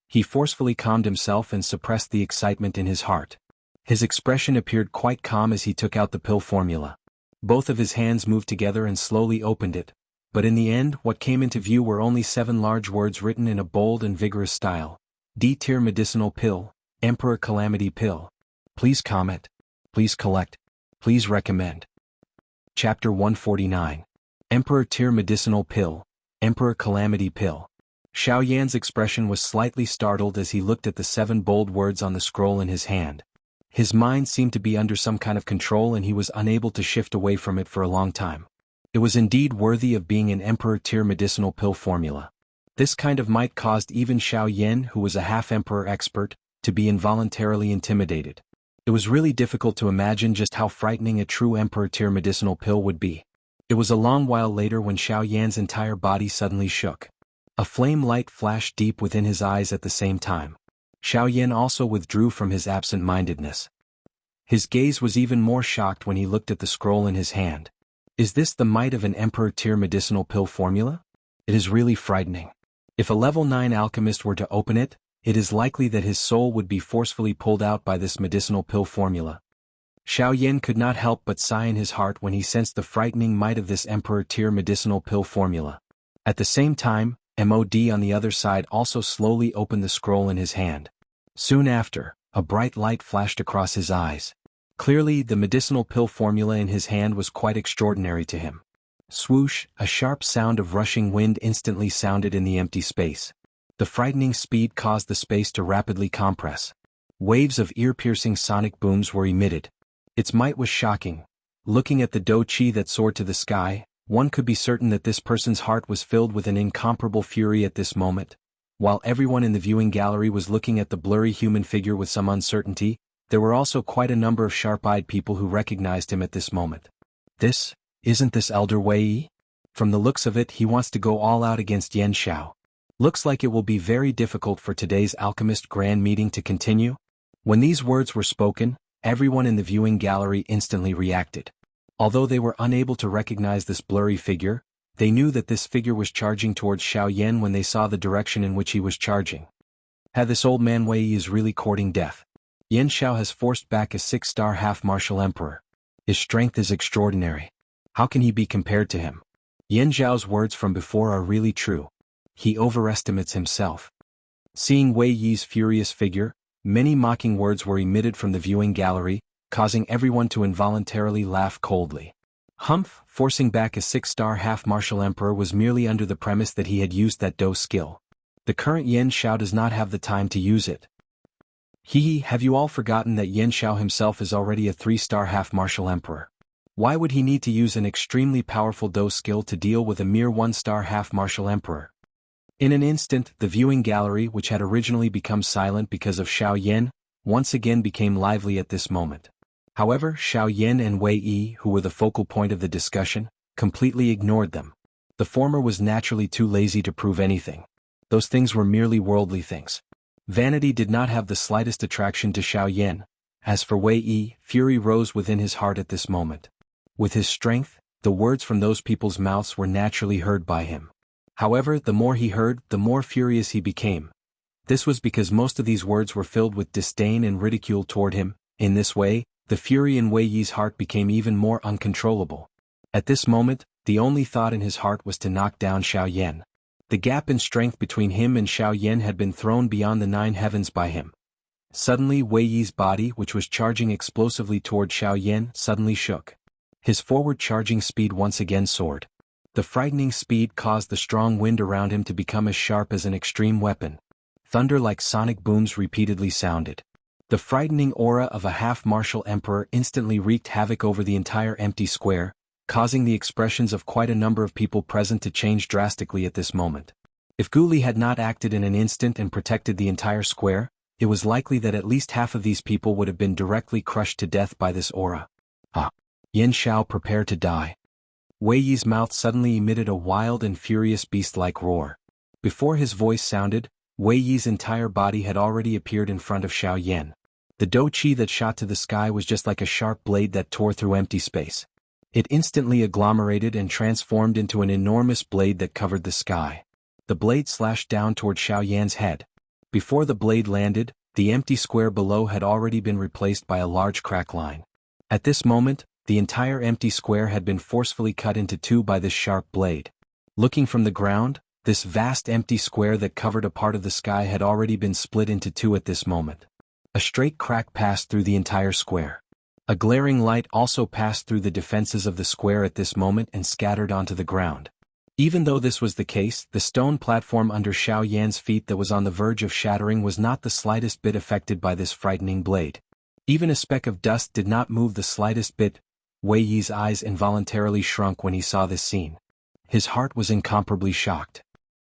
He forcefully calmed himself and suppressed the excitement in his heart. His expression appeared quite calm as he took out the pill formula. Both of his hands moved together and slowly opened it, but in the end what came into view were only 7 large words written in a bold and vigorous style. D-tier medicinal pill, Emperor Calamity pill. Please comment. Please collect. Please recommend. Chapter 149. Emperor tier medicinal pill, Emperor Calamity pill. Xiaoyan's expression was slightly startled as he looked at the 7 bold words on the scroll in his hand. His mind seemed to be under some kind of control and he was unable to shift away from it for a long time. It was indeed worthy of being an Emperor-tier medicinal pill formula. This kind of might caused even Xiaoyan, who was a half-Emperor expert, to be involuntarily intimidated. It was really difficult to imagine just how frightening a true Emperor-tier medicinal pill would be. It was a long while later when Xiaoyan's entire body suddenly shook. A flame light flashed deep within his eyes at the same time. Xiao Yan also withdrew from his absent-mindedness. His gaze was even more shocked when he looked at the scroll in his hand. Is this the might of an Emperor-tier medicinal pill formula? It is really frightening. If a level 9 alchemist were to open it, it is likely that his soul would be forcefully pulled out by this medicinal pill formula. Xiao Yan could not help but sigh in his heart when he sensed the frightening might of this Emperor-tier medicinal pill formula. At the same time, MOD on the other side also slowly opened the scroll in his hand. Soon after, a bright light flashed across his eyes. Clearly, the medicinal pill formula in his hand was quite extraordinary to him. Swoosh, a sharp sound of rushing wind instantly sounded in the empty space. The frightening speed caused the space to rapidly compress. Waves of ear-piercing sonic booms were emitted. Its might was shocking. Looking at the dou qi that soared to the sky, one could be certain that this person's heart was filled with an incomparable fury at this moment. While everyone in the viewing gallery was looking at the blurry human figure with some uncertainty, there were also quite a number of sharp-eyed people who recognized him at this moment. Isn't this Elder Wei Yi? From the looks of it, he wants to go all out against Yan Xiao. Looks like it will be very difficult for today's alchemist grand meeting to continue. When these words were spoken, everyone in the viewing gallery instantly reacted. Although they were unable to recognize this blurry figure, they knew that this figure was charging towards Xiao Yan when they saw the direction in which he was charging. This old man Wei Yi is really courting death. Yan Xiao has forced back a 6-star half-martial emperor. His strength is extraordinary. How can he be compared to him? Yan Zhao's words from before are really true. He overestimates himself. Seeing Wei Yi's furious figure, many mocking words were emitted from the viewing gallery, causing everyone to involuntarily laugh coldly. Humph, forcing back a 6-star half-martial emperor was merely under the premise that he had used that dou skill. The current Yan Xiao does not have the time to use it. Have you all forgotten that Yan Xiao himself is already a 3-star half-martial emperor? Why would he need to use an extremely powerful dou skill to deal with a mere 1-star half-martial emperor? In an instant, the viewing gallery, which had originally become silent because of Xiao Yan, once again became lively at this moment. However, Xiao Yan and Wei Yi, who were the focal point of the discussion, completely ignored them. The former was naturally too lazy to prove anything. Those things were merely worldly things. Vanity did not have the slightest attraction to Xiao Yan. As for Wei Yi, fury rose within his heart at this moment. With his strength, the words from those people's mouths were naturally heard by him. However, the more he heard, the more furious he became. This was because most of these words were filled with disdain and ridicule toward him. In this way, the fury in Wei Yi's heart became even more uncontrollable. At this moment, the only thought in his heart was to knock down Xiao Yan. The gap in strength between him and Xiao Yan had been thrown beyond the 9 heavens by him. Suddenly Wei Yi's body, which was charging explosively toward Xiao Yan, suddenly shook. His forward charging speed once again soared. The frightening speed caused the strong wind around him to become as sharp as an extreme weapon. Thunder like sonic booms repeatedly sounded. The frightening aura of a half-martial emperor instantly wreaked havoc over the entire empty square, causing the expressions of quite a number of people present to change drastically at this moment. If Guli had not acted in an instant and protected the entire square, it was likely that at least half of these people would have been directly crushed to death by this aura. Yan Xiao, prepare to die. Wei Yi's mouth suddenly emitted a wild and furious beast-like roar. Before his voice sounded, Wei Yi's entire body had already appeared in front of Xiao Yan. The dou qi that shot to the sky was just like a sharp blade that tore through empty space. It instantly agglomerated and transformed into an enormous blade that covered the sky. The blade slashed down toward Xiao Yan's head. Before the blade landed, the empty square below had already been replaced by a large crack line. At this moment, the entire empty square had been forcefully cut into 2 by this sharp blade. Looking from the ground, this vast empty square that covered a part of the sky had already been split into 2 at this moment. A straight crack passed through the entire square. A glaring light also passed through the defenses of the square at this moment and scattered onto the ground. Even though this was the case, the stone platform under Xiao Yan's feet that was on the verge of shattering was not the slightest bit affected by this frightening blade. Even a speck of dust did not move the slightest bit. Wei Yi's eyes involuntarily shrunk when he saw this scene. His heart was incomparably shocked.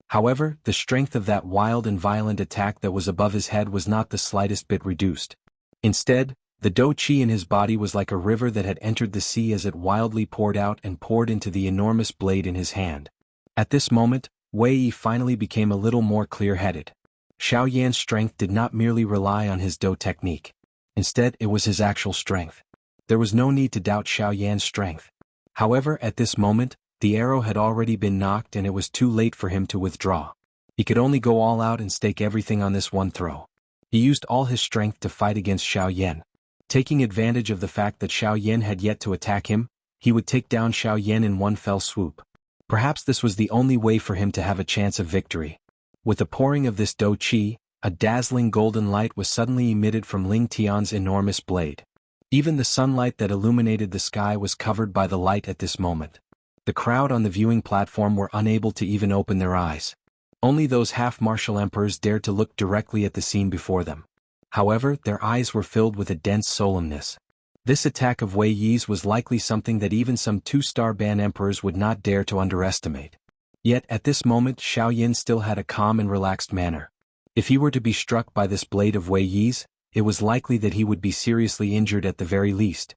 However, the strength of that wild and violent attack that was above his head was not the slightest bit reduced. Instead, the dou qi in his body was like a river that had entered the sea as it wildly poured out and poured into the enormous blade in his hand. At this moment, Wei Yi finally became a little more clear-headed. Xiao Yan's strength did not merely rely on his Do technique. Instead, it was his actual strength. There was no need to doubt Xiao Yan's strength. However, at this moment, the arrow had already been knocked and it was too late for him to withdraw. He could only go all out and stake everything on this one throw. He used all his strength to fight against Xiao Yan. Taking advantage of the fact that Xiao Yan had yet to attack him, he would take down Xiao Yan in one fell swoop. Perhaps this was the only way for him to have a chance of victory. With the pouring of this Do Qi, a dazzling golden light was suddenly emitted from Ling Tian's enormous blade. Even the sunlight that illuminated the sky was covered by the light at this moment. The crowd on the viewing platform were unable to even open their eyes. Only those half-martial emperors dared to look directly at the scene before them. However, their eyes were filled with a dense solemnness. This attack of Wei Yi's was likely something that even some two-star ban emperors would not dare to underestimate. Yet at this moment Xiao Yan still had a calm and relaxed manner. If he were to be struck by this blade of Wei Yi's, it was likely that he would be seriously injured at the very least.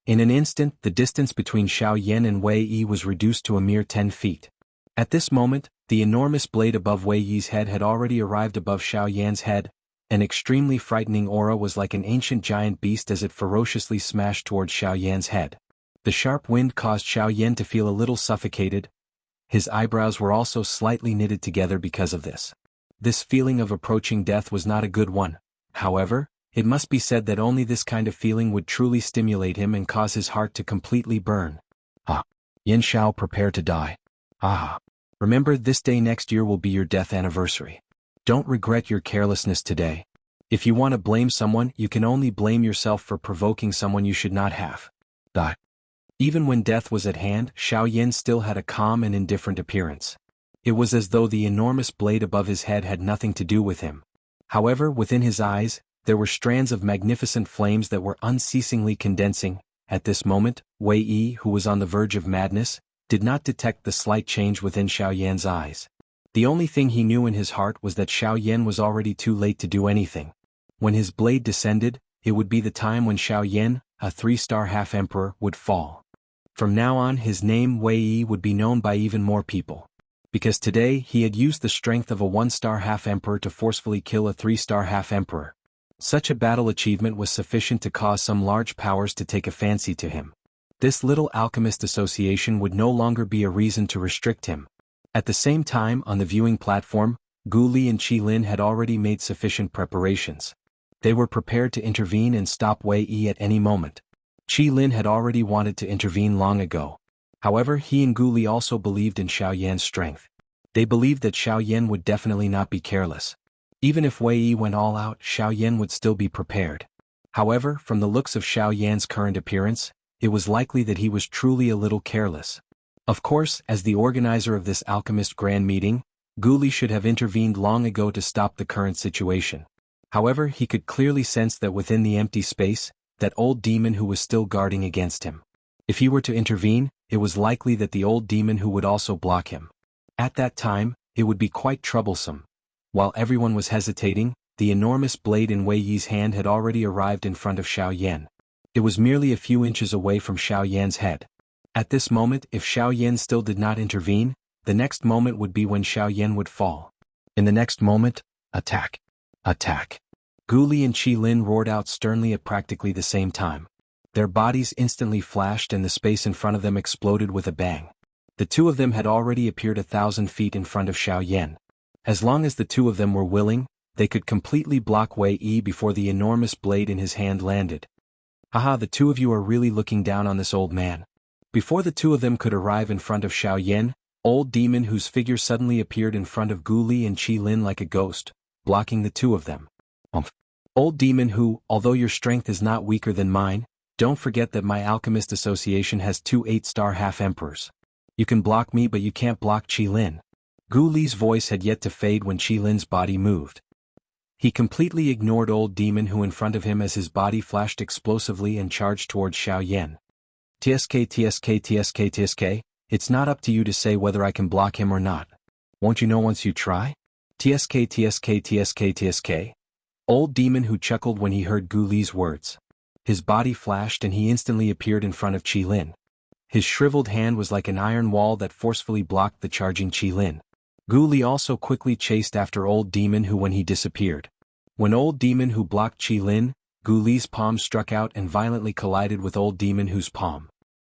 In an instant, the distance between Xiao Yan and Wei Yi was reduced to a mere 10 feet. At this moment, the enormous blade above Wei Yi's head had already arrived above Xiao Yan's head. An extremely frightening aura was like an ancient giant beast as it ferociously smashed towards Xiao Yan's head. The sharp wind caused Xiao Yan to feel a little suffocated. His eyebrows were also slightly knitted together because of this. This feeling of approaching death was not a good one. However, it must be said that only this kind of feeling would truly stimulate him and cause his heart to completely burn. Ah. Yin Xiao, prepare to die. Ah. Remember, this day next year will be your death anniversary. Don't regret your carelessness today. If you want to blame someone, you can only blame yourself for provoking someone you should not have. Die. Even when death was at hand, Xiao Yan still had a calm and indifferent appearance. It was as though the enormous blade above his head had nothing to do with him. However, within his eyes, there were strands of magnificent flames that were unceasingly condensing. At this moment, Wei Yi, who was on the verge of madness, did not detect the slight change within Xiao Yan's eyes. The only thing he knew in his heart was that Xiao Yan was already too late to do anything. When his blade descended, it would be the time when Xiao Yan, a 3-star half-emperor, would fall. From now on, his name Wei Yi would be known by even more people. Because today he had used the strength of a 1-star half-emperor to forcefully kill a 3-star half-emperor. Such a battle achievement was sufficient to cause some large powers to take a fancy to him. This little alchemist association would no longer be a reason to restrict him. At the same time, on the viewing platform, Gu Li and Qi Lin had already made sufficient preparations. They were prepared to intervene and stop Wei Yi at any moment. Qi Lin had already wanted to intervene long ago. However, he and Gu Li also believed in Xiao Yan's strength. They believed that Xiao Yan would definitely not be careless. Even if Wei Yi went all out, Xiao Yan would still be prepared. However, from the looks of Xiao Yan's current appearance, it was likely that he was truly a little careless. Of course, as the organizer of this alchemist grand meeting, Gu Li should have intervened long ago to stop the current situation. However, he could clearly sense that within the empty space, that old demon who was still guarding against him. If he were to intervene, it was likely that the old demon who would also block him. At that time, it would be quite troublesome. While everyone was hesitating, the enormous blade in Wei Yi's hand had already arrived in front of Xiao Yan. It was merely a few inches away from Xiao Yan's head. At this moment, if Xiao Yan still did not intervene, the next moment would be when Xiao Yan would fall. In the next moment, attack. Attack. Gu Li and Qi Lin roared out sternly at practically the same time. Their bodies instantly flashed and the space in front of them exploded with a bang. The two of them had already appeared 1,000 feet in front of Xiao Yan. As long as the two of them were willing, they could completely block Wei Yi before the enormous blade in his hand landed. Haha, the two of you are really looking down on this old man. Before the two of them could arrive in front of Xiao Yan, old demon whose figure suddenly appeared in front of Gu Li and Qi Lin like a ghost, blocking the two of them. Old demon who, although your strength is not weaker than mine, don't forget that my alchemist association has 2 8-star half-emperors. You can block me but you can't block Qi Lin. Gu Li's voice had yet to fade when Qi Lin's body moved. He completely ignored old demon who in front of him as his body flashed explosively and charged towards Xiao Yan. TSK, it's not up to you to say whether I can block him or not. Won't you know once you try? TSK. Old demon who chuckled when he heard Gu Li's words. His body flashed and he instantly appeared in front of Qi Lin. His shriveled hand was like an iron wall that forcefully blocked the charging Qi Lin. Gu Li also quickly chased after Old Demon Hu when he disappeared. When Old Demon Hu blocked Qi Lin, Gu Li's palm struck out and violently collided with Old Demon Hu's palm.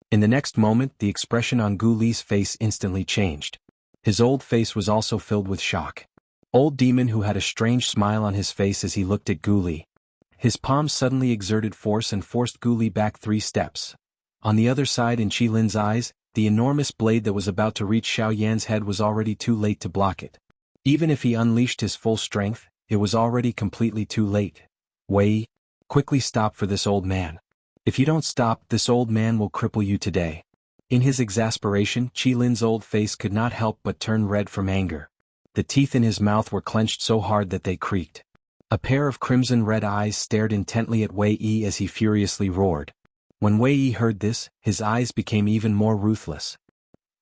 In the next moment, the expression on Gu Li's face instantly changed. His old face was also filled with shock. Old Demon Hu had a strange smile on his face as he looked at Gu Li. His palm suddenly exerted force and forced Gu Li back 3 steps. On the other side, in Qi Lin's eyes, the enormous blade that was about to reach Xiao Yan's head was already too late to block it. Even if he unleashed his full strength, it was already completely too late. Wei, quickly stop for this old man. If you don't stop, this old man will cripple you today. In his exasperation, Qi Lin's old face could not help but turn red from anger. The teeth in his mouth were clenched so hard that they creaked. A pair of crimson-red eyes stared intently at Wei Yi as he furiously roared. When Wei Yi heard this, his eyes became even more ruthless.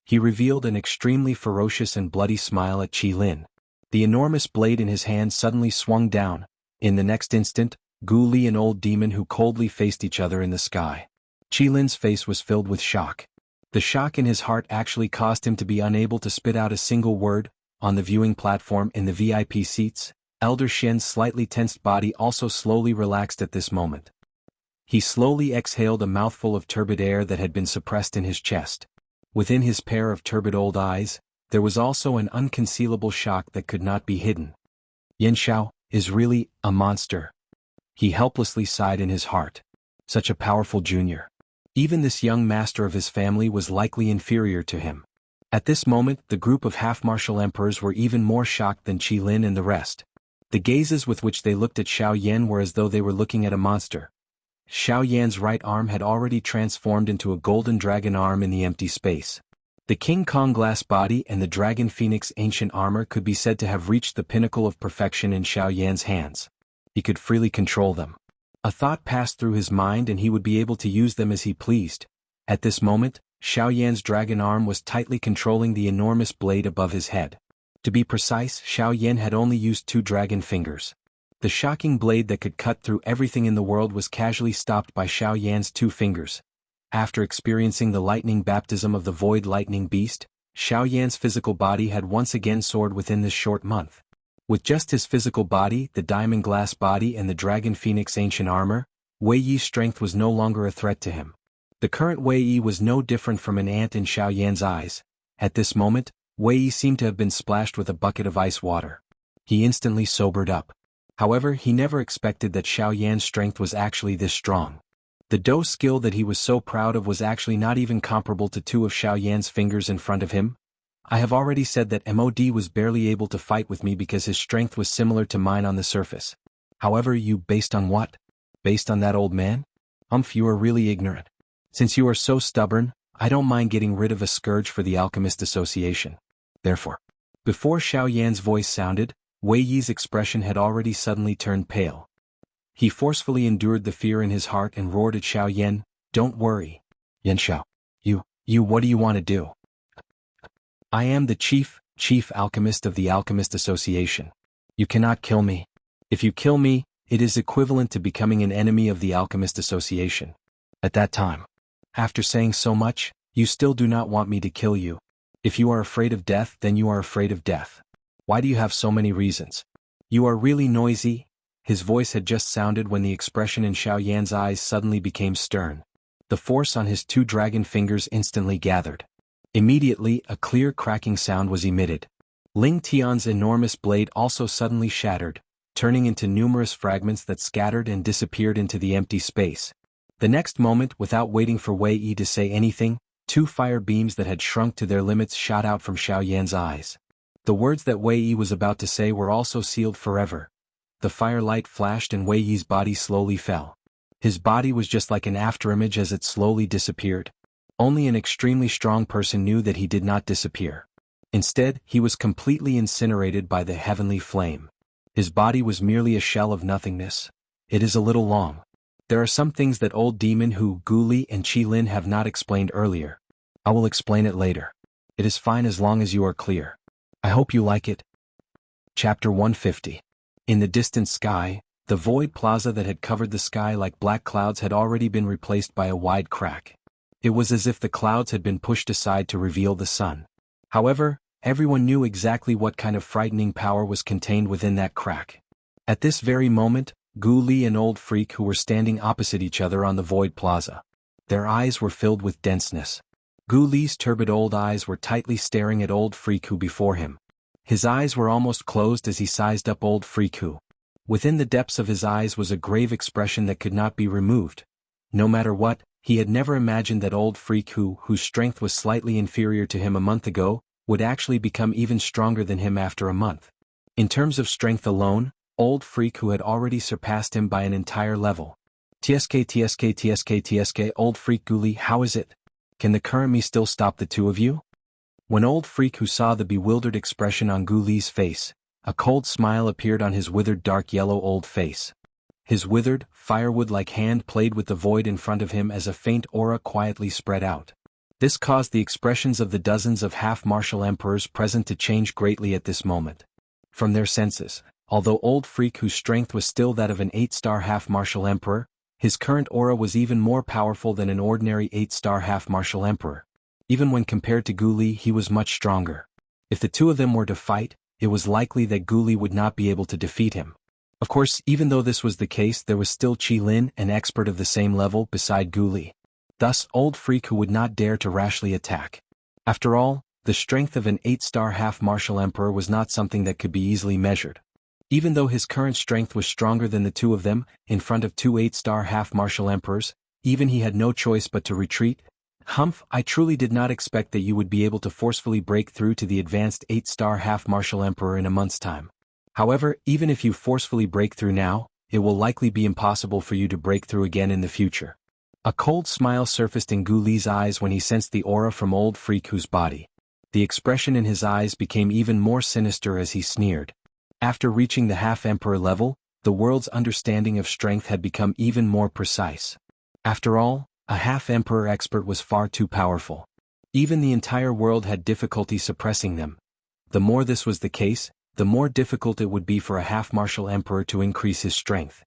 He revealed an extremely ferocious and bloody smile at Qi Lin. The enormous blade in his hand suddenly swung down. In the next instant, Gu Li and Old Demon Hu coldly faced each other in the sky. Qi Lin's face was filled with shock. The shock in his heart actually caused him to be unable to spit out a single word. On the viewing platform in the VIP seats, Elder Xian's slightly tensed body also slowly relaxed at this moment. He slowly exhaled a mouthful of turbid air that had been suppressed in his chest. Within his pair of turbid old eyes, there was also an unconcealable shock that could not be hidden. Yan Xiao is really a monster. He helplessly sighed in his heart. Such a powerful junior. Even this young master of his family was likely inferior to him. At this moment, the group of half-martial emperors were even more shocked than Qi Lin and the rest. The gazes with which they looked at Xiao Yan were as though they were looking at a monster. Xiao Yan's right arm had already transformed into a golden dragon arm in the empty space. The King Kong glass body and the Dragon Phoenix ancient armor could be said to have reached the pinnacle of perfection in Xiao Yan's hands. He could freely control them. A thought passed through his mind and he would be able to use them as he pleased. At this moment, Xiao Yan's dragon arm was tightly controlling the enormous blade above his head. To be precise, Xiao Yan had only used 2 dragon fingers. The shocking blade that could cut through everything in the world was casually stopped by Xiao Yan's 2 fingers. After experiencing the lightning baptism of the void lightning beast, Xiao Yan's physical body had once again soared within this short month. With just his physical body, the diamond glass body and the Dragon Phoenix ancient armor, Wei Yi's strength was no longer a threat to him. The current Wei Yi was no different from an ant in Xiao Yan's eyes. At this moment, Wei Yi seemed to have been splashed with a bucket of ice water. He instantly sobered up. However, he never expected that Xiao Yan's strength was actually this strong. The Do skill that he was so proud of was actually not even comparable to 2 of Xiao Yan's fingers in front of him. I have already said that MOD was barely able to fight with me because his strength was similar to mine on the surface. However, based on what? Based on that old man? You are really ignorant. Since you are so stubborn, I don't mind getting rid of a scourge for the Alchemist Association. Therefore, before Xiao Yan's voice sounded, Wei Yi's expression had already suddenly turned pale. He forcefully endured the fear in his heart and roared at Xiao Yan, "Don't worry. Yan Xiao. What do you want to do? I am the chief alchemist of the Alchemist Association. You cannot kill me. If you kill me, it is equivalent to becoming an enemy of the Alchemist Association. At that time, after saying so much, you still do not want me to kill you. If you are afraid of death, then you are afraid of death. Why do you have so many reasons? You are really noisy." His voice had just sounded when the expression in Xiao Yan's eyes suddenly became stern. The force on his 2 dragon fingers instantly gathered. Immediately, a clear cracking sound was emitted. Ling Tian's enormous blade also suddenly shattered, turning into numerous fragments that scattered and disappeared into the empty space. The next moment, without waiting for Wei Yi to say anything, 2 fire beams that had shrunk to their limits shot out from Xiao Yan's eyes. The words that Wei Yi was about to say were also sealed forever. The firelight flashed and Wei Yi's body slowly fell. His body was just like an afterimage as it slowly disappeared. Only an extremely strong person knew that he did not disappear. Instead, he was completely incinerated by the heavenly flame. His body was merely a shell of nothingness. It is a little long. There are some things that Old Demon Hu, Gu Li and Qi Lin have not explained earlier. I will explain it later. It is fine as long as you are clear. I hope you like it. Chapter 150. In the distant sky, the void plaza that had covered the sky like black clouds had already been replaced by a wide crack. It was as if the clouds had been pushed aside to reveal the sun. However, Everyone knew exactly what kind of frightening power was contained within that crack. At this very moment, Gu Li and Old Freak who were standing opposite each other on the void plaza. Their eyes were filled with denseness. Gu Li's turbid old eyes were tightly staring at Old Freak who before him. His eyes were almost closed as he sized up Old Freak who. Within the depths of his eyes was a grave expression that could not be removed. No matter what, he had never imagined that Old Freak whose strength was slightly inferior to him a month ago, would actually become even stronger than him after a month. In terms of strength alone, Old Freak who had already surpassed him by an entire level. TSK, Old Freak Gu Li, how is it? Can the current me still stop the two of you? When Old Freak who saw the bewildered expression on Gu Li's face, a cold smile appeared on his withered dark yellow old face. His withered, firewood-like hand played with the void in front of him as a faint aura quietly spread out. This caused the expressions of the dozens of half-martial emperors present to change greatly at this moment. From their senses, although Old Freak whose strength was still that of an 8-star half-martial emperor, his current aura was even more powerful than an ordinary 8-star half-martial emperor. Even when compared to Gu Li, he was much stronger. If the two of them were to fight, it was likely that Gu Li would not be able to defeat him. Of course, even though this was the case, there was still Qi Lin, an expert of the same level, beside Gu Li. Thus, Old Freak who would not dare to rashly attack. After all, the strength of an 8-star half-martial emperor was not something that could be easily measured. Even though his current strength was stronger than the two of them, in front of two 8-star half-martial emperors, even he had no choice but to retreat. Humph, I truly did not expect that you would be able to forcefully break through to the advanced 8-star half-martial emperor in a month's time. However, even if you forcefully break through now, it will likely be impossible for you to break through again in the future. A cold smile surfaced in Gu Li's eyes when he sensed the aura from Old Freak whose body. The expression in his eyes became even more sinister as he sneered. After reaching the half-emperor level, the world's understanding of strength had become even more precise. After all, a half-emperor expert was far too powerful. Even the entire world had difficulty suppressing them. The more this was the case, the more difficult it would be for a half-martial emperor to increase his strength.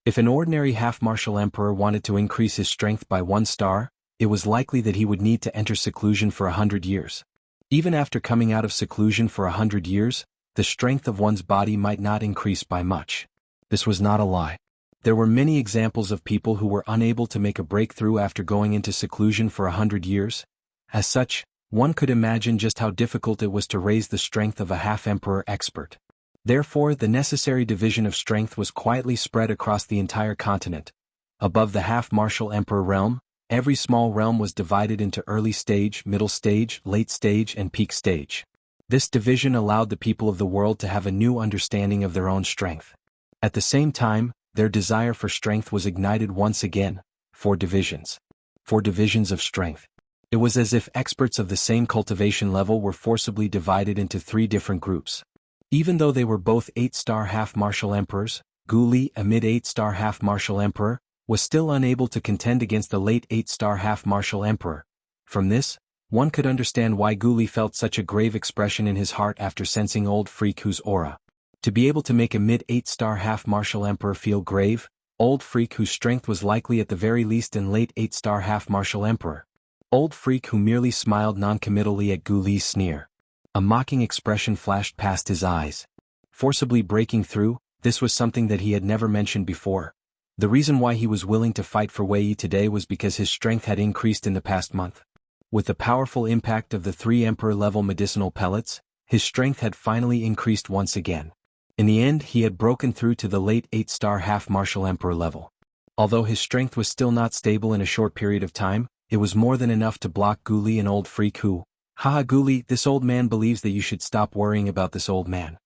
If an ordinary half-martial emperor wanted to increase his strength by 1 star, it was likely that he would need to enter seclusion for 100 years. Even after coming out of seclusion for 100 years, the strength of one's body might not increase by much. This was not a lie. There were many examples of people who were unable to make a breakthrough after going into seclusion for 100 years. As such, one could imagine just how difficult it was to raise the strength of a half-emperor expert. Therefore, the necessary division of strength was quietly spread across the entire continent. Above the half-martial emperor realm, every small realm was divided into early stage, middle stage, late stage, and peak stage. This division allowed the people of the world to have a new understanding of their own strength. At the same time, their desire for strength was ignited once again. 4 divisions. 4 divisions of strength. It was as if experts of the same cultivation level were forcibly divided into 3 different groups. Even though they were both 8-star half-martial emperors, Gu Li, a mid-8-star half-martial emperor, was still unable to contend against the late 8-star half-martial emperor. From this, one could understand why Gu Li felt such a grave expression in his heart after sensing Old Freak whose aura. To be able to make a mid-8-star half-martial emperor feel grave, Old Freak whose strength was likely at the very least an late 8-star half-martial emperor. Old Freak who merely smiled noncommittally at Gu Li's sneer. A mocking expression flashed past his eyes. Forcibly breaking through, this was something that he had never mentioned before. The reason why he was willing to fight for Wei Yi today was because his strength had increased in the past month. With the powerful impact of the 3 emperor-level medicinal pellets, his strength had finally increased once again. In the end, he had broken through to the late 8-star half-martial emperor level. Although his strength was still not stable in a short period of time, it was more than enough to block Gu Li and Old Freak who. Haha Gu Li, this old man believes that you should stop worrying about this old man.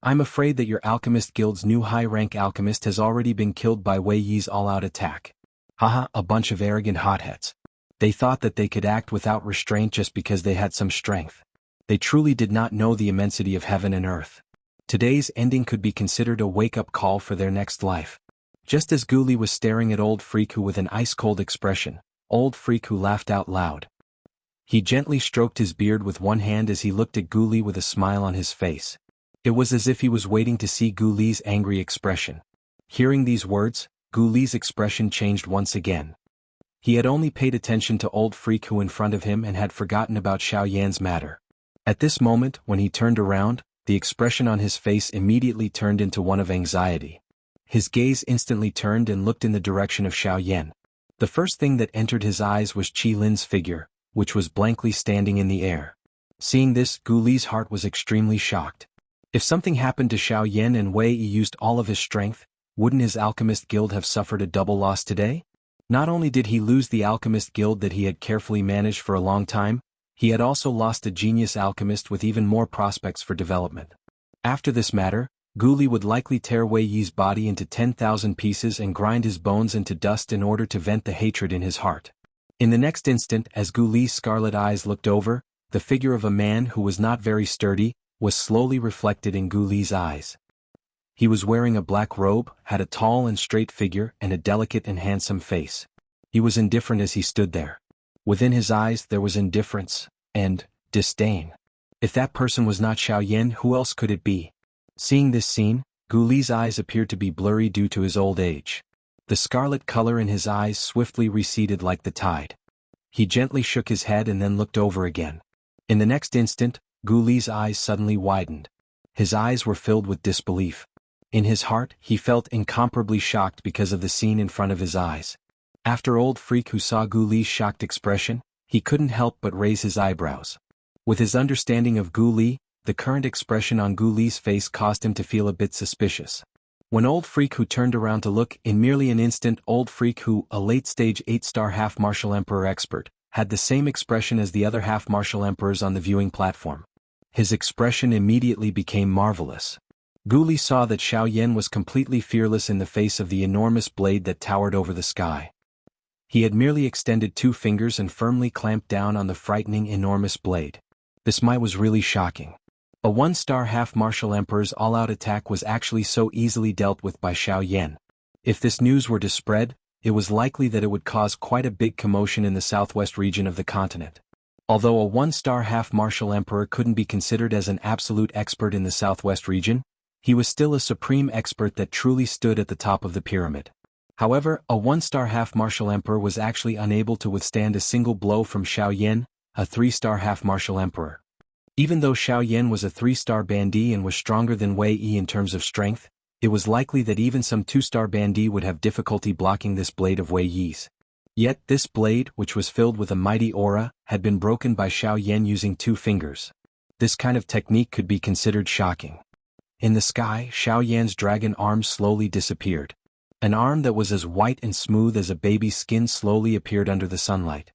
I'm afraid that your alchemist guild's new high-rank alchemist has already been killed by Wei Yi's all-out attack. Haha, a bunch of arrogant hotheads. They thought that they could act without restraint just because they had some strength. They truly did not know the immensity of heaven and earth. Today's ending could be considered a wake-up call for their next life. Just as Gu Li was staring at Old Freak who with an ice-cold expression, Old Freak who laughed out loud. He gently stroked his beard with one hand as he looked at Gu Li with a smile on his face. It was as if he was waiting to see Gu Li's angry expression. Hearing these words, Gu Li's expression changed once again. He had only paid attention to Old Freak who in front of him and had forgotten about Xiao Yan's matter. At this moment, when he turned around, the expression on his face immediately turned into one of anxiety. His gaze instantly turned and looked in the direction of Xiao Yan. The first thing that entered his eyes was Qi Lin's figure, which was blankly standing in the air. Seeing this, Gu Li's heart was extremely shocked. If something happened to Xiao Yan and Wei Yi used all of his strength, wouldn't his alchemist guild have suffered a double loss today? Not only did he lose the alchemist guild that he had carefully managed for a long time, he had also lost a genius alchemist with even more prospects for development. After this matter, Gu Li would likely tear Wei Yi's body into 10,000 pieces and grind his bones into dust in order to vent the hatred in his heart. In the next instant, as Gu Li's scarlet eyes looked over, the figure of a man who was not very sturdy was slowly reflected in Gu Li's eyes. He was wearing a black robe, had a tall and straight figure and a delicate and handsome face. He was indifferent as he stood there. Within his eyes there was indifference and disdain. If that person was not Xiao Yan, who else could it be? Seeing this scene, Gu Li's eyes appeared to be blurry due to his old age. The scarlet color in his eyes swiftly receded like the tide. He gently shook his head and then looked over again. In the next instant, Gu Li's eyes suddenly widened. His eyes were filled with disbelief. In his heart, he felt incomparably shocked because of the scene in front of his eyes. After Old Freak, who saw Gu Li's shocked expression, he couldn't help but raise his eyebrows. With his understanding of Gu Li, the current expression on Gu Li's face caused him to feel a bit suspicious. When Old Freak, who turned around to look, in merely an instant, Old Freak, who, a late-stage 8-star half-martial emperor expert, had the same expression as the other half-martial emperors on the viewing platform. His expression immediately became marvelous. Gu Li saw that Xiao Yan was completely fearless in the face of the enormous blade that towered over the sky. He had merely extended 2 fingers and firmly clamped down on the frightening enormous blade. This might was really shocking. A 1-star half-martial emperor's all-out attack was actually so easily dealt with by Xiao Yan. If this news were to spread, it was likely that it would cause quite a big commotion in the southwest region of the continent. Although a 1-star half-martial emperor couldn't be considered as an absolute expert in the southwest region, he was still a supreme expert that truly stood at the top of the pyramid. However, a 1-star half-martial emperor was actually unable to withstand a single blow from Xiao Yan, a 3-star half-martial emperor. Even though Xiao Yan was a 3-star bandit and was stronger than Wei Yi in terms of strength, it was likely that even some 2-star bandit would have difficulty blocking this blade of Wei Yi's. Yet this blade, which was filled with a mighty aura, had been broken by Xiao Yan using 2 fingers. This kind of technique could be considered shocking. In the sky, Xiao Yan's dragon arm slowly disappeared. An arm that was as white and smooth as a baby's skin slowly appeared under the sunlight.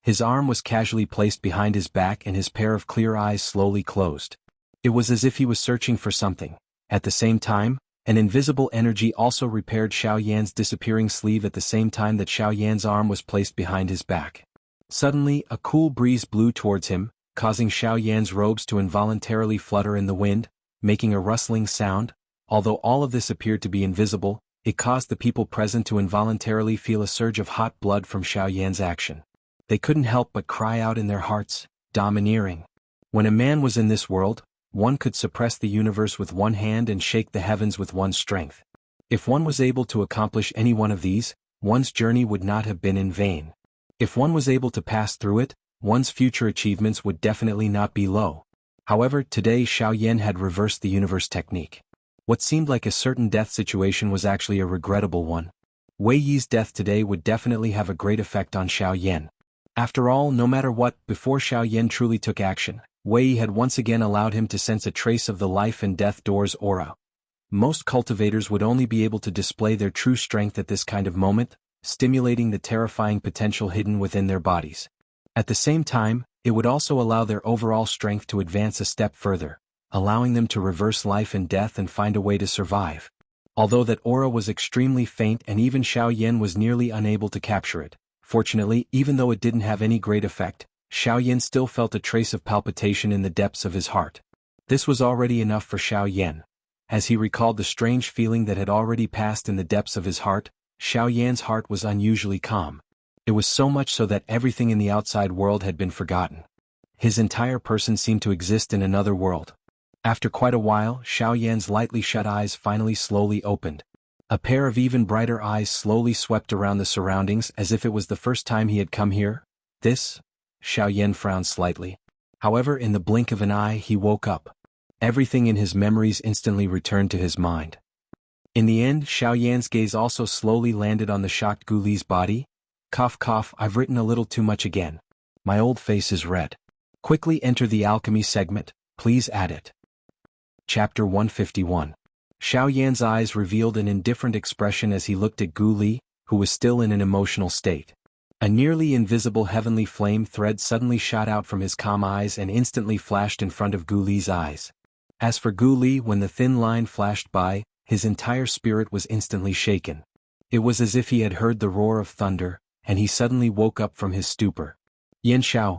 His arm was casually placed behind his back and his pair of clear eyes slowly closed. It was as if he was searching for something. At the same time, an invisible energy also repaired Xiao Yan's disappearing sleeve at the same time that Xiao Yan's arm was placed behind his back. Suddenly, a cool breeze blew towards him, causing Xiao Yan's robes to involuntarily flutter in the wind, making a rustling sound. Although all of this appeared to be invisible, it caused the people present to involuntarily feel a surge of hot blood from Xiao Yan's action. They couldn't help but cry out in their hearts, "Domineering." When a man was in this world, one could suppress the universe with one hand and shake the heavens with one's strength. If one was able to accomplish any one of these, one's journey would not have been in vain. If one was able to pass through it, one's future achievements would definitely not be low. However, today Xiao Yan had reversed the universe technique. What seemed like a certain death situation was actually a regrettable one. Wei Yi's death today would definitely have a great effect on Xiao Yan. After all, no matter what, before Xiao Yan truly took action, Wei Yi had once again allowed him to sense a trace of the life and death door's aura. Most cultivators would only be able to display their true strength at this kind of moment, stimulating the terrifying potential hidden within their bodies. At the same time, it would also allow their overall strength to advance a step further, allowing them to reverse life and death and find a way to survive. Although that aura was extremely faint and even Xiao Yan was nearly unable to capture it, fortunately, even though it didn't have any great effect, Xiao Yan still felt a trace of palpitation in the depths of his heart. This was already enough for Xiao Yan. As he recalled the strange feeling that had already passed in the depths of his heart, Xiao Yan's heart was unusually calm. It was so much so that everything in the outside world had been forgotten. His entire person seemed to exist in another world. After quite a while, Xiao Yan's lightly shut eyes finally slowly opened. A pair of even brighter eyes slowly swept around the surroundings as if it was the first time he had come here. This? Xiao Yan frowned slightly. However, in the blink of an eye he woke up. Everything in his memories instantly returned to his mind. In the end, Xiao Yan's gaze also slowly landed on the shocked Gu Li's body. Cough cough, I've written a little too much again. My old face is red. Quickly enter the alchemy segment, please add it. Chapter 151. Xiao Yan's eyes revealed an indifferent expression as he looked at Gu Li, who was still in an emotional state. A nearly invisible heavenly flame thread suddenly shot out from his calm eyes and instantly flashed in front of Gu Li's eyes. As for Gu Li, when the thin line flashed by, his entire spirit was instantly shaken. It was as if he had heard the roar of thunder, and he suddenly woke up from his stupor. Yan Xiao,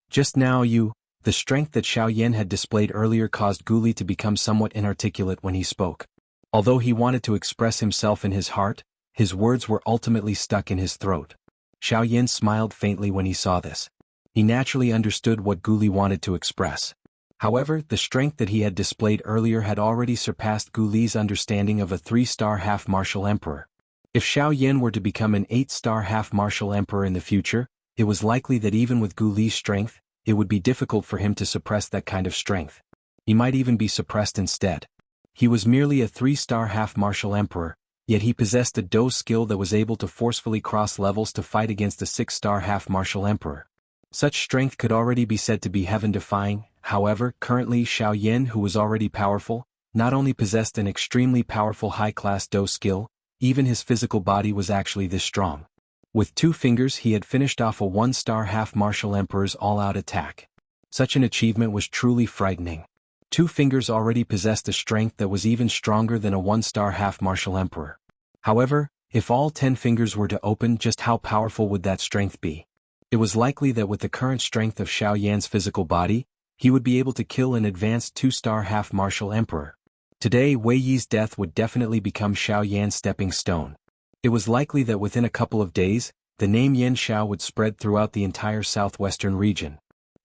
just now the strength that Xiao Yan had displayed earlier caused Gu Li to become somewhat inarticulate when he spoke. Although he wanted to express himself in his heart, his words were ultimately stuck in his throat. Xiao Yan smiled faintly when he saw this. He naturally understood what Gu Li wanted to express. However, the strength that he had displayed earlier had already surpassed Gu Li's understanding of a 3-star half-martial emperor. If Xiao Yan were to become an 8-star half-martial emperor in the future, it was likely that even with Gu Li's strength, it would be difficult for him to suppress that kind of strength. He might even be suppressed instead. He was merely a 3-star half-martial emperor, yet he possessed a Do skill that was able to forcefully cross levels to fight against a 6-star half-martial emperor. Such strength could already be said to be heaven-defying. However, currently Xiao Yan, who was already powerful, not only possessed an extremely powerful high-class Do skill, even his physical body was actually this strong. With 2 fingers he had finished off a 1-star half-martial emperor's all-out attack. Such an achievement was truly frightening. 2 fingers already possessed a strength that was even stronger than a 1-star half-martial emperor. However, if all 10 fingers were to open, just how powerful would that strength be? It was likely that with the current strength of Xiao Yan's physical body, he would be able to kill an advanced 2-star half-martial emperor. Today, Wei Yi's death would definitely become Xiao Yan's stepping stone. It was likely that within a couple of days, the name Yan Xiao would spread throughout the entire southwestern region.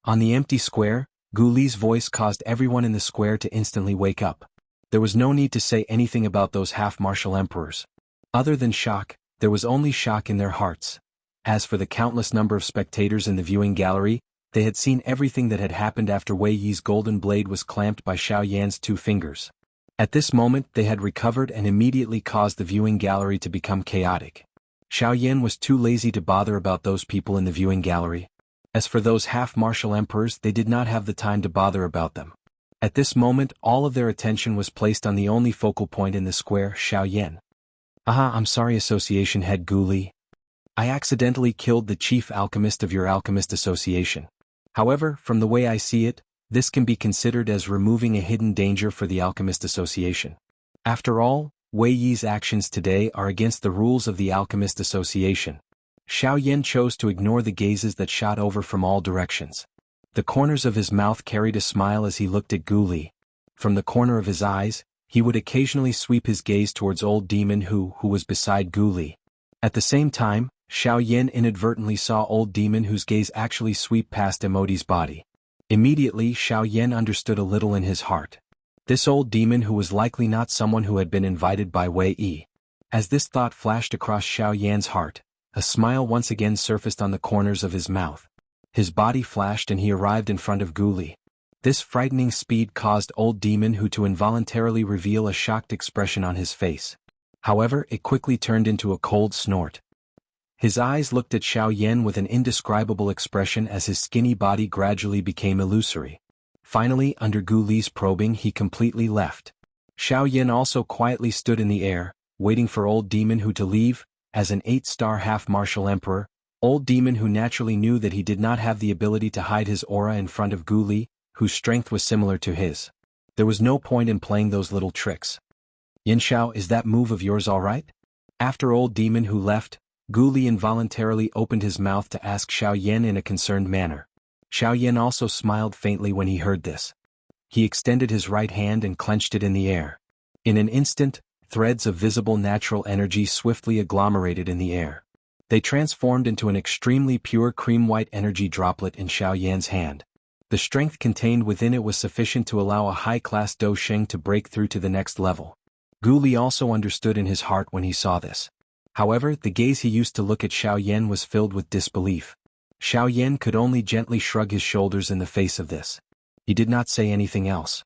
On the empty square, Gu Li's voice caused everyone in the square to instantly wake up. There was no need to say anything about those half-martial emperors. Other than shock, there was only shock in their hearts. As for the countless number of spectators in the viewing gallery, they had seen everything that had happened after Wei Yi's golden blade was clamped by Xiao Yan's 2 fingers. At this moment they had recovered and immediately caused the viewing gallery to become chaotic. Xiao Yan was too lazy to bother about those people in the viewing gallery. As for those half-martial emperors, they did not have the time to bother about them. At this moment all of their attention was placed on the only focal point in the square, Xiao Yan. I'm sorry, Association Head Gu Li. I accidentally killed the chief alchemist of your alchemist association. However, from the way I see it, this can be considered as removing a hidden danger for the Alchemist Association. After all, Wei Yi's actions today are against the rules of the Alchemist Association. Xiao Yan chose to ignore the gazes that shot over from all directions. The corners of his mouth carried a smile as he looked at Gu Li. From the corner of his eyes, he would occasionally sweep his gaze towards Old Demon who was beside Gu Li. At the same time, Xiao Yan inadvertently saw Old Demon whose gaze actually sweep past Emodi's body. Immediately Xiao Yan understood a little in his heart. This Old Demon who was likely not someone who had been invited by Wei Yi. As this thought flashed across Xiao Yan's heart, a smile once again surfaced on the corners of his mouth. His body flashed and he arrived in front of Gu Li. This frightening speed caused Old Demon who to involuntarily reveal a shocked expression on his face. However, it quickly turned into a cold snort. His eyes looked at Xiao Yan with an indescribable expression as his skinny body gradually became illusory. Finally, under Gu Li's probing, he completely left. Xiao Yan also quietly stood in the air, waiting for Old Demon who to leave. As an 8-star half-martial emperor, Old Demon who naturally knew that he did not have the ability to hide his aura in front of Gu Li, whose strength was similar to his. There was no point in playing those little tricks. Yan Xiao, is that move of yours alright? After Old Demon who left, Gu Li involuntarily opened his mouth to ask Xiao Yan in a concerned manner. Xiao Yan also smiled faintly when he heard this. He extended his right hand and clenched it in the air. In an instant, threads of visible natural energy swiftly agglomerated in the air. They transformed into an extremely pure cream-white energy droplet in Xiao Yan's hand. The strength contained within it was sufficient to allow a high-class Do Sheng to break through to the next level. Gu Li also understood in his heart when he saw this. However, the gaze he used to look at Xiao Yan was filled with disbelief. Xiao Yan could only gently shrug his shoulders in the face of this. He did not say anything else.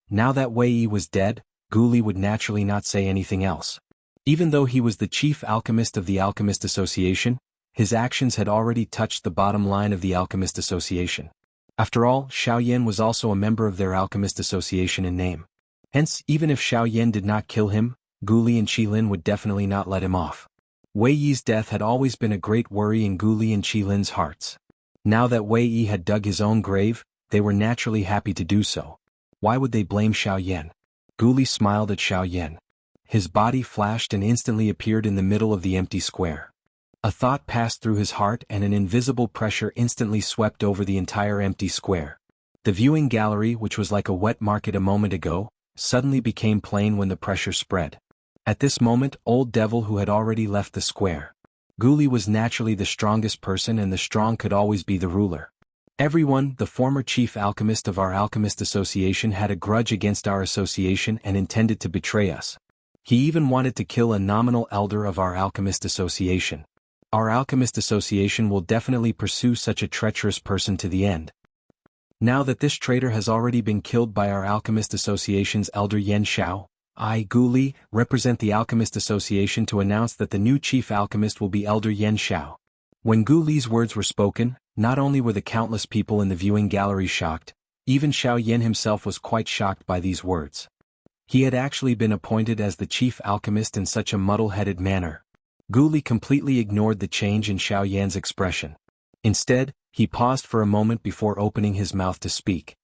Now that Wei Yi was dead, Gu Li would naturally not say anything else. Even though he was the chief alchemist of the Alchemist Association, his actions had already touched the bottom line of the Alchemist Association. After all, Xiao Yan was also a member of their Alchemist Association in name. Hence, even if Xiao Yan did not kill him, Gu Li and Qi Lin would definitely not let him off. Wei Yi's death had always been a great worry in Gu Li and Qi Lin's hearts. Now that Wei Yi had dug his own grave, they were naturally happy to do so. Why would they blame Xiao Yan? Gu Li smiled at Xiao Yan. His body flashed and instantly appeared in the middle of the empty square. A thought passed through his heart and an invisible pressure instantly swept over the entire empty square. The viewing gallery, which was like a wet market a moment ago, suddenly became plain when the pressure spread. At this moment, Old Devil who had already left the square. Gu Li was naturally the strongest person and the strong could always be the ruler. Everyone, the former chief alchemist of our Alchemist Association had a grudge against our association and intended to betray us. He even wanted to kill a nominal elder of our Alchemist Association. Our Alchemist Association will definitely pursue such a treacherous person to the end. Now that this traitor has already been killed by our Alchemist Association's elder Yan Xiao, I, Gu Li, represent the Alchemist Association to announce that the new chief alchemist will be Elder Yan Xiao. When Gu Li's words were spoken, not only were the countless people in the viewing gallery shocked, even Xiao Yan himself was quite shocked by these words. He had actually been appointed as the chief alchemist in such a muddle-headed manner. Gu Li completely ignored the change in Xiao Yan's expression. Instead, he paused for a moment before opening his mouth to speak.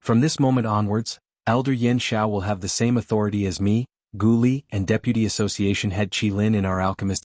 From this moment onwards, Elder Yan Xiao will have the same authority as me, Gu Li, and Deputy Association Head Qi Lin in our Alchemist